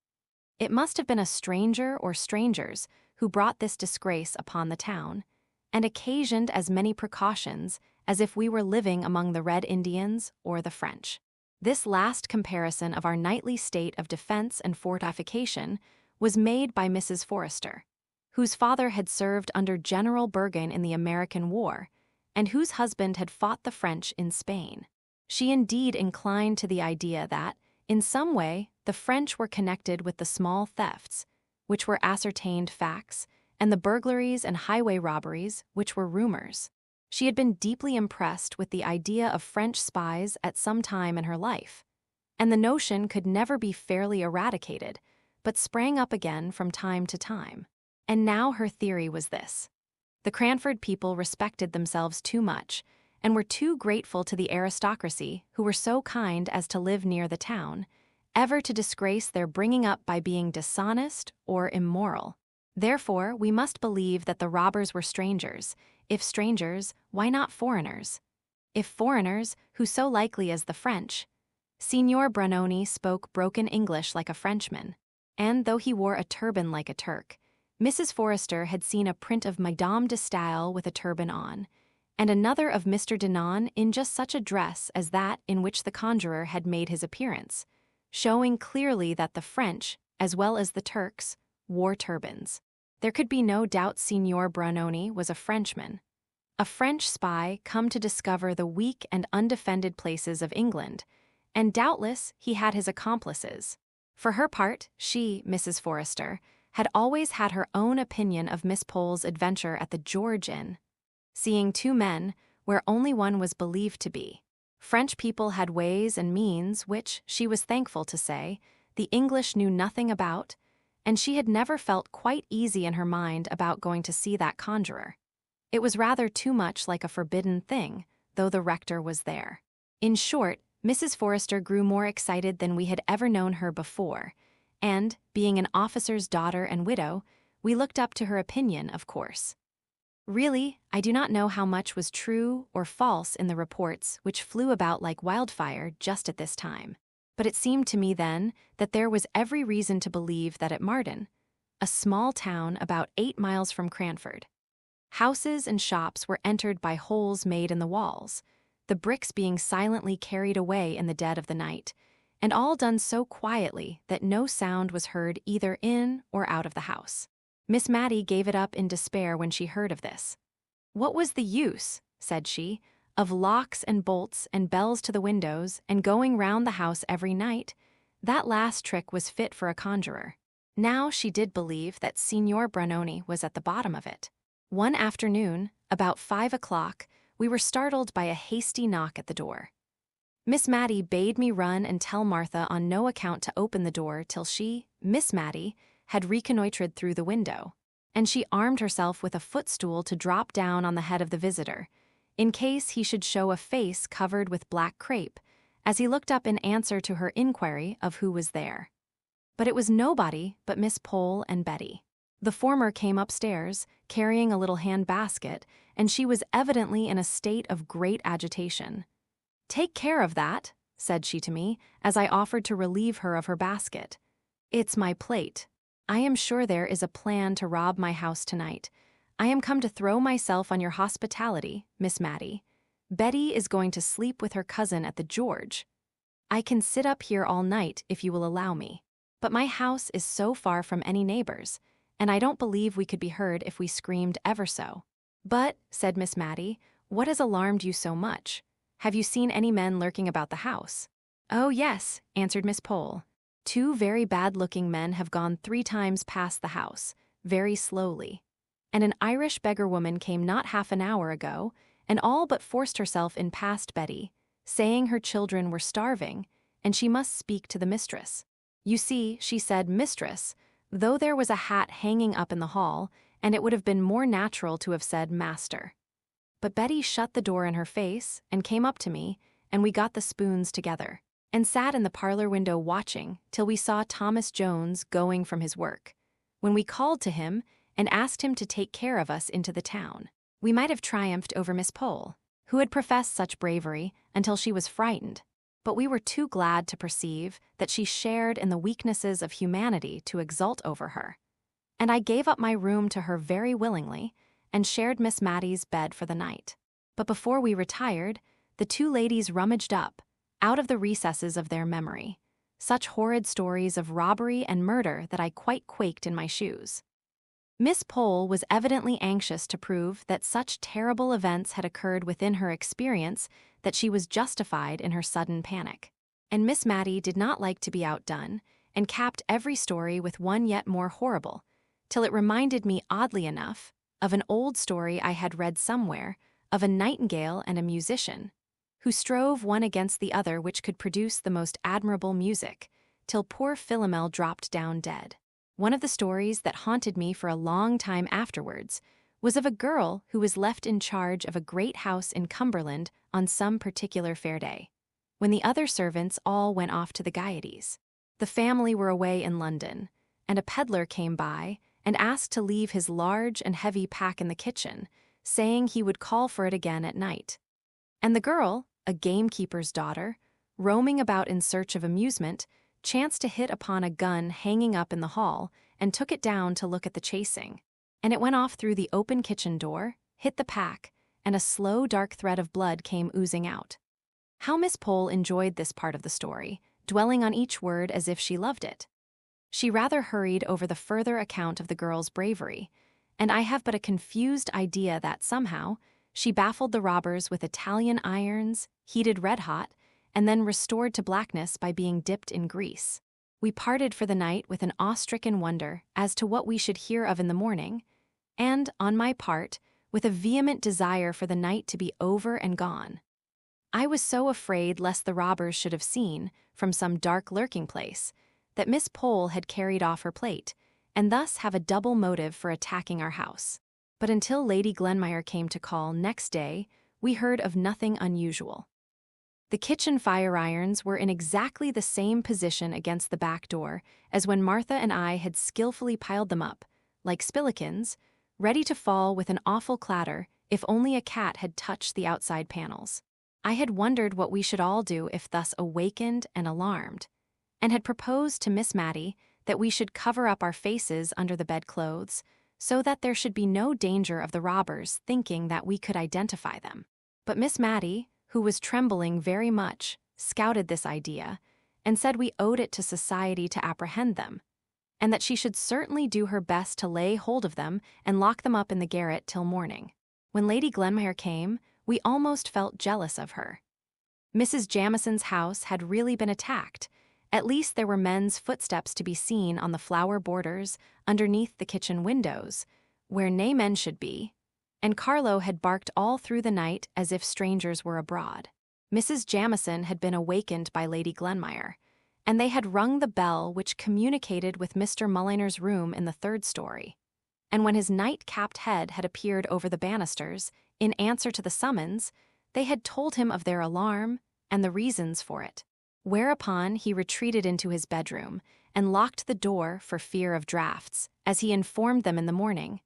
It must have been a stranger or strangers who brought this disgrace upon the town, and occasioned as many precautions as if we were living among the Red Indians or the French. This last comparison of our nightly state of defense and fortification was made by Mrs. Forrester, whose father had served under General Bergen in the American War, and whose husband had fought the French in Spain. She indeed inclined to the idea that, in some way, the French were connected with the small thefts, which were ascertained facts, and the burglaries and highway robberies, which were rumors. She had been deeply impressed with the idea of French spies at some time in her life, and the notion could never be fairly eradicated, but sprang up again from time to time. And now her theory was this: the Cranford people respected themselves too much, and were too grateful to the aristocracy, who were so kind as to live near the town, ever to disgrace their bringing up by being dishonest or immoral. Therefore, we must believe that the robbers were strangers. If strangers, why not foreigners? If foreigners, who so likely as the French? Signor Brunoni spoke broken English like a Frenchman, and though he wore a turban like a Turk, Mrs. Forrester had seen a print of Madame de Staël with a turban on, and another of Mr. Denon in just such a dress as that in which the conjurer had made his appearance, showing clearly that the French, as well as the Turks, wore turbans. There could be no doubt Signor Brunoni was a Frenchman, a French spy come to discover the weak and undefended places of England, and doubtless he had his accomplices. For her part, she, Mrs. Forrester, had always had her own opinion of Miss Pole's adventure at the George Inn. Seeing 2 men, where only one was believed to be. French people had ways and means which, she was thankful to say, the English knew nothing about, and she had never felt quite easy in her mind about going to see that conjurer. It was rather too much like a forbidden thing, though the rector was there. In short, Mrs. Forrester grew more excited than we had ever known her before, and, being an officer's daughter and widow, we looked up to her opinion, of course. Really, I do not know how much was true or false in the reports which flew about like wildfire just at this time, but it seemed to me then that there was every reason to believe that at Marden, a small town about 8 miles from Cranford, houses and shops were entered by holes made in the walls, the bricks being silently carried away in the dead of the night, and all done so quietly that no sound was heard either in or out of the house. Miss Matty gave it up in despair when she heard of this. "What was the use," said she, "of locks and bolts and bells to the windows and going round the house every night? That last trick was fit for a conjurer." Now she did believe that Signor Branoni was at the bottom of it. One afternoon, about 5 o'clock, we were startled by a hasty knock at the door. Miss Matty bade me run and tell Martha on no account to open the door till she, Miss Matty, had reconnoitred through the window, and she armed herself with a footstool to drop down on the head of the visitor, in case he should show a face covered with black crape, as he looked up in answer to her inquiry of who was there. But it was nobody but Miss Pole and Betty. The former came upstairs, carrying a little hand basket, and she was evidently in a state of great agitation. "Take care of that," said she to me, as I offered to relieve her of her basket. "It's my plate. I am sure there is a plan to rob my house tonight. I am come to throw myself on your hospitality, Miss Matty. Betty is going to sleep with her cousin at the George. I can sit up here all night if you will allow me. But my house is so far from any neighbors, and I don't believe we could be heard if we screamed ever so." "But," said Miss Matty, "what has alarmed you so much? Have you seen any men lurking about the house?" "Oh, yes," answered Miss Pole. "Two very bad-looking men have gone 3 times past the house, very slowly. And an Irish beggar woman came not half an hour ago, and all but forced herself in past Betty, saying her children were starving, and she must speak to the mistress. You see, she said mistress, though there was a hat hanging up in the hall, and it would have been more natural to have said master. But Betty shut the door in her face and came up to me, and we got the spoons together, and sat in the parlor window watching till we saw Thomas Jones going from his work, when we called to him and asked him to take care of us into the town. We might have triumphed over Miss Pole, who had professed such bravery until she was frightened, but we were too glad to perceive that she shared in the weaknesses of humanity to exult over her. And I gave up my room to her very willingly, and shared Miss Matty's bed for the night. But before we retired, the 2 ladies rummaged up, out of the recesses of their memory, such horrid stories of robbery and murder that I quite quaked in my shoes. Miss Pole was evidently anxious to prove that such terrible events had occurred within her experience that she was justified in her sudden panic. And Miss Matty did not like to be outdone, and capped every story with one yet more horrible, till it reminded me, oddly enough, of an old story I had read somewhere, of a nightingale and a musician, who strove one against the other which could produce the most admirable music, till poor Philomel dropped down dead. One of the stories that haunted me for a long time afterwards was of a girl who was left in charge of a great house in Cumberland on some particular fair day, when the other servants all went off to the gaieties. The family were away in London, and a peddler came by and asked to leave his large and heavy pack in the kitchen, saying he would call for it again at night. And the girl, a gamekeeper's daughter, roaming about in search of amusement, chanced to hit upon a gun hanging up in the hall and took it down to look at the chasing. And it went off through the open kitchen door, hit the pack, and a slow dark thread of blood came oozing out. How Miss Pole enjoyed this part of the story, dwelling on each word as if she loved it. She rather hurried over the further account of the girl's bravery, and I have but a confused idea that somehow she baffled the robbers with Italian irons, heated red-hot, and then restored to blackness by being dipped in grease. We parted for the night with an awe-stricken wonder as to what we should hear of in the morning, and, on my part, with a vehement desire for the night to be over and gone. I was so afraid lest the robbers should have seen, from some dark lurking place, that Miss Pole had carried off her plate, and thus have a double motive for attacking our house. But until Lady Glenmire came to call next day, we heard of nothing unusual. The kitchen fire-irons were in exactly the same position against the back door as when Martha and I had skillfully piled them up, like spillikins, ready to fall with an awful clatter if only a cat had touched the outside panels. I had wondered what we should all do if thus awakened and alarmed, and had proposed to Miss Matty that we should cover up our faces under the bedclothes so that there should be no danger of the robbers thinking that we could identify them. But Miss Matty, who was trembling very much, scouted this idea, and said we owed it to society to apprehend them, and that she should certainly do her best to lay hold of them and lock them up in the garret till morning. When Lady Glenmire came, we almost felt jealous of her. Mrs. Jamison's house had really been attacked. At least there were men's footsteps to be seen on the flower borders underneath the kitchen windows, where nay men should be, and Carlo had barked all through the night as if strangers were abroad. Mrs. Jamison had been awakened by Lady Glenmire, and they had rung the bell which communicated with Mr. Mulliner's room in the third story. And when his night-capped head had appeared over the banisters, in answer to the summons, they had told him of their alarm and the reasons for it, whereupon he retreated into his bedroom and locked the door for fear of draughts, as he informed them in the morning,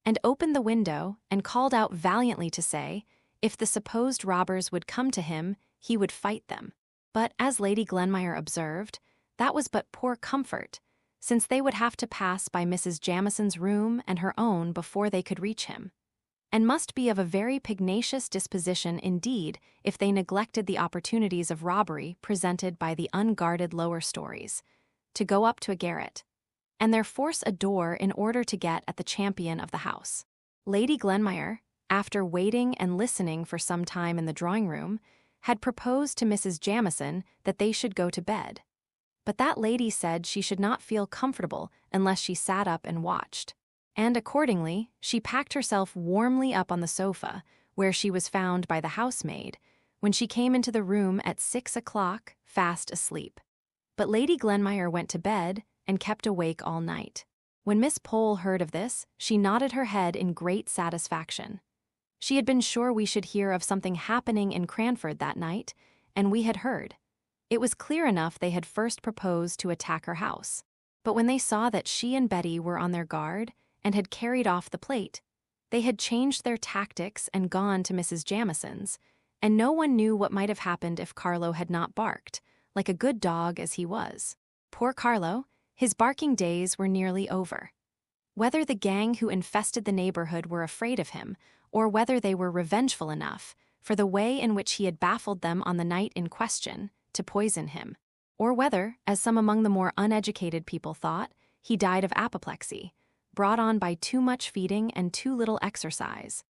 and opened the window and called out valiantly to say, if the supposed robbers would come to him, he would fight them. But, as Lady Glenmire observed, that was but poor comfort, since they would have to pass by Mrs. Jamison's room and her own before they could reach him, and must be of a very pugnacious disposition indeed if they neglected the opportunities of robbery presented by the unguarded lower stories, to go up to a garret, and there force a door in order to get at the champion of the house. Lady Glenmire, after waiting and listening for some time in the drawing-room, had proposed to Mrs. Jamison that they should go to bed. But that lady said she should not feel comfortable unless she sat up and watched, and accordingly she packed herself warmly up on the sofa, where she was found by the housemaid, when she came into the room at 6 o'clock, fast asleep. But Lady Glenmire went to bed and kept awake all night. When Miss Pole heard of this, she nodded her head in great satisfaction. She had been sure we should hear of something happening in Cranford that night, and we had heard. It was clear enough they had first proposed to attack her house, but when they saw that she and Betty were on their guard and had carried off the plate, they had changed their tactics and gone to Mrs. Jamison's, and no one knew what might have happened if Carlo had not barked, like a good dog as he was. Poor Carlo, his barking days were nearly over. Whether the gang who infested the neighborhood were afraid of him, or whether they were revengeful enough, for the way in which he had baffled them on the night in question, to poison him, or whether, as some among the more uneducated people thought, he died of apoplexy, brought on by too much feeding and too little exercise.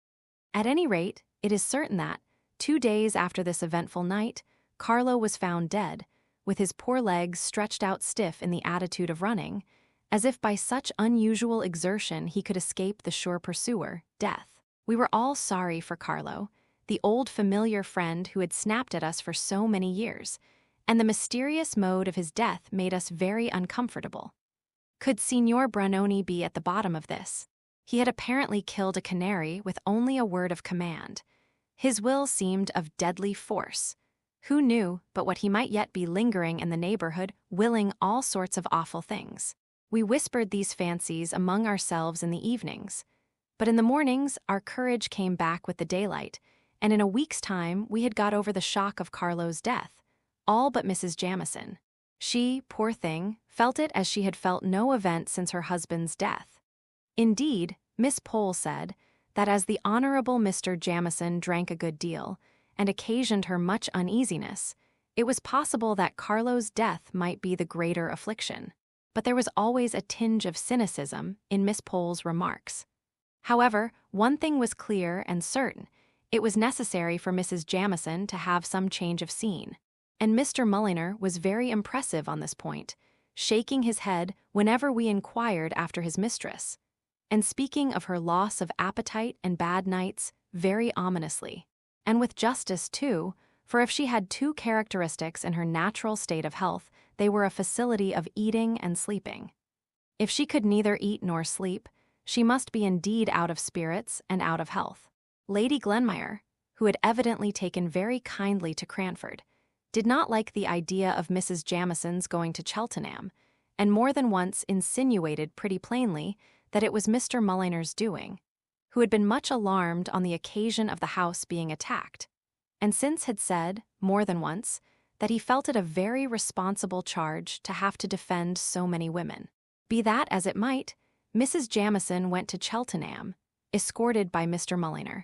At any rate, it is certain that, 2 days after this eventful night, Carlo was found dead, with his poor legs stretched out stiff in the attitude of running, as if by such unusual exertion he could escape the sure pursuer, death. We were all sorry for Carlo, the old familiar friend who had snapped at us for so many years, and the mysterious mode of his death made us very uncomfortable. Could Signor Branoni be at the bottom of this? He had apparently killed a canary with only a word of command. His will seemed of deadly force. Who knew but what he might yet be lingering in the neighborhood, willing all sorts of awful things? We whispered these fancies among ourselves in the evenings, but in the mornings our courage came back with the daylight, and in a week's time we had got over the shock of Carlo's death, all but Mrs. Jamison. She, poor thing, felt it as she had felt no event since her husband's death. Indeed, Miss Pole said that as the Honorable Mr. Jamison drank a good deal, and occasioned her much uneasiness, it was possible that Carlo's death might be the greater affliction. But there was always a tinge of cynicism in Miss Pole's remarks. However, one thing was clear and certain. It was necessary for Mrs. Jamison to have some change of scene, and Mr. Mulliner was very impressive on this point, shaking his head whenever we inquired after his mistress, and speaking of her loss of appetite and bad nights very ominously, and with justice too, for if she had 2 characteristics in her natural state of health, they were a facility of eating and sleeping. If she could neither eat nor sleep, she must be indeed out of spirits and out of health. Lady Glenmire, who had evidently taken very kindly to Cranford, did not like the idea of Mrs. Jamison's going to Cheltenham, and more than once insinuated pretty plainly that it was Mr. Mulliner's doing, who had been much alarmed on the occasion of the house being attacked, and since had said, more than once, that he felt it a very responsible charge to have to defend so many women. Be that as it might, Mrs. Jamison went to Cheltenham, escorted by Mr. Mulliner,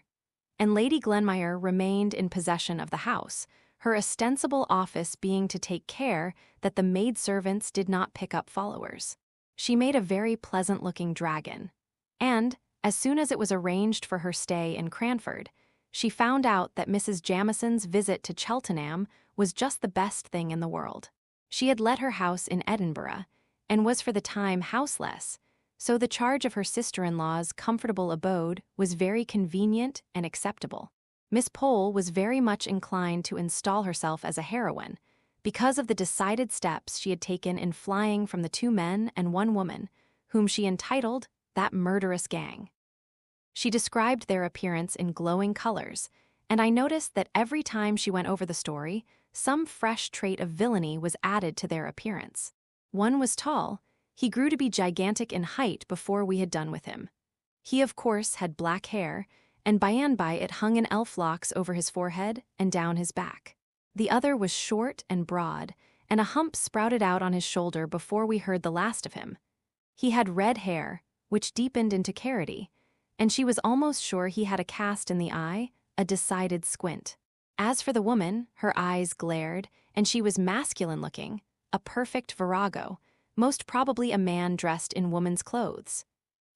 and Lady Glenmire remained in possession of the house, her ostensible office being to take care that the maidservants did not pick up followers. She made a very pleasant-looking dragon, and, as soon as it was arranged for her stay in Cranford, she found out that Mrs. Jamison's visit to Cheltenham was just the best thing in the world. She had let her house in Edinburgh, and was for the time houseless, so the charge of her sister-in-law's comfortable abode was very convenient and acceptable. Miss Pole was very much inclined to install herself as a heroine, because of the decided steps she had taken in flying from the 2 men and 1 woman, whom she entitled that murderous gang. She described their appearance in glowing colors, and I noticed that every time she went over the story, some fresh trait of villainy was added to their appearance. One was tall. He grew to be gigantic in height before we had done with him. He, of course, had black hair, and by and by it hung in elf locks over his forehead and down his back. The other was short and broad, and a hump sprouted out on his shoulder before we heard the last of him. He had red hair, which deepened into carroty, and she was almost sure he had a cast in the eye, a decided squint. As for the woman, her eyes glared, and she was masculine-looking, a perfect virago, most probably a man dressed in woman's clothes.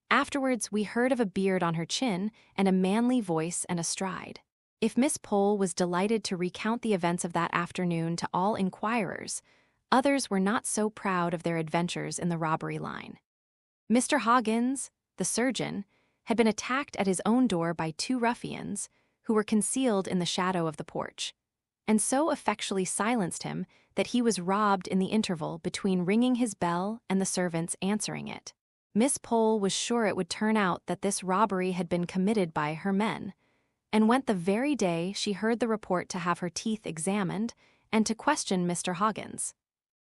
Afterwards, we heard of a beard on her chin and a manly voice and a stride. If Miss Pole was delighted to recount the events of that afternoon to all inquirers, others were not so proud of their adventures in the robbery line. Mr. Hoggins, the surgeon, had been attacked at his own door by 2 ruffians who were concealed in the shadow of the porch, and so effectually silenced him that he was robbed in the interval between ringing his bell and the servants answering it. Miss Pole was sure it would turn out that this robbery had been committed by her men, and went the very day she heard the report to have her teeth examined and to question Mr. Hoggins.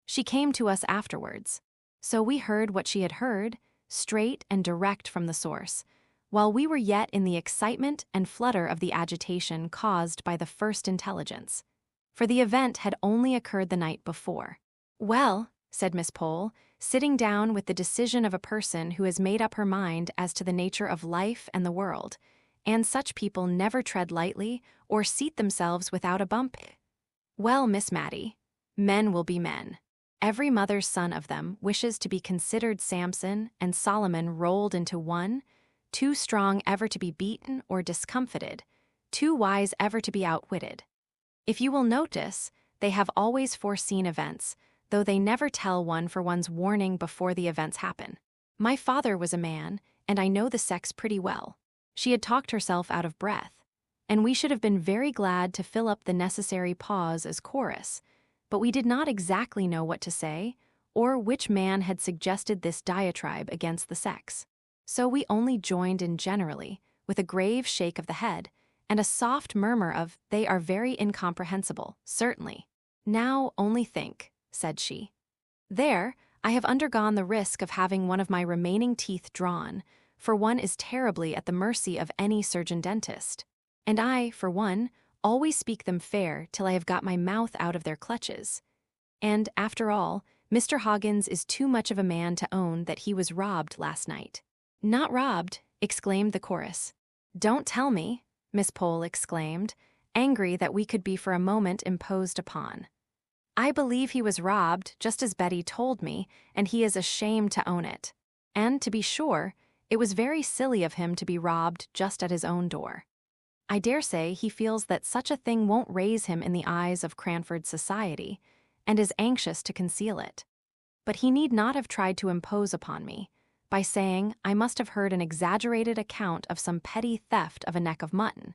She came to us afterwards, so we heard what she had heard, straight and direct from the source, while we were yet in the excitement and flutter of the agitation caused by the first intelligence, for the event had only occurred the night before. "Well," said Miss Pole, sitting down with the decision of a person who has made up her mind as to the nature of life and the world, and such people never tread lightly or seat themselves without a bump. "Well, Miss Matty, men will be men. Every mother's son of them wishes to be considered Samson and Solomon rolled into one, too strong ever to be beaten or discomfited, too wise ever to be outwitted. If you will notice, they have always foreseen events, though they never tell one for one's warning before the events happen. My father was a man, and I know the sex pretty well." She had talked herself out of breath, and we should have been very glad to fill up the necessary pause as chorus, but we did not exactly know what to say, or which man had suggested this diatribe against the sex. So we only joined in generally, with a grave shake of the head, and a soft murmur of, "They are very incomprehensible, certainly." "Now only think," said she. "There, I have undergone the risk of having one of my remaining teeth drawn, for one is terribly at the mercy of any surgeon-dentist. And I, for one, always speak them fair till I have got my mouth out of their clutches. And, after all, Mr. Hoggins is too much of a man to own that he was robbed last night." "Not robbed," exclaimed the chorus. "Don't tell me," Miss Pole exclaimed, angry that we could be for a moment imposed upon. "I believe he was robbed, just as Betty told me, and he is ashamed to own it. And, to be sure, it was very silly of him to be robbed just at his own door. I dare say he feels that such a thing won't raise him in the eyes of Cranford society, and is anxious to conceal it. But he need not have tried to impose upon me, by saying I must have heard an exaggerated account of some petty theft of a neck of mutton,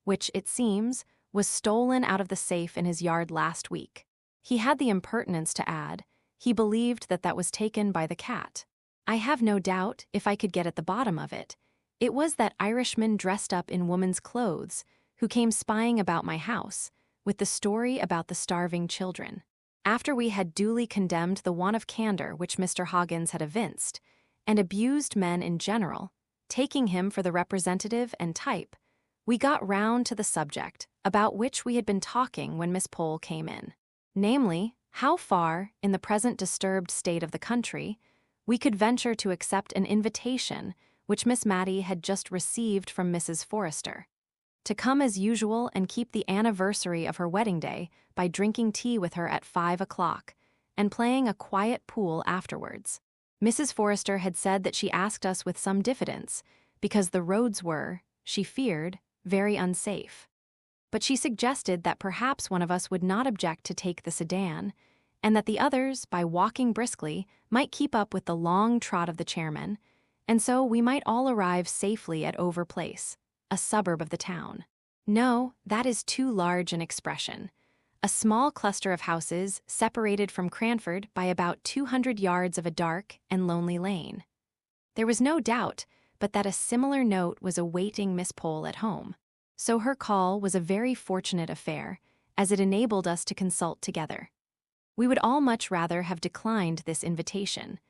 which, it seems, was stolen out of the safe in his yard last week. He had the impertinence to add, he believed that that was taken by the cat. I have no doubt, if I could get at the bottom of it, it was that Irishman dressed up in woman's clothes who came spying about my house, with the story about the starving children. After we had duly condemned the want of candor which Mr. Hoggins had evinced, and abused men in general, taking him for the representative and type, we got round to the subject about which we had been talking when Miss Pole came in, namely, how far, in the present disturbed state of the country, we could venture to accept an invitation which Miss Matty had just received from Mrs. Forrester. to come as usual and keep the anniversary of her wedding day by drinking tea with her at 5 o'clock and playing a quiet pool afterwards. Mrs. Forrester had said that she asked us with some diffidence because the roads were, she feared, very unsafe. But she suggested that perhaps one of us would not object to take the sedan, and that the others, by walking briskly, might keep up with the long trot of the chairman, and so we might all arrive safely at Over Place, a suburb of the town. No, that is too large an expression. A small cluster of houses separated from Cranford by about 200 yards of a dark and lonely lane. There was no doubt but that a similar note was awaiting Miss Pole at home, so her call was a very fortunate affair, as it enabled us to consult together. We would all much rather have declined this invitation,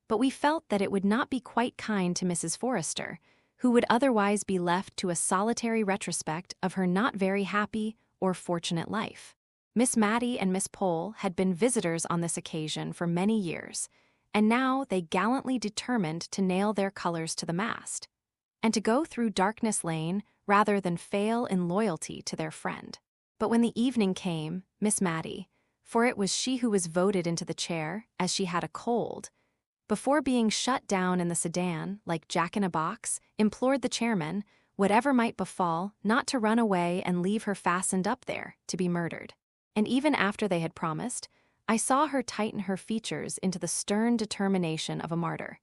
but we felt that it would not be quite kind to Mrs. Forrester, who would otherwise be left to a solitary retrospect of her not very happy or fortunate life. Miss Matty and Miss Pole had been visitors on this occasion for many years, and now they gallantly determined to nail their colors to the mast, and to go through Darkness Lane rather than fail in loyalty to their friend. But when the evening came, Miss Matty, for it was she who was voted into the chair, as she had a cold, before being shut down in the sedan, like Jack-in-a-Box, implored the chairman, whatever might befall, not to run away and leave her fastened up there, to be murdered. And even after they had promised, I saw her tighten her features into the stern determination of a martyr,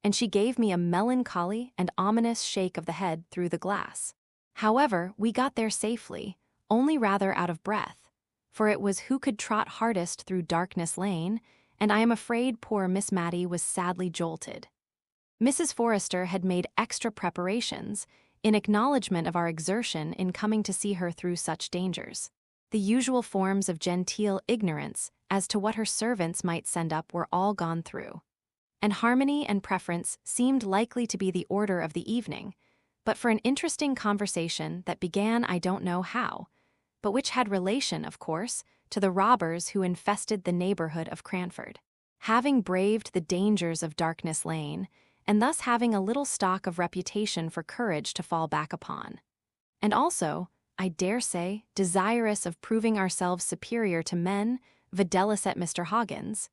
and she gave me a melancholy and ominous shake of the head through the glass. However, we got there safely, only rather out of breath, for it was who could trot hardest through Darkness Lane, and I am afraid poor Miss Matty was sadly jolted. Mrs. Forrester had made extra preparations in acknowledgment of our exertion in coming to see her through such dangers. The usual forms of genteel ignorance as to what her servants might send up were all gone through, and harmony and preference seemed likely to be the order of the evening, but for an interesting conversation that began I don't know how, but which had relation, of course, to the robbers who infested the neighborhood of Cranford. Having braved the dangers of Darkness Lane, and thus having a little stock of reputation for courage to fall back upon, and also, I dare say, desirous of proving ourselves superior to men, videlis at Mr. Hoggins.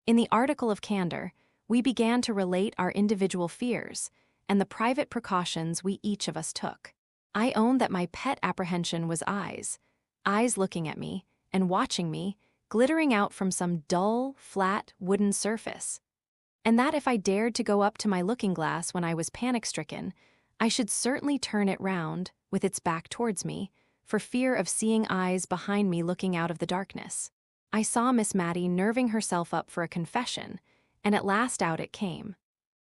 In the article of candor, we began to relate our individual fears and the private precautions we each of us took. I own that my pet apprehension was eyes looking at me and watching me, glittering out from some dull, flat, wooden surface, and that if I dared to go up to my looking-glass when I was panic-stricken, I should certainly turn it round, with its back towards me, for fear of seeing eyes behind me looking out of the darkness. I saw Miss Matty nerving herself up for a confession, and at last out it came.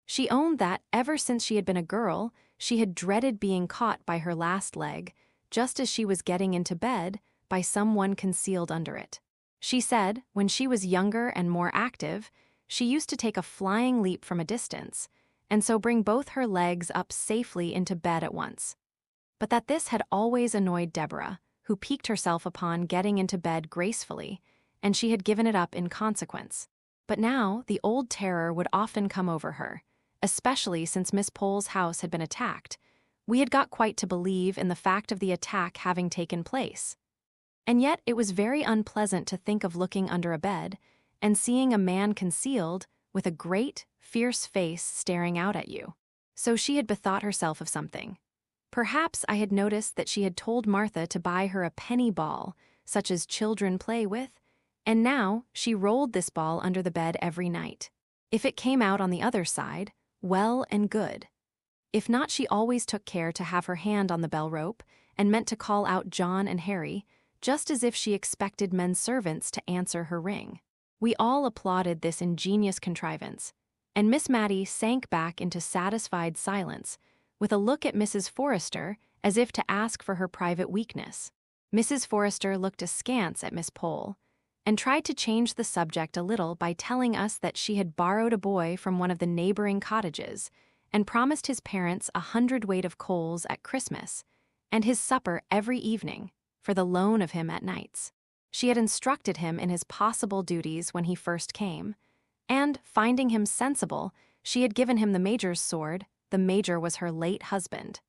She owned that, ever since she had been a girl, she had dreaded being caught by her last leg, just as she was getting into bed, by someone concealed under it. She said, when she was younger and more active, she used to take a flying leap from a distance, and so bring both her legs up safely into bed at once. But that this had always annoyed Deborah, who piqued herself upon getting into bed gracefully, and she had given it up in consequence. But now the old terror would often come over her, especially since Miss Pole's house had been attacked. We had got quite to believe in the fact of the attack having taken place. And yet it was very unpleasant to think of looking under a bed and seeing a man concealed with a great, fierce face staring out at you. So she had bethought herself of something. Perhaps I had noticed that she had told Martha to buy her a penny ball, such as children play with, and now she rolled this ball under the bed every night. If it came out on the other side, well and good. If not, she always took care to have her hand on the bell rope and meant to call out John and Harry, just as if she expected men servants to answer her ring. We all applauded this ingenious contrivance, and Miss Matty sank back into satisfied silence, with a look at Mrs. Forrester as if to ask for her private weakness. Mrs. Forrester looked askance at Miss Pole, and tried to change the subject a little by telling us that she had borrowed a boy from one of the neighboring cottages, and promised his parents 100 weight of coals at Christmas, and his supper every evening, for the loan of him at nights. She had instructed him in his possible duties when he first came, and, finding him sensible, she had given him the major's sword. The major was her late husband.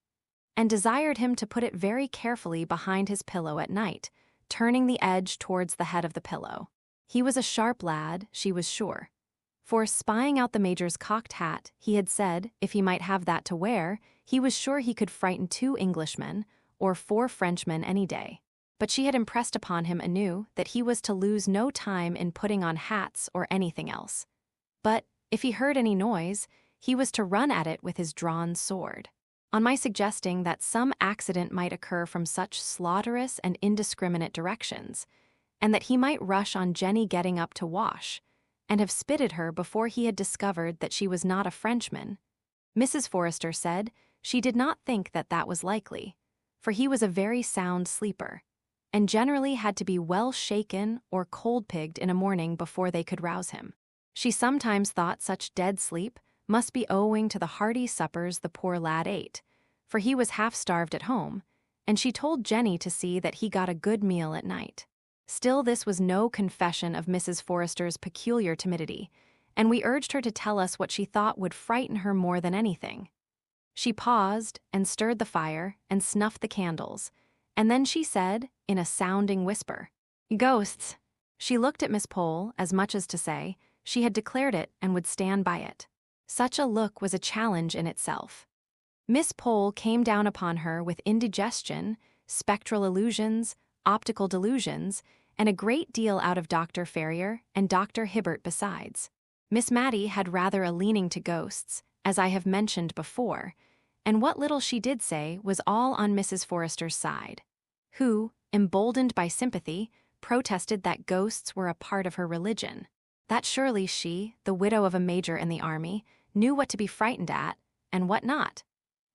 and desired him to put it very carefully behind his pillow at night, turning the edge towards the head of the pillow. He was a sharp lad, she was sure. For, spying out the Major's cocked hat, he had said, if he might have that to wear, he was sure he could frighten 2 Englishmen, or 4 Frenchmen any day. But she had impressed upon him anew that he was to lose no time in putting on hats or anything else. But, if he heard any noise, he was to run at it with his drawn sword. On my suggesting that some accident might occur from such slaughterous and indiscriminate directions, and that he might rush on Jenny getting up to wash, and have spitted her before he had discovered that she was not a Frenchman, Mrs. Forrester said she did not think that that was likely, for he was a very sound sleeper, and generally had to be well shaken or cold-pigged in a morning before they could rouse him. She sometimes thought such dead sleep must be owing to the hearty suppers the poor lad ate, for he was half-starved at home, and she told Jenny to see that he got a good meal at night. Still, this was no confession of Mrs. Forrester's peculiar timidity, and we urged her to tell us what she thought would frighten her more than anything. She paused and stirred the fire and snuffed the candles, and then she said, in a sounding whisper, "Ghosts." She looked at Miss Pole as much as to say she had declared it and would stand by it. Such a look was a challenge in itself. Miss Pole came down upon her with indigestion, spectral illusions, optical delusions, and a great deal out of Dr. Ferrier and Dr. Hibbert besides. Miss Matty had rather a leaning to ghosts, as I have mentioned before, and what little she did say was all on Mrs. Forrester's side, who, emboldened by sympathy, protested that ghosts were a part of her religion, that surely she, the widow of a major in the army, knew what to be frightened at, and what not.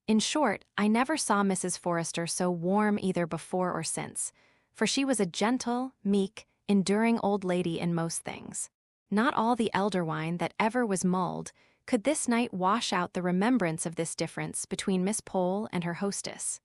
In short, I never saw Mrs. Forrester so warm either before or since, for she was a gentle, meek, enduring old lady in most things. Not all the elder wine that ever was mulled could this night wash out the remembrance of this difference between Miss Pole and her hostess.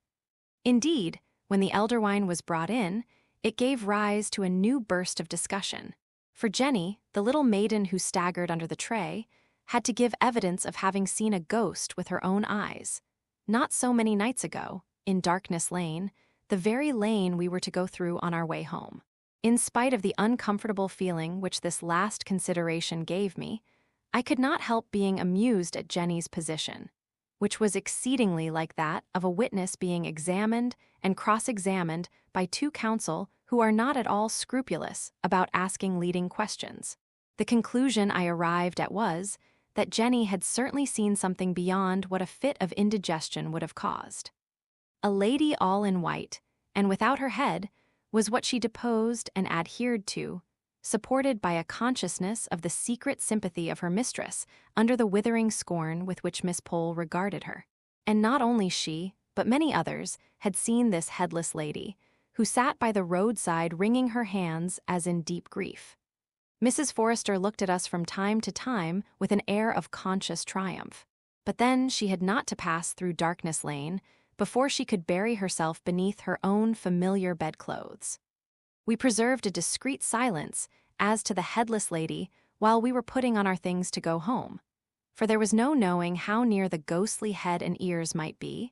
Indeed, when the elder wine was brought in, it gave rise to a new burst of discussion. For Jenny, the little maiden who staggered under the tray, had to give evidence of having seen a ghost with her own eyes, not so many nights ago, in Darkness Lane, the very lane we were to go through on our way home. In spite of the uncomfortable feeling which this last consideration gave me, I could not help being amused at Jenny's position, which was exceedingly like that of a witness being examined and cross-examined by 2 counsel who are not at all scrupulous about asking leading questions. The conclusion I arrived at was that Jenny had certainly seen something beyond what a fit of indigestion would have caused. A lady all in white, and without her head, was what she deposed and adhered to, supported by a consciousness of the secret sympathy of her mistress under the withering scorn with which Miss Pole regarded her. And not only she, but many others, had seen this headless lady, who sat by the roadside wringing her hands as in deep grief. Mrs. Forrester looked at us from time to time with an air of conscious triumph. But then she had not to pass through Darkness Lane before she could bury herself beneath her own familiar bedclothes. We preserved a discreet silence as to the headless lady while we were putting on our things to go home, for there was no knowing how near the ghostly head and ears might be,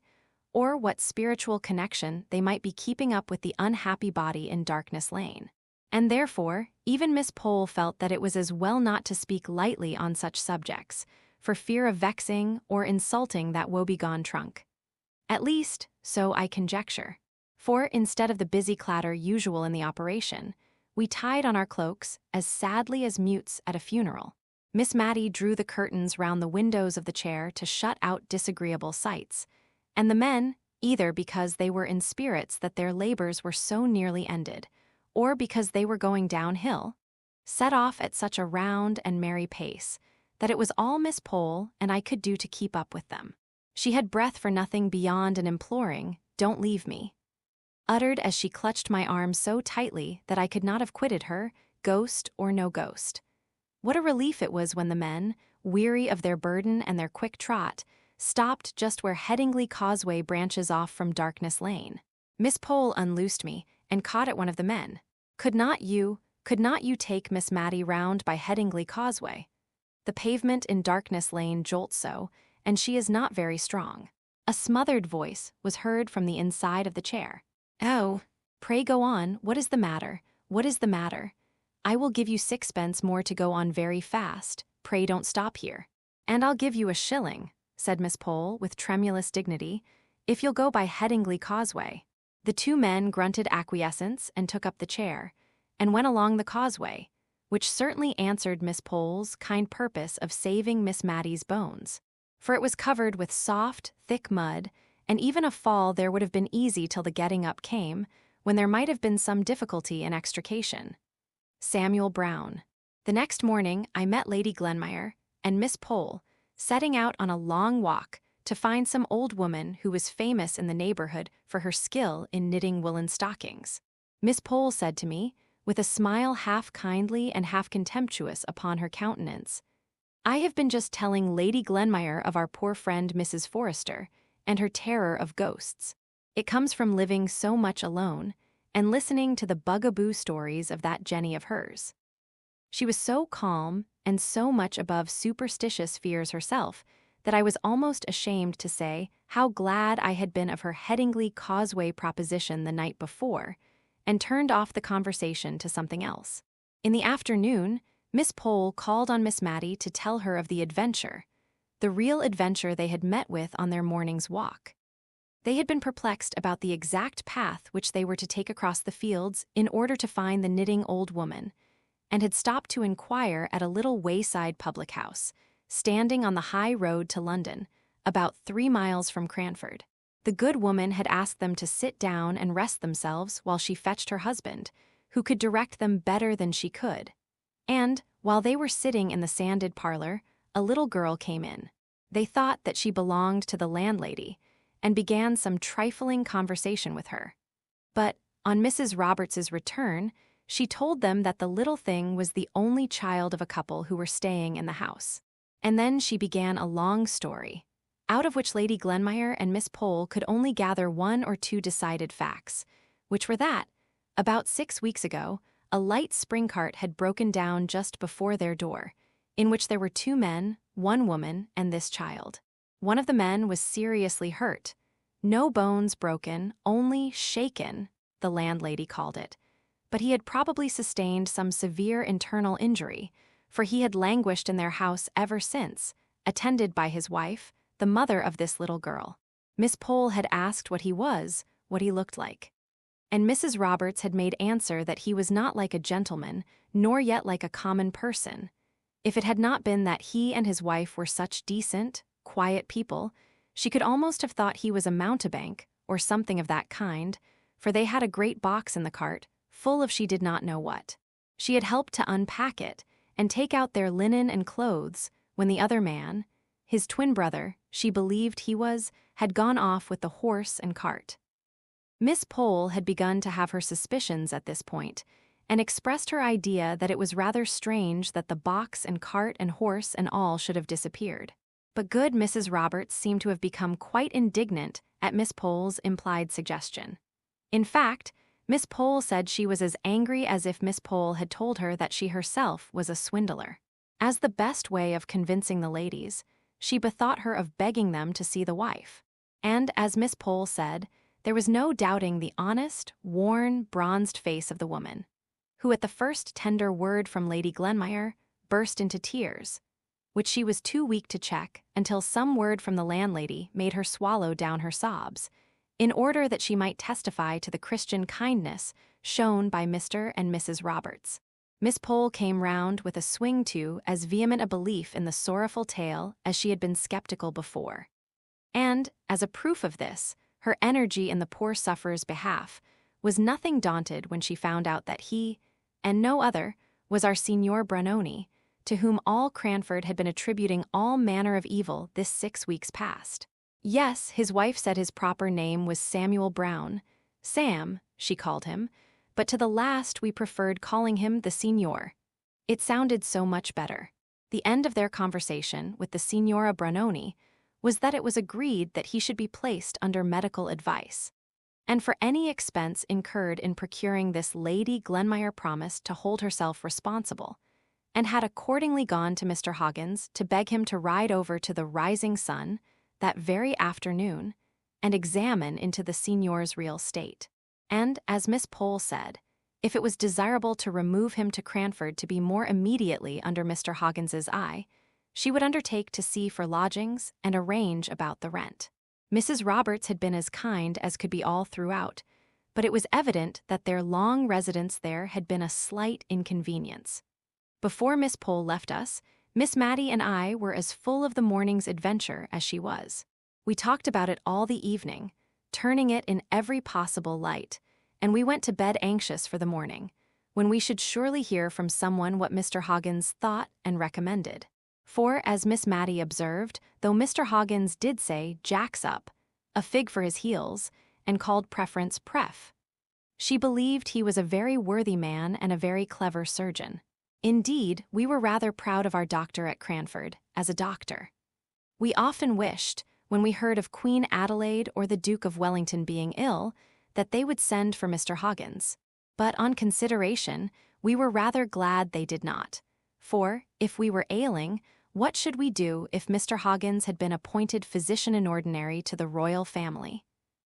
or what spiritual connection they might be keeping up with the unhappy body in Darkness Lane. And therefore, even Miss Pole felt that it was as well not to speak lightly on such subjects, for fear of vexing or insulting that woebegone trunk. At least, so I conjecture. For, instead of the busy clatter usual in the operation, we tied on our cloaks as sadly as mutes at a funeral. Miss Matty drew the curtains round the windows of the chair to shut out disagreeable sights, and the men, either because they were in spirits that their labors were so nearly ended, or because they were going downhill, set off at such a round and merry pace that it was all Miss Pole and I could do to keep up with them. She had breath for nothing beyond an imploring, "Don't leave me," uttered as she clutched my arm so tightly that I could not have quitted her, ghost or no ghost. What a relief it was when the men, weary of their burden and their quick trot, stopped just where Headingley Causeway branches off from Darkness Lane. Miss Pole unloosed me and caught at one of the men. Could not you take Miss Matty round by Headingley Causeway? The pavement in Darkness Lane jolts so, and she is not very strong." A smothered voice was heard from the inside of the chair. "Oh, pray go on, what is the matter? What is the matter? I will give you 6 pence more to go on very fast, pray don't stop here." "And I'll give you a shilling," said Miss Pole with tremulous dignity, "if you'll go by Headingley Causeway." The two men grunted acquiescence and took up the chair, and went along the causeway, which certainly answered Miss Pole's kind purpose of saving Miss Matty's bones, for it was covered with soft, thick mud, and even a fall there would have been easy till the getting up came, when there might have been some difficulty in extrication. Samuel Brown. The next morning I met Lady Glenmire and Miss Pole setting out on a long walk to find some old woman who was famous in the neighborhood for her skill in knitting woolen stockings. Miss Pole said to me, with a smile half kindly and half contemptuous upon her countenance, "I have been just telling Lady Glenmire of our poor friend Mrs. Forrester, and her terror of ghosts. It comes from living so much alone, and listening to the bugaboo stories of that Jenny of hers." She was so calm and so much above superstitious fears herself that I was almost ashamed to say how glad I had been of her Headingley Causeway proposition the night before, and turned off the conversation to something else. In the afternoon, Miss Pole called on Miss Matty to tell her of the adventure, the real adventure they had met with on their morning's walk. They had been perplexed about the exact path which they were to take across the fields in order to find the knitting old woman, and had stopped to inquire at a little wayside public house, standing on the high road to London, about 3 miles from Cranford. The good woman had asked them to sit down and rest themselves while she fetched her husband, who could direct them better than she could. And, while they were sitting in the sanded parlor, a little girl came in. They thought that she belonged to the landlady, and began some trifling conversation with her. But, on Mrs. Roberts's return, she told them that the little thing was the only child of a couple who were staying in the house. And then she began a long story, out of which Lady Glenmire and Miss Pole could only gather 1 or 2 decided facts, which were that, about 6 weeks ago, a light spring cart had broken down just before their door, in which there were 2 men, 1 woman, and this child. One of the men was seriously hurt. No bones broken, only shaken, the landlady called it. But he had probably sustained some severe internal injury, for he had languished in their house ever since, attended by his wife, the mother of this little girl. Miss Pole had asked what he was, what he looked like. And Mrs. Roberts had made answer that he was not like a gentleman, nor yet like a common person. If it had not been that he and his wife were such decent, quiet people, she could almost have thought he was a mountebank, or something of that kind, for they had a great box in the cart, full of she did not know what. She had helped to unpack it, and take out their linen and clothes, when the other man, his twin brother, she believed he was, had gone off with the horse and cart. Miss Pole had begun to have her suspicions at this point, and expressed her idea that it was rather strange that the box and cart and horse and all should have disappeared. But good Mrs. Roberts seemed to have become quite indignant at Miss Pole's implied suggestion. In fact, Miss Pole said she was as angry as if Miss Pole had told her that she herself was a swindler. As the best way of convincing the ladies, she bethought her of begging them to see the wife. And, as Miss Pole said, there was no doubting the honest, worn, bronzed face of the woman, who at the first tender word from Lady Glenmire burst into tears, which she was too weak to check until some word from the landlady made her swallow down her sobs, in order that she might testify to the Christian kindness shown by Mr. and Mrs. Roberts. Miss Pole came round with a swing to as vehement a belief in the sorrowful tale as she had been skeptical before. And, as a proof of this, her energy in the poor sufferer's behalf was nothing daunted when she found out that he, and no other, was our Signor Branoni, to whom all Cranford had been attributing all manner of evil this 6 weeks past. Yes, his wife said his proper name was Samuel Brown. Sam, she called him, but to the last we preferred calling him the Signor. It sounded so much better. The end of their conversation with the Signora Branoni was that it was agreed that he should be placed under medical advice, and for any expense incurred in procuring this Lady Glenmire promised to hold herself responsible, and had accordingly gone to Mr. Hoggins to beg him to ride over to the Rising Sun, that very afternoon and examine into the signor's real state. And, as Miss Pole said, if it was desirable to remove him to Cranford to be more immediately under Mr. Hoggins's eye, she would undertake to see for lodgings and arrange about the rent. Mrs. Roberts had been as kind as could be all throughout, but it was evident that their long residence there had been a slight inconvenience. Before Miss Pole left us, Miss Matty and I were as full of the morning's adventure as she was. We talked about it all the evening, turning it in every possible light, and we went to bed anxious for the morning, when we should surely hear from someone what Mr. Hoggins thought and recommended. For, as Miss Matty observed, though Mr. Hoggins did say "Jack's up," a fig for his heels, and called preference "pref," she believed he was a very worthy man and a very clever surgeon. Indeed, we were rather proud of our doctor at Cranford, as a doctor. We often wished, when we heard of Queen Adelaide or the Duke of Wellington being ill, that they would send for Mr. Hoggins. But on consideration, we were rather glad they did not. For, if we were ailing, what should we do if Mr. Hoggins had been appointed physician-in-ordinary to the royal family?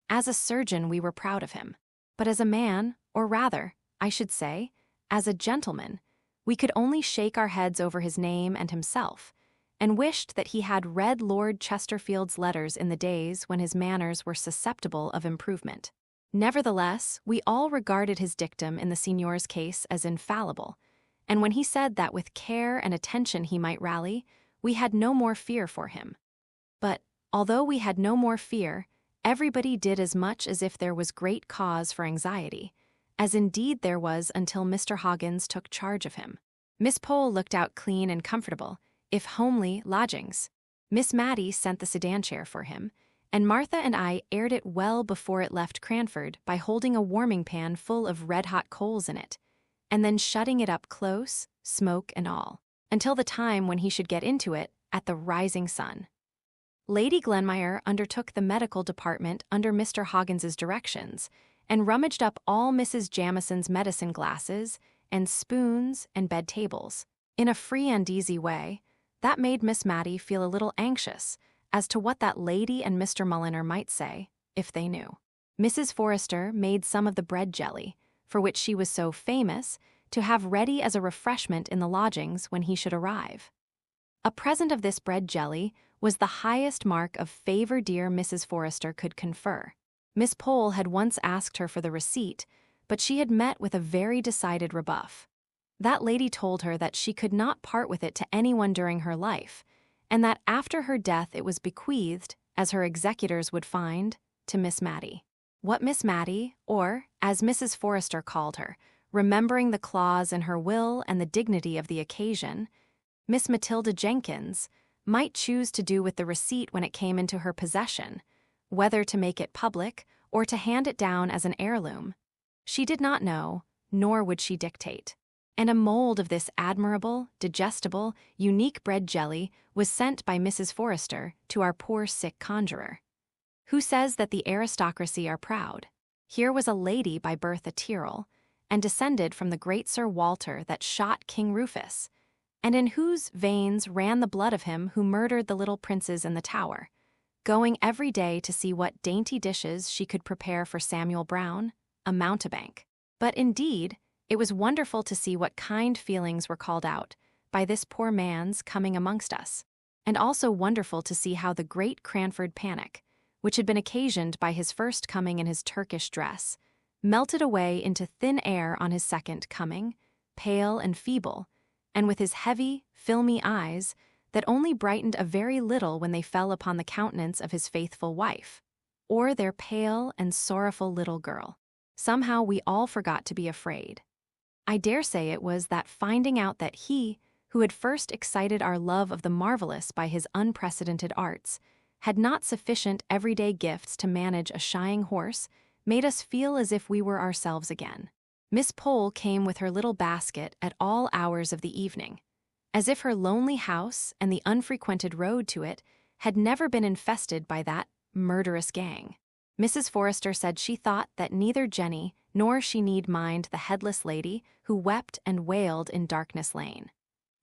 As a surgeon we were proud of him, but as a man, or rather, I should say, as a gentleman, we could only shake our heads over his name and himself, and wished that he had read Lord Chesterfield's letters in the days when his manners were susceptible of improvement. Nevertheless, we all regarded his dictum in the signor's case as infallible, and when he said that with care and attention he might rally, we had no more fear for him. But, although we had no more fear, everybody did as much as if there was great cause for anxiety, as indeed there was until Mr. Hoggins took charge of him. Miss Pole looked out clean and comfortable, if homely, lodgings. Miss Matty sent the sedan chair for him, and Martha and I aired it well before it left Cranford by holding a warming pan full of red-hot coals in it, and then shutting it up close, smoke and all, until the time when he should get into it at the rising sun. Lady Glenmire undertook the medical department under Mr. Hoggins's directions, and rummaged up all Mrs. Jamison's medicine glasses and spoons and bed tables, in a free and easy way, that made Miss Matty feel a little anxious as to what that lady and Mr. Mulliner might say, if they knew. Mrs. Forrester made some of the bread jelly, for which she was so famous, to have ready as a refreshment in the lodgings when he should arrive. A present of this bread jelly was the highest mark of favor dear Mrs. Forrester could confer. Miss Pole had once asked her for the receipt, but she had met with a very decided rebuff. That lady told her that she could not part with it to anyone during her life, and that after her death it was bequeathed, as her executors would find, to Miss Matty. What Miss Matty, or, as Mrs. Forrester called her, remembering the clause in her will and the dignity of the occasion, Miss Matilda Jenkins, might choose to do with the receipt when it came into her possession, whether to make it public or to hand it down as an heirloom, she did not know, nor would she dictate. And a mold of this admirable, digestible, unique bread jelly was sent by Mrs. Forrester to our poor sick conjurer. Who says that the aristocracy are proud? Here was a lady by birth a Tyrrell, and descended from the great Sir Walter that shot King Rufus, and in whose veins ran the blood of him who murdered the little princes in the Tower, going every day to see what dainty dishes she could prepare for Samuel Brown, a mountebank. But indeed, it was wonderful to see what kind feelings were called out by this poor man's coming amongst us, and also wonderful to see how the great Cranford panic, which had been occasioned by his first coming in his Turkish dress, melted away into thin air on his second coming, pale and feeble, and with his heavy, filmy eyes that only brightened a very little when they fell upon the countenance of his faithful wife, or their pale and sorrowful little girl. Somehow we all forgot to be afraid. I dare say it was that finding out that he, who had first excited our love of the marvelous by his unprecedented arts, had not sufficient everyday gifts to manage a shying horse, made us feel as if we were ourselves again. Miss Pole came with her little basket at all hours of the evening, as if her lonely house and the unfrequented road to it had never been infested by that murderous gang. Mrs. Forrester said she thought that neither Jenny nor she need mind the headless lady who wept and wailed in Darkness Lane.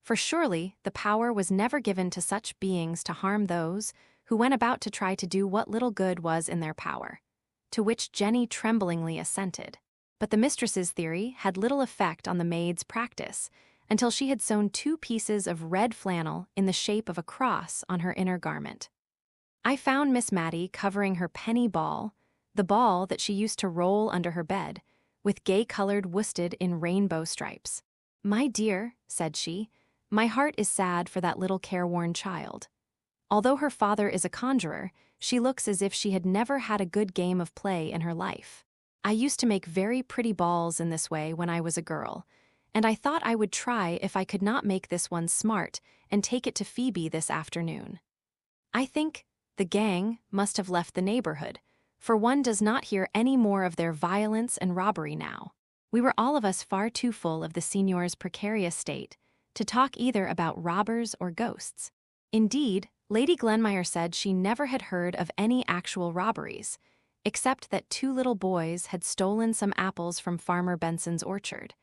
For surely the power was never given to such beings to harm those who went about to try to do what little good was in their power. To which Jenny tremblingly assented. But the mistress's theory had little effect on the maid's practice, until she had sewn 2 pieces of red flannel in the shape of a cross on her inner garment. I found Miss Matty covering her penny ball, the ball that she used to roll under her bed, with gay-colored worsted in rainbow stripes. "My dear," said she, "my heart is sad for that little careworn child. Although her father is a conjurer, she looks as if she had never had a good game of play in her life. I used to make very pretty balls in this way when I was a girl, and I thought I would try if I could not make this one smart and take it to Phoebe this afternoon. I think the gang must have left the neighborhood, for one does not hear any more of their violence and robbery now. We were all of us far too full of the signor's precarious state to talk either about robbers or ghosts. Indeed, Lady Glenmire said she never had heard of any actual robberies, except that 2 little boys had stolen some apples from Farmer Benson's orchard,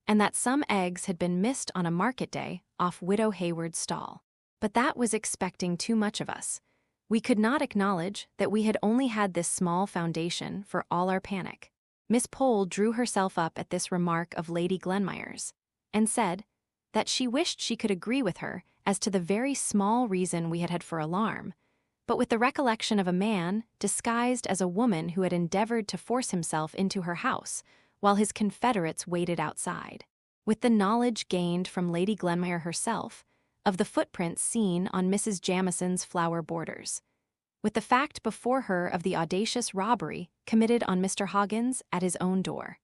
and that some eggs had been missed on a market day off Widow Hayward's stall. But that was expecting too much of us. We could not acknowledge that we had only had this small foundation for all our panic. Miss Pole drew herself up at this remark of Lady Glenmire's, and said that she wished she could agree with her as to the very small reason we had had for alarm, but with the recollection of a man disguised as a woman who had endeavored to force himself into her house while his confederates waited outside, with the knowledge gained from Lady Glenmire herself of the footprints seen on Mrs. Jamison's flower borders, with the fact before her of the audacious robbery committed on Mr. Hoggins at his own door.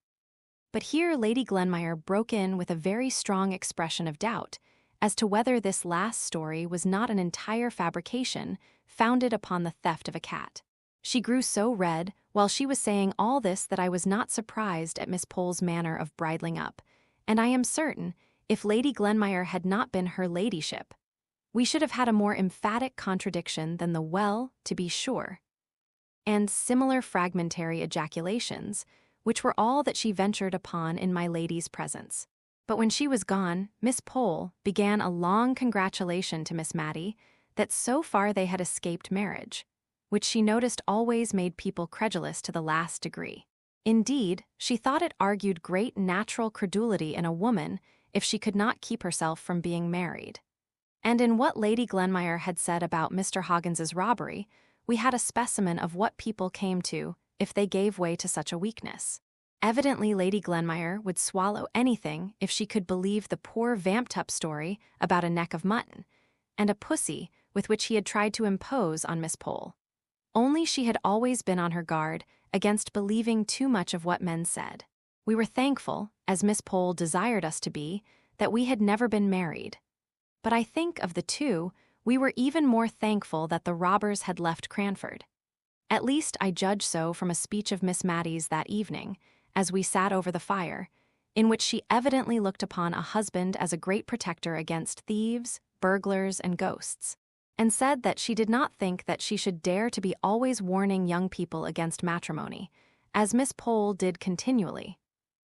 But here Lady Glenmire broke in with a very strong expression of doubt as to whether this last story was not an entire fabrication founded upon the theft of a cat. She grew so red while she was saying all this that I was not surprised at Miss Pole's manner of bridling up, and I am certain, if Lady Glenmire had not been her ladyship, we should have had a more emphatic contradiction than the "well, to be sure," and similar fragmentary ejaculations, which were all that she ventured upon in my lady's presence. But when she was gone, Miss Pole began a long congratulation to Miss Matty that so far they had escaped marriage, which she noticed always made people credulous to the last degree. Indeed, she thought it argued great natural credulity in a woman if she could not keep herself from being married. And in what Lady Glenmire had said about Mr. Hoggins's robbery, we had a specimen of what people came to if they gave way to such a weakness. Evidently Lady Glenmire would swallow anything if she could believe the poor vamped-up story about a neck of mutton, and a pussy with which he had tried to impose on Miss Pole. Only she had always been on her guard against believing too much of what men said. We were thankful, as Miss Pole desired us to be, that we had never been married. But I think of the 2, we were even more thankful that the robbers had left Cranford. At least I judge so from a speech of Miss Matty's that evening, as we sat over the fire, in which she evidently looked upon a husband as a great protector against thieves, burglars, and ghosts, and said that she did not think that she should dare to be always warning young people against matrimony, as Miss Pole did continually.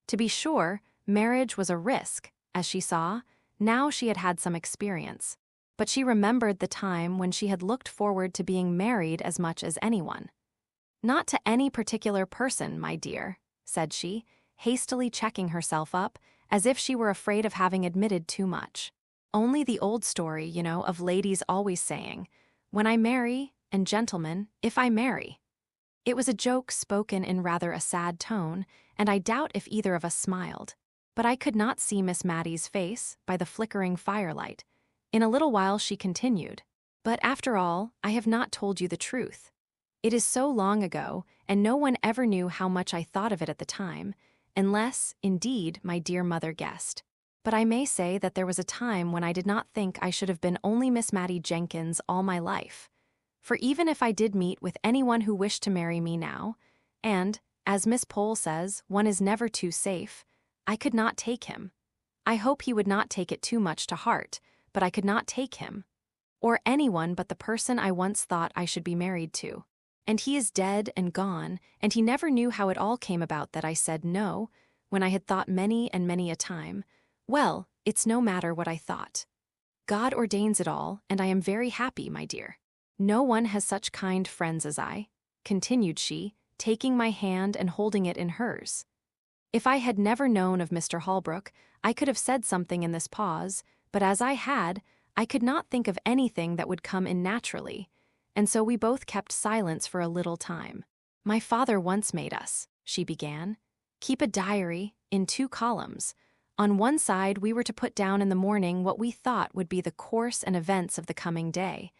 To be sure, marriage was a risk, as she saw, now she had had some experience, but she remembered the time when she had looked forward to being married as much as anyone. "Not to any particular person, my dear," said she, hastily checking herself up, as if she were afraid of having admitted too much. "Only the old story, you know, of ladies always saying, 'When I marry,' and gentlemen, 'if I marry.'" It was a joke spoken in rather a sad tone, and I doubt if either of us smiled. But I could not see Miss Matty's face by the flickering firelight. In a little while she continued, "But after all, I have not told you the truth. It is so long ago, and no one ever knew how much I thought of it at the time, unless, indeed, my dear mother guessed. But I may say that there was a time when I did not think I should have been only Miss Matty Jenkins all my life. For even if I did meet with anyone who wished to marry me now, and, as Miss Pole says, one is never too safe, I could not take him. I hope he would not take it too much to heart, but I could not take him. Or anyone but the person I once thought I should be married to. And he is dead and gone, and he never knew how it all came about that I said no, when I had thought many and many a time, 'Well, it's no matter what I thought.' God ordains it all, and I am very happy, my dear." No one has such kind friends as I," continued she, taking my hand and holding it in hers. If I had never known of Mr. Holbrook, I could have said something in this pause, but as I had, I could not think of anything that would come in naturally, and so we both kept silence for a little time. "My father once made us," she began, "keep a diary in 2 columns. On one side we were to put down in the morning what we thought would be the course and events of the coming day,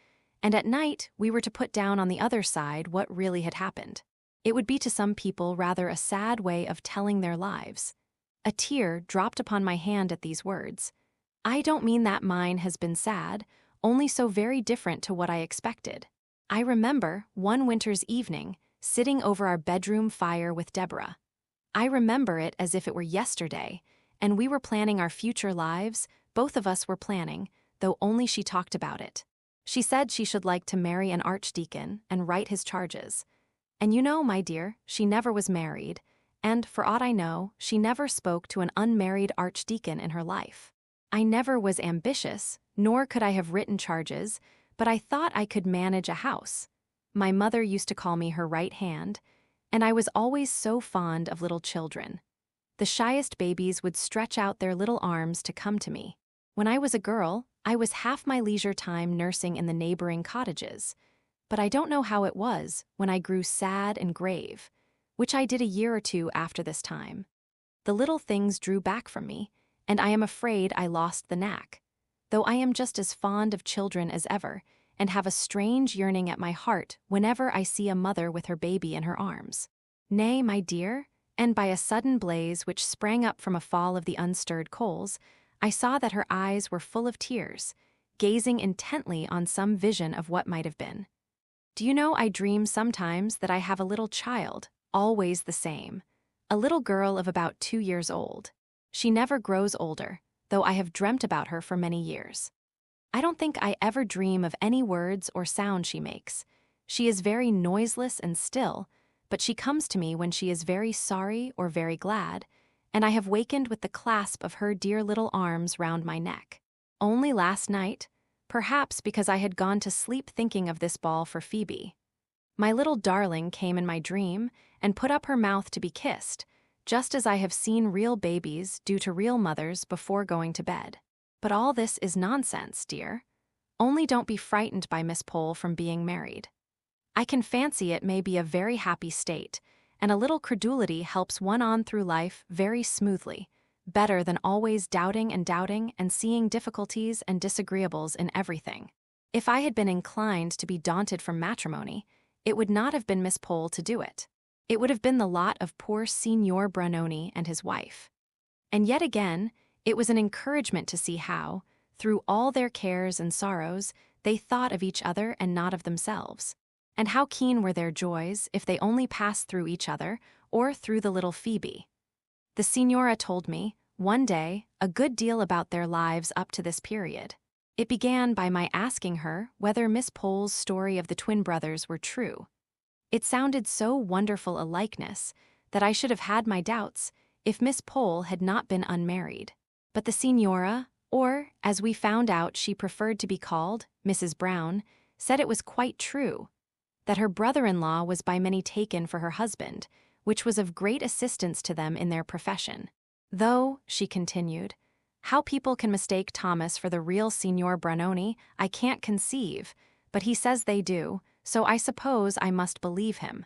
and at night we were to put down on the other side what really had happened. It would be to some people rather a sad way of telling their lives." A tear dropped upon my hand at these words. "I don't mean that mine has been sad, only so very different to what I expected. I remember, one winter's evening, sitting over our bedroom fire with Deborah. I remember it as if it were yesterday, and we were planning our future lives, both of us were planning, though only she talked about it. She said she should like to marry an archdeacon and write his charges. And you know, my dear, she never was married, and, for aught I know, she never spoke to an unmarried archdeacon in her life. I never was ambitious, nor could I have written charges, but I thought I could manage a house. My mother used to call me her right hand, and I was always so fond of little children. The shyest babies would stretch out their little arms to come to me. When I was a girl, I was half my leisure time nursing in the neighboring cottages. But I don't know how it was when I grew sad and grave, which I did a year or 2 after this time. The little things drew back from me, and I am afraid I lost the knack, though I am just as fond of children as ever, and have a strange yearning at my heart whenever I see a mother with her baby in her arms. Nay, my dear," and by a sudden blaze which sprang up from a fall of the unstirred coals, I saw that her eyes were full of tears, gazing intently on some vision of what might have been. "Do you know, I dream sometimes that I have a little child, always the same, a little girl of about 2 years old. She never grows older, though I have dreamt about her for many years. I don't think I ever dream of any words or sound she makes. She is very noiseless and still, but she comes to me when she is very sorry or very glad, and I have wakened with the clasp of her dear little arms round my neck. Only last night, perhaps because I had gone to sleep thinking of this ball for Phoebe, my little darling came in my dream and put up her mouth to be kissed, just as I have seen real babies do to real mothers before going to bed. But all this is nonsense, dear. Only don't be frightened by Miss Pole from being married. I can fancy it may be a very happy state, and a little credulity helps one on through life very smoothly, better than always doubting and seeing difficulties and disagreeables in everything. If I had been inclined to be daunted from matrimony, it would not have been Miss Pole to do it. It would have been the lot of poor Signor Branoni and his wife. And yet again, it was an encouragement to see how, through all their cares and sorrows, they thought of each other and not of themselves. And how keen were their joys if they only passed through each other or through the little Phoebe. The Signora told me, one day, a good deal about their lives up to this period. It began by my asking her whether Miss Pole's story of the twin brothers were true. It sounded so wonderful a likeness that I should have had my doubts if Miss Pole had not been unmarried. But the Signora, or, as we found out she preferred to be called, Mrs. Brown, said it was quite true, that her brother-in-law was by many taken for her husband, which was of great assistance to them in their profession. Though, she continued, how people can mistake Thomas for the real Signor Branoni, I can't conceive, but he says they do, so I suppose I must believe him.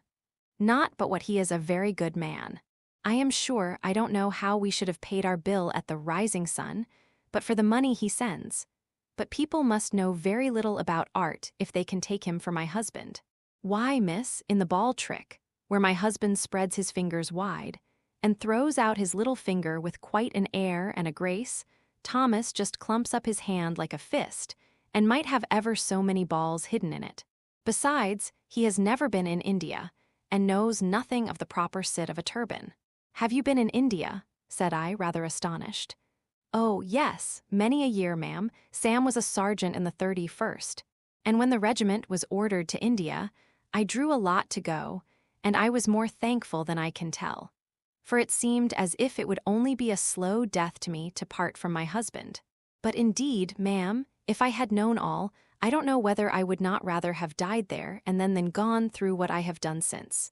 Not but what he is a very good man. I am sure I don't know how we should have paid our bill at the Rising Sun, but for the money he sends. But people must know very little about art if they can take him for my husband. Why, miss, in the ball trick, where my husband spreads his fingers wide, and throws out his little finger with quite an air and a grace, Thomas just clumps up his hand like a fist, and might have ever so many balls hidden in it. Besides, he has never been in India, and knows nothing of the proper sit of a turban. Have you been in India? Said I, rather astonished. Oh, yes, many a year, ma'am. Sam was a sergeant in the 31st, and when the regiment was ordered to India, I drew a lot to go, and I was more thankful than I can tell. For it seemed as if it would only be a slow death to me to part from my husband. But indeed, ma'am, if I had known all, I don't know whether I would not rather have died there and then than gone through what I have done since.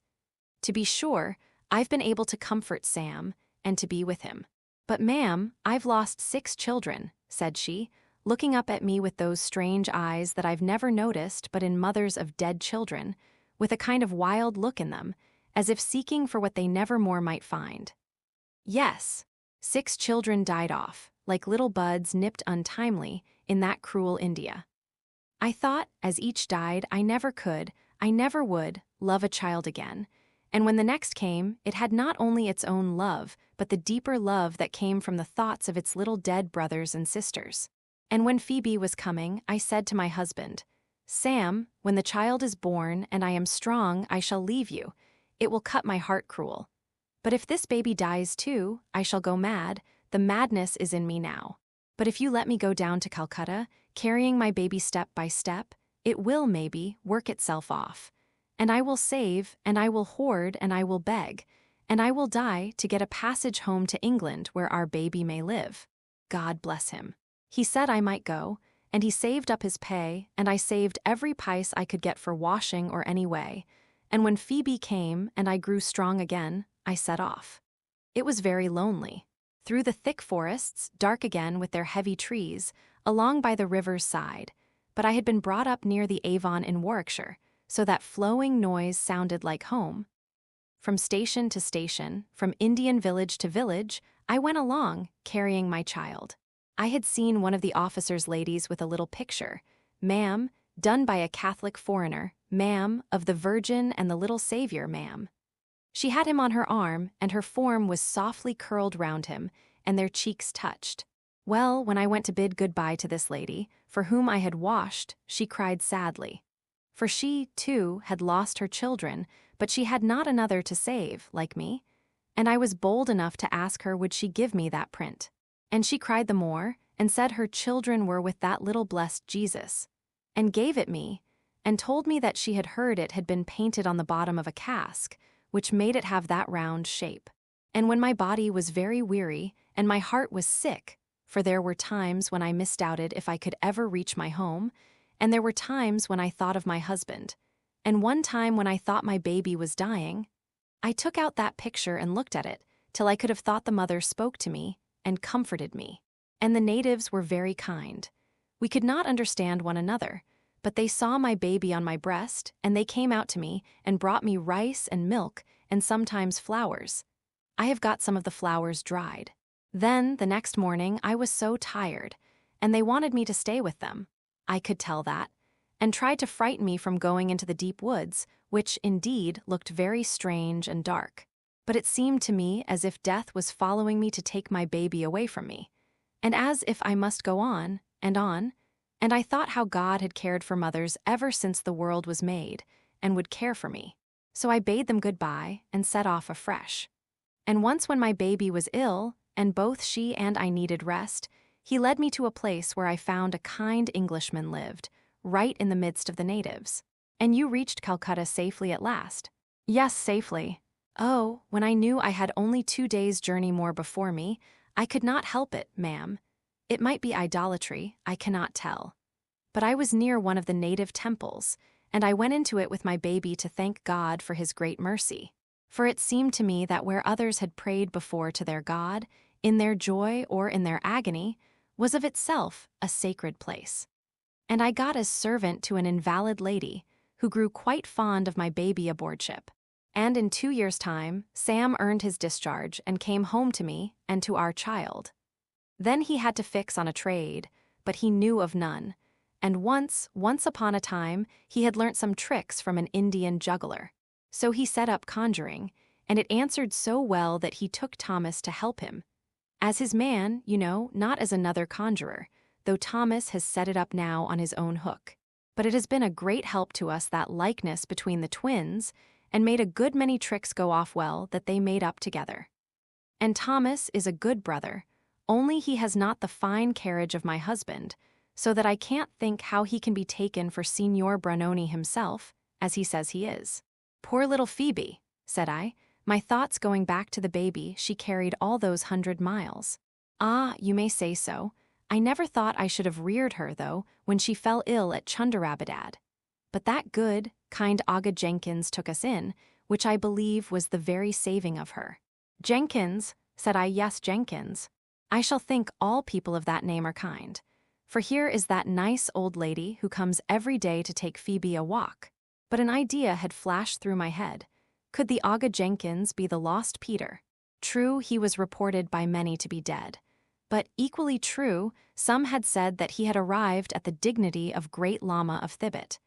To be sure, I've been able to comfort Sam and to be with him. But ma'am, I've lost 6 children, said she, looking up at me with those strange eyes that I've never noticed but in mothers of dead children, with a kind of wild look in them, as if seeking for what they never more might find. Yes, 6 children died off, like little buds nipped untimely, in that cruel India. I thought, as each died, I never would, love a child again, and when the next came, it had not only its own love, but the deeper love that came from the thoughts of its little dead brothers and sisters. And when Phoebe was coming, I said to my husband, Sam, when the child is born and I am strong, I shall leave you. It will cut my heart cruel. But if this baby dies too, I shall go mad. The madness is in me now. But if you let me go down to Calcutta, carrying my baby step by step, it will, maybe, work itself off. And I will save, and I will hoard, and I will beg, and I will die to get a passage home to England where our baby may live. God bless him. He said I might go, and he saved up his pay, and I saved every pice I could get for washing or any way. And when Phoebe came and I grew strong again, I set off. It was very lonely. Through the thick forests, dark again with their heavy trees, along by the river's side, but I had been brought up near the Avon in Warwickshire, so that flowing noise sounded like home. From station to station, from Indian village to village, I went along, carrying my child. I had seen one of the officers' ladies with a little picture, ma'am, done by a Catholic foreigner, ma'am, of the Virgin and the little Saviour, ma'am. She had him on her arm, and her form was softly curled round him, and their cheeks touched. Well, when I went to bid good-bye to this lady, for whom I had washed, she cried sadly. For she, too, had lost her children, but she had not another to save, like me, and I was bold enough to ask her would she give me that print. And she cried the more, and said her children were with that little blessed Jesus, and gave it me, and told me that she had heard it had been painted on the bottom of a cask, which made it have that round shape. And when my body was very weary, and my heart was sick, for there were times when I misdoubted if I could ever reach my home, and there were times when I thought of my husband, and one time when I thought my baby was dying, I took out that picture and looked at it, till I could have thought the mother spoke to me and comforted me. And the natives were very kind. We could not understand one another, but they saw my baby on my breast, and they came out to me and brought me rice and milk and sometimes flowers. I have got some of the flowers dried. Then, the next morning, I was so tired, and they wanted me to stay with them. I could tell that, and tried to frighten me from going into the deep woods, which, indeed, looked very strange and dark. But it seemed to me as if death was following me to take my baby away from me, and as if I must go on, and I thought how God had cared for mothers ever since the world was made, and would care for me. So I bade them good-bye and set off afresh. And once when my baby was ill, and both she and I needed rest, he led me to a place where I found a kind Englishman lived, right in the midst of the natives. And you reached Calcutta safely at last? Yes, safely. Oh, when I knew I had only 2 days' journey more before me, I could not help it, ma'am. It might be idolatry, I cannot tell. But I was near one of the native temples, and I went into it with my baby to thank God for his great mercy. For it seemed to me that where others had prayed before to their God, in their joy or in their agony, was of itself a sacred place. And I got as servant to an invalid lady, who grew quite fond of my baby aboard ship. And in 2 years' time, Sam earned his discharge and came home to me and to our child. Then he had to fix on a trade, but he knew of none, and once upon a time, he had learnt some tricks from an Indian juggler. So he set up conjuring, and it answered so well that he took Thomas to help him. As his man, you know, not as another conjurer, though Thomas has set it up now on his own hook. But it has been a great help to us, that likeness between the twins, and made a good many tricks go off well that they made up together. And Thomas is a good brother, only he has not the fine carriage of my husband, so that I can't think how he can be taken for Signor Branoni himself, as he says he is. Poor little Phoebe, said I, my thoughts going back to the baby she carried all those 100 miles. Ah, you may say so. I never thought I should have reared her, though, when she fell ill at Chundarabadad. But that good, kind Aga Jenkins took us in, which I believe was the very saving of her. Jenkins, said I. Yes, Jenkins. I shall think all people of that name are kind. For here is that nice old lady who comes every day to take Phoebe a walk. But an idea had flashed through my head. Could the Aga Jenkins be the lost Peter? True, he was reported by many to be dead. But equally true, some had said that he had arrived at the dignity of Great Lama of Thibet.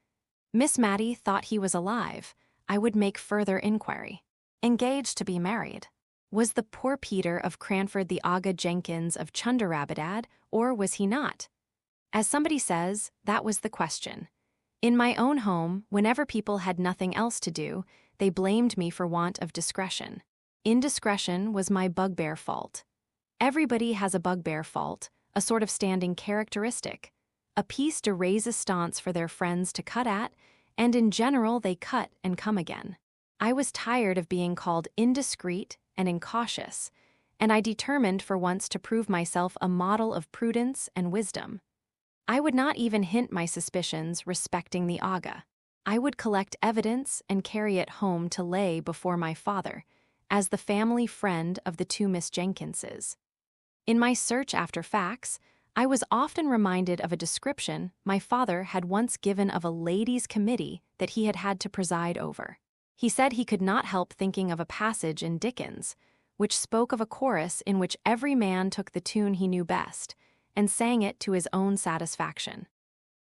Miss Matty thought he was alive. I would make further inquiry. Engaged to be married. Was the poor Peter of Cranford the Aga Jenkins of Chundarabadad, or was he not? As somebody says, that was the question. In my own home, whenever people had nothing else to do, they blamed me for want of discretion. Indiscretion was my bugbear fault. Everybody has a bugbear fault, a sort of standing characteristic, a piece de resistance for their friends to cut at, and in general they cut and come again. I was tired of being called indiscreet and incautious, and I determined for once to prove myself a model of prudence and wisdom. I would not even hint my suspicions respecting the Aga. I would collect evidence and carry it home to lay before my father, as the family friend of the two Miss Jenkinses. In my search after facts, I was often reminded of a description my father had once given of a ladies' committee that he had had to preside over. He said he could not help thinking of a passage in Dickens, which spoke of a chorus in which every man took the tune he knew best, and sang it to his own satisfaction.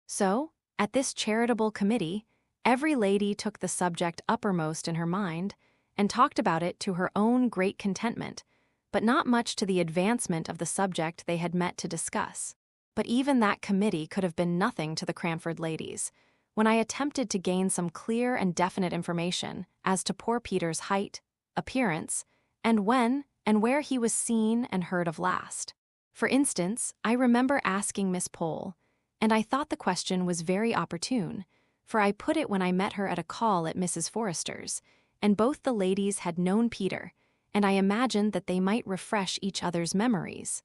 So, at this charitable committee, every lady took the subject uppermost in her mind, and talked about it to her own great contentment, but not much to the advancement of the subject they had met to discuss. But even that committee could have been nothing to the Cranford ladies, when I attempted to gain some clear and definite information as to poor Peter's height, appearance, and when and where he was seen and heard of last. For instance, I remember asking Miss Pole, and I thought the question was very opportune, for I put it when I met her at a call at Mrs. Forrester's, and both the ladies had known Peter, and I imagined that they might refresh each other's memories.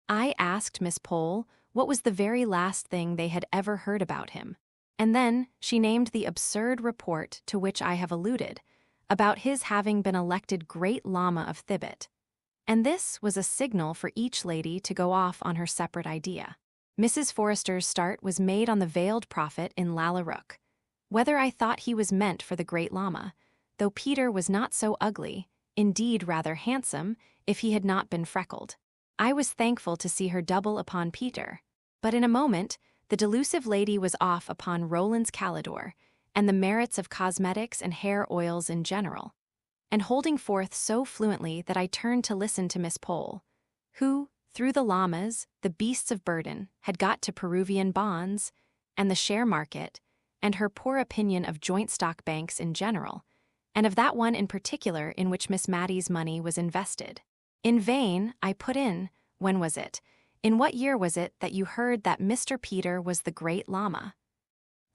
I asked Miss Pole what was the very last thing they had ever heard about him, and then she named the absurd report to which I have alluded, about his having been elected Great Lama of Thibet. And this was a signal for each lady to go off on her separate idea. Mrs. Forrester's start was made on the veiled prophet in Lalarook. Whether I thought he was meant for the Great Lama, though Peter was not so ugly, indeed rather handsome, if he had not been freckled. I was thankful to see her double upon Peter. But in a moment, the delusive lady was off upon Roland's Calidore, and the merits of cosmetics and hair oils in general, and holding forth so fluently that I turned to listen to Miss Pole, who, through the llamas, the beasts of burden, had got to Peruvian bonds, and the share market, and her poor opinion of joint stock banks in general, and of that one in particular in which Miss Matty's money was invested. In vain, I put in, when was it, in what year was it that you heard that Mr. Peter was the Great Lama?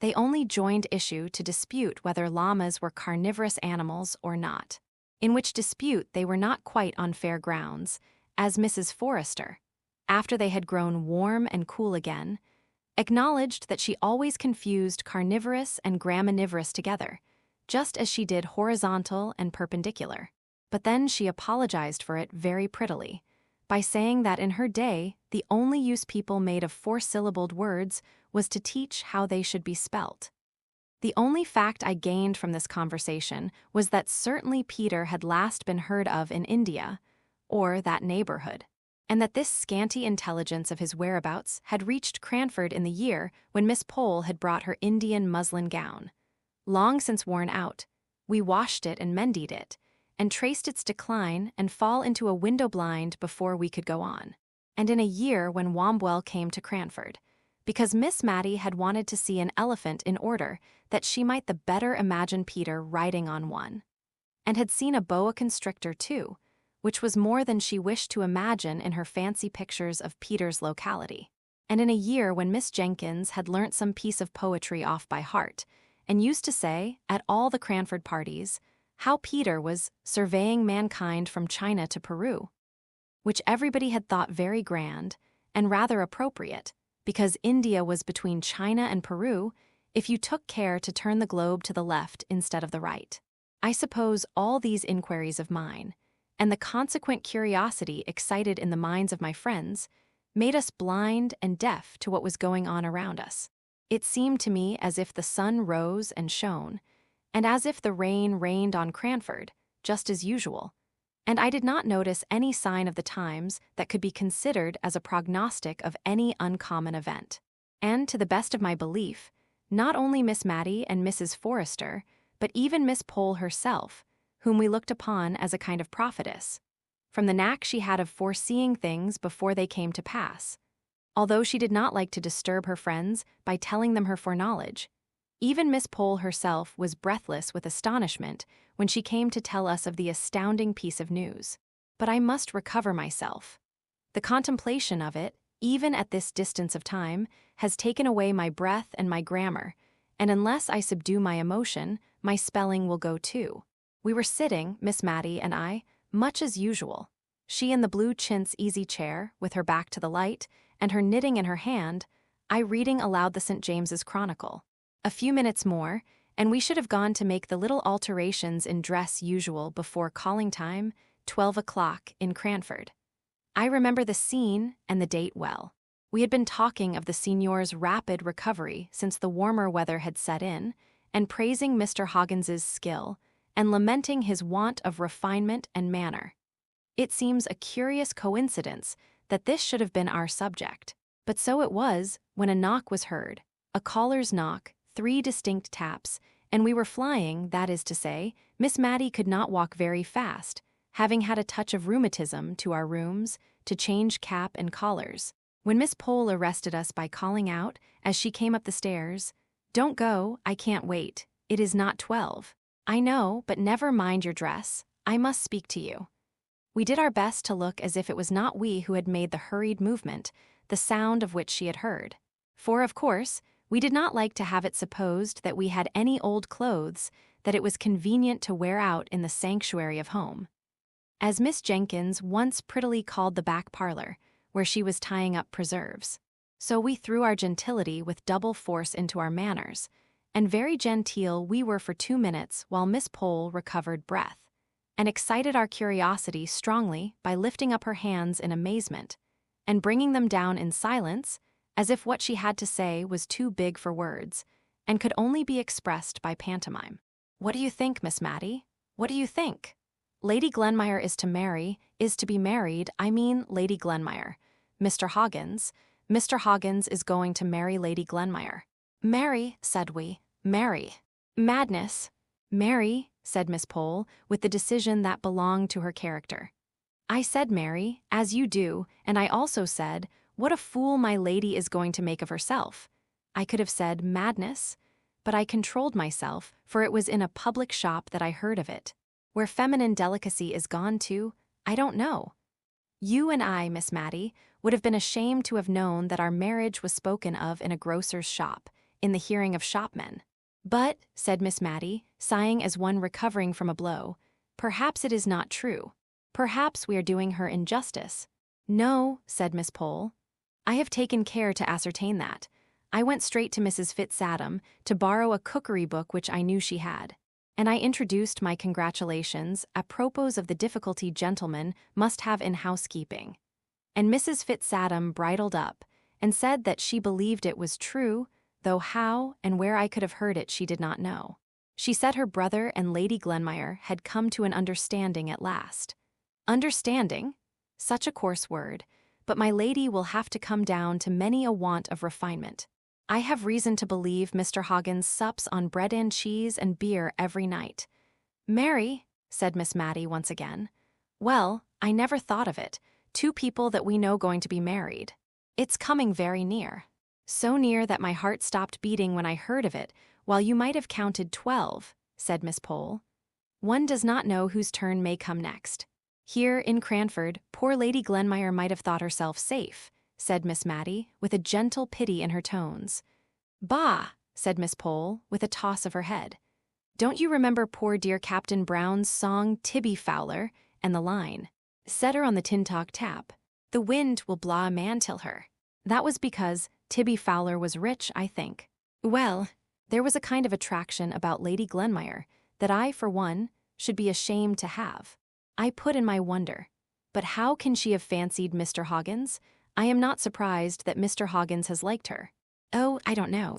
They only joined issue to dispute whether llamas were carnivorous animals or not, in which dispute they were not quite on fair grounds, as Mrs. Forrester, after they had grown warm and cool again, acknowledged that she always confused carnivorous and graminivorous together, just as she did horizontal and perpendicular. But then she apologized for it very prettily, by saying that in her day the only use people made of four-syllabled words was to teach how they should be spelt. The only fact I gained from this conversation was that certainly Peter had last been heard of in India, or that neighborhood, and that this scanty intelligence of his whereabouts had reached Cranford in the year when Miss Pole had brought her Indian muslin gown. Long since worn out, we washed it and mended it, and traced its decline and fall into a window blind before we could go on. And in a year when Wombwell came to Cranford, because Miss Matty had wanted to see an elephant in order that she might the better imagine Peter riding on one, and had seen a boa constrictor too, which was more than she wished to imagine in her fancy pictures of Peter's locality. And in a year when Miss Jenkins had learnt some piece of poetry off by heart, and used to say, at all the Cranford parties, how Peter was surveying mankind from China to Peru, which everybody had thought very grand, and rather appropriate, because India was between China and Peru, if you took care to turn the globe to the left instead of the right. I suppose all these inquiries of mine, and the consequent curiosity excited in the minds of my friends, made us blind and deaf to what was going on around us. It seemed to me as if the sun rose and shone, and as if the rain rained on Cranford, just as usual, and I did not notice any sign of the times that could be considered as a prognostic of any uncommon event. And to the best of my belief, not only Miss Matty and Mrs. Forrester, but even Miss Pole herself, whom we looked upon as a kind of prophetess, from the knack she had of foreseeing things before they came to pass. Although she did not like to disturb her friends by telling them her foreknowledge, even Miss Pole herself was breathless with astonishment when she came to tell us of the astounding piece of news. But I must recover myself. The contemplation of it, even at this distance of time, has taken away my breath and my grammar, and unless I subdue my emotion, my spelling will go too. We were sitting, Miss Matty and I, much as usual, she in the blue chintz easy chair, with her back to the light, and her knitting in her hand, I reading aloud the St. James's Chronicle. A few minutes more, and we should have gone to make the little alterations in dress usual before calling time, 12 o'clock, in Cranford. I remember the scene and the date well. We had been talking of the signor's rapid recovery since the warmer weather had set in, and praising Mr. Hoggins's skill, and lamenting his want of refinement and manner. It seems a curious coincidence that this should have been our subject, but so it was when a knock was heard, a caller's knock, 3 distinct taps, and we were flying, that is to say, Miss Matty could not walk very fast, having had a touch of rheumatism, to our rooms, to change cap and collars, when Miss Pole arrested us by calling out, as she came up the stairs, "Don't go, I can't wait, it is not 12. I know, but never mind your dress, I must speak to you." We did our best to look as if it was not we who had made the hurried movement, the sound of which she had heard. For, of course, we did not like to have it supposed that we had any old clothes that it was convenient to wear out in the sanctuary of home. As Miss Jenkins once prettily called the back parlor, where she was tying up preserves. So we threw our gentility with double force into our manners, and very genteel we were for 2 minutes while Miss Pole recovered breath, and excited our curiosity strongly by lifting up her hands in amazement, and bringing them down in silence, as if what she had to say was too big for words, and could only be expressed by pantomime. "What do you think, Miss Matty? What do you think? Lady Glenmire is to be married, I mean Lady Glenmire. Mr. Hoggins is going to marry Lady Glenmire." "Marry," said we, "marry." "Madness." "Marry," said Miss Pole, with the decision that belonged to her character. "I said marry, as you do, and I also said, what a fool my lady is going to make of herself." I could have said madness, but I controlled myself, for it was in a public shop that I heard of it. Where feminine delicacy is gone to, I don't know. You and I, Miss Matty, would have been ashamed to have known that our marriage was spoken of in a grocer's shop, in the hearing of shopmen. "But," said Miss Matty, sighing as one recovering from a blow, "perhaps it is not true. Perhaps we are doing her injustice." "No," said Miss Pole. "I have taken care to ascertain that. I went straight to Mrs. Fitzadam to borrow a cookery book which I knew she had, and I introduced my congratulations apropos of the difficulty gentlemen must have in housekeeping. And Mrs. Fitzadam bridled up, and said that she believed it was true, though how and where I could have heard it she did not know. She said her brother and Lady Glenmire had come to an understanding at last. Understanding? Such a coarse word, but my lady will have to come down to many a want of refinement. I have reason to believe Mr. Hoggins sups on bread and cheese and beer every night." "Marry," said Miss Matty once again. "Well, I never thought of it. 2 people that we know going to be married. It's coming very near. So near that my heart stopped beating when I heard of it, while you might have counted 12, said Miss Pole. "One does not know whose turn may come next. Here, in Cranford, poor Lady Glenmire might have thought herself safe," said Miss Matty, with a gentle pity in her tones. "Bah!" said Miss Pole, with a toss of her head. "Don't you remember poor dear Captain Brown's song Tibby Fowler, and the line, 'Set her on the tin-tock tap'? The wind will blaw a man till her. That was because Tibby Fowler was rich, I think. Well, there was a kind of attraction about Lady Glenmire that I, for one, should be ashamed to have. I put in my wonder. But how can she have fancied Mr. Hoggins? I am not surprised that Mr. Hoggins has liked her. Oh, I don't know.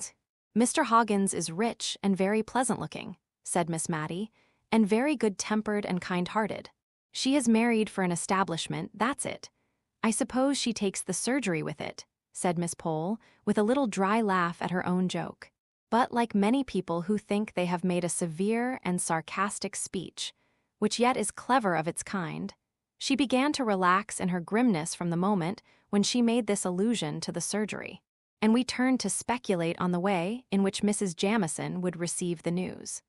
Mr. Hoggins is rich and very pleasant-looking, said Miss Matty, and very good-tempered and kind-hearted. She is married for an establishment, that's it. I suppose she takes the surgery with it, said Miss Pole, with a little dry laugh at her own joke. But like many people who think they have made a severe and sarcastic speech, which yet is clever of its kind, she began to relax in her grimness from the moment when she made this allusion to the surgery, and we turned to speculate on the way in which Mrs. Jamison would receive the news.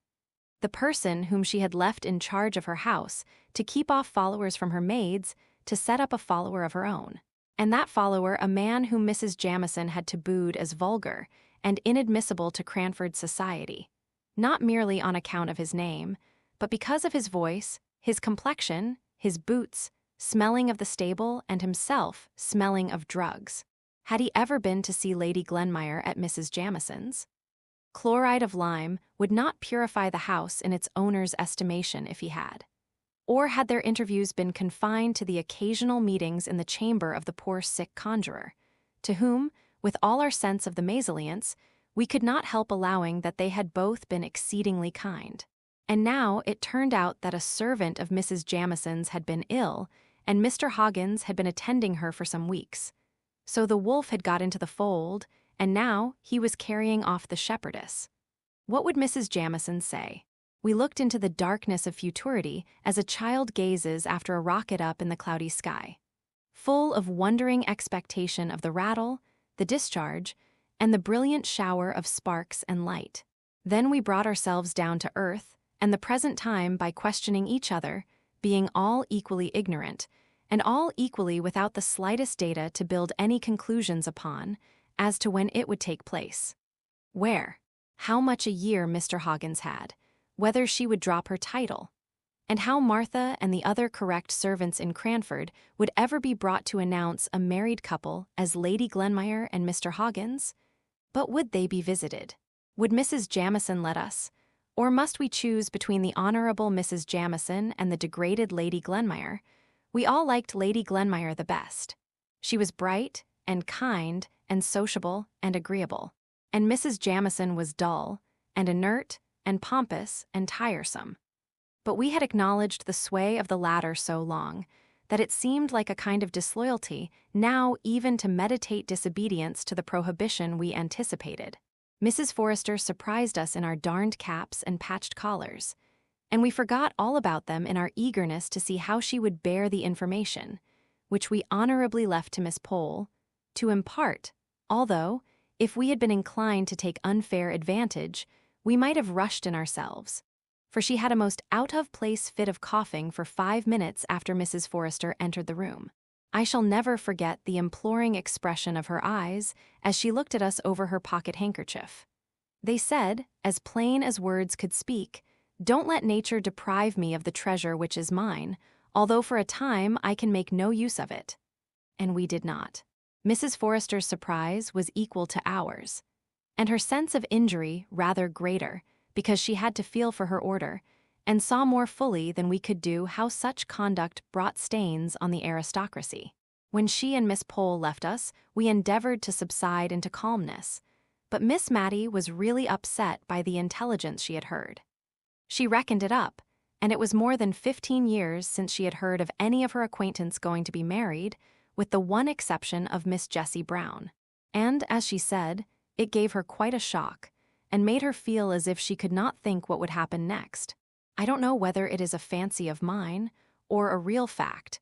The person whom she had left in charge of her house to keep off followers from her maids to set up a follower of her own, and that follower a man whom Mrs. Jamison had tabooed as vulgar and inadmissible to Cranford society, not merely on account of his name, but because of his voice, his complexion, his boots, smelling of the stable, and himself smelling of drugs. Had he ever been to see Lady Glenmire at Mrs. Jamison's? Chloride of lime would not purify the house in its owner's estimation if he had. Or had their interviews been confined to the occasional meetings in the chamber of the poor sick conjurer, to whom, with all our sense of the mésalliance, we could not help allowing that they had both been exceedingly kind. And now it turned out that a servant of Mrs. Jamison's had been ill, and Mr. Hoggins had been attending her for some weeks. So the wolf had got into the fold, and now he was carrying off the shepherdess. What would Mrs. Jamison say? We looked into the darkness of futurity as a child gazes after a rocket up in the cloudy sky, full of wondering expectation of the rattle, the discharge, and the brilliant shower of sparks and light. Then we brought ourselves down to earth, and the present time by questioning each other, being all equally ignorant, and all equally without the slightest data to build any conclusions upon as to when it would take place. Where? How much a year Mr. Hoggins had, whether she would drop her title, and how Martha and the other correct servants in Cranford would ever be brought to announce a married couple as Lady Glenmire and Mr. Hoggins. But would they be visited? Would Mrs. Jamison let us? Or must we choose between the Honorable Mrs. Jamison and the degraded Lady Glenmire? We all liked Lady Glenmire the best. She was bright and kind and sociable and agreeable, and Mrs. Jamison was dull and inert and pompous and tiresome. But we had acknowledged the sway of the latter so long that it seemed like a kind of disloyalty now even to meditate disobedience to the prohibition we anticipated. Mrs. Forrester surprised us in our darned caps and patched collars, and we forgot all about them in our eagerness to see how she would bear the information, which we honorably left to Miss Pole, to impart, although, if we had been inclined to take unfair advantage, we might have rushed in ourselves, for she had a most out-of-place fit of coughing for 5 minutes after Mrs. Forrester entered the room. I shall never forget the imploring expression of her eyes as she looked at us over her pocket handkerchief. They said, as plain as words could speak, "Don't let nature deprive me of the treasure which is mine, although for a time I can make no use of it." And we did not. Mrs. Forrester's surprise was equal to ours, and her sense of injury rather greater, because she had to feel for her order, and saw more fully than we could do how such conduct brought stains on the aristocracy. When she and Miss Pole left us, we endeavored to subside into calmness, but Miss Matty was really upset by the intelligence she had heard. She reckoned it up, and it was more than 15 years since she had heard of any of her acquaintance going to be married, with the one exception of Miss Jessie Brown. And, as she said, it gave her quite a shock, and made her feel as if she could not think what would happen next. I don't know whether it is a fancy of mine, or a real fact,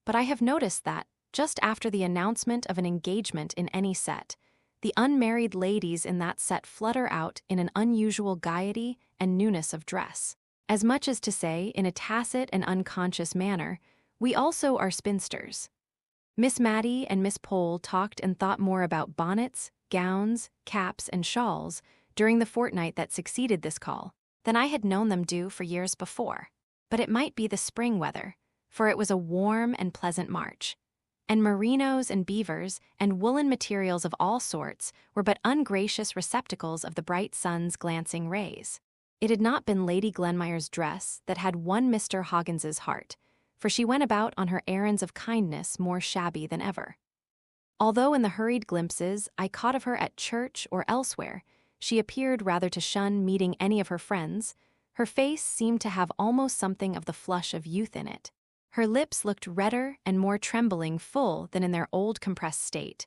but I have noticed that, just after the announcement of an engagement in any set, the unmarried ladies in that set flutter out in an unusual gaiety and newness of dress, as much as to say, in a tacit and unconscious manner, we also are spinsters. Miss Matty and Miss Pole talked and thought more about bonnets, gowns, caps, and shawls during the fortnight that succeeded this call than I had known them do for years before. But it might be the spring weather, for it was a warm and pleasant March, and merinos and beavers and woolen materials of all sorts were but ungracious receptacles of the bright sun's glancing rays. It had not been Lady Glenmire's dress that had won Mr. Hoggins's heart, for she went about on her errands of kindness more shabby than ever. Although in the hurried glimpses I caught of her at church or elsewhere, she appeared rather to shun meeting any of her friends. Her face seemed to have almost something of the flush of youth in it. Her lips looked redder and more trembling full than in their old compressed state,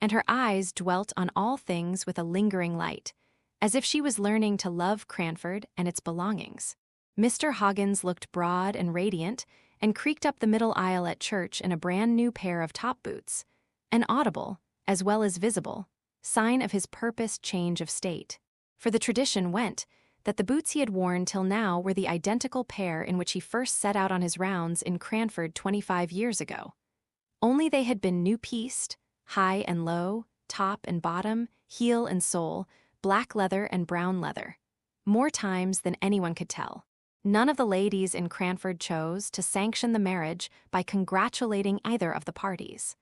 and her eyes dwelt on all things with a lingering light, as if she was learning to love Cranford and its belongings. Mr. Hoggins looked broad and radiant, and creaked up the middle aisle at church in a brand-new pair of top boots, an audible, as well as visible, sign of his purposed change of state. For the tradition went that the boots he had worn till now were the identical pair in which he first set out on his rounds in Cranford 25 years ago. Only they had been new-pieced, high and low, top and bottom, heel and sole, black leather and brown leather, more times than anyone could tell. None of the ladies in Cranford chose to sanction the marriage by congratulating either of the parties.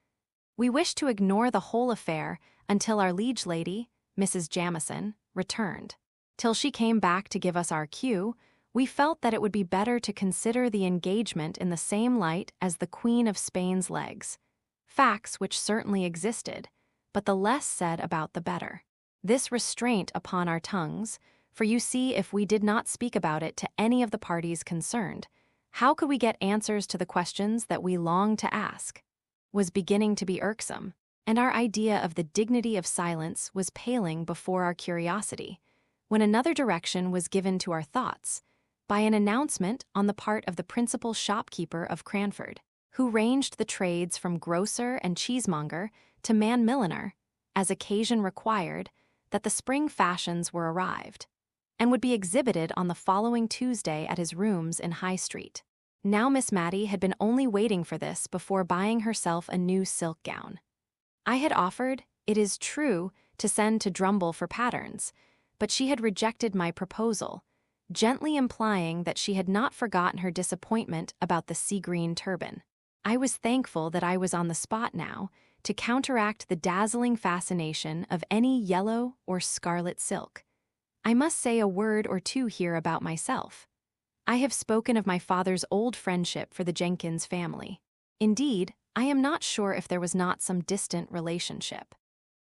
We wished to ignore the whole affair until our liege lady, Mrs. Jamison, returned. Till she came back to give us our cue, we felt that it would be better to consider the engagement in the same light as the Queen of Spain's legs, facts which certainly existed, but the less said about the better. This restraint upon our tongues, for you see if we did not speak about it to any of the parties concerned, how could we get answers to the questions that we longed to ask, was beginning to be irksome, and our idea of the dignity of silence was paling before our curiosity, when another direction was given to our thoughts by an announcement on the part of the principal shopkeeper of Cranford, who ranged the trades from grocer and cheesemonger to man-milliner, as occasion required, that the spring fashions were arrived, and would be exhibited on the following Tuesday at his rooms in High Street. Now Miss Matty had been only waiting for this before buying herself a new silk gown. I had offered, it is true, to send to Drumble for patterns, but she had rejected my proposal, gently implying that she had not forgotten her disappointment about the sea-green turban. I was thankful that I was on the spot now to counteract the dazzling fascination of any yellow or scarlet silk. I must say a word or two here about myself. I have spoken of my father's old friendship for the Jenkins family. Indeed, I am not sure if there was not some distant relationship.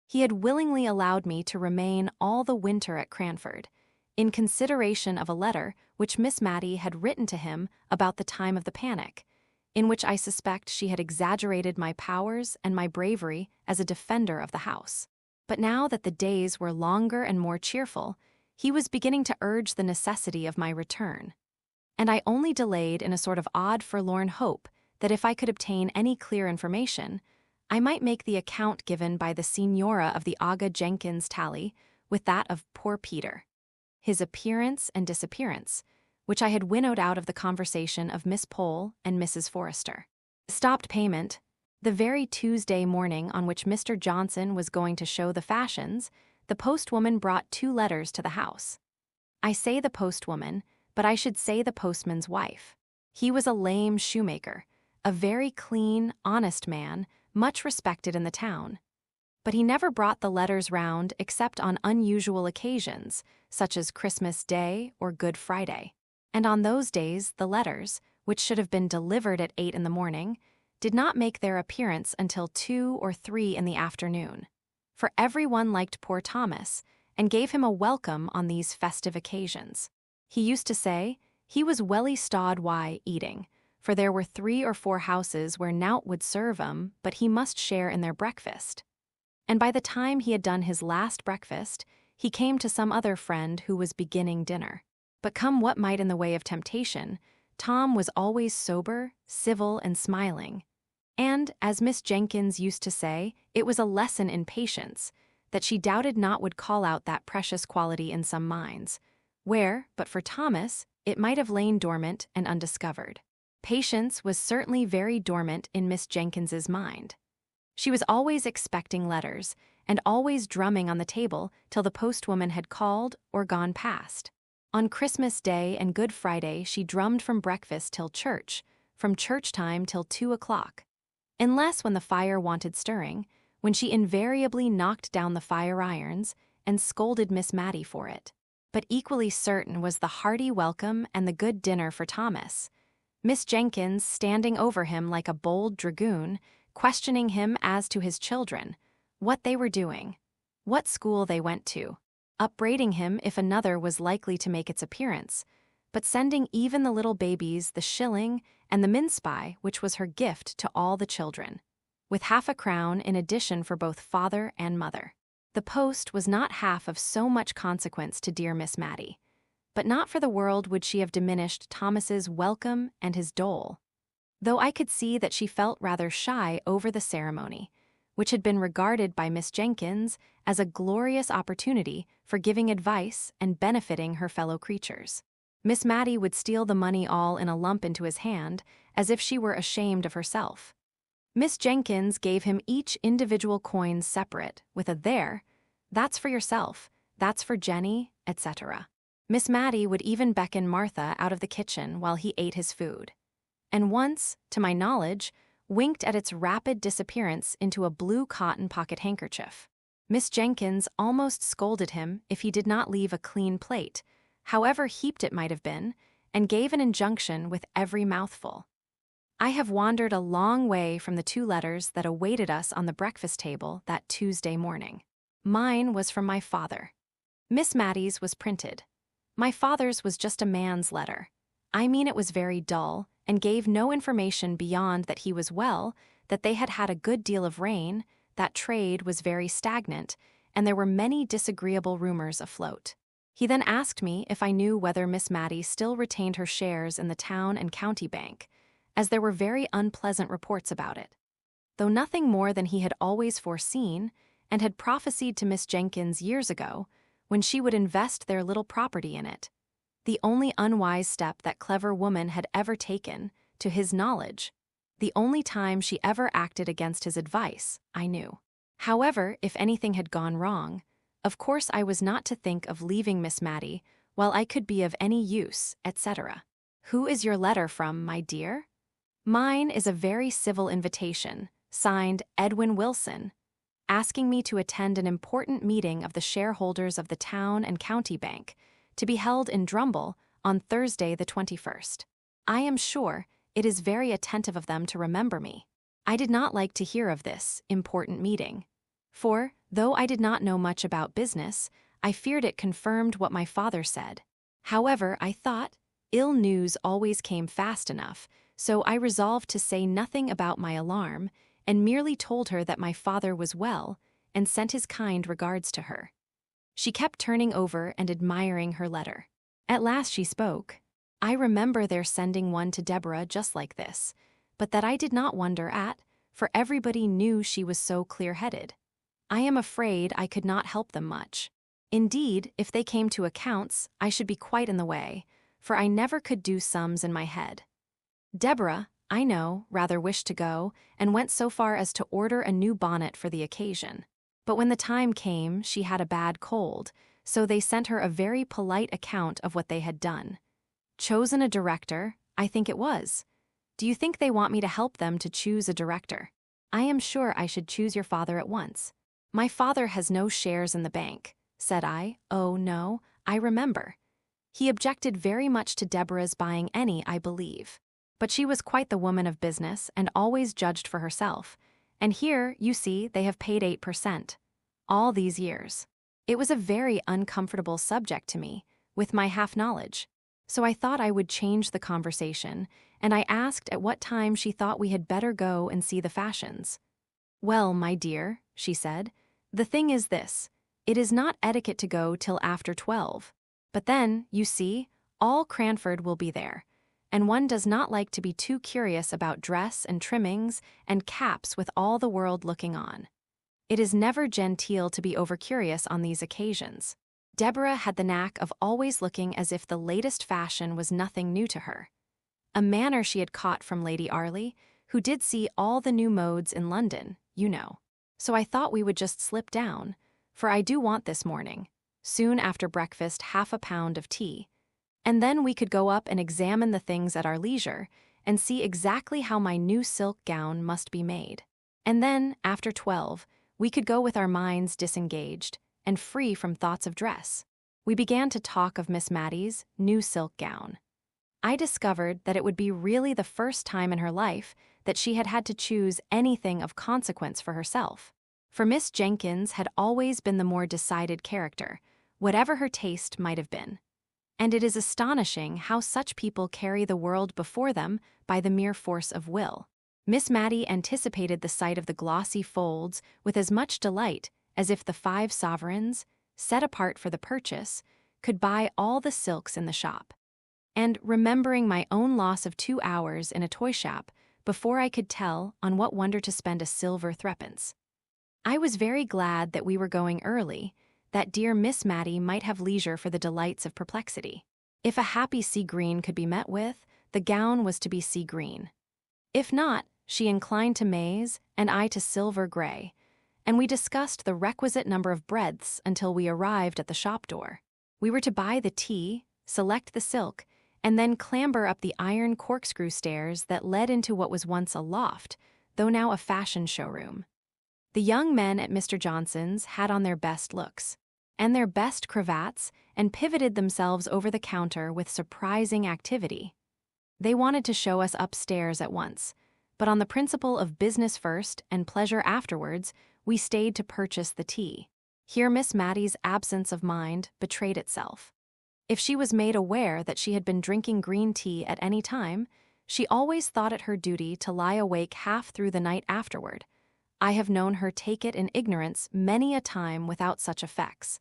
He had willingly allowed me to remain all the winter at Cranford, in consideration of a letter which Miss Matty had written to him about the time of the panic, in which I suspect she had exaggerated my powers and my bravery as a defender of the house. But now that the days were longer and more cheerful, he was beginning to urge the necessity of my return, and I only delayed in a sort of odd forlorn hope that if I could obtain any clear information, I might make the account given by the Signora of the Aga Jenkins tally with that of poor Peter, his appearance and disappearance, which I had winnowed out of the conversation of Miss Pole and Mrs. Forrester. Stopped payment. The very Tuesday morning on which Mr. Johnson was going to show the fashions, the postwoman brought 2 letters to the house. I say the postwoman, but I should say the postman's wife. He was a lame shoemaker, a very clean, honest man, much respected in the town. But he never brought the letters round except on unusual occasions, such as Christmas Day or Good Friday. And on those days the letters, which should have been delivered at 8 in the morning, did not make their appearance until 2 or 3 in the afternoon. For everyone liked poor Thomas, and gave him a welcome on these festive occasions. He used to say he was welly stawed why eating, for there were 3 or 4 houses where nowt would serve 'em, but he must share in their breakfast. And by the time he had done his last breakfast, he came to some other friend who was beginning dinner. But come what might in the way of temptation, Tom was always sober, civil, and smiling. And, as Miss Jenkins used to say, it was a lesson in patience, that she doubted not would call out that precious quality in some minds, where, but for Thomas, it might have lain dormant and undiscovered. Patience was certainly very dormant in Miss Jenkins's mind. She was always expecting letters, and always drumming on the table till the postwoman had called or gone past. On Christmas Day and Good Friday she drummed from breakfast till church, from church time till 2 o'clock. unless when the fire wanted stirring, when she invariably knocked down the fire irons and scolded Miss Matty for it. But equally certain was the hearty welcome and the good dinner for Thomas, Miss Jenkins standing over him like a bold dragoon, questioning him as to his children, what they were doing, what school they went to, upbraiding him if another was likely to make its appearance, but sending even the little babies the shilling and the mince-pie which was her gift to all the children, with half a crown in addition for both father and mother. The post was not half of so much consequence to dear Miss Matty, but not for the world would she have diminished Thomas's welcome and his dole, though I could see that she felt rather shy over the ceremony, which had been regarded by Miss Jenkins as a glorious opportunity for giving advice and benefiting her fellow creatures. Miss Matty would steal the money all in a lump into his hand, as if she were ashamed of herself. Miss Jenkins gave him each individual coin separate, with a "there, that's for yourself, that's for Jenny," etc. Miss Matty would even beckon Martha out of the kitchen while he ate his food, and once, to my knowledge, winked at its rapid disappearance into a blue cotton pocket handkerchief. Miss Jenkins almost scolded him if he did not leave a clean plate, however heaped it might have been, and gave an injunction with every mouthful. I have wandered a long way from the 2 letters that awaited us on the breakfast table that Tuesday morning. Mine was from my father. Miss Matty's was printed. My father's was just a man's letter. I mean, it was very dull, and gave no information beyond that he was well, that they had had a good deal of rain, that trade was very stagnant, and there were many disagreeable rumors afloat. He then asked me if I knew whether Miss Matty still retained her shares in the town and county bank, as there were very unpleasant reports about it. Though nothing more than he had always foreseen, and had prophesied to Miss Jenkins years ago, when she would invest their little property in it, the only unwise step that clever woman had ever taken, to his knowledge, the only time she ever acted against his advice, I knew. However, if anything had gone wrong, of course I was not to think of leaving Miss Matty while I could be of any use, etc. Who is your letter from, my dear? Mine is a very civil invitation, signed Edwin Wilson, asking me to attend an important meeting of the shareholders of the town and county bank, to be held in Drumble on Thursday the 21st. I am sure it is very attentive of them to remember me. I did not like to hear of this important meeting, for, though I did not know much about business, I feared it confirmed what my father said. However, I thought, ill news always came fast enough, so I resolved to say nothing about my alarm, and merely told her that my father was well, and sent his kind regards to her. She kept turning over and admiring her letter. At last she spoke. I remember their sending one to Deborah just like this, but that I did not wonder at, for everybody knew she was so clear-headed. I am afraid I could not help them much. Indeed, if they came to accounts, I should be quite in the way, for I never could do sums in my head. Deborah, I know, rather wished to go, and went so far as to order a new bonnet for the occasion. But when the time came, she had a bad cold, so they sent her a very polite account of what they had done. Chosen a director, I think it was. Do you think they want me to help them to choose a director? I am sure I should choose your father at once. My father has no shares in the bank, said I. Oh, no, I remember. He objected very much to Deborah's buying any, I believe. But she was quite the woman of business and always judged for herself. And here, you see, they have paid 8%. All these years. It was a very uncomfortable subject to me, with my half-knowledge. So I thought I would change the conversation, and I asked at what time she thought we had better go and see the fashions. Well, my dear, she said, the thing is this. It is not etiquette to go till after 12. But then, you see, all Cranford will be there, and one does not like to be too curious about dress and trimmings and caps with all the world looking on. It is never genteel to be over-curious on these occasions. Deborah had the knack of always looking as if the latest fashion was nothing new to her. A manner she had caught from Lady Arley, who did see all the new modes in London, you know. So I thought we would just slip down, for I do want this morning, soon after breakfast, half a pound of tea. And then we could go up and examine the things at our leisure, and see exactly how my new silk gown must be made. And then, after 12, we could go with our minds disengaged and free from thoughts of dress. We began to talk of Miss Matty's new silk gown. I discovered that it would be really the first time in her life that she had had to choose anything of consequence for herself. For Miss Jenkins had always been the more decided character, whatever her taste might have been. And it is astonishing how such people carry the world before them by the mere force of will. Miss Matty anticipated the sight of the glossy folds with as much delight as if the 5 sovereigns, set apart for the purchase, could buy all the silks in the shop. And remembering my own loss of 2 hours in a toy shop before I could tell on what wonder to spend a silver threepence, I was very glad that we were going early, that dear Miss Matty might have leisure for the delights of perplexity. If a happy sea green could be met with, the gown was to be sea green. If not, she inclined to maize and I to silver gray, and we discussed the requisite number of breadths until we arrived at the shop door. We were to buy the tea, select the silk, and then clamber up the iron corkscrew stairs that led into what was once a loft, though now a fashion showroom. The young men at Mr. Johnson's had on their best looks, and their best cravats, and pivoted themselves over the counter with surprising activity. They wanted to show us upstairs at once, but on the principle of business first and pleasure afterwards, we stayed to purchase the tea. Here Miss Matty's absence of mind betrayed itself. If she was made aware that she had been drinking green tea at any time, she always thought it her duty to lie awake half through the night afterward. I have known her take it in ignorance many a time without such effects,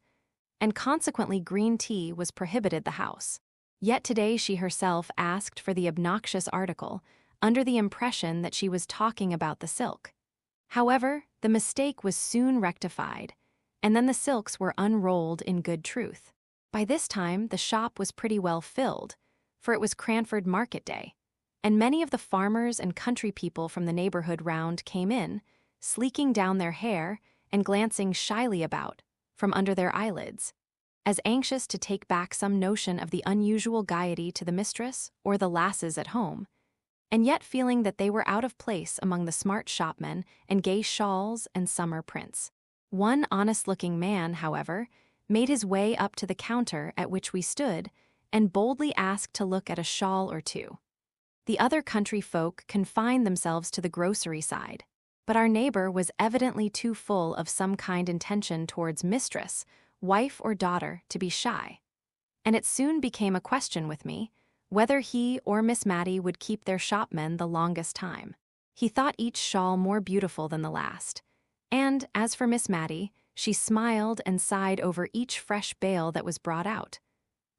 and consequently green tea was prohibited the house. Yet today she herself asked for the obnoxious article, under the impression that she was talking about the silk. However, the mistake was soon rectified, and then the silks were unrolled in good truth. By this time the shop was pretty well filled, for it was Cranford market day, and many of the farmers and country people from the neighborhood round came in, sleeking down their hair and glancing shyly about, from under their eyelids, as anxious to take back some notion of the unusual gaiety to the mistress or the lasses at home, and yet feeling that they were out of place among the smart shopmen and gay shawls and summer prints. One honest-looking man, however, made his way up to the counter at which we stood and boldly asked to look at a shawl or two. The other country folk confined themselves to the grocery side, but our neighbor was evidently too full of some kind intention towards mistress, wife or daughter to be shy, and it soon became a question with me whether he or Miss Matty would keep their shopmen the longest time. He thought each shawl more beautiful than the last, and as for Miss Matty, she smiled and sighed over each fresh bale that was brought out.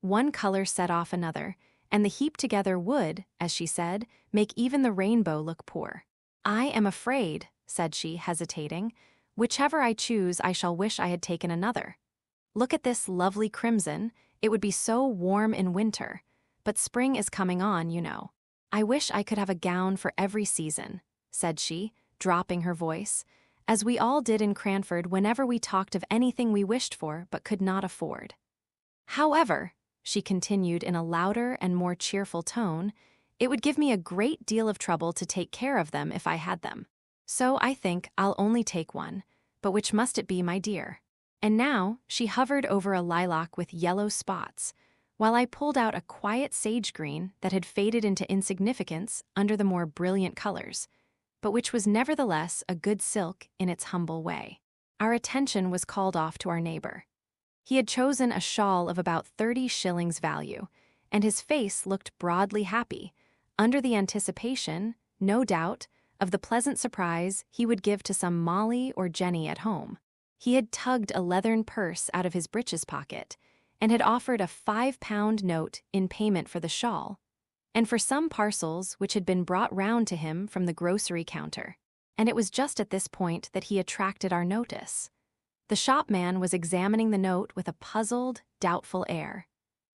One color set off another, and the heap together would, as she said, make even the rainbow look poor. "I am afraid," said she, hesitating, "whichever I choose I shall wish I had taken another. Look at this lovely crimson, it would be so warm in winter, but spring is coming on, you know. I wish I could have a gown for every season," said she, dropping her voice, as we all did in Cranford whenever we talked of anything we wished for but could not afford. "However," she continued in a louder and more cheerful tone, "it would give me a great deal of trouble to take care of them if I had them. So I think I'll only take one, but which must it be, my dear?" And now she hovered over a lilac with yellow spots, while I pulled out a quiet sage green that had faded into insignificance under the more brilliant colors, but which was nevertheless a good silk in its humble way. Our attention was called off to our neighbor. He had chosen a shawl of about 30 shillings value, and his face looked broadly happy, under the anticipation, no doubt, of the pleasant surprise he would give to some Molly or Jenny at home. He had tugged a leathern purse out of his breeches pocket, and had offered a £5 note in payment for the shawl, and for some parcels which had been brought round to him from the grocery counter. And it was just at this point that he attracted our notice. The shopman was examining the note with a puzzled, doubtful air.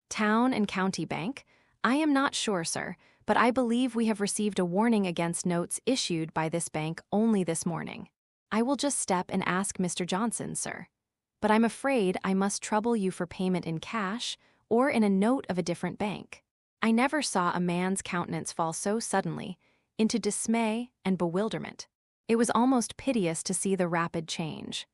"Town and County Bank? I am not sure, sir, but I believe we have received a warning against notes issued by this bank only this morning. I will just step and ask Mr. Johnson, sir. But I'm afraid I must trouble you for payment in cash or in a note of a different bank." I never saw a man's countenance fall so suddenly into dismay and bewilderment. It was almost piteous to see the rapid change.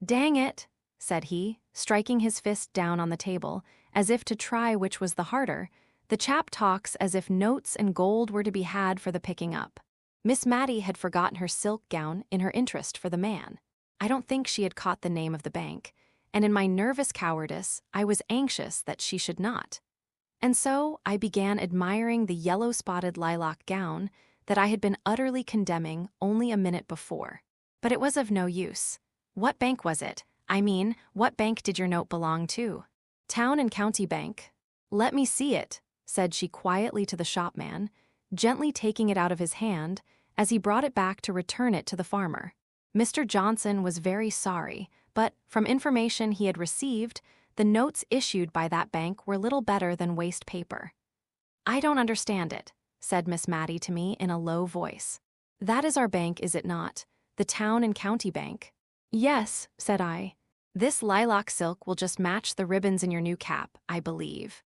"Dang it," said he, striking his fist down on the table, as if to try which was the harder. "The chap talks as if notes and gold were to be had for the picking up." Miss Matty had forgotten her silk gown in her interest for the man. I don't think she had caught the name of the bank, and in my nervous cowardice, I was anxious that she should not. And so I began admiring the yellow-spotted lilac gown that I had been utterly condemning only a minute before. But it was of no use. "What bank was it? I mean, what bank did your note belong to?" "Town and County Bank." "Let me see it," said she quietly to the shopman, gently taking it out of his hand as he brought it back to return it to the farmer. Mr. Johnson was very sorry, but from information he had received, the notes issued by that bank were little better than waste paper. "I don't understand it," said Miss Matty to me in a low voice. "That is our bank, is it not? The Town and County Bank?" "Yes," said I. "This lilac silk will just match the ribbons in your new cap, I believe,"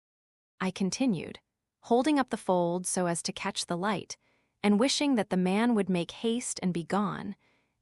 I continued, holding up the fold so as to catch the light, and wishing that the man would make haste and be gone,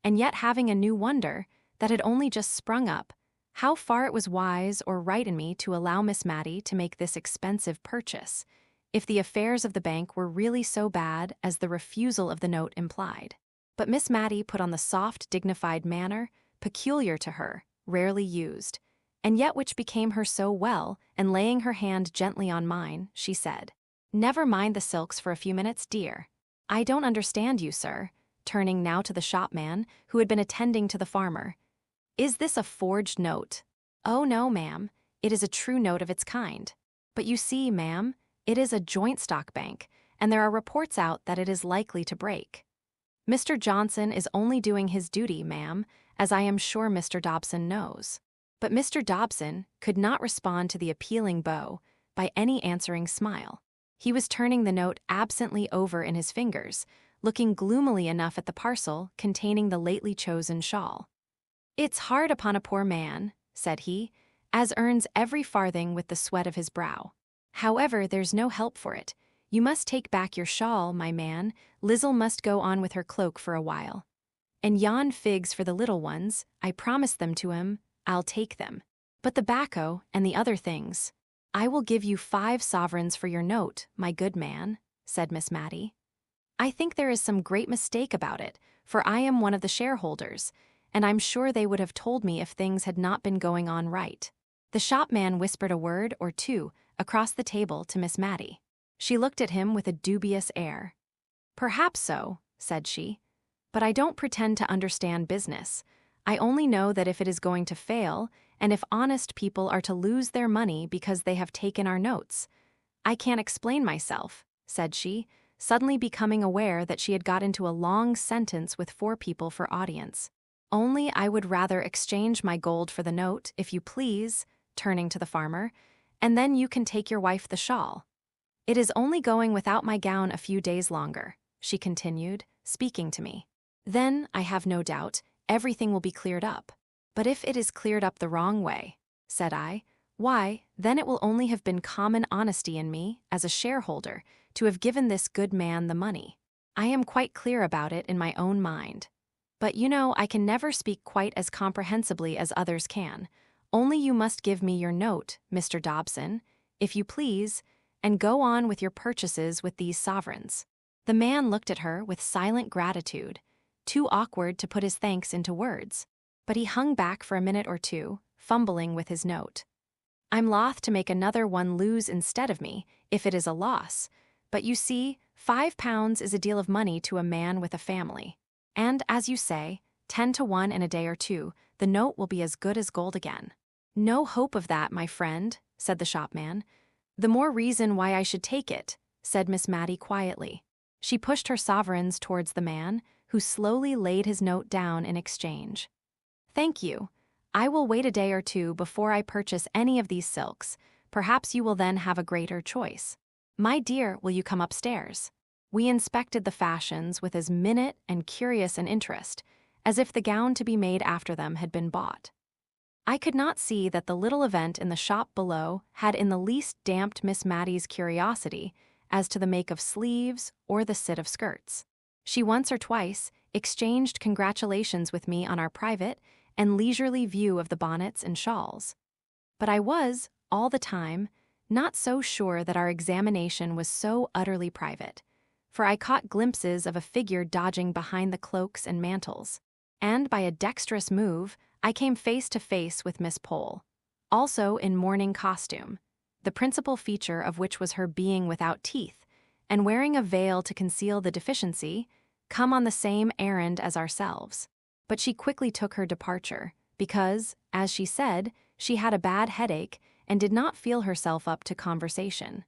and yet having a new wonder that had only just sprung up, how far it was wise or right in me to allow Miss Matty to make this expensive purchase, if the affairs of the bank were really so bad as the refusal of the note implied. But Miss Matty put on the soft, dignified manner peculiar to her, rarely used, and yet which became her so well, and laying her hand gently on mine, she said, "Never mind the silks for a few minutes, dear. I don't understand you, sir," turning now to the shopman, who had been attending to the farmer. "Is this a forged note?" "Oh, no, ma'am. It is a true note of its kind. But you see, ma'am, it is a joint stock bank, and there are reports out that it is likely to break." "Mr. Johnson is only doing his duty, ma'am, as I am sure Mr. Dobson knows." But Mr. Dobson could not respond to the appealing bow by any answering smile. He was turning the note absently over in his fingers, looking gloomily enough at the parcel containing the lately chosen shawl. "It's hard upon a poor man," said he, "as earns every farthing with the sweat of his brow. However, there's no help for it. You must take back your shawl, my man. Lizzle must go on with her cloak for a while. And yon figs for the little ones, I promised them to him, I'll take them. But the bacco and the other things, I will give you 5 sovereigns for your note, my good man," said Miss Matty. "I think there is some great mistake about it, for I am one of the shareholders, and I'm sure they would have told me if things had not been going on right." The shopman whispered a word or two across the table to Miss Matty. She looked at him with a dubious air. "Perhaps so," said she, "but I don't pretend to understand business. I only know that if it is going to fail, and if honest people are to lose their money because they have taken our notes. I can't explain myself," said she, suddenly becoming aware that she had got into a long sentence with 4 people for audience. "Only I would rather exchange my gold for the note, if you please," turning to the farmer, "and then you can take your wife the shawl. It is only going without my gown a few days longer," she continued, speaking to me. "Then, I have no doubt, everything will be cleared up. But if it is cleared up the wrong way," said I, "why, then it will only have been common honesty in me, as a shareholder, to have given this good man the money. I am quite clear about it in my own mind. But you know I can never speak quite as comprehensibly as others can. Only you must give me your note, Mr. Dobson, if you please, and go on with your purchases with these sovereigns." The man looked at her with silent gratitude, too awkward to put his thanks into words, but he hung back for a minute or two, fumbling with his note. "I'm loth to make another one lose instead of me, if it is a loss, but you see, £5 is a deal of money to a man with a family. And, as you say, 10 to 1 in a day or two, the note will be as good as gold again." "No hope of that, my friend," said the shopman. "The more reason why I should take it," said Miss Matty quietly. She pushed her sovereigns towards the man, who slowly laid his note down in exchange. "Thank you. I will wait a day or two before I purchase any of these silks. Perhaps you will then have a greater choice. My dear, will you come upstairs?" We inspected the fashions with as minute and curious an interest as if the gown to be made after them had been bought. I could not see that the little event in the shop below had in the least damped Miss Matty's curiosity as to the make of sleeves or the sit of skirts. She once or twice exchanged congratulations with me on our private and leisurely view of the bonnets and shawls. But I was, all the time, not so sure that our examination was so utterly private, for I caught glimpses of a figure dodging behind the cloaks and mantles, and by a dexterous move, I came face to face with Miss Pole, also in mourning costume, the principal feature of which was her being without teeth, and wearing a veil to conceal the deficiency, come on the same errand as ourselves. But she quickly took her departure, because, as she said, she had a bad headache and did not feel herself up to conversation.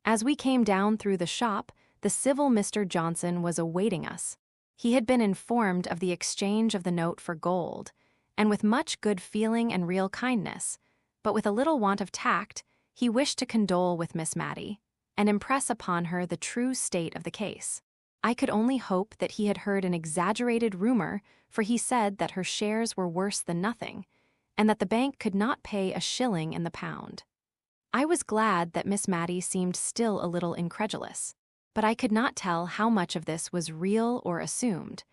As we came down through the shop, the civil Mr. Johnson was awaiting us. He had been informed of the exchange of the note for gold, and with much good feeling and real kindness, but with a little want of tact, he wished to condole with Miss Matty, and impress upon her the true state of the case. I could only hope that he had heard an exaggerated rumor, for he said that her shares were worse than nothing, and that the bank could not pay a shilling in the pound. I was glad that Miss Matty seemed still a little incredulous, but I could not tell how much of this was real or assumed,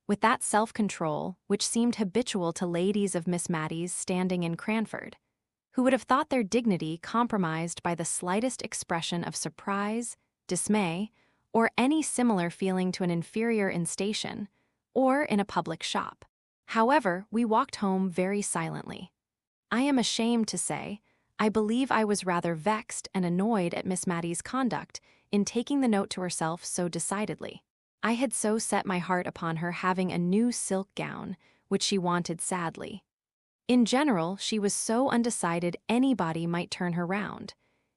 with that self-control which seemed habitual to ladies of Miss Matty's standing in Cranford, who would have thought their dignity compromised by the slightest expression of surprise, dismay, or any similar feeling to an inferior in station, or in a public shop. However, we walked home very silently. I am ashamed to say, I believe I was rather vexed and annoyed at Miss Matty's conduct in taking the note to herself so decidedly. I had so set my heart upon her having a new silk gown, which she wanted sadly. In general, she was so undecided anybody might turn her round.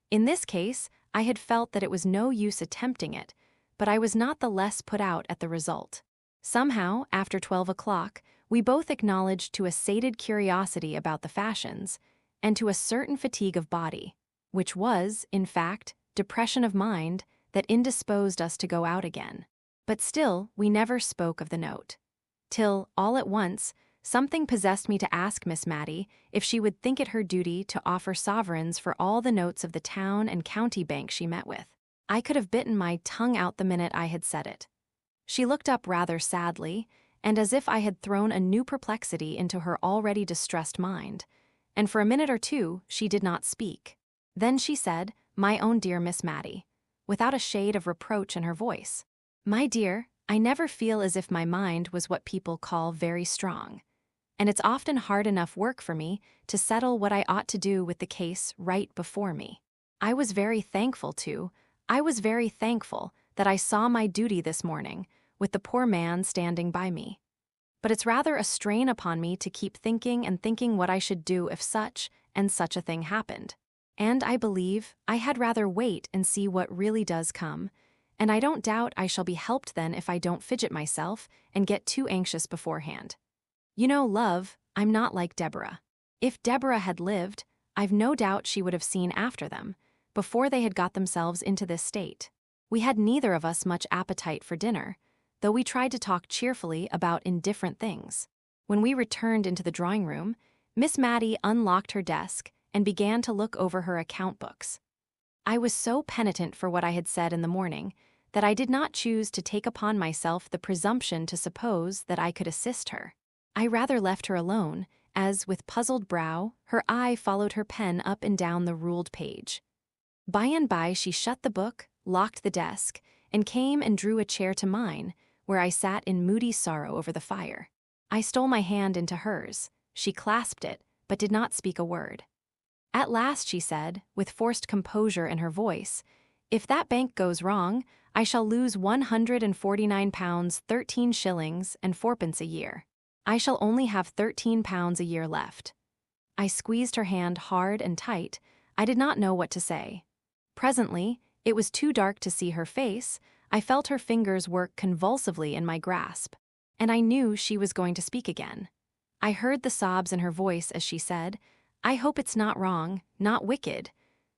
In this case, I had felt that it was no use attempting it, but I was not the less put out at the result. Somehow, after 12 o'clock, we both acknowledged to a sated curiosity about the fashions, and to a certain fatigue of body, which was, in fact, depression of mind that indisposed us to go out again. But still, we never spoke of the note. Till, all at once, something possessed me to ask Miss Matty if she would think it her duty to offer sovereigns for all the notes of the town and county bank she met with. I could have bitten my tongue out the minute I had said it. She looked up rather sadly, and as if I had thrown a new perplexity into her already distressed mind, and for a minute or two she did not speak. Then she said, "My own dear Miss Matty," without a shade of reproach in her voice. "My dear, I never feel as if my mind was what people call very strong, and it's often hard enough work for me to settle what I ought to do with the case right before me. I was very thankful that I saw my duty this morning, with the poor man standing by me. But it's rather a strain upon me to keep thinking and thinking what I should do if such and such a thing happened. And I believe I had rather wait and see what really does come, and I don't doubt I shall be helped then if I don't fidget myself and get too anxious beforehand. You know, love, I'm not like Deborah. If Deborah had lived, I've no doubt she would have seen after them, before they had got themselves into this state. We had neither of us much appetite for dinner, though we tried to talk cheerfully about indifferent things. When we returned into the drawing-room, Miss Matty unlocked her desk and began to look over her account books. I was so penitent for what I had said in the morning that I did not choose to take upon myself the presumption to suppose that I could assist her. I rather left her alone, as, with puzzled brow, her eye followed her pen up and down the ruled page. By and by she shut the book, locked the desk, and came and drew a chair to mine, where I sat in moody sorrow over the fire. I stole my hand into hers. She clasped it, but did not speak a word. At last she said, with forced composure in her voice, "If that bank goes wrong, I shall lose £149 13 shillings and fourpence a year. I shall only have £13 a year left." I squeezed her hand hard and tight. I did not know what to say. Presently, it was too dark to see her face. I felt her fingers work convulsively in my grasp, and I knew she was going to speak again. I heard the sobs in her voice as she said, "I hope it's not wrong, not wicked,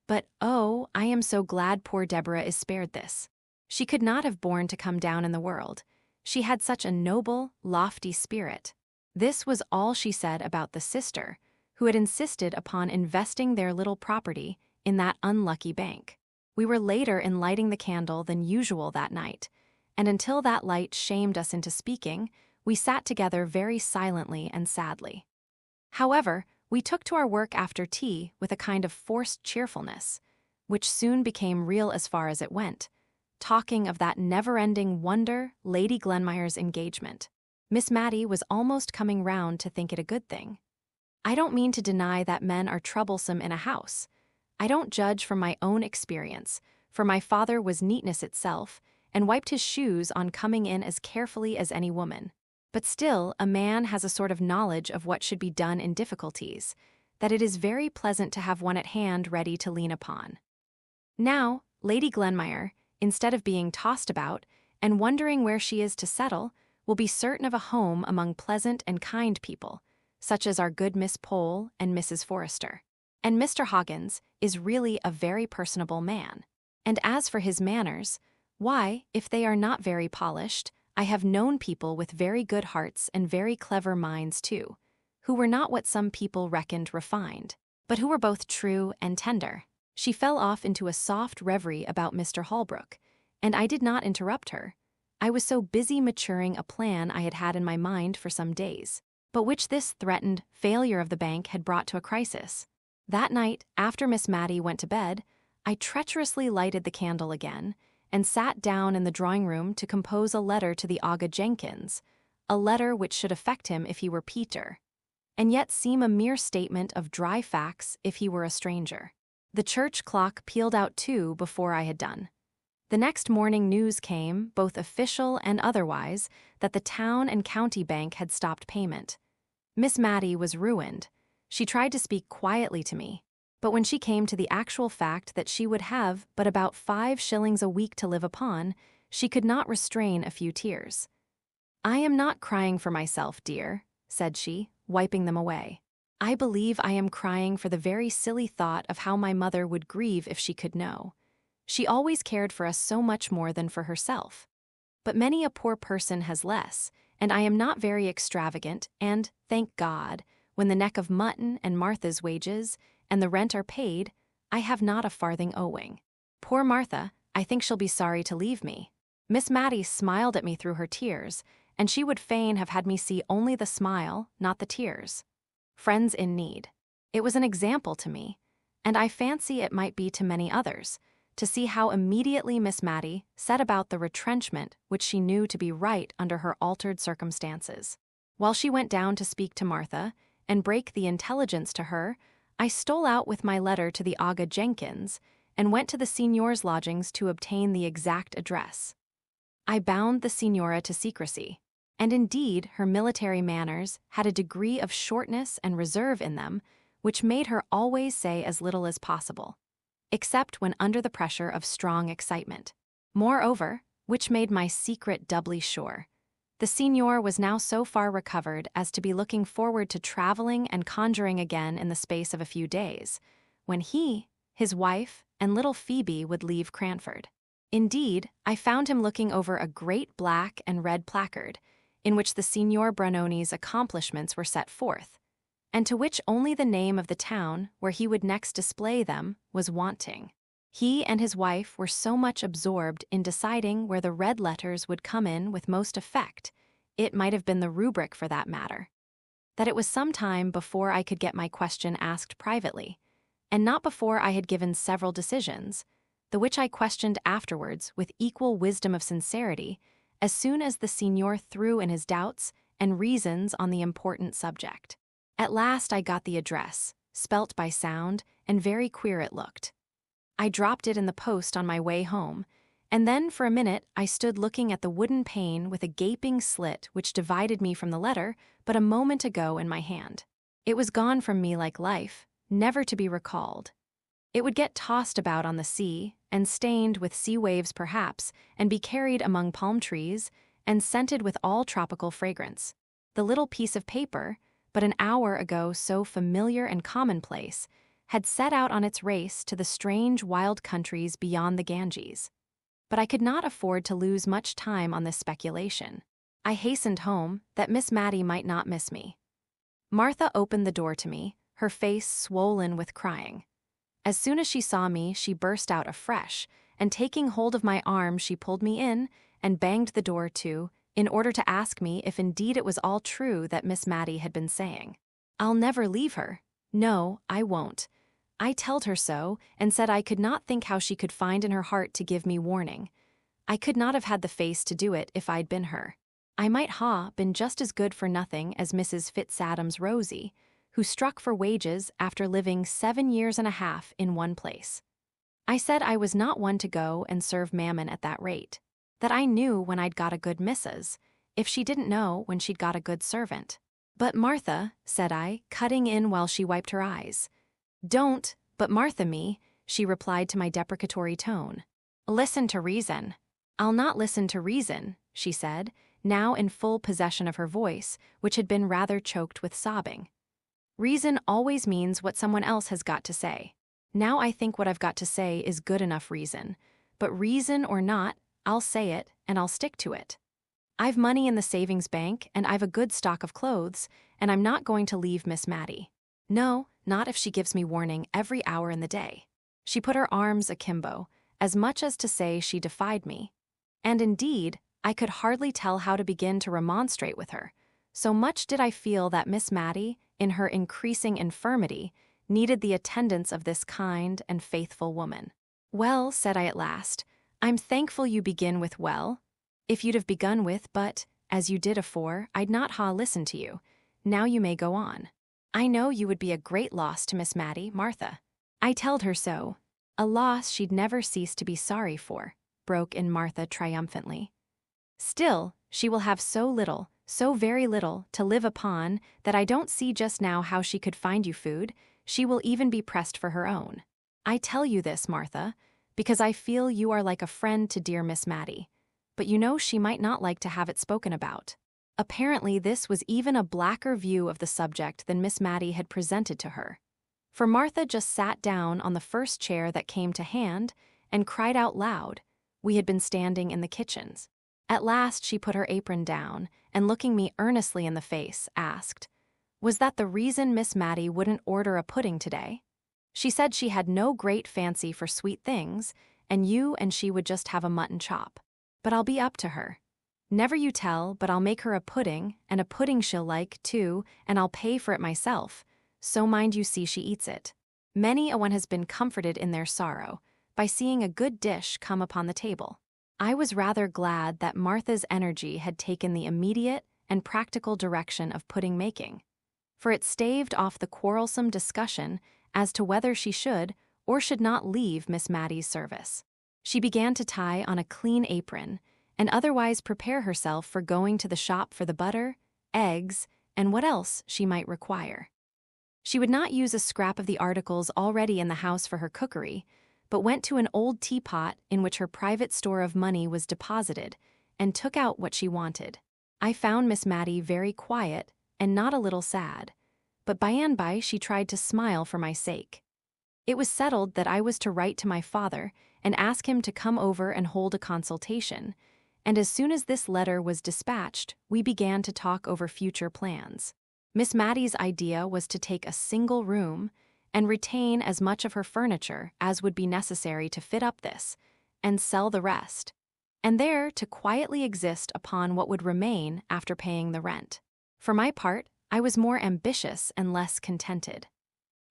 but oh, I am so glad poor Deborah is spared this. She could not have borne to come down in the world. She had such a noble, lofty spirit." This was all she said about the sister, who had insisted upon investing their little property in that unlucky bank. We were later in lighting the candle than usual that night, and until that light shamed us into speaking, we sat together very silently and sadly. However, we took to our work after tea with a kind of forced cheerfulness, which soon became real as far as it went, talking of that never-ending wonder, Lady Glenmire's engagement. Miss Matty was almost coming round to think it a good thing. I don't mean to deny that men are troublesome in a house. I don't judge from my own experience, for my father was neatness itself, and wiped his shoes on coming in as carefully as any woman. But still, a man has a sort of knowledge of what should be done in difficulties, that it is very pleasant to have one at hand ready to lean upon. Now, Lady Glenmire, instead of being tossed about and wondering where she is to settle, will be certain of a home among pleasant and kind people, such as our good Miss Pole and Mrs. Forrester. And Mr. Hoggins is really a very personable man. And as for his manners, why, if they are not very polished, I have known people with very good hearts and very clever minds too, who were not what some people reckoned refined, but who were both true and tender. She fell off into a soft reverie about Mr. Holbrook, and I did not interrupt her. I was so busy maturing a plan I had had in my mind for some days, but which this threatened failure of the bank had brought to a crisis. That night, after Miss Matty went to bed, I treacherously lighted the candle again, and sat down in the drawing-room to compose a letter to the Aga Jenkins, a letter which should affect him if he were Peter, and yet seem a mere statement of dry facts if he were a stranger. The church clock pealed out 2 before I had done. The next morning news came, both official and otherwise, that the town and county bank had stopped payment. Miss Matty was ruined. She tried to speak quietly to me, but when she came to the actual fact that she would have but about 5 shillings a week to live upon, she could not restrain a few tears. "I am not crying for myself, dear," said she, wiping them away. "I believe I am crying for the very silly thought of how my mother would grieve if she could know. She always cared for us so much more than for herself. But many a poor person has less, and I am not very extravagant, and, thank God, when the neck of mutton and Martha's wages and the rent are paid, I have not a farthing owing. Poor Martha, I think she'll be sorry to leave me." Miss Matty smiled at me through her tears, and she would fain have had me see only the smile, not the tears. Friends in need. It was an example to me, and I fancy it might be to many others, to see how immediately Miss Matty set about the retrenchment which she knew to be right under her altered circumstances. While she went down to speak to Martha and break the intelligence to her, I stole out with my letter to the Aga Jenkins and went to the signor's lodgings to obtain the exact address. I bound the signora to secrecy, and indeed her military manners had a degree of shortness and reserve in them which made her always say as little as possible, except when under the pressure of strong excitement. Moreover, which made my secret doubly sure, the signor was now so far recovered as to be looking forward to traveling and conjuring again in the space of a few days, when he, his wife, and little Phoebe would leave Cranford. Indeed, I found him looking over a great black and red placard, in which the Signor Brunoni's accomplishments were set forth, and to which only the name of the town where he would next display them was wanting. He and his wife were so much absorbed in deciding where the red letters would come in with most effect, it might have been the rubric for that matter, that it was some time before I could get my question asked privately, and not before I had given several decisions, the which I questioned afterwards with equal wisdom of sincerity, as soon as the signor threw in his doubts and reasons on the important subject. At last I got the address, spelt by sound, and very queer it looked. I dropped it in the post on my way home, and then for a minute I stood looking at the wooden pane with a gaping slit which divided me from the letter but a moment ago in my hand. It was gone from me like life, never to be recalled. It would get tossed about on the sea, and stained with sea waves perhaps, and be carried among palm trees, and scented with all tropical fragrance. The little piece of paper, but an hour ago so familiar and commonplace, had set out on its race to the strange wild countries beyond the Ganges. But I could not afford to lose much time on this speculation. I hastened home, that Miss Matty might not miss me. Martha opened the door to me, her face swollen with crying. As soon as she saw me, she burst out afresh, and taking hold of my arm, she pulled me in and banged the door to, in order to ask me if indeed it was all true that Miss Matty had been saying. "I'll never leave her. No, I won't." I told her so, and said I could not think how she could find in her heart to give me warning. I could not have had the face to do it if I'd been her. I might been just as good for nothing as Mrs. Fitzadam's Rosie, who struck for wages after living 7 years and a half in one place. I said I was not one to go and serve mammon at that rate, that I knew when I'd got a good missus, if she didn't know when she'd got a good servant. "But Martha," said I, cutting in while she wiped her eyes. "Don't, but Martha me," she replied to my deprecatory tone. "Listen to reason." "I'll not listen to reason," she said, now in full possession of her voice, which had been rather choked with sobbing. "Reason always means what someone else has got to say. Now I think what I've got to say is good enough reason, but reason or not, I'll say it and I'll stick to it. I've money in the savings bank and I've a good stock of clothes, and I'm not going to leave Miss Matty. No, not if she gives me warning every hour in the day." She put her arms akimbo, as much as to say she defied me. And indeed, I could hardly tell how to begin to remonstrate with her. So much did I feel that Miss Matty, in her increasing infirmity, needed the attendance of this kind and faithful woman. "Well," said I at last, "I'm thankful you begin with well. If you'd have begun with but, as you did afore, I'd not listened to you. Now you may go on. I know you would be a great loss to Miss Matty, Martha." I telled her so. "A loss she'd never cease to be sorry for," broke in Martha triumphantly. "Still, she will have so little, so very little, to live upon that I don't see just now how she could find you food. She will even be pressed for her own. I tell you this, Martha, because I feel you are like a friend to dear Miss Matty, but you know she might not like to have it spoken about." Apparently this was even a blacker view of the subject than Miss Matty had presented to her. For Martha just sat down on the first chair that came to hand and cried out loud. We had been standing in the kitchens. At last she put her apron down and, looking me earnestly in the face, asked, "Was that the reason Miss Matty wouldn't order a pudding today? She said she had no great fancy for sweet things, and you and she would just have a mutton chop. But I'll be up to her. Never you tell, but I'll make her a pudding, and a pudding she'll like, too, and I'll pay for it myself, so mind you see she eats it." Many a one has been comforted in their sorrow by seeing a good dish come upon the table. I was rather glad that Martha's energy had taken the immediate and practical direction of pudding making, for it staved off the quarrelsome discussion as to whether she should or should not leave Miss Matty's service. She began to tie on a clean apron, and otherwise prepare herself for going to the shop for the butter, eggs, and what else she might require. She would not use a scrap of the articles already in the house for her cookery, but went to an old teapot in which her private store of money was deposited, and took out what she wanted. I found Miss Matty very quiet and not a little sad, but by and by she tried to smile for my sake. It was settled that I was to write to my father and ask him to come over and hold a consultation, and as soon as this letter was dispatched, we began to talk over future plans. Miss Matty's idea was to take a single room and retain as much of her furniture as would be necessary to fit up this, and sell the rest, and there to quietly exist upon what would remain after paying the rent. For my part, I was more ambitious and less contented.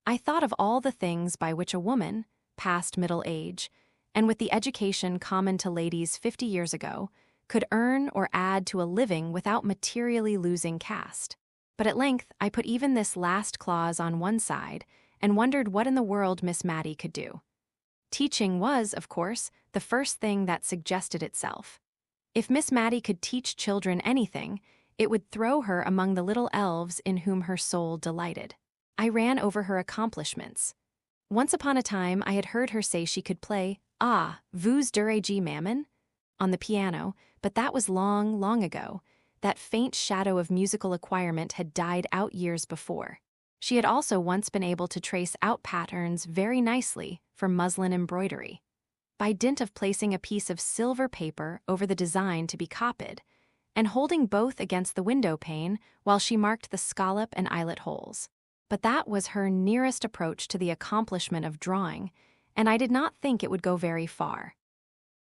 I thought of all the things by which a woman, past middle age, and with the education common to ladies 50 years ago, could earn or add to a living without materially losing caste. But at length I put even this last clause on one side and wondered what in the world Miss Matty could do. Teaching was, of course, the first thing that suggested itself. If Miss Matty could teach children anything, it would throw her among the little elves in whom her soul delighted. I ran over her accomplishments. Once upon a time I had heard her say she could play Vous direz mammon on the piano, but that was long, long ago. That faint shadow of musical acquirement had died out years before. She had also once been able to trace out patterns very nicely for muslin embroidery, by dint of placing a piece of silver paper over the design to be copied, and holding both against the window pane while she marked the scallop and eyelet holes. but that was her nearest approach to the accomplishment of drawing, and I did not think it would go very far.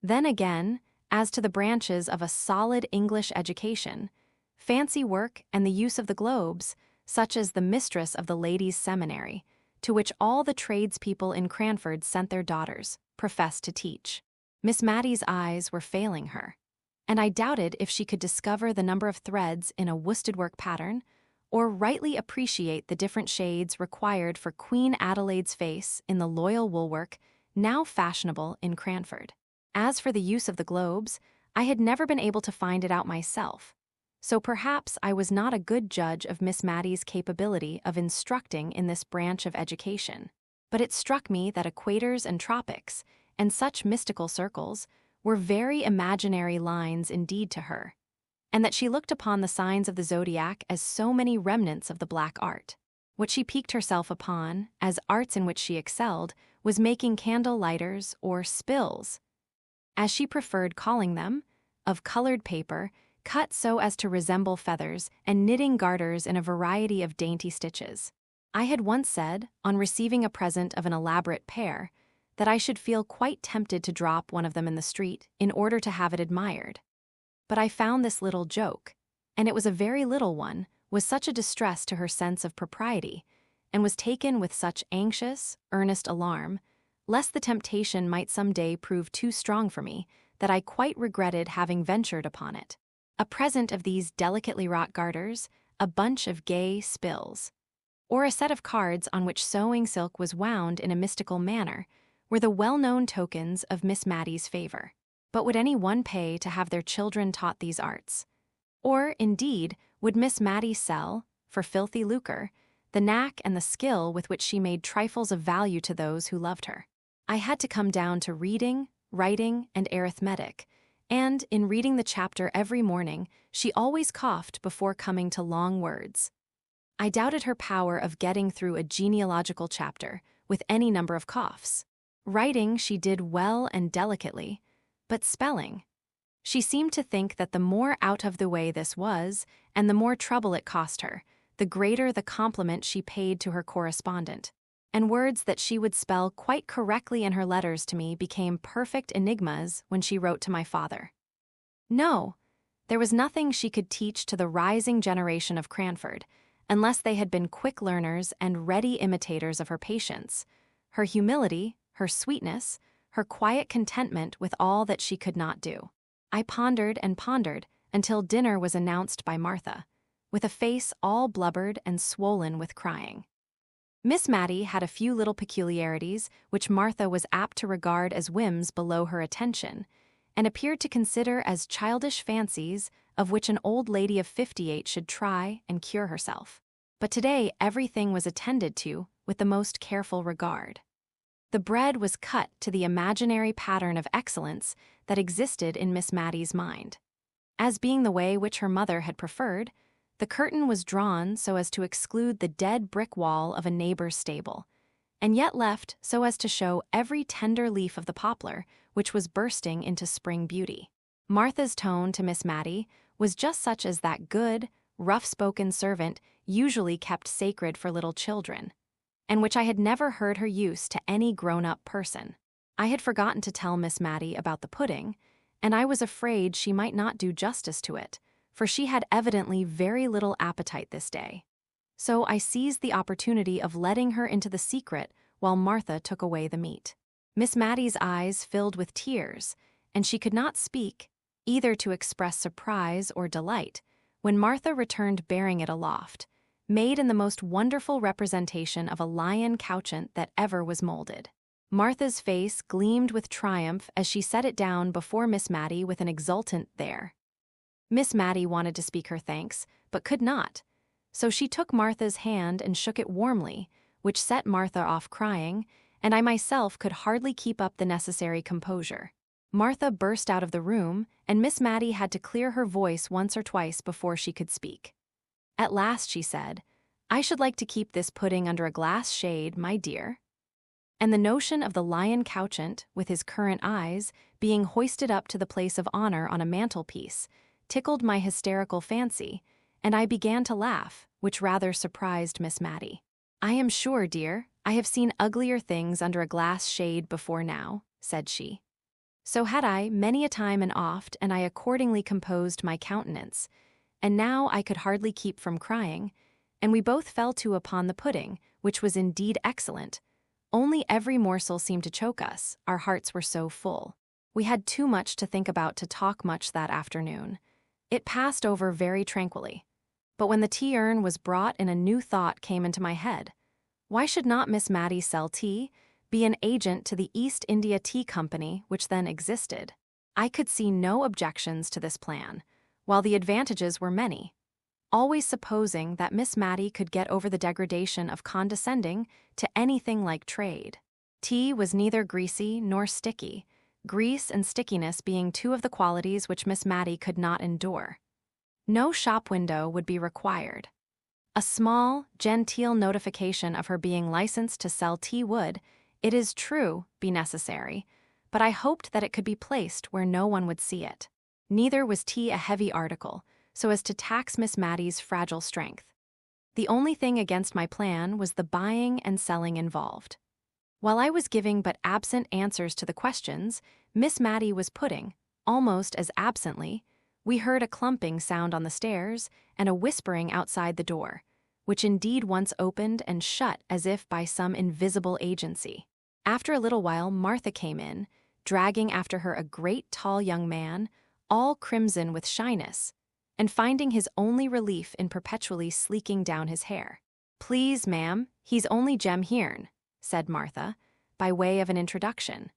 Then again, as to the branches of a solid English education, fancy work and the use of the globes, such as the mistress of the ladies' seminary, to which all the tradespeople in Cranford sent their daughters, professed to teach. Miss Matty's eyes were failing her, and I doubted if she could discover the number of threads in a worsted-work pattern, or rightly appreciate the different shades required for Queen Adelaide's face in the loyal woolwork now fashionable in Cranford. As for the use of the globes, I had never been able to find it out myself, so perhaps I was not a good judge of Miss Matty's capability of instructing in this branch of education. But it struck me that equators and tropics, and such mystical circles, were very imaginary lines indeed to her, and that she looked upon the signs of the zodiac as so many remnants of the black art. What she piqued herself upon, as arts in which she excelled, was making candle lighters, or spills, as she preferred calling them, of colored paper, cut so as to resemble feathers, and knitting garters in a variety of dainty stitches. I had once said, on receiving a present of an elaborate pair, that I should feel quite tempted to drop one of them in the street in order to have it admired. But I found this little joke, and it was a very little one, was such a distress to her sense of propriety, and was taken with such anxious, earnest alarm, lest the temptation might some day prove too strong for me, that I quite regretted having ventured upon it. A present of these delicately wrought garters, a bunch of gay spills, or a set of cards on which sewing silk was wound in a mystical manner, were the well-known tokens of Miss Matty's favor. But would any one pay to have their children taught these arts? Or, indeed, would Miss Matty sell, for filthy lucre, the knack and the skill with which she made trifles of value to those who loved her? I had to come down to reading, writing, and arithmetic, and, in reading the chapter every morning, she always coughed before coming to long words. I doubted her power of getting through a genealogical chapter with any number of coughs. Writing she did well and delicately, but spelling. She seemed to think that the more out of the way this was, and the more trouble it cost her, the greater the compliment she paid to her correspondent, and words that she would spell quite correctly in her letters to me became perfect enigmas when she wrote to my father. No, there was nothing she could teach to the rising generation of Cranford, unless they had been quick learners and ready imitators of her patience, her humility, her sweetness, her quiet contentment with all that she could not do. I pondered and pondered until dinner was announced by Martha, with a face all blubbered and swollen with crying. Miss Matty had a few little peculiarities which Martha was apt to regard as whims below her attention, and appeared to consider as childish fancies of which an old lady of 58 should try and cure herself. But today everything was attended to with the most careful regard. The bread was cut to the imaginary pattern of excellence that existed in Miss Matty's mind. As being the way which her mother had preferred, the curtain was drawn so as to exclude the dead brick wall of a neighbor's stable, and yet left so as to show every tender leaf of the poplar which was bursting into spring beauty. Martha's tone to Miss Matty was just such as that good, rough-spoken servant usually kept sacred for little children, and which I had never heard her use to any grown-up person. I had forgotten to tell Miss Matty about the pudding, and I was afraid she might not do justice to it, for she had evidently very little appetite this day. So I seized the opportunity of letting her into the secret while Martha took away the meat. Miss Matty's eyes filled with tears, and she could not speak, either to express surprise or delight, when Martha returned bearing it aloft, made in the most wonderful representation of a lion couchant that ever was molded. Martha's face gleamed with triumph as she set it down before Miss Matty with an exultant "there." Miss Matty wanted to speak her thanks, but could not, so she took Martha's hand and shook it warmly, which set Martha off crying, and I myself could hardly keep up the necessary composure. Martha burst out of the room, and Miss Matty had to clear her voice once or twice before she could speak. At last she said, "I should like to keep this pudding under a glass shade, my dear." And the notion of the lion couchant, with his currant eyes, being hoisted up to the place of honor on a mantelpiece, tickled my hysterical fancy, and I began to laugh, which rather surprised Miss Matty. "I am sure, dear, I have seen uglier things under a glass shade before now," said she. So had I many a time and oft, and I accordingly composed my countenance. And now I could hardly keep from crying, and we both fell to upon the pudding, which was indeed excellent. Only every morsel seemed to choke us, our hearts were so full. We had too much to think about to talk much that afternoon. It passed over very tranquilly. But when the tea-urn was brought in, a new thought came into my head. Why should not Miss Matty sell tea, be an agent to the East India Tea Company which then existed? I could see no objections to this plan, while the advantages were many, always supposing that Miss Matty could get over the degradation of condescending to anything like trade. Tea was neither greasy nor sticky, grease and stickiness being two of the qualities which Miss Matty could not endure. No shop window would be required. A small, genteel notification of her being licensed to sell tea would, it is true, be necessary, but I hoped that it could be placed where no one would see it. Neither was tea a heavy article, so as to tax Miss Matty's fragile strength. The only thing against my plan was the buying and selling involved. While I was giving but absent answers to the questions Miss Matty was putting, almost as absently, we heard a clumping sound on the stairs and a whispering outside the door, which indeed once opened and shut as if by some invisible agency. After a little while Martha came in, dragging after her a great tall young man, all crimson with shyness, and finding his only relief in perpetually sleeking down his hair. "Please, ma'am, he's only Jem Hearn," said Martha, by way of an introduction.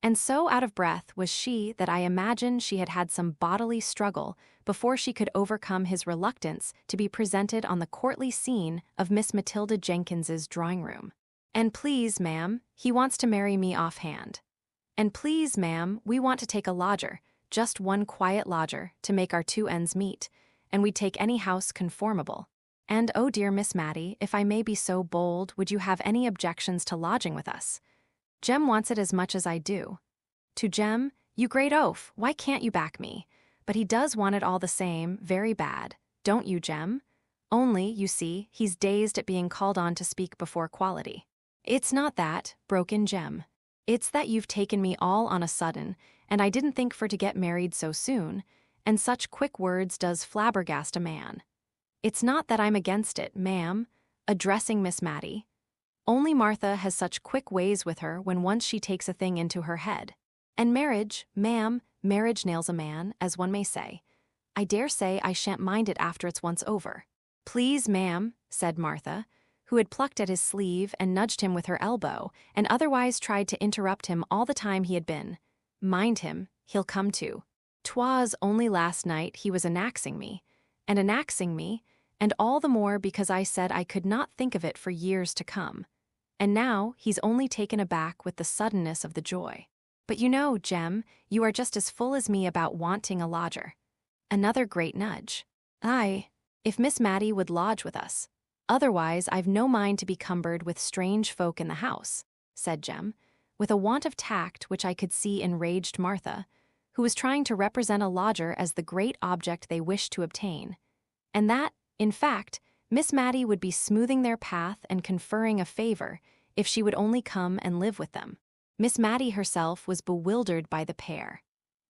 And so out of breath was she that I imagined she had had some bodily struggle before she could overcome his reluctance to be presented on the courtly scene of Miss Matilda Jenkins's drawing-room. "And please, ma'am, he wants to marry me offhand. And please, ma'am, we want to take a lodger, just one quiet lodger, to make our two ends meet, and we'd take any house conformable. And, oh dear Miss Matty, if I may be so bold, would you have any objections to lodging with us? Jem wants it as much as I do. To Jem, you great oaf, why can't you back me? But he does want it all the same, very bad, don't you, Jem? Only, you see, he's dazed at being called on to speak before quality." "It's not that," broke in Jem. "It's that you've taken me all on a sudden, and I didn't think for to get married so soon, and such quick words does flabbergast a man. It's not that I'm against it, ma'am," addressing Miss Matty. "Only Martha has such quick ways with her when once she takes a thing into her head. And marriage, ma'am, marriage nails a man, as one may say. I dare say I shan't mind it after it's once over." "Please, ma'am," said Martha, who had plucked at his sleeve and nudged him with her elbow, and otherwise tried to interrupt him all the time he had been. "Mind him, he'll come to. 'Twas only last night he was annexing me, and all the more because I said I could not think of it for years to come. And now he's only taken aback with the suddenness of the joy. But you know, Jem, you are just as full as me about wanting a lodger." Another great nudge. "Aye, if Miss Matty would lodge with us. Otherwise I've no mind to be cumbered with strange folk in the house," said Jem, with a want of tact which I could see enraged Martha, who was trying to represent a lodger as the great object they wished to obtain, and that, in fact, Miss Matty would be smoothing their path and conferring a favor if she would only come and live with them. Miss Matty herself was bewildered by the pair.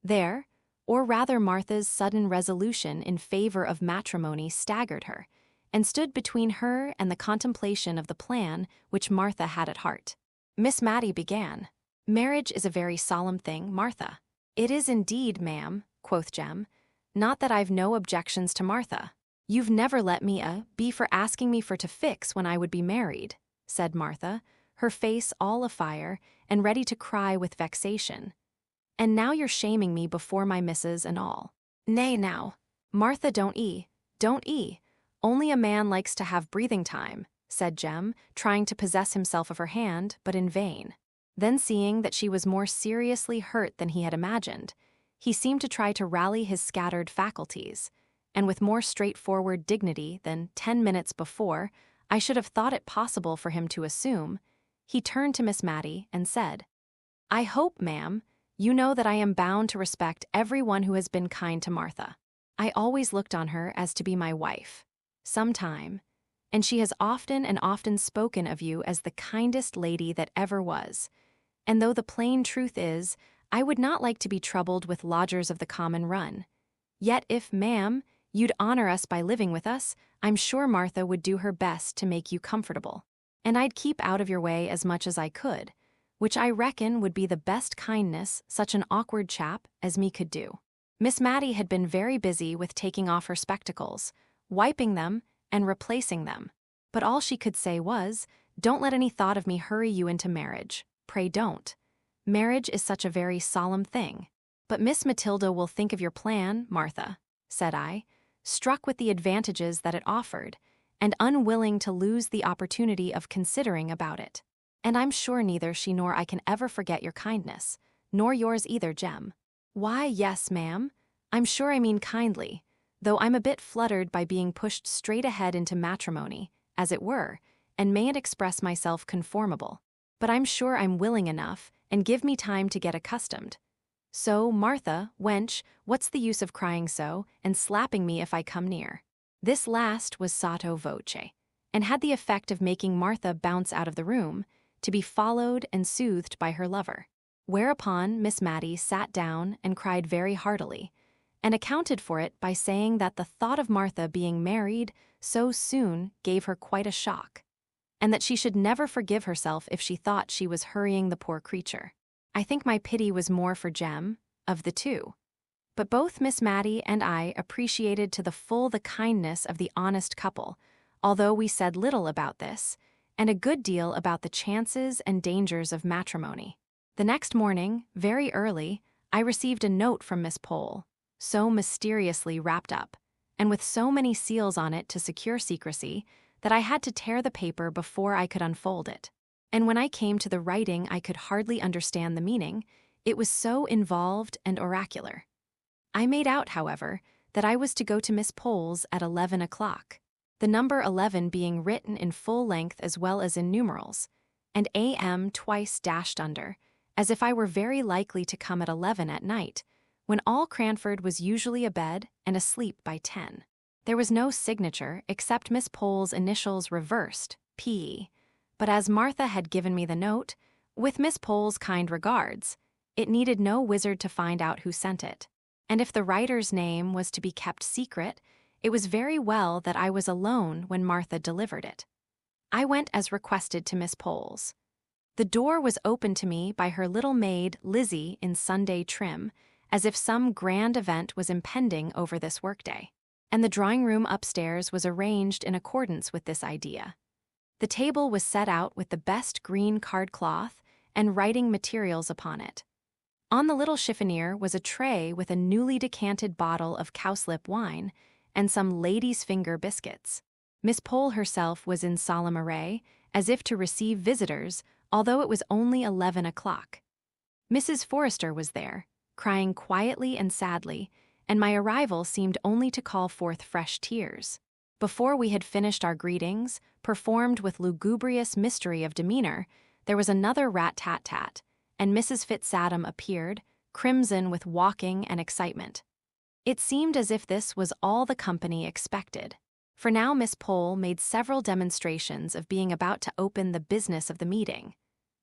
There, or rather Martha's sudden resolution in favor of matrimony staggered her, and stood between her and the contemplation of the plan which Martha had at heart. Miss Matty began. "Marriage is a very solemn thing, Martha." "It is indeed, ma'am," quoth Jem. "Not that I've no objections to Martha. You've never let me be for asking me for to fix when I would be married," said Martha, her face all afire and ready to cry with vexation. "And now you're shaming me before my missus and all." "Nay now, Martha, don't 'ee. Only a man likes to have breathing time," said Jem, trying to possess himself of her hand, but in vain. Then seeing that she was more seriously hurt than he had imagined, he seemed to try to rally his scattered faculties, and with more straightforward dignity than 10 minutes before I should have thought it possible for him to assume, he turned to Miss Matty and said, "I hope, ma'am, you know that I am bound to respect every one who has been kind to Martha. I always looked on her as to be my wife. Sometime, and she has often and often spoken of you as the kindest lady that ever was. And though the plain truth is, I would not like to be troubled with lodgers of the common run. Yet if, ma'am, you'd honor us by living with us, I'm sure Martha would do her best to make you comfortable. And I'd keep out of your way as much as I could, which I reckon would be the best kindness such an awkward chap as me could do." Miss Matty had been very busy with taking off her spectacles, wiping them, and replacing them. But all she could say was, "Don't let any thought of me hurry you into marriage. Pray don't. Marriage is such a very solemn thing." "But Miss Matilda will think of your plan, Martha," said I, struck with the advantages that it offered, and unwilling to lose the opportunity of considering about it. "And I'm sure neither she nor I can ever forget your kindness, nor yours either, Jem." "Why, yes, ma'am. I'm sure I mean kindly, though I'm a bit fluttered by being pushed straight ahead into matrimony, as it were, and mayn't express myself conformable. But I'm sure I'm willing enough, and give me time to get accustomed. So, Martha, wench, what's the use of crying so, and slapping me if I come near?" This last was sotto voce, and had the effect of making Martha bounce out of the room, to be followed and soothed by her lover. Whereupon Miss Matty sat down and cried very heartily, and accounted for it by saying that the thought of Martha being married so soon gave her quite a shock, and that she should never forgive herself if she thought she was hurrying the poor creature. I think my pity was more for Jem, of the two. But both Miss Matty and I appreciated to the full the kindness of the honest couple, although we said little about this, and a good deal about the chances and dangers of matrimony. The next morning, very early, I received a note from Miss Pole, so mysteriously wrapped up, and with so many seals on it to secure secrecy, that I had to tear the paper before I could unfold it. And when I came to the writing I could hardly understand the meaning, it was so involved and oracular. I made out, however, that I was to go to Miss Pole's at 11 o'clock, the number 11 being written in full length as well as in numerals, and AM twice dashed under, as if I were very likely to come at 11 at night, when all Cranford was usually abed and asleep by 10. There was no signature except Miss Pole's initials reversed, P. But as Martha had given me the note, "With Miss Pole's kind regards," it needed no wizard to find out who sent it. And if the writer's name was to be kept secret, it was very well that I was alone when Martha delivered it. I went as requested to Miss Pole's. The door was opened to me by her little maid, Lizzie, in Sunday trim, as if some grand event was impending over this workday. And the drawing-room upstairs was arranged in accordance with this idea. The table was set out with the best green card-cloth and writing materials upon it. On the little chiffonier was a tray with a newly decanted bottle of cowslip wine and some lady's finger biscuits. Miss Pole herself was in solemn array, as if to receive visitors, although it was only 11 o'clock. Mrs. Forrester was there, crying quietly and sadly, and my arrival seemed only to call forth fresh tears. Before we had finished our greetings, performed with lugubrious mystery of demeanor, there was another rat-tat-tat, and Mrs. Fitzadam appeared, crimson with walking and excitement. It seemed as if this was all the company expected, for now Miss Pole made several demonstrations of being about to open the business of the meeting,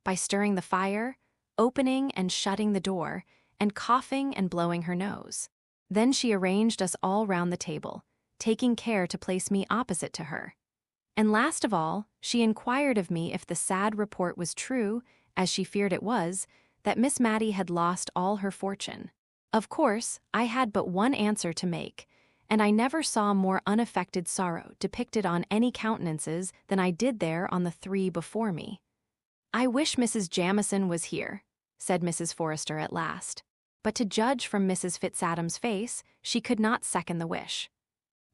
by stirring the fire, opening and shutting the door, and coughing and blowing her nose. Then she arranged us all round the table, taking care to place me opposite to her. And last of all, she inquired of me if the sad report was true, as she feared it was, that Miss Matty had lost all her fortune. Of course, I had but one answer to make, and I never saw more unaffected sorrow depicted on any countenances than I did there on the three before me. "I wish Mrs. Jamison was here," said Mrs. Forrester at last. But to judge from Mrs. Fitzadam's face, she could not second the wish.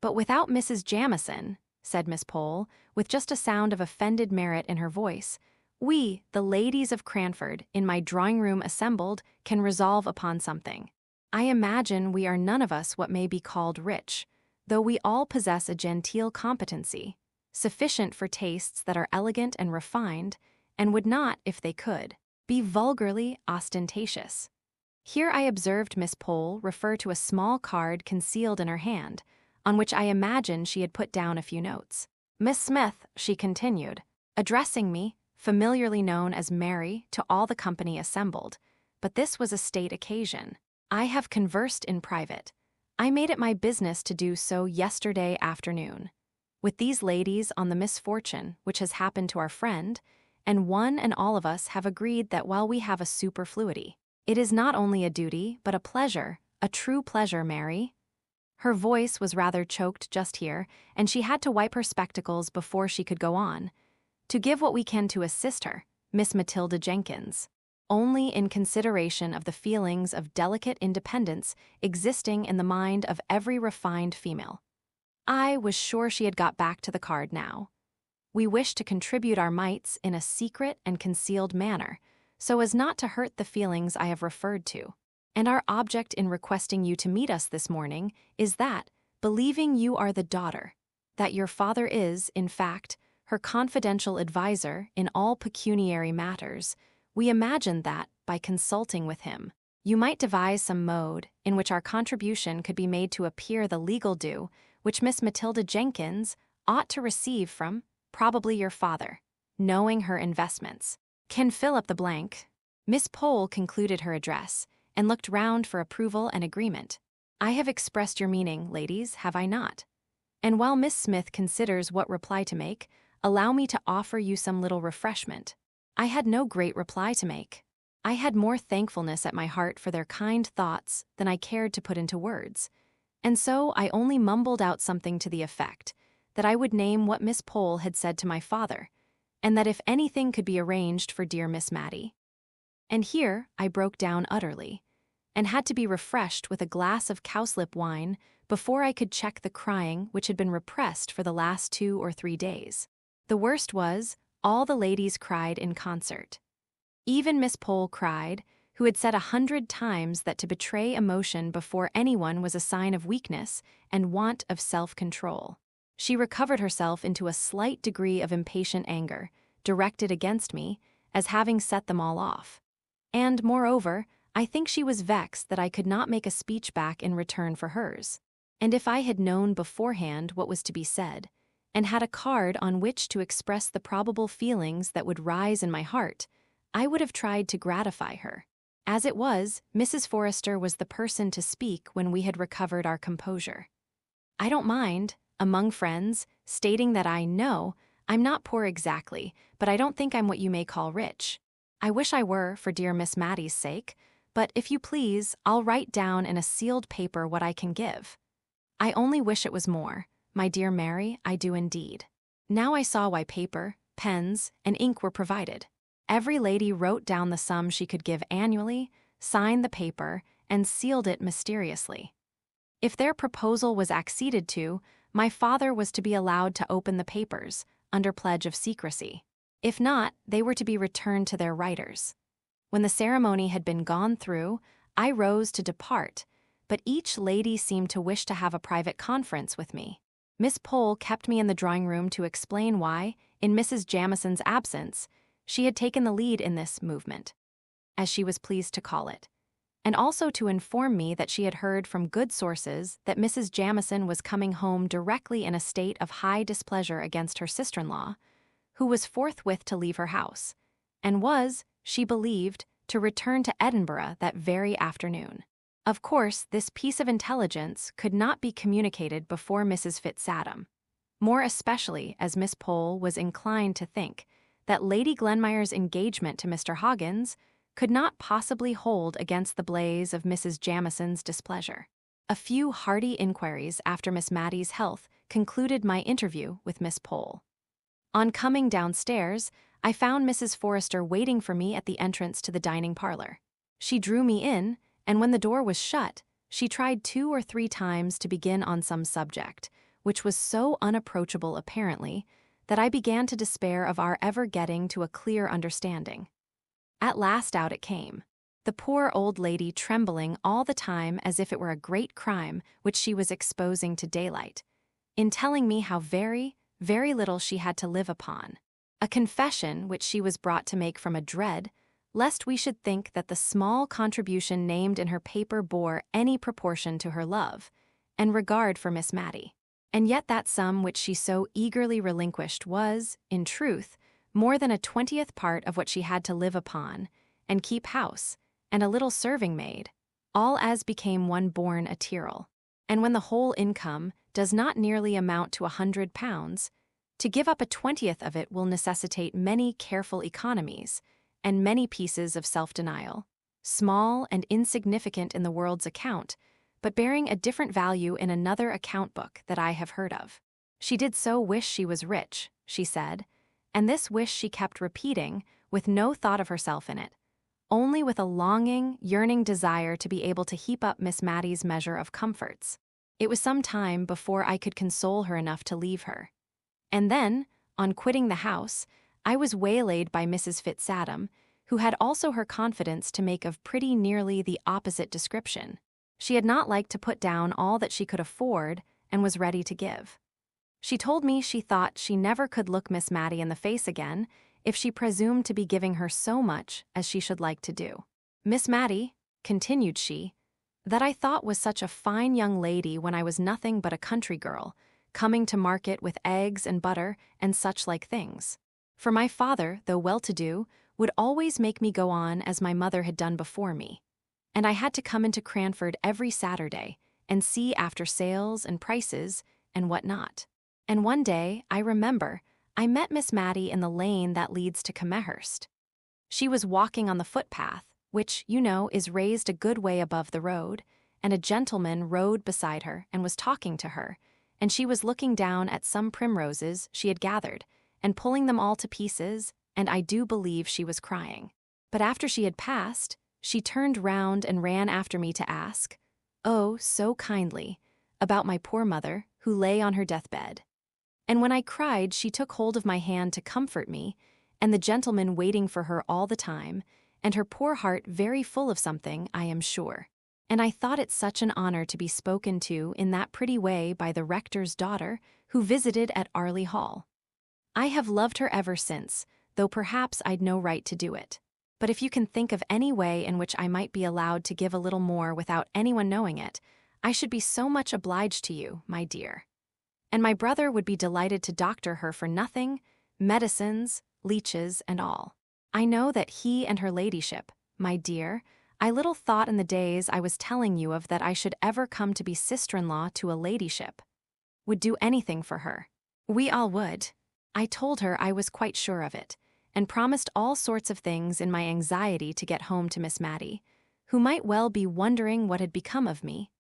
"But without Mrs. Jamison," said Miss Pole, with just a sound of offended merit in her voice, "we, the ladies of Cranford, in my drawing-room assembled, can resolve upon something. I imagine we are none of us what may be called rich, though we all possess a genteel competency, sufficient for tastes that are elegant and refined, and would not, if they could, be vulgarly ostentatious." Here I observed Miss Pole refer to a small card concealed in her hand, on which I imagine she had put down a few notes. Miss Smith, she continued, addressing me, familiarly known as Mary, to all the company assembled, but this was a state occasion. I have conversed in private. I made it my business to do so yesterday afternoon with these ladies on the misfortune which has happened to our friend, and one and all of us have agreed that while we have a superfluity, it is not only a duty but a pleasure, a true pleasure, Mary. Her voice was rather choked just here, and she had to wipe her spectacles before she could go on. To give what we can to assist her, Miss Matilda Jenkins, only in consideration of the feelings of delicate independence existing in the mind of every refined female. I was sure she had got back to the card now. We wish to contribute our mites in a secret and concealed manner, so as not to hurt the feelings I have referred to. And our object in requesting you to meet us this morning is that, believing you are the daughter, that your father is, in fact, her confidential adviser in all pecuniary matters, we imagine that, by consulting with him, you might devise some mode in which our contribution could be made to appear the legal due which Miss Matilda Jenkins ought to receive from, probably your father, knowing her investments, can fill up the blank. Miss Pole concluded her address, and looked round for approval and agreement. I have expressed your meaning, ladies, have I not? And while Miss Smith considers what reply to make, allow me to offer you some little refreshment. I had no great reply to make. I had more thankfulness at my heart for their kind thoughts than I cared to put into words, and so I only mumbled out something to the effect that I would name what Miss Pole had said to my father, and that if anything could be arranged for dear Miss Matty. And here I broke down utterly, and had to be refreshed with a glass of cowslip wine before I could check the crying which had been repressed for the last 2 or 3 days. The worst was, all the ladies cried in concert. Even Miss Pole cried, who had said 100 times that to betray emotion before anyone was a sign of weakness and want of self-control. She recovered herself into a slight degree of impatient anger, directed against me, as having set them all off. And, moreover, I think she was vexed that I could not make a speech back in return for hers. And if I had known beforehand what was to be said, and had a card on which to express the probable feelings that would rise in my heart, I would have tried to gratify her. As it was, Mrs. Forrester was the person to speak when we had recovered our composure. I don't mind, among friends, stating that I'm not poor exactly, but I don't think I'm what you may call rich. I wish I were, for dear Miss Matty's sake, but if you please, I'll write down in a sealed paper what I can give. I only wish it was more, my dear Mary, I do indeed. Now I saw why paper, pens, and ink were provided. Every lady wrote down the sum she could give annually, signed the paper, and sealed it mysteriously. If their proposal was acceded to, my father was to be allowed to open the papers, under pledge of secrecy. If not, they were to be returned to their writers. When the ceremony had been gone through, I rose to depart, but each lady seemed to wish to have a private conference with me. Miss Pole kept me in the drawing-room to explain why, in Mrs. Jamison's absence, she had taken the lead in this movement, as she was pleased to call it, and also to inform me that she had heard from good sources that Mrs. Jamison was coming home directly in a state of high displeasure against her sister-in-law, who was forthwith to leave her house, and was, she believed, to return to Edinburgh that very afternoon. Of course, this piece of intelligence could not be communicated before Mrs. Fitzadam, more especially as Miss Pole was inclined to think that Lady Glenmire's engagement to Mr. Hoggins could not possibly hold against the blaze of Mrs. Jamison's displeasure. A few hearty inquiries after Miss Matty's health concluded my interview with Miss Pole. On coming downstairs, I found Mrs. Forrester waiting for me at the entrance to the dining parlor. She drew me in, and when the door was shut, she tried 2 or 3 times to begin on some subject, which was so unapproachable apparently, that I began to despair of our ever getting to a clear understanding. At last out it came, the poor old lady trembling all the time as if it were a great crime which she was exposing to daylight, in telling me how very, very little she had to live upon, a confession which she was brought to make from a dread lest we should think that the small contribution named in her paper bore any proportion to her love and regard for Miss Matty. And yet that sum which she so eagerly relinquished was, in truth, more than a 20th part of what she had to live upon, and keep house, and a little serving maid, all as became one born a Tyrrell. And when the whole income does not nearly amount to £100, to give up a 20th of it will necessitate many careful economies, and many pieces of self-denial, small and insignificant in the world's account, but bearing a different value in another account book that I have heard of. She did so wish she was rich, she said, and this wish she kept repeating, with no thought of herself in it, only with a longing, yearning desire to be able to heap up Miss Matty's measure of comforts. It was some time before I could console her enough to leave her. And then, on quitting the house, I was waylaid by Mrs. Fitzadam, who had also her confidence to make of pretty nearly the opposite description. She had not liked to put down all that she could afford and was ready to give. She told me she thought she never could look Miss Matty in the face again if she presumed to be giving her so much as she should like to do. Miss Matty, continued she, that I thought was such a fine young lady when I was nothing but a country girl, coming to market with eggs and butter and such like things. For my father, though well-to-do, would always make me go on as my mother had done before me, and I had to come into Cranford every Saturday and see after sales and prices and what not. And one day, I remember, I met Miss Matty in the lane that leads to Camehurst. She was walking on the footpath, which, you know, is raised a good way above the road, and a gentleman rode beside her and was talking to her, and she was looking down at some primroses she had gathered, and pulling them all to pieces, and I do believe she was crying. But after she had passed, she turned round and ran after me to ask, oh, so kindly, about my poor mother, who lay on her deathbed. And when I cried, she took hold of my hand to comfort me, and the gentleman waiting for her all the time, and her poor heart very full of something, I am sure. And I thought it such an honor to be spoken to in that pretty way by the rector's daughter, who visited at Arley Hall. I have loved her ever since, though perhaps I'd no right to do it. But if you can think of any way in which I might be allowed to give a little more without anyone knowing it, I should be so much obliged to you, my dear. And my brother would be delighted to doctor her for nothing, medicines, leeches, and all. I know that he and her ladyship, my dear, I little thought in the days I was telling you of that I should ever come to be sister-in-law to a ladyship, would do anything for her. We all would. I told her I was quite sure of it, and promised all sorts of things in my anxiety to get home to Miss Matty, who might well be wondering what had become of me,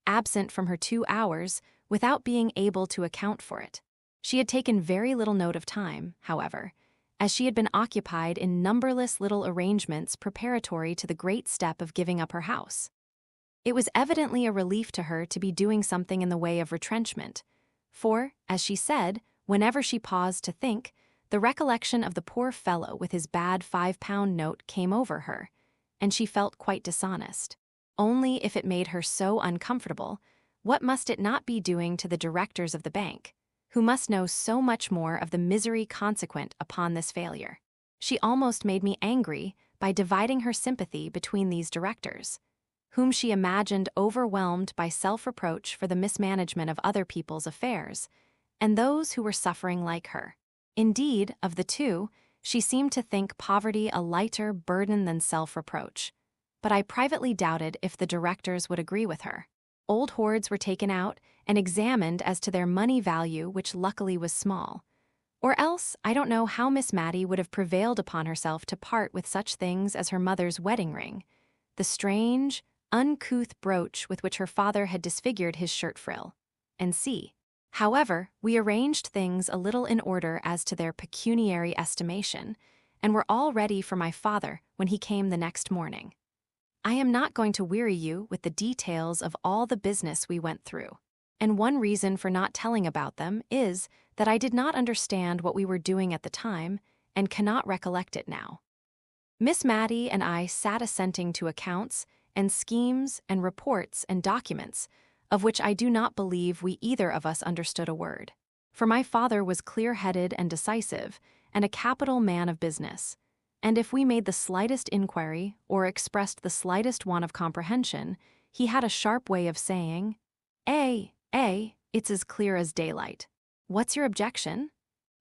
absent from her 2 hours, without being able to account for it. She had taken very little note of time, however, as she had been occupied in numberless little arrangements preparatory to the great step of giving up her house. It was evidently a relief to her to be doing something in the way of retrenchment, for, as she said, whenever she paused to think, the recollection of the poor fellow with his bad £5 note came over her, and she felt quite dishonest. Only if it made her so uncomfortable, what must it not be doing to the directors of the bank, who must know so much more of the misery consequent upon this failure? She almost made me angry by dividing her sympathy between these directors, whom she imagined overwhelmed by self-reproach for the mismanagement of other people's affairs, and those who were suffering like her. Indeed, of the two, she seemed to think poverty a lighter burden than self-reproach, but I privately doubted if the directors would agree with her. Old hoards were taken out and examined as to their money value, which luckily was small. Or else, I don't know how Miss Matty would have prevailed upon herself to part with such things as her mother's wedding ring, the strange, uncouth brooch with which her father had disfigured his shirt frill, and see. However, we arranged things a little in order as to their pecuniary estimation, and were all ready for my father when he came the next morning. I am not going to weary you with the details of all the business we went through, and one reason for not telling about them is that I did not understand what we were doing at the time and cannot recollect it now. Miss Matty and I sat assenting to accounts and schemes and reports and documents, of which I do not believe we either of us understood a word. For my father was clear-headed and decisive, and a capital man of business, and if we made the slightest inquiry or expressed the slightest want of comprehension, he had a sharp way of saying, A, It's as clear as daylight. What's your objection?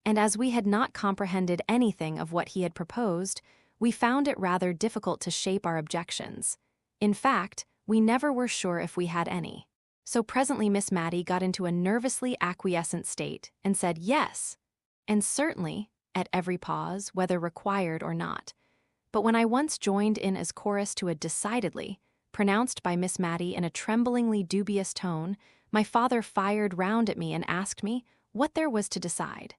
And as we had not comprehended anything of what he had proposed, we found it rather difficult to shape our objections. In fact, we never were sure if we had any. So presently Miss Matty got into a nervously acquiescent state and said yes, and certainly, at every pause, whether required or not. But when I once joined in as chorus to a decidedly, pronounced by Miss Matty in a tremblingly dubious tone, my father fired round at me and asked me what there was to decide.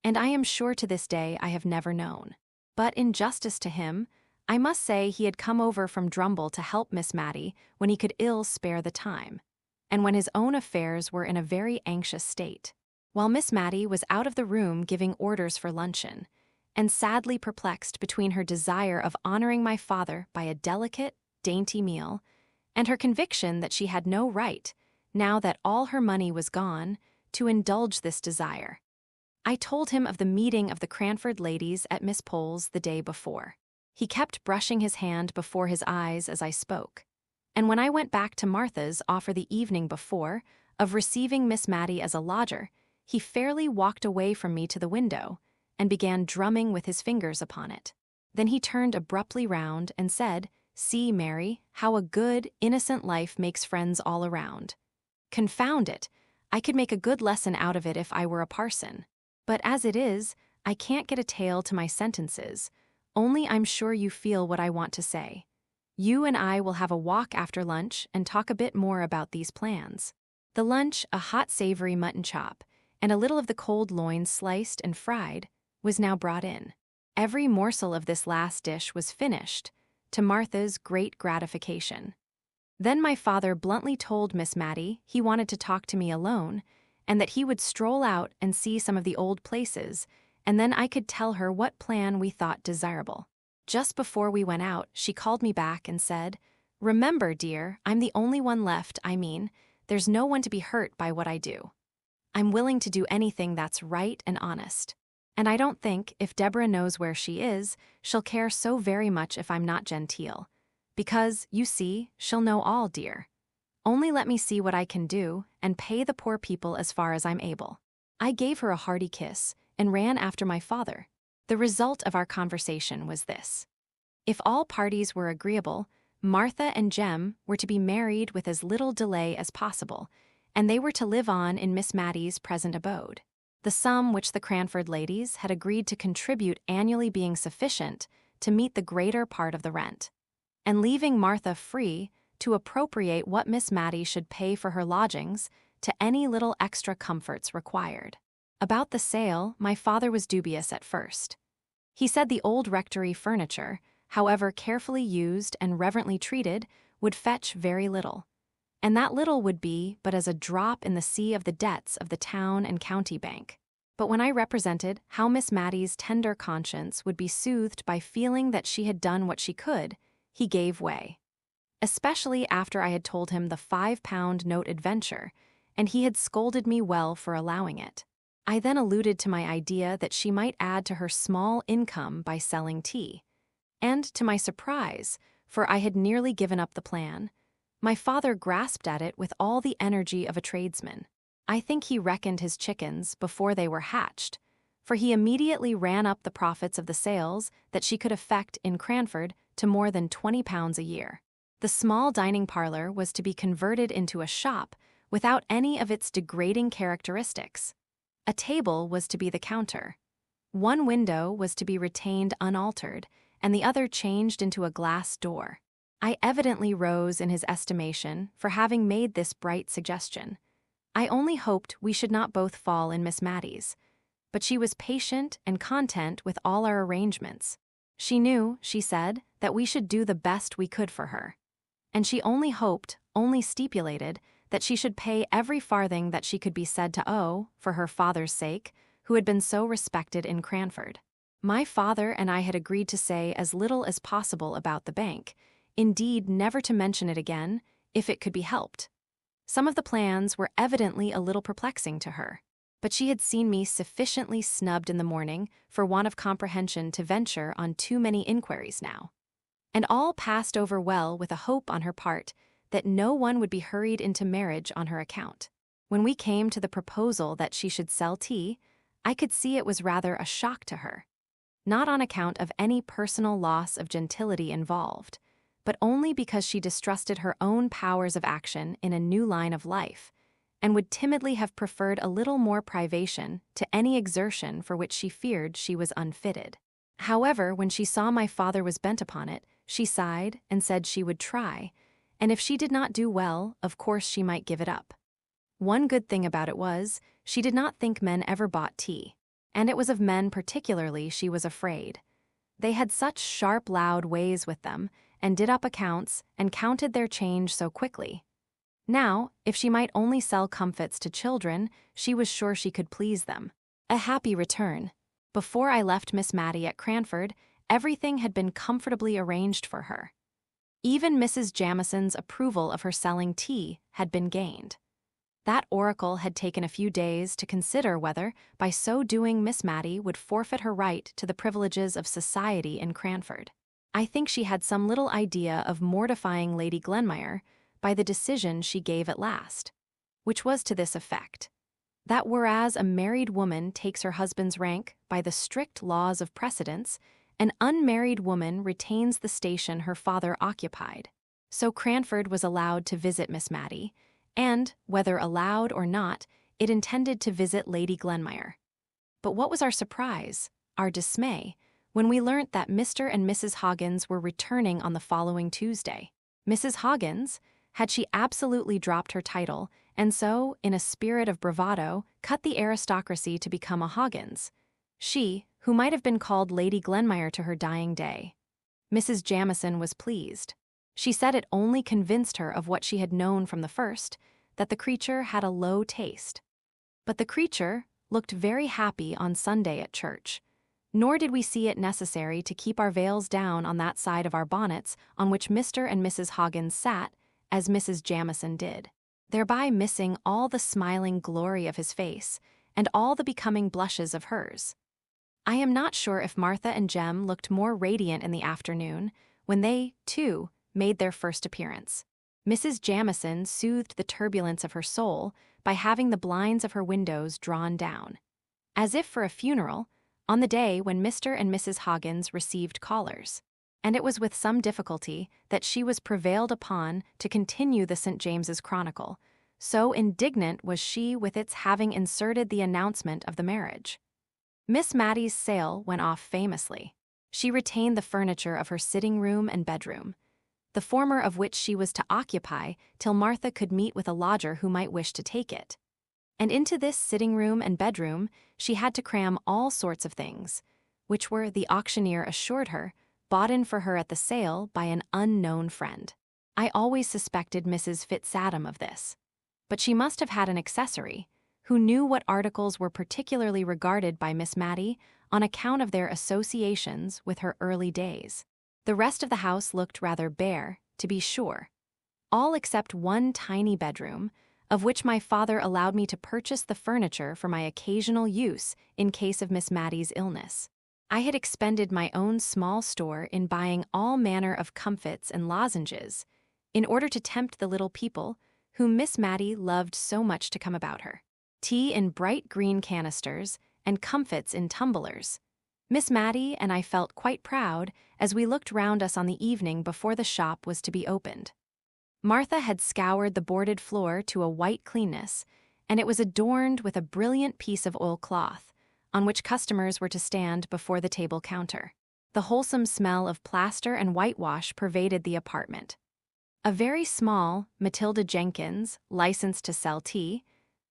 And I am sure to this day I have never known. But in justice to him, I must say he had come over from Drumble to help Miss Matty when he could ill spare the time, and when his own affairs were in a very anxious state, while Miss Matty was out of the room giving orders for luncheon, and sadly perplexed between her desire of honoring my father by a delicate, dainty meal, and her conviction that she had no right, now that all her money was gone, to indulge this desire. I told him of the meeting of the Cranford ladies at Miss Pole's the day before. He kept brushing his hand before his eyes as I spoke. And when I went back to Martha's offer the evening before of receiving Miss Matty as a lodger, he fairly walked away from me to the window and began drumming with his fingers upon it. Then he turned abruptly round and said, "See, Mary, how a good, innocent life makes friends all around. Confound it, I could make a good lesson out of it if I were a parson. But as it is, I can't get a tail to my sentences, only I'm sure you feel what I want to say. You and I will have a walk after lunch and talk a bit more about these plans." The lunch, a hot savory mutton chop, and a little of the cold loin sliced and fried, was now brought in. Every morsel of this last dish was finished, to Martha's great gratification. Then my father bluntly told Miss Matty he wanted to talk to me alone, and that he would stroll out and see some of the old places, and then I could tell her what plan we thought desirable. Just before we went out, she called me back and said, "Remember, dear, I'm the only one left, there's no one to be hurt by what I do. I'm willing to do anything that's right and honest. And I don't think, if Deborah knows where she is, she'll care so very much if I'm not genteel. Because, you see, she'll know all, dear. Only let me see what I can do, and pay the poor people as far as I'm able." I gave her a hearty kiss, and ran after my father. The result of our conversation was this. If all parties were agreeable, Martha and Jem were to be married with as little delay as possible, and they were to live on in Miss Matty's present abode, the sum which the Cranford ladies had agreed to contribute annually being sufficient to meet the greater part of the rent, and leaving Martha free to appropriate what Miss Matty should pay for her lodgings to any little extra comforts required. About the sale, my father was dubious at first. He said the old rectory furniture, however carefully used and reverently treated, would fetch very little, and that little would be but as a drop in the sea of the debts of the town and county bank. But when I represented how Miss Matty's tender conscience would be soothed by feeling that she had done what she could, he gave way. Especially after I had told him the £5 note adventure, and he had scolded me well for allowing it. I then alluded to my idea that she might add to her small income by selling tea. And to my surprise, for I had nearly given up the plan, my father grasped at it with all the energy of a tradesman. I think he reckoned his chickens before they were hatched, for he immediately ran up the profits of the sales that she could effect in Cranford to more than £20 a year. The small dining parlor was to be converted into a shop without any of its degrading characteristics. A table was to be the counter. One window was to be retained unaltered, and the other changed into a glass door. I evidently rose in his estimation for having made this bright suggestion. I only hoped we should not both fall in Miss Matty's, but she was patient and content with all our arrangements. She knew, she said, that we should do the best we could for her. And she only hoped, only stipulated, that she should pay every farthing that she could be said to owe, for her father's sake, who had been so respected in Cranford. My father and I had agreed to say as little as possible about the bank, indeed never to mention it again, if it could be helped. Some of the plans were evidently a little perplexing to her, but she had seen me sufficiently snubbed in the morning for want of comprehension to venture on too many inquiries now. And all passed over well with a hope on her part that no one would be hurried into marriage on her account. When we came to the proposal that she should sell tea, I could see it was rather a shock to her. Not on account of any personal loss of gentility involved, but only because she distrusted her own powers of action in a new line of life, and would timidly have preferred a little more privation to any exertion for which she feared she was unfitted. However, when she saw my father was bent upon it, she sighed and said she would try, and if she did not do well, of course she might give it up. One good thing about it was, she did not think men ever bought tea, and it was of men particularly she was afraid. They had such sharp, loud ways with them, and did up accounts, and counted their change so quickly. Now, if she might only sell comfits to children, she was sure she could please them. A happy return. Before I left Miss Matty at Cranford, everything had been comfortably arranged for her. Even Mrs. Jamison's approval of her selling tea had been gained. That oracle had taken a few days to consider whether, by so doing, Miss Matty would forfeit her right to the privileges of society in Cranford. I think she had some little idea of mortifying Lady Glenmire by the decision she gave at last, which was to this effect: that whereas a married woman takes her husband's rank by the strict laws of precedence, an unmarried woman retains the station her father occupied. So Cranford was allowed to visit Miss Matty, and, whether allowed or not, it intended to visit Lady Glenmire. But what was our surprise, our dismay, when we learnt that Mr. and Mrs. Hoggins were returning on the following Tuesday. Mrs. Hoggins, had she absolutely dropped her title, and so, in a spirit of bravado, cut the aristocracy to become a Hoggins. She, who might have been called Lady Glenmire to her dying day. Mrs. Jamison was pleased. She said it only convinced her of what she had known from the first, that the creature had a low taste. But the creature looked very happy on Sunday at church, nor did we see it necessary to keep our veils down on that side of our bonnets on which Mr. and Mrs. Hoggins sat, as Mrs. Jamison did, thereby missing all the smiling glory of his face and all the becoming blushes of hers. I am not sure if Martha and Jem looked more radiant in the afternoon, when they, too, made their first appearance. Mrs. Jamison soothed the turbulence of her soul by having the blinds of her windows drawn down, as if for a funeral, on the day when Mr. and Mrs. Hoggins received callers, and it was with some difficulty that she was prevailed upon to continue the St. James's Chronicle, so indignant was she with its having inserted the announcement of the marriage. Miss Matty's sale went off famously. She retained the furniture of her sitting room and bedroom, the former of which she was to occupy till Martha could meet with a lodger who might wish to take it. And into this sitting room and bedroom she had to cram all sorts of things, which were, the auctioneer assured her, bought in for her at the sale by an unknown friend. I always suspected Mrs. Fitzadam of this, but she must have had an accessory, who knew what articles were particularly regarded by Miss Matty on account of their associations with her early days. The rest of the house looked rather bare, to be sure, all except one tiny bedroom, of which my father allowed me to purchase the furniture for my occasional use in case of Miss Matty's illness. I had expended my own small store in buying all manner of comfits and lozenges, in order to tempt the little people whom Miss Matty loved so much to come about her. Tea in bright green canisters, and comfits in tumblers. Miss Matty and I felt quite proud as we looked round us on the evening before the shop was to be opened. Martha had scoured the boarded floor to a white cleanness, and it was adorned with a brilliant piece of oilcloth, on which customers were to stand before the table counter. The wholesome smell of plaster and whitewash pervaded the apartment. A very small Matilda Jenkins, licensed to sell tea,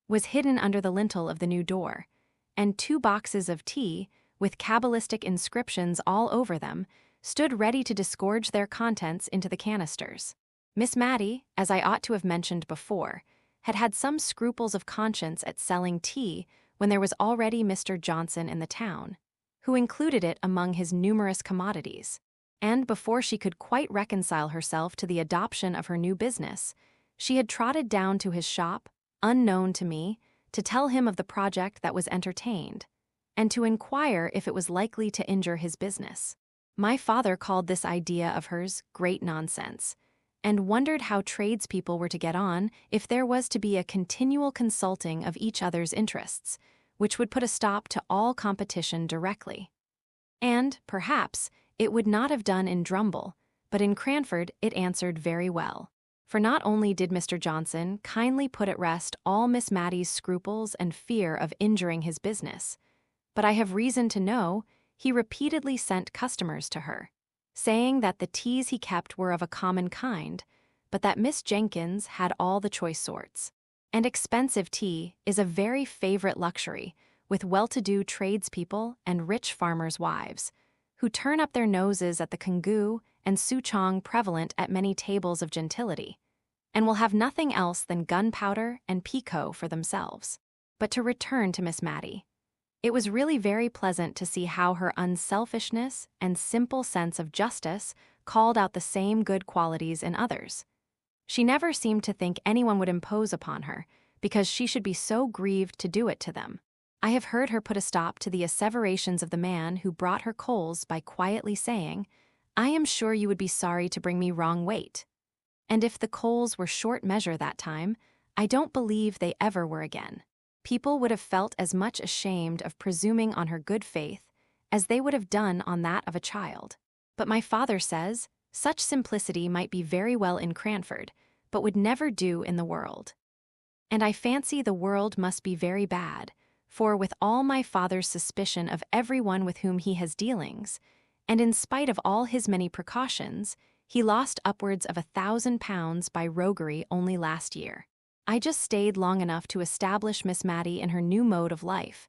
was hidden under the lintel of the new door, and 2 boxes of tea, with cabalistic inscriptions all over them, stood ready to disgorge their contents into the canisters. Miss Matty, as I ought to have mentioned before, had had some scruples of conscience at selling tea when there was already Mr. Johnson in the town, who included it among his numerous commodities, and before she could quite reconcile herself to the adoption of her new business, she had trotted down to his shop, unknown to me, to tell him of the project that was entertained, and to inquire if it was likely to injure his business. My father called this idea of hers great nonsense, and wondered how tradespeople were to get on if there was to be a continual consulting of each other's interests, which would put a stop to all competition directly. And, perhaps, it would not have done in Drumble, but in Cranford it answered very well. For not only did Mr. Johnson kindly put at rest all Miss Matty's scruples and fear of injuring his business, but I have reason to know he repeatedly sent customers to her, saying that the teas he kept were of a common kind, but that Miss Jenkins had all the choice sorts. And expensive tea is a very favorite luxury with well-to-do tradespeople and rich farmers' wives, who turn up their noses at the kangoo and souchong prevalent at many tables of gentility, and will have nothing else than gunpowder and pekoe for themselves. But to return to Miss Matty, it was really very pleasant to see how her unselfishness and simple sense of justice called out the same good qualities in others. She never seemed to think anyone would impose upon her, because she should be so grieved to do it to them. I have heard her put a stop to the asseverations of the man who brought her coals by quietly saying, "I am sure you would be sorry to bring me wrong weight." And if the coals were short measure that time, I don't believe they ever were again. People would have felt as much ashamed of presuming on her good faith as they would have done on that of a child. But my father says such simplicity might be very well in Cranford, but would never do in the world. And I fancy the world must be very bad, for with all my father's suspicion of everyone with whom he has dealings, and in spite of all his many precautions, he lost upwards of £1,000 by roguery only last year. I just stayed long enough to establish Miss Matty in her new mode of life,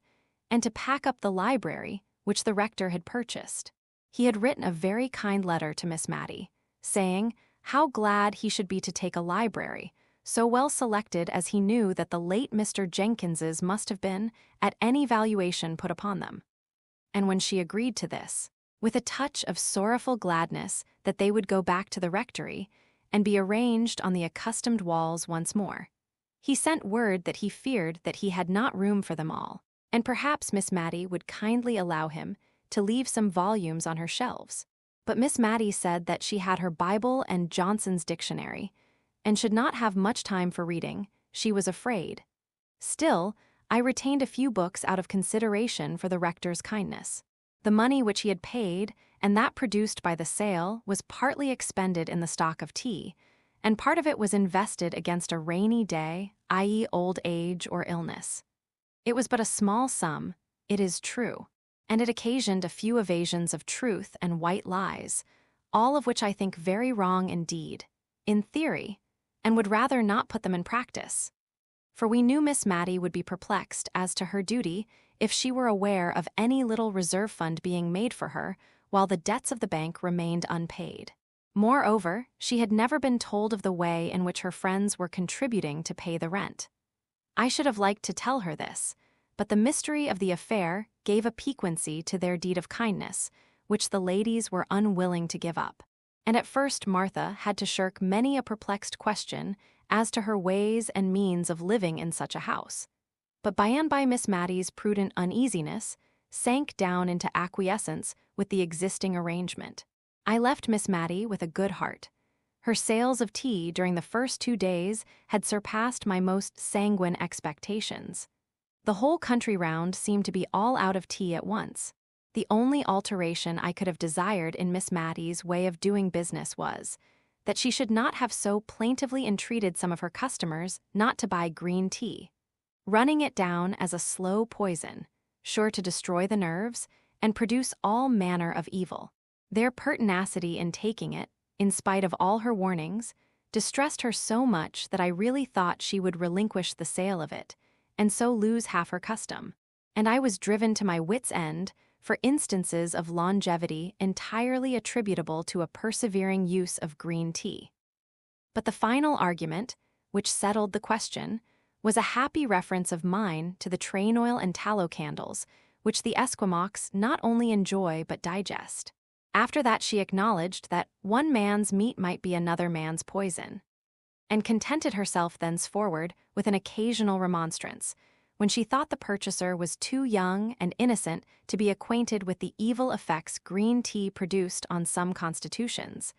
and to pack up the library which the rector had purchased. He had written a very kind letter to Miss Matty, saying how glad he should be to take a library, so well selected as he knew that the late Mr. Jenkins's must have been at any valuation put upon them. And when she agreed to this, with a touch of sorrowful gladness that they would go back to the rectory and be arranged on the accustomed walls once more, he sent word that he feared that he had not room for them all, and perhaps Miss Matty would kindly allow him to leave some volumes on her shelves. But Miss Matty said that she had her Bible and Johnson's dictionary, and should not have much time for reading, she was afraid. Still, I retained a few books out of consideration for the rector's kindness. The money which he had paid, and that produced by the sale, was partly expended in the stock of tea, and part of it was invested against a rainy day, i.e. old age or illness. It was but a small sum, it is true, and it occasioned a few evasions of truth and white lies, all of which I think very wrong indeed, in theory, and would rather not put them in practice. For we knew Miss Matty would be perplexed as to her duty if she were aware of any little reserve fund being made for her while the debts of the bank remained unpaid. Moreover, she had never been told of the way in which her friends were contributing to pay the rent. I should have liked to tell her this, but the mystery of the affair gave a piquancy to their deed of kindness, which the ladies were unwilling to give up. And at first Martha had to shirk many a perplexed question as to her ways and means of living in such a house. But by and by Miss Matty's prudent uneasiness sank down into acquiescence with the existing arrangement. I left Miss Matty with a good heart. Her sales of tea during the first 2 days had surpassed my most sanguine expectations. The whole country round seemed to be all out of tea at once. The only alteration I could have desired in Miss Matty's way of doing business was that she should not have so plaintively entreated some of her customers not to buy green tea, running it down as a slow poison, sure to destroy the nerves and produce all manner of evil. Their pertinacity in taking it, in spite of all her warnings, distressed her so much that I really thought she would relinquish the sale of it, and so lose half her custom. And I was driven to my wits' end for instances of longevity entirely attributable to a persevering use of green tea. But the final argument, which settled the question, was a happy reference of mine to the train oil and tallow candles, which the Esquimaux not only enjoy but digest. After that she acknowledged that one man's meat might be another man's poison, and contented herself thenceforward with an occasional remonstrance, when she thought the purchaser was too young and innocent to be acquainted with the evil effects green tea produced on some constitutions,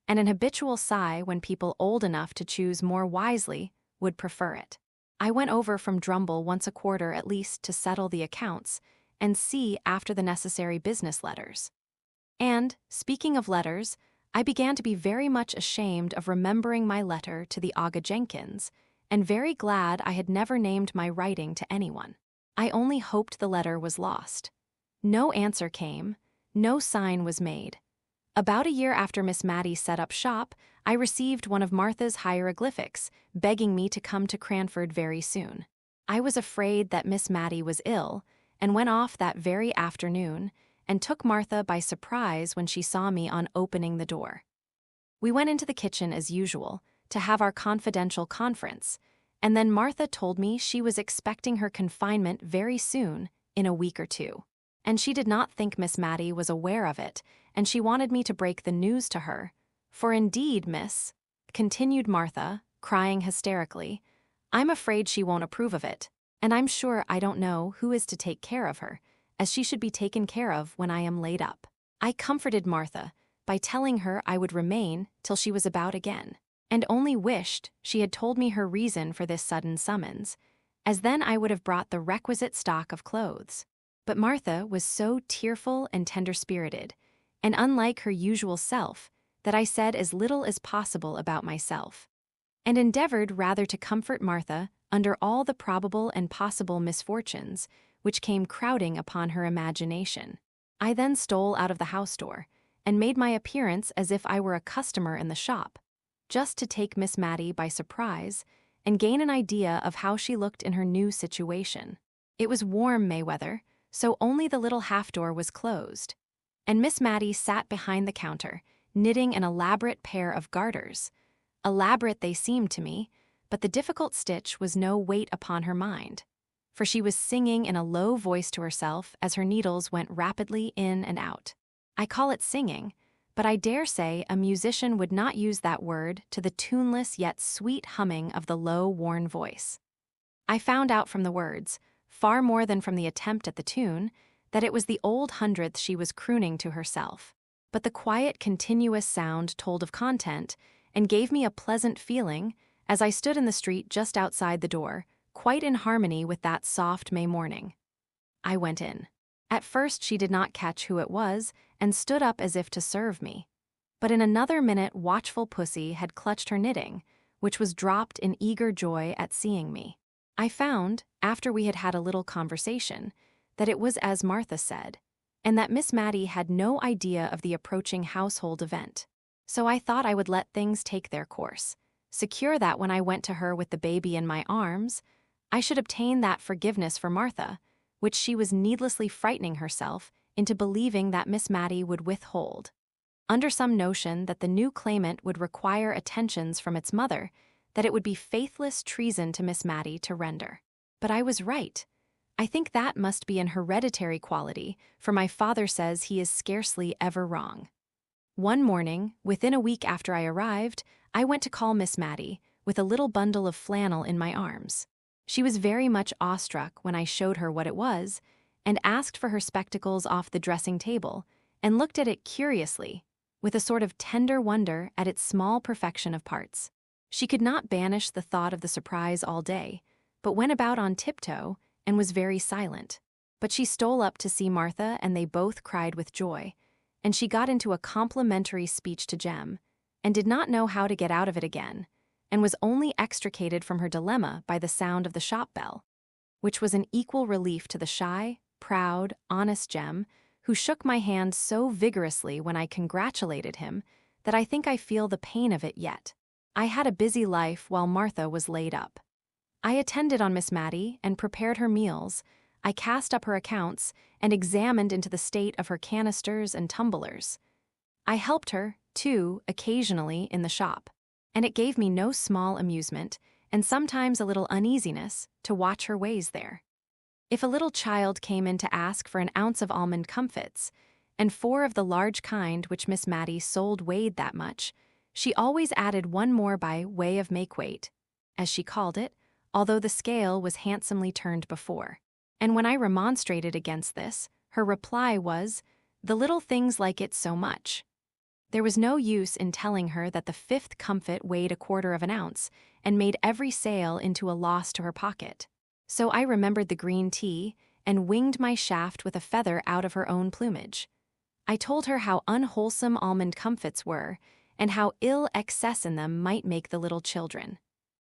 and an habitual sigh when people old enough to choose more wisely would prefer it. I went over from Drumble once a quarter at least to settle the accounts and see after the necessary business letters. And, speaking of letters, I began to be very much ashamed of remembering my letter to the Aga Jenkins, and very glad I had never named my writing to anyone. I only hoped the letter was lost. No answer came, no sign was made. About a year after Miss Matty set up shop, I received one of Martha's hieroglyphics, begging me to come to Cranford very soon. I was afraid that Miss Matty was ill, and went off that very afternoon, and took Martha by surprise when she saw me on opening the door. We went into the kitchen as usual, to have our confidential conference, and then Martha told me she was expecting her confinement very soon, in a week or two. And she did not think Miss Matty was aware of it, and she wanted me to break the news to her. For indeed, miss, continued Martha, crying hysterically, I'm afraid she won't approve of it, and I'm sure I don't know who is to take care of her, as she should be taken care of when I am laid up. I comforted Martha by telling her I would remain till she was about again, and only wished she had told me her reason for this sudden summons, as then I would have brought the requisite stock of clothes. But Martha was so tearful and tender-spirited, and unlike her usual self, that I said as little as possible about myself, and endeavored rather to comfort Martha under all the probable and possible misfortunes which came crowding upon her imagination. I then stole out of the house door, and made my appearance as if I were a customer in the shop, just to take Miss Matty by surprise and gain an idea of how she looked in her new situation. It was warm May weather, so only the little half-door was closed, and Miss Matty sat behind the counter, knitting an elaborate pair of garters. Elaborate they seemed to me, but the difficult stitch was no weight upon her mind, for she was singing in a low voice to herself as her needles went rapidly in and out. I call it singing, but I dare say a musician would not use that word to the tuneless yet sweet humming of the low, worn voice. I found out from the words, far more than from the attempt at the tune, that it was the old hundredth she was crooning to herself. But the quiet, continuous sound told of content, and gave me a pleasant feeling as I stood in the street just outside the door, quite in harmony with that soft May morning. I went in. At first she did not catch who it was, and stood up as if to serve me. But in another minute watchful pussy had clutched her knitting, which was dropped in eager joy at seeing me. I found, after we had had a little conversation, that it was as Martha said, and that Miss Matty had no idea of the approaching household event. So I thought I would let things take their course, secure that when I went to her with the baby in my arms, I should obtain that forgiveness for Martha, which she was needlessly frightening herself into believing that Miss Matty would withhold, under some notion that the new claimant would require attentions from its mother that it would be faithless treason to Miss Matty to render. But I was right. I think that must be an hereditary quality, for my father says he is scarcely ever wrong. One morning, within a week after I arrived, I went to call Miss Matty, with a little bundle of flannel in my arms. She was very much awestruck when I showed her what it was, and asked for her spectacles off the dressing table, and looked at it curiously, with a sort of tender wonder at its small perfection of parts. She could not banish the thought of the surprise all day, but went about on tiptoe and was very silent. But she stole up to see Martha, and they both cried with joy, and she got into a complimentary speech to Jem, and did not know how to get out of it again, and was only extricated from her dilemma by the sound of the shop bell, which was an equal relief to the shy, proud, honest Jem, who shook my hand so vigorously when I congratulated him that I think I feel the pain of it yet. I had a busy life while Martha was laid up. I attended on Miss Matty and prepared her meals. I cast up her accounts and examined into the state of her canisters and tumblers. I helped her, too, occasionally in the shop, and it gave me no small amusement, and sometimes a little uneasiness, to watch her ways there. If a little child came in to ask for an ounce of almond comfits, and 4 of the large kind which Miss Matty sold weighed that much, she always added 1 more by way of make-weight, as she called it, although the scale was handsomely turned before. And when I remonstrated against this, her reply was, "The little things like it so much." There was no use in telling her that the fifth comfit weighed 1/4 of an ounce and made every sale into a loss to her pocket. So I remembered the green tea and winged my shaft with a feather out of her own plumage. I told her how unwholesome almond comfits were and how ill excess in them might make the little children.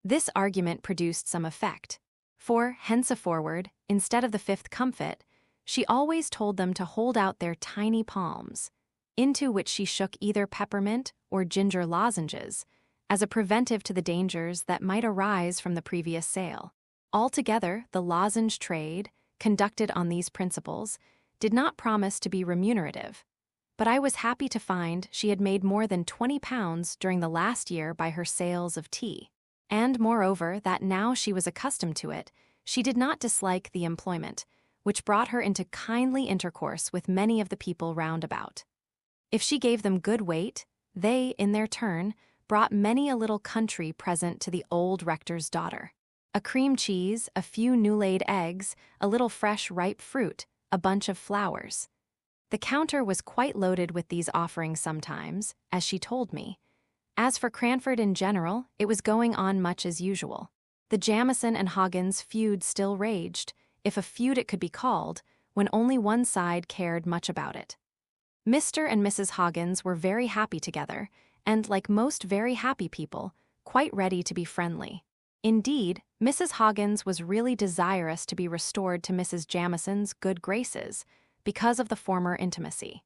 This argument produced some effect, for, henceforward, instead of the fifth comfit, she always told them to hold out their tiny palms, into which she shook either peppermint or ginger lozenges, as a preventive to the dangers that might arise from the previous sale. Altogether, the lozenge trade, conducted on these principles, did not promise to be remunerative, but I was happy to find she had made more than £20 during the last year by her sales of tea, and moreover that now she was accustomed to it, she did not dislike the employment, which brought her into kindly intercourse with many of the people round about. If she gave them good weight, they, in their turn, brought many a little country present to the old rector's daughter. A cream cheese, a few new-laid eggs, a little fresh ripe fruit, a bunch of flowers. The counter was quite loaded with these offerings sometimes, as she told me. As for Cranford in general, it was going on much as usual. The Jamison and Hoggins feud still raged, if a feud it could be called, when only one side cared much about it. Mr. and Mrs. Hoggins were very happy together, and, like most very happy people, quite ready to be friendly. Indeed, Mrs. Hoggins was really desirous to be restored to Mrs. Jamison's good graces, because of the former intimacy.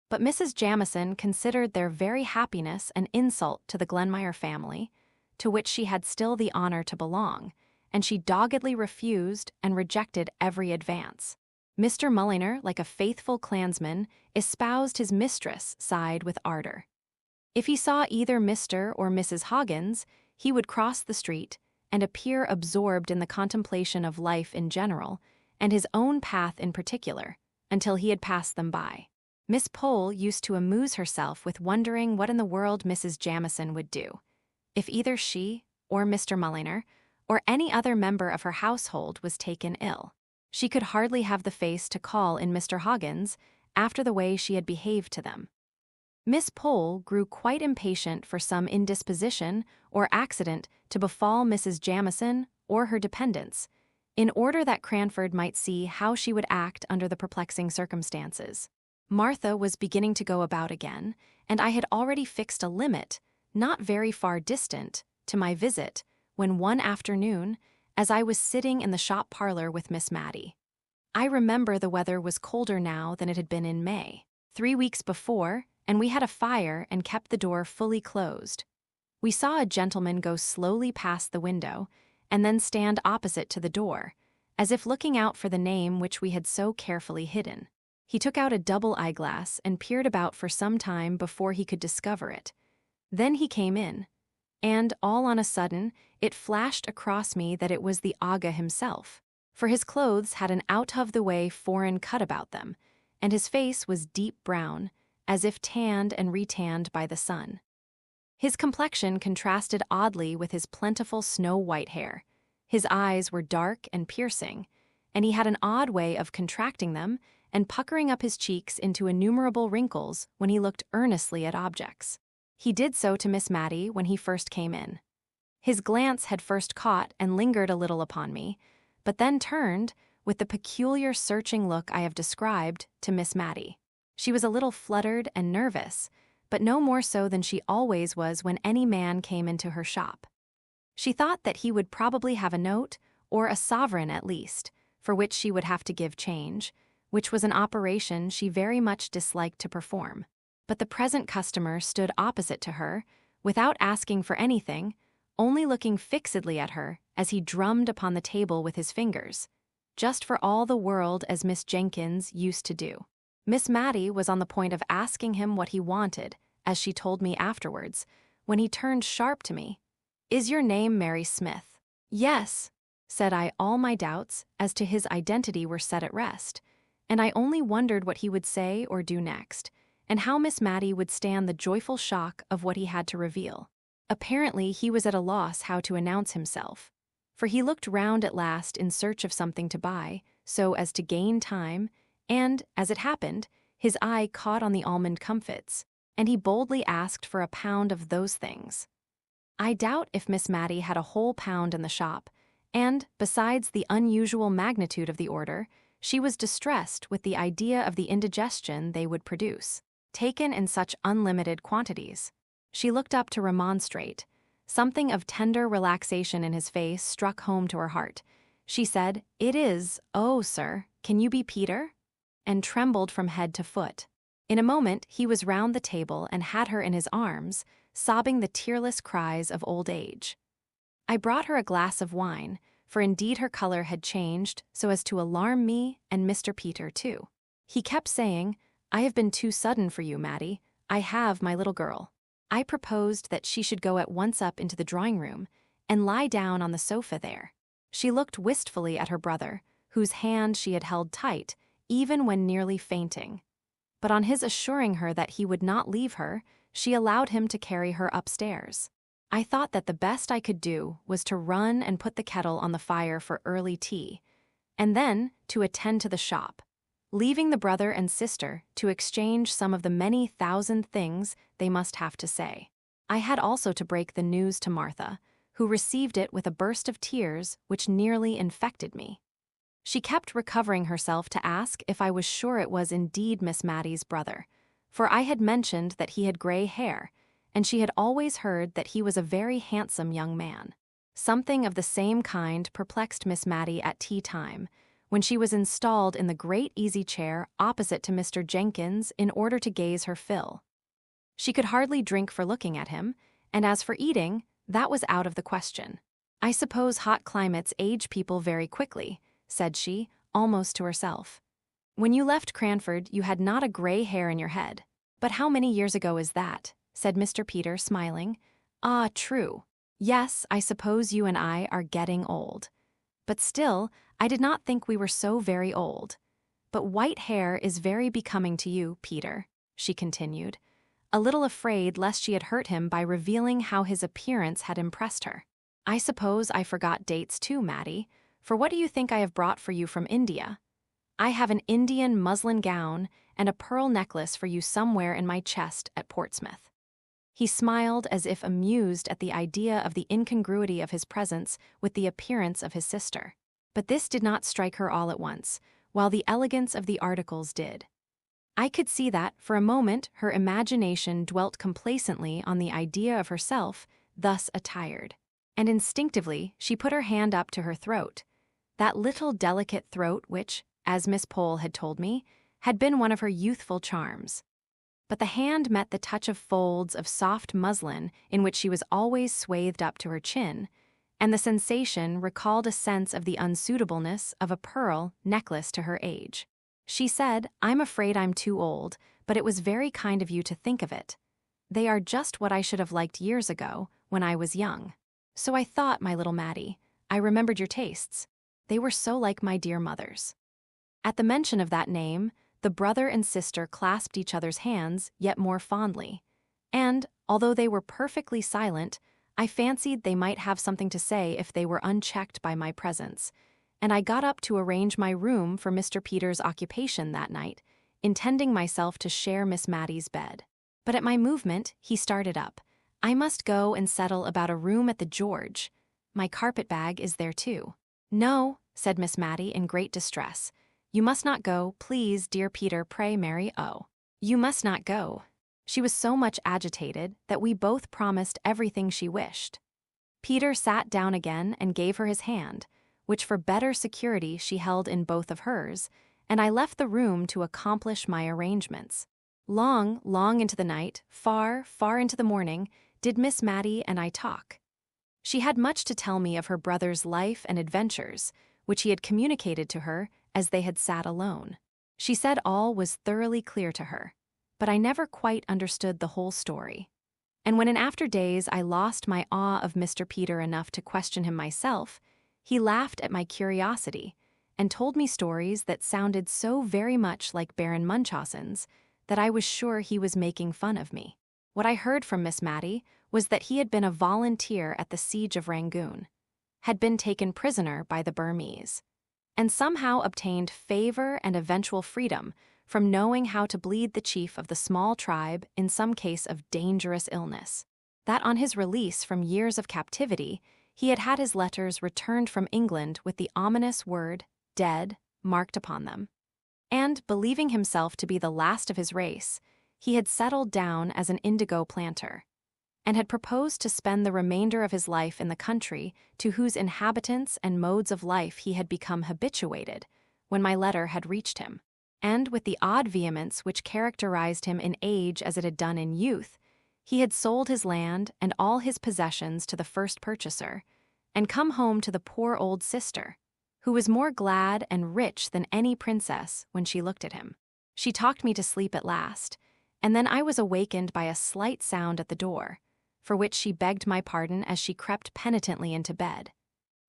But Mrs. Jamison considered their very happiness an insult to the Glenmire family, to which she had still the honor to belong, and she doggedly refused and rejected every advance. Mr. Mulliner, like a faithful clansman, espoused his mistress' side with ardor. If he saw either Mr. or Mrs. Hoggins, he would cross the street and appear absorbed in the contemplation of life in general, and his own path in particular, until he had passed them by. Miss Pole used to amuse herself with wondering what in the world Mrs. Jamison would do, if either she, or Mr. Mulliner, or any other member of her household was taken ill. She could hardly have the face to call in Mr. Hoggins after the way she had behaved to them. Miss Pole grew quite impatient for some indisposition or accident to befall Mrs. Jamison or her dependents, in order that Cranford might see how she would act under the perplexing circumstances. Martha was beginning to go about again, and I had already fixed a limit, not very far distant, to my visit, when one afternoon, as I was sitting in the shop parlor with Miss Matty. I remember the weather was colder now than it had been in May, 3 weeks before, and we had a fire and kept the door fully closed. We saw a gentleman go slowly past the window, and then stand opposite to the door, as if looking out for the name which we had so carefully hidden. He took out a double eyeglass and peered about for some time before he could discover it. Then he came in, and, all on a sudden, it flashed across me that it was the Aga himself, for his clothes had an out-of-the-way foreign cut about them, and his face was deep brown, as if tanned and retanned by the sun. His complexion contrasted oddly with his plentiful snow-white hair. His eyes were dark and piercing, and he had an odd way of contracting them and puckering up his cheeks into innumerable wrinkles when he looked earnestly at objects. He did so to Miss Matty when he first came in. His glance had first caught and lingered a little upon me, but then turned, with the peculiar searching look I have described, to Miss Matty. She was a little fluttered and nervous, but no more so than she always was when any man came into her shop. She thought that he would probably have a note, or a sovereign at least, for which she would have to give change, which was an operation she very much disliked to perform. But the present customer stood opposite to her, without asking for anything, only looking fixedly at her as he drummed upon the table with his fingers, just for all the world as Miss Jenkins used to do. Miss Matty was on the point of asking him what he wanted, as she told me afterwards, when he turned sharp to me. "Is your name Mary Smith?" "Yes," said I. All my doubts as to his identity were set at rest, and I only wondered what he would say or do next, and how Miss Matty would stand the joyful shock of what he had to reveal. Apparently he was at a loss how to announce himself, for he looked round at last in search of something to buy, so as to gain time, and, as it happened, his eye caught on the almond comfits, and he boldly asked for a pound of those things. I doubt if Miss Matty had a whole pound in the shop, and, besides the unusual magnitude of the order, she was distressed with the idea of the indigestion they would produce, taken in such unlimited quantities. She looked up to remonstrate. Something of tender relaxation in his face struck home to her heart. She said, "It is, oh, sir, can you be Peter?" and trembled from head to foot. In a moment he was round the table and had her in his arms, sobbing the tearless cries of old age. I brought her a glass of wine, for indeed her color had changed so as to alarm me and Mr. Peter too. He kept saying, "I have been too sudden for you, Matty. I have my little girl." I proposed that she should go at once up into the drawing-room and lie down on the sofa there. She looked wistfully at her brother, whose hand she had held tight, even when nearly fainting. But on his assuring her that he would not leave her, she allowed him to carry her upstairs. I thought that the best I could do was to run and put the kettle on the fire for early tea, and then to attend to the shop, leaving the brother and sister to exchange some of the many thousand things they must have to say. I had also to break the news to Martha, who received it with a burst of tears which nearly infected me. She kept recovering herself to ask if I was sure it was indeed Miss Matty's brother, for I had mentioned that he had gray hair, and she had always heard that he was a very handsome young man. Something of the same kind perplexed Miss Matty at tea time, when she was installed in the great easy-chair opposite to Mr. Jenkins in order to gaze her fill. She could hardly drink for looking at him, and as for eating, that was out of the question. "I suppose hot climates age people very quickly," said she, almost to herself. "When you left Cranford, you had not a gray hair in your head. But how many years ago is that?" said Mr. Peter, smiling. "Ah, true. Yes, I suppose you and I are getting old. But still, I did not think we were so very old. But white hair is very becoming to you, Peter," she continued, a little afraid lest she had hurt him by revealing how his appearance had impressed her. "I suppose I forgot dates too, Matty, for what do you think I have brought for you from India? I have an Indian muslin gown and a pearl necklace for you somewhere in my chest at Portsmouth." He smiled as if amused at the idea of the incongruity of his presence with the appearance of his sister. But this did not strike her all at once, while the elegance of the articles did. I could see that, for a moment, her imagination dwelt complacently on the idea of herself thus attired, and instinctively she put her hand up to her throat, that little delicate throat which, as Miss Pole had told me, had been one of her youthful charms. But the hand met the touch of folds of soft muslin in which she was always swathed up to her chin, and the sensation recalled a sense of the unsuitableness of a pearl necklace to her age. She said, "I'm afraid I'm too old, but it was very kind of you to think of it. They are just what I should have liked years ago, when I was young. So I thought, my little Matty, I remembered your tastes. They were so like my dear mother's." At the mention of that name, the brother and sister clasped each other's hands yet more fondly, and, although they were perfectly silent, I fancied they might have something to say if they were unchecked by my presence, and I got up to arrange my room for Mr. Peter's occupation that night, intending myself to share Miss Matty's bed. But at my movement, he started up. "I must go and settle about a room at the George. My carpet-bag is there too." "No," said Miss Matty in great distress. "You must not go, please, dear Peter, pray, Mary, oh. You must not go." She was so much agitated that we both promised everything she wished. Peter sat down again and gave her his hand, which for better security she held in both of hers, and I left the room to accomplish my arrangements. Long, long into the night, far, far into the morning, did Miss Matty and I talk. She had much to tell me of her brother's life and adventures, which he had communicated to her as they had sat alone. She said all was thoroughly clear to her, but I never quite understood the whole story. And when in after days I lost my awe of Mr. Peter enough to question him myself, he laughed at my curiosity and told me stories that sounded so very much like Baron Munchausen's that I was sure he was making fun of me. What I heard from Miss Matty was that he had been a volunteer at the siege of Rangoon, had been taken prisoner by the Burmese, and somehow obtained favor and eventual freedom from knowing how to bleed the chief of the small tribe in some case of dangerous illness. That on his release from years of captivity, he had had his letters returned from England with the ominous word, dead, marked upon them. And, believing himself to be the last of his race, he had settled down as an indigo planter, and had proposed to spend the remainder of his life in the country to whose inhabitants and modes of life he had become habituated when my letter had reached him. And with the odd vehemence which characterized him in age as it had done in youth, he had sold his land and all his possessions to the first purchaser, and come home to the poor old sister, who was more glad and rich than any princess when she looked at him. She talked me to sleep at last, and then I was awakened by a slight sound at the door, for which she begged my pardon as she crept penitently into bed.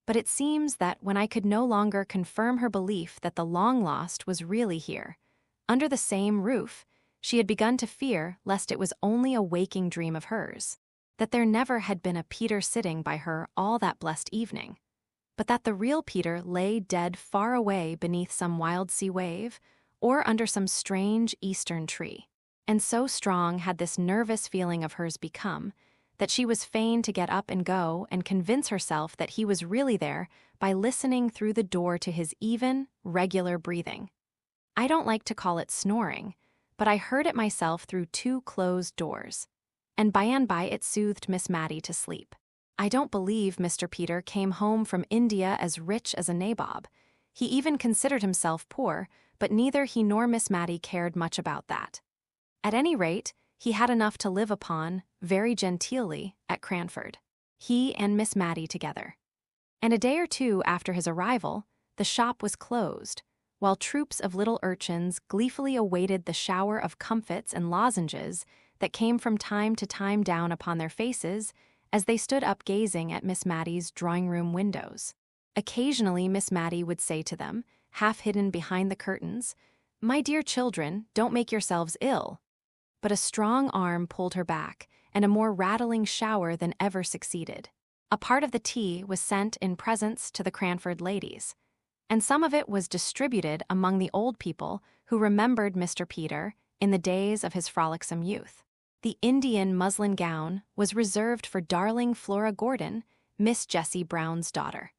But it seems that when I could no longer confirm her belief that the long-lost was really here, under the same roof, she had begun to fear lest it was only a waking dream of hers, that there never had been a Peter sitting by her all that blessed evening, but that the real Peter lay dead far away beneath some wild sea wave or under some strange eastern tree. And so strong had this nervous feeling of hers become that she was fain to get up and go and convince herself that he was really there by listening through the door to his even, regular breathing. I don't like to call it snoring, but I heard it myself through 2 closed doors, and by it soothed Miss Matty to sleep. I don't believe Mr. Peter came home from India as rich as a nabob. He even considered himself poor, but neither he nor Miss Matty cared much about that. At any rate, he had enough to live upon, very genteelly, at Cranford, he and Miss Matty together. And a day or 2 after his arrival, the shop was closed, while troops of little urchins gleefully awaited the shower of comfits and lozenges that came from time to time down upon their faces as they stood up gazing at Miss Matty's drawing-room windows. Occasionally Miss Matty would say to them, half hidden behind the curtains, "My dear children, don't make yourselves ill." But a strong arm pulled her back, and a more rattling shower than ever succeeded. A part of the tea was sent in presents to the Cranford ladies, and some of it was distributed among the old people who remembered Mr. Peter in the days of his frolicsome youth. The Indian muslin gown was reserved for darling Flora Gordon, Miss Jessie Brown's daughter.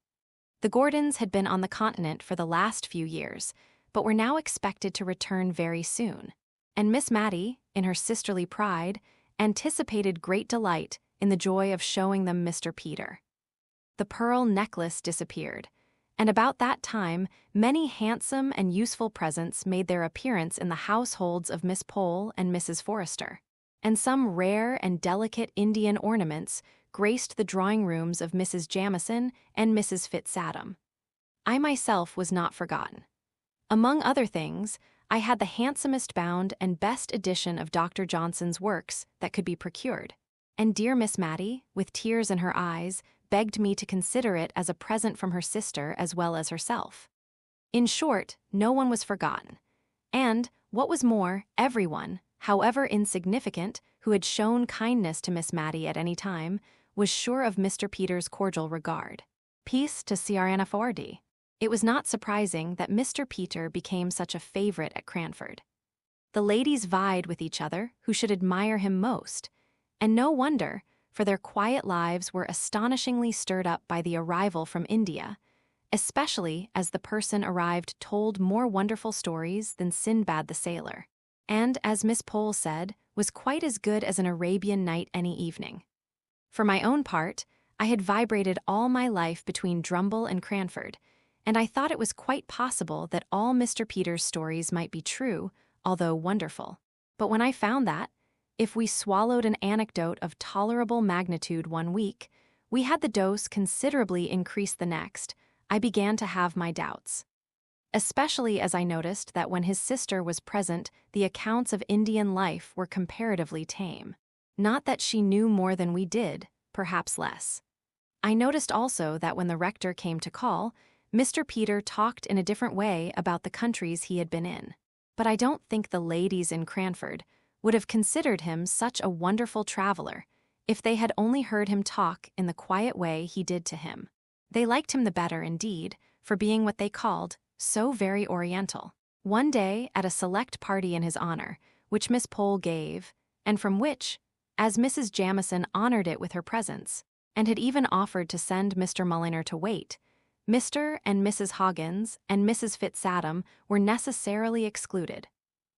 The Gordons had been on the continent for the last few years, but were now expected to return very soon, and Miss Matty, in her sisterly pride, anticipated great delight in the joy of showing them Mr. Peter. The pearl necklace disappeared, and about that time many handsome and useful presents made their appearance in the households of Miss Pole and Mrs. Forrester, and some rare and delicate Indian ornaments graced the drawing-rooms of Mrs. Jamison and Mrs. Fitzadam. I myself was not forgotten. Among other things, I had the handsomest bound and best edition of Dr. Johnson's works that could be procured, and dear Miss Matty, with tears in her eyes, begged me to consider it as a present from her sister as well as herself. In short, no one was forgotten, and, what was more, everyone, however insignificant, who had shown kindness to Miss Matty at any time, was sure of Mr. Peter's cordial regard. Peace to Ciaranafordi. It was not surprising that Mr. Peter became such a favorite at Cranford. The ladies vied with each other who should admire him most, and no wonder, for their quiet lives were astonishingly stirred up by the arrival from India, especially as the person arrived told more wonderful stories than Sinbad the sailor, and, as Miss Pole said, was quite as good as an Arabian night any evening. For my own part, I had vibrated all my life between Drumble and Cranford, and I thought it was quite possible that all Mr. Peter's stories might be true, although wonderful. But when I found that, if we swallowed an anecdote of tolerable magnitude one week, we had the dose considerably increased the next, I began to have my doubts. Especially as I noticed that when his sister was present, the accounts of Indian life were comparatively tame. Not that she knew more than we did, perhaps less. I noticed also that when the rector came to call, Mr. Peter talked in a different way about the countries he had been in. But I don't think the ladies in Cranford would have considered him such a wonderful traveler if they had only heard him talk in the quiet way he did to him. They liked him the better, indeed, for being what they called so very oriental. One day, at a select party in his honor, which Miss Pole gave, and from which, as Mrs. Jamison honored it with her presence, and had even offered to send Mr. Mulliner to wait, Mr. and Mrs. Hoggins and Mrs. Fitzadam were necessarily excluded.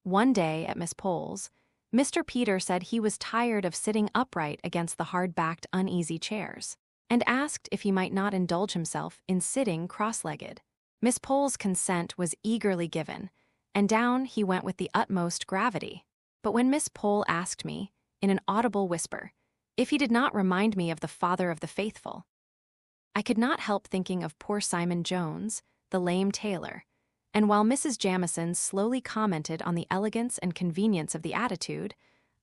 One day, at Miss Pole's, Mr. Peter said he was tired of sitting upright against the hard-backed, uneasy chairs, and asked if he might not indulge himself in sitting cross-legged. Miss Pole's consent was eagerly given, and down he went with the utmost gravity. But when Miss Pole asked me, in an audible whisper, if he did not remind me of the father of the faithful, I could not help thinking of poor Simon Jones, the lame tailor, and while Mrs. Jamison slowly commented on the elegance and convenience of the attitude,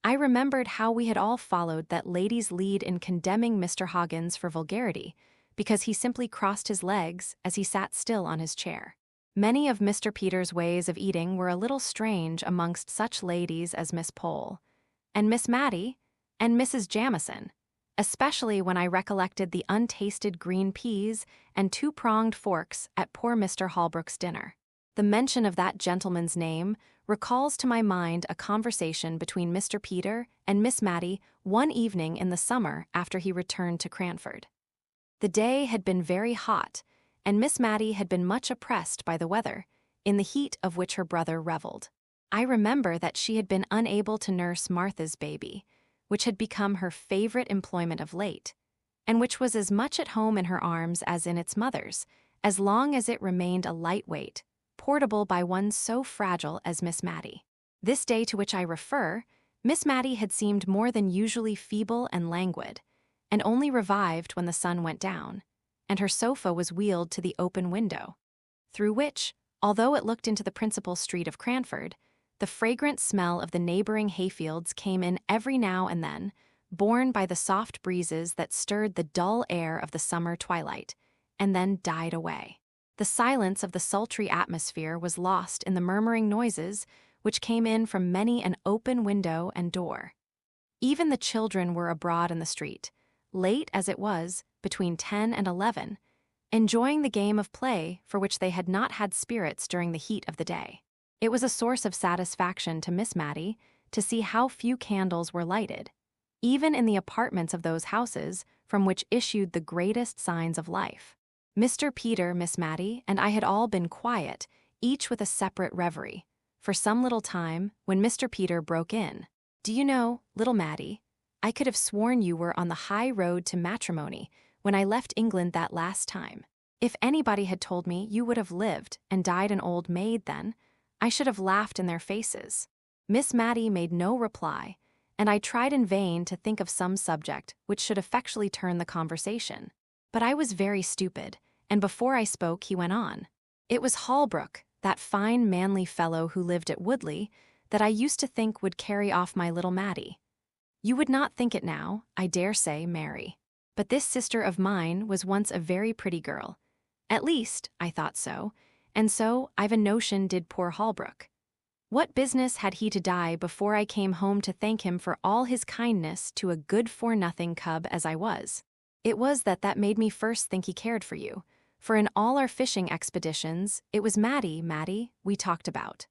I remembered how we had all followed that lady's lead in condemning Mr. Hoggins for vulgarity, because he simply crossed his legs as he sat still on his chair. Many of Mr. Peter's ways of eating were a little strange amongst such ladies as Miss Pole, and Miss Matty, and Mrs. Jamison, especially when I recollected the untasted green peas and two-pronged forks at poor Mr. Holbrook's dinner. The mention of that gentleman's name recalls to my mind a conversation between Mr. Peter and Miss Matty one evening in the summer after he returned to Cranford. The day had been very hot, and Miss Matty had been much oppressed by the weather, in the heat of which her brother revelled. I remember that she had been unable to nurse Martha's baby, which had become her favorite employment of late, and which was as much at home in her arms as in its mother's, as long as it remained a lightweight, portable by one so fragile as Miss Matty. This day to which I refer, Miss Matty had seemed more than usually feeble and languid, and only revived when the sun went down, and her sofa was wheeled to the open window, through which, although it looked into the principal street of Cranford, the fragrant smell of the neighboring hayfields came in every now and then, borne by the soft breezes that stirred the dull air of the summer twilight, and then died away. The silence of the sultry atmosphere was lost in the murmuring noises which came in from many an open window and door. Even the children were abroad in the street, late as it was, between 10 and 11, enjoying the game of play for which they had not had spirits during the heat of the day. It was a source of satisfaction to Miss Matty to see how few candles were lighted, even in the apartments of those houses from which issued the greatest signs of life. Mr. Peter, Miss Matty, and I had all been quiet, each with a separate reverie, for some little time, when Mr. Peter broke in. "Do you know, little Matty, I could have sworn you were on the high road to matrimony when I left England that last time. If anybody had told me you would have lived and died an old maid then, I should have laughed in their faces." Miss Matty made no reply, and I tried in vain to think of some subject which should effectually turn the conversation. But I was very stupid, and before I spoke he went on. "It was Holbrook, that fine manly fellow who lived at Woodley, that I used to think would carry off my little Matty. You would not think it now, I dare say, Mary. But this sister of mine was once a very pretty girl. At least, I thought so, and so I've a notion did poor Holbrook. What business had he to die before I came home to thank him for all his kindness to a good-for-nothing cub as I was? It was that made me first think he cared for you, for in all our fishing expeditions it was Matty, we talked about.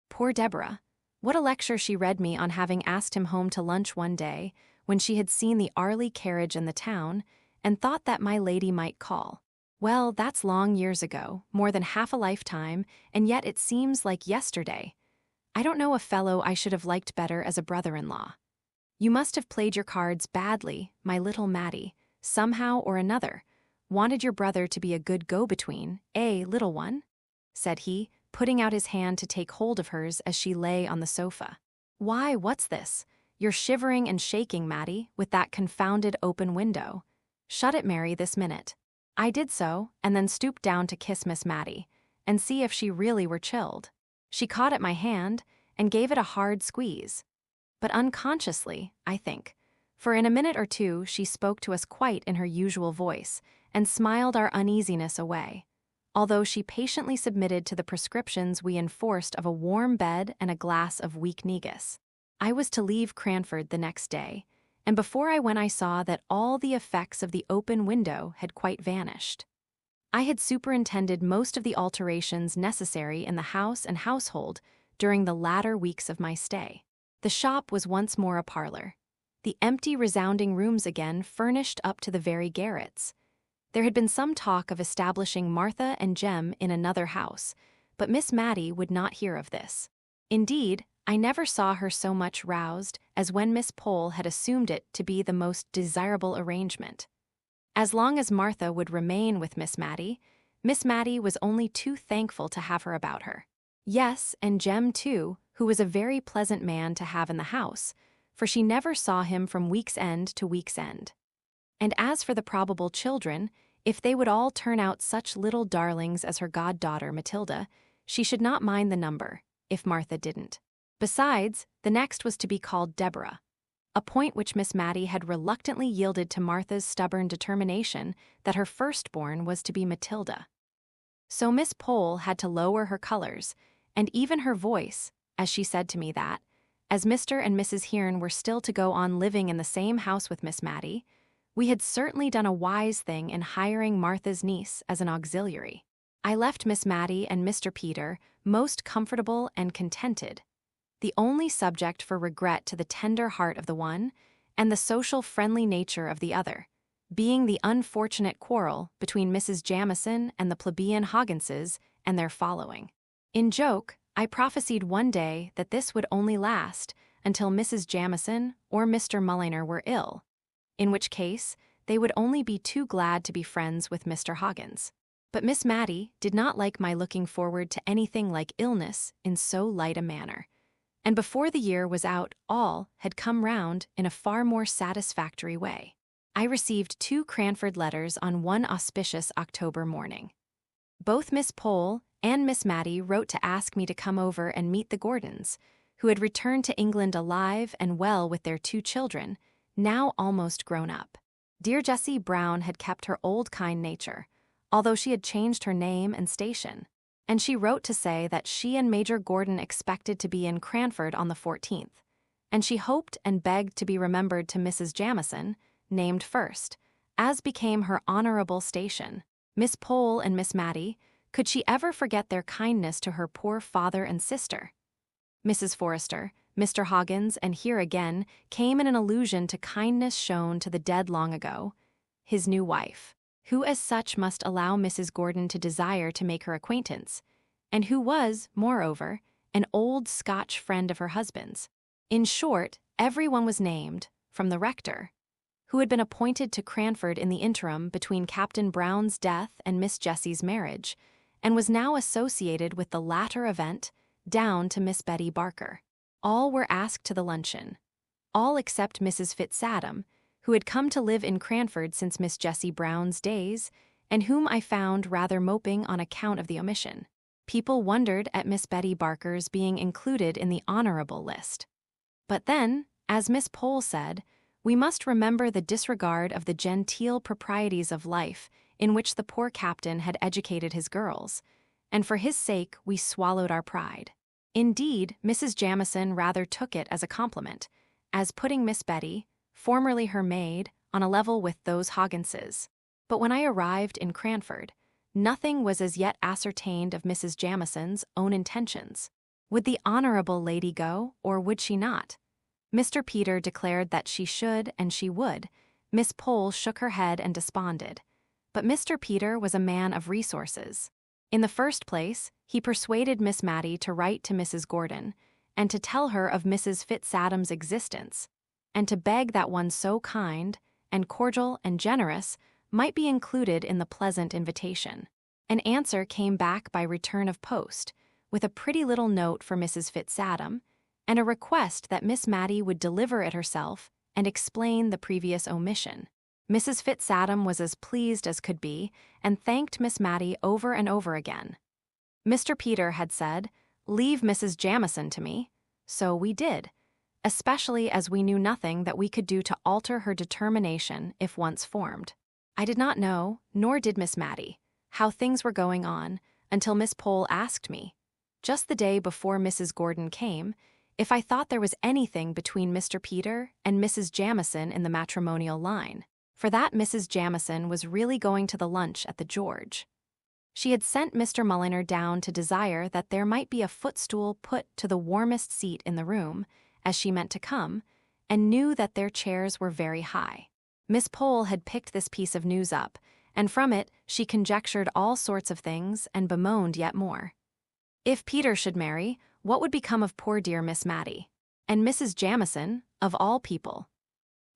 Poor Deborah! What a lecture she read me on having asked him home to lunch one day, when she had seen the Arley carriage in the town, and thought that my lady might call. Well, that's long years ago, more than half a lifetime, and yet it seems like yesterday. I don't know a fellow I should have liked better as a brother-in-law. You must have played your cards badly, my little Matty, somehow or another. Wanted your brother to be a good go-between, little one?" said he, putting out his hand to take hold of hers as she lay on the sofa. "Why, what's this? You're shivering and shaking, Matty, with that confounded open window. Shut it, Mary, this minute." I did so, and then stooped down to kiss Miss Matty, and see if she really were chilled. She caught at my hand, and gave it a hard squeeze. But unconsciously, I think, for in a minute or two she spoke to us quite in her usual voice, and smiled our uneasiness away, although she patiently submitted to the prescriptions we enforced of a warm bed and a glass of weak negus. I was to leave Cranford the next day, and before I went I saw that all the effects of the open window had quite vanished. I had superintended most of the alterations necessary in the house and household during the latter weeks of my stay. The shop was once more a parlor. The empty, resounding rooms again furnished up to the very garrets. There had been some talk of establishing Martha and Jem in another house, but Miss Matty would not hear of this. Indeed, I never saw her so much roused as when Miss Pole had assumed it to be the most desirable arrangement. As long as Martha would remain with Miss Matty was only too thankful to have her about her. Yes, and Jem too, who was a very pleasant man to have in the house, for she never saw him from week's end to week's end. And as for the probable children, if they would all turn out such little darlings as her goddaughter Matilda, she should not mind the number, if Martha didn't. Besides, the next was to be called Deborah, a point which Miss Matty had reluctantly yielded to Martha's stubborn determination that her firstborn was to be Matilda. So Miss Pole had to lower her colors, and even her voice, as she said to me that, as Mr. and Mrs. Hearn were still to go on living in the same house with Miss Matty, we had certainly done a wise thing in hiring Martha's niece as an auxiliary. I left Miss Matty and Mr. Peter most comfortable and contented, the only subject for regret to the tender heart of the one, and the social friendly nature of the other, being the unfortunate quarrel between Mrs. Jamison and the plebeian Hogginses and their following. In joke, I prophesied one day that this would only last until Mrs. Jamison or Mr. Mulliner were ill, in which case they would only be too glad to be friends with Mr. Hoggins. But Miss Matty did not like my looking forward to anything like illness in so light a manner, and before the year was out all had come round in a far more satisfactory way. I received 2 Cranford letters on one auspicious October morning. Both Miss Pole and Miss Matty wrote to ask me to come over and meet the Gordons, who had returned to England alive and well with their 2 children, now almost grown up. Dear Jessie Brown had kept her old kind nature, although she had changed her name and station, and she wrote to say that she and Major Gordon expected to be in Cranford on the 14th, and she hoped and begged to be remembered to Mrs. Jamison, named first, as became her honorable station. Miss Pole and Miss Matty, could she ever forget their kindness to her poor father and sister? Mrs. Forrester, Mr. Hoggins, and here again came in an allusion to kindness shown to the dead long ago, his new wife, who as such must allow Mrs. Gordon to desire to make her acquaintance, and who was, moreover, an old Scotch friend of her husband's. In short, everyone was named, from the rector, who had been appointed to Cranford in the interim between Captain Brown's death and Miss Jessie's marriage, and was now associated with the latter event, down to Miss Betty Barker. All were asked to the luncheon, all except Mrs. Fitzadam, who had come to live in Cranford since Miss Jessie Brown's days, and whom I found rather moping on account of the omission. People wondered at Miss Betty Barker's being included in the honorable list. But then, as Miss Pole said, we must remember the disregard of the genteel proprieties of life in which the poor captain had educated his girls, and for his sake we swallowed our pride. Indeed, Mrs. Jamison rather took it as a compliment, as putting Miss Betty, formerly her maid, on a level with those Hogginses. But when I arrived in Cranford, nothing was as yet ascertained of Mrs. Jamison's own intentions. Would the honorable lady go, or would she not? Mr. Peter declared that she should and she would. Miss Pole shook her head and desponded. But Mr. Peter was a man of resources. In the first place, he persuaded Miss Matty to write to Mrs. Gordon, and to tell her of Mrs. Fitzadam's existence, and to beg that one so kind, and cordial and generous might be included in the pleasant invitation. An answer came back by return of post, with a pretty little note for Mrs. Fitzadam, and a request that Miss Matty would deliver it herself and explain the previous omission. Mrs. Fitzadam was as pleased as could be, and thanked Miss Matty over and over again. Mr. Peter had said, "Leave Mrs. Jamison to me," so we did, especially as we knew nothing that we could do to alter her determination if once formed. I did not know, nor did Miss Matty, how things were going on until Miss Pole asked me, just the day before Mrs. Gordon came, if I thought there was anything between Mr. Peter and Mrs. Jamison in the matrimonial line, for that Mrs. Jamison was really going to the lunch at the George. She had sent Mr. Mulliner down to desire that there might be a footstool put to the warmest seat in the room, as she meant to come, and knew that their chairs were very high. Miss Pole had picked this piece of news up, and from it she conjectured all sorts of things and bemoaned yet more. If Peter should marry, what would become of poor dear Miss Matty? And Mrs. Jamison, of all people?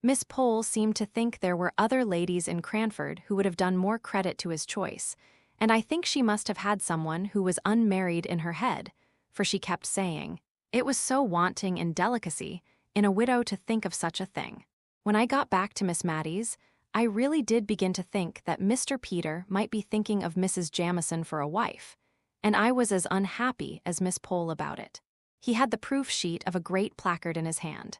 Miss Pole seemed to think there were other ladies in Cranford who would have done more credit to his choice, and I think she must have had someone who was unmarried in her head, for she kept saying, it was so wanting in delicacy in a widow to think of such a thing. When I got back to Miss Matty's, I really did begin to think that Mr. Peter might be thinking of Mrs. Jamison for a wife, and I was as unhappy as Miss Pole about it. He had the proof sheet of a great placard in his hand.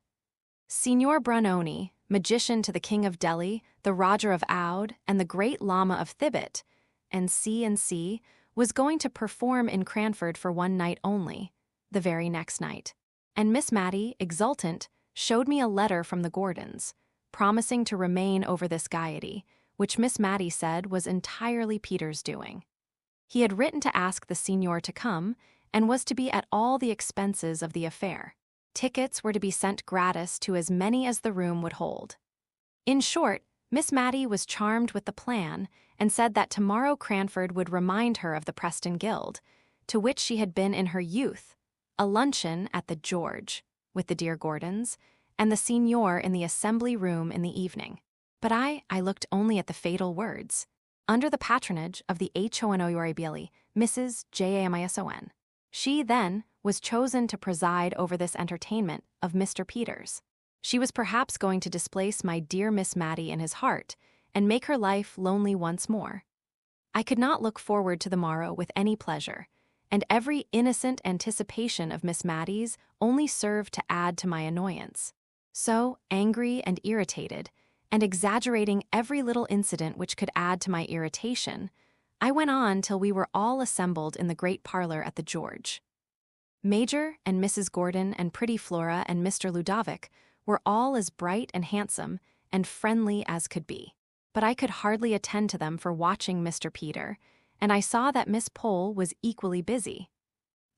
Signor Brunoni, magician to the King of Delhi, the Roger of Oude, and the great Lama of Thibet, and C., was going to perform in Cranford for one night only, the very next night. And Miss Matty, exultant, showed me a letter from the Gordons, promising to remain over this gaiety, which Miss Matty said was entirely Peter's doing. He had written to ask the signor to come, and was to be at all the expenses of the affair. Tickets were to be sent gratis to as many as the room would hold. In short, Miss Matty was charmed with the plan, and said that tomorrow Cranford would remind her of the Preston Guild, to which she had been in her youth, a luncheon at the George, with the dear Gordons, and the signor in the assembly room in the evening. But I looked only at the fatal words, under the patronage of the Honorable Mrs. Jamison. She, then, was chosen to preside over this entertainment of Mr. Peters. She was perhaps going to displace my dear Miss Matty in his heart, and make her life lonely once more. I could not look forward to the morrow with any pleasure, and every innocent anticipation of Miss Matty's only served to add to my annoyance. So, angry and irritated, and exaggerating every little incident which could add to my irritation, I went on till we were all assembled in the great parlor at the George. Major and Mrs. Gordon and pretty Flora and Mr. Ludovic were all as bright and handsome and friendly as could be. But I could hardly attend to them for watching Mr. Peter, and I saw that Miss Pole was equally busy.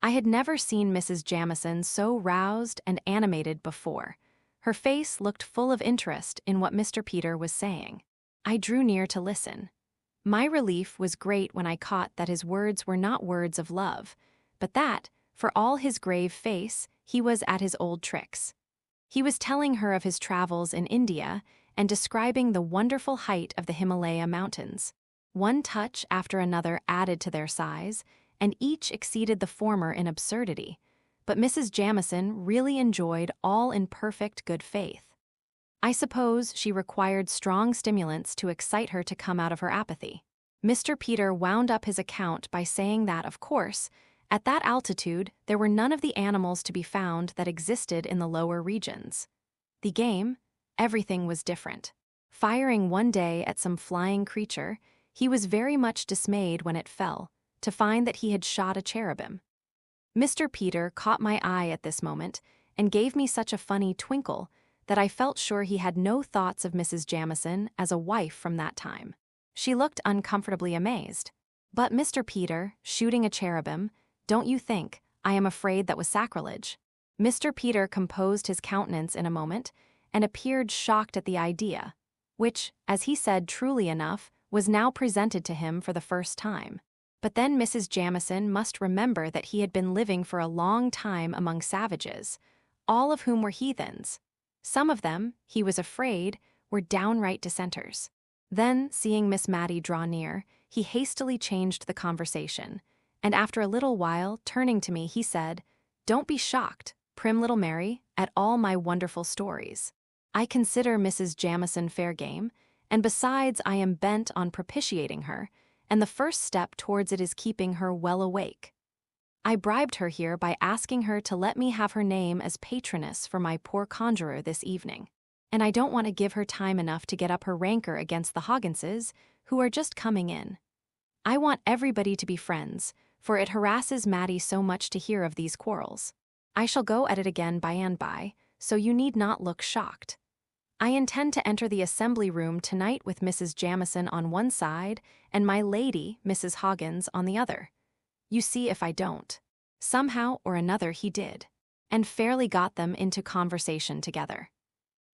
I had never seen Mrs. Jamison so roused and animated before. Her face looked full of interest in what Mr. Peter was saying. I drew near to listen. My relief was great when I caught that his words were not words of love, but that, for all his grave face, he was at his old tricks. He was telling her of his travels in India and describing the wonderful height of the Himalaya mountains. One touch after another added to their size, and each exceeded the former in absurdity, but Mrs. Jamison really enjoyed all in perfect good faith. I suppose she required strong stimulants to excite her to come out of her apathy. Mr. Peter wound up his account by saying that, of course, at that altitude there were none of the animals to be found that existed in the lower regions. The game, everything was different. Firing one day at some flying creature, he was very much dismayed when it fell, to find that he had shot a cherubim. Mr. Peter caught my eye at this moment and gave me such a funny twinkle that I felt sure he had no thoughts of Mrs. Jamison as a wife from that time. She looked uncomfortably amazed. But Mr. Peter, shooting a cherubim, don't you think, I am afraid that was sacrilege. Mr. Peter composed his countenance in a moment, and appeared shocked at the idea, which, as he said truly enough, was now presented to him for the first time. But then Mrs. Jamison must remember that he had been living for a long time among savages, all of whom were heathens. Some of them, he was afraid, were downright dissenters. Then, seeing Miss Matty draw near, he hastily changed the conversation, and after a little while, turning to me, he said, "Don't be shocked, prim little Mary, at all my wonderful stories. I consider Mrs. Jamison fair game, and besides I am bent on propitiating her, and the first step towards it is keeping her well awake. I bribed her here by asking her to let me have her name as patroness for my poor conjurer this evening, and I don't want to give her time enough to get up her rancor against the Hogginses, who are just coming in. I want everybody to be friends, for it harasses Matty so much to hear of these quarrels. I shall go at it again by and by, so you need not look shocked. I intend to enter the assembly room tonight with Mrs. Jamison on one side and my lady, Mrs. Hoggins, on the other. You see if I don't." Somehow or another he did, and fairly got them into conversation together.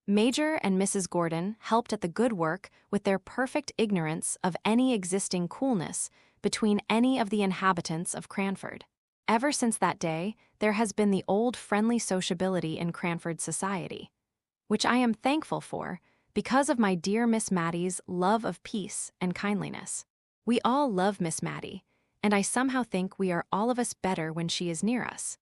Major and Mrs. Gordon helped at the good work with their perfect ignorance of any existing coolness between any of the inhabitants of Cranford. Ever since that day, there has been the old friendly sociability in Cranford society, which I am thankful for because of my dear Miss Matty's love of peace and kindliness. We all love Miss Matty, and I somehow think we are all of us better when she is near us.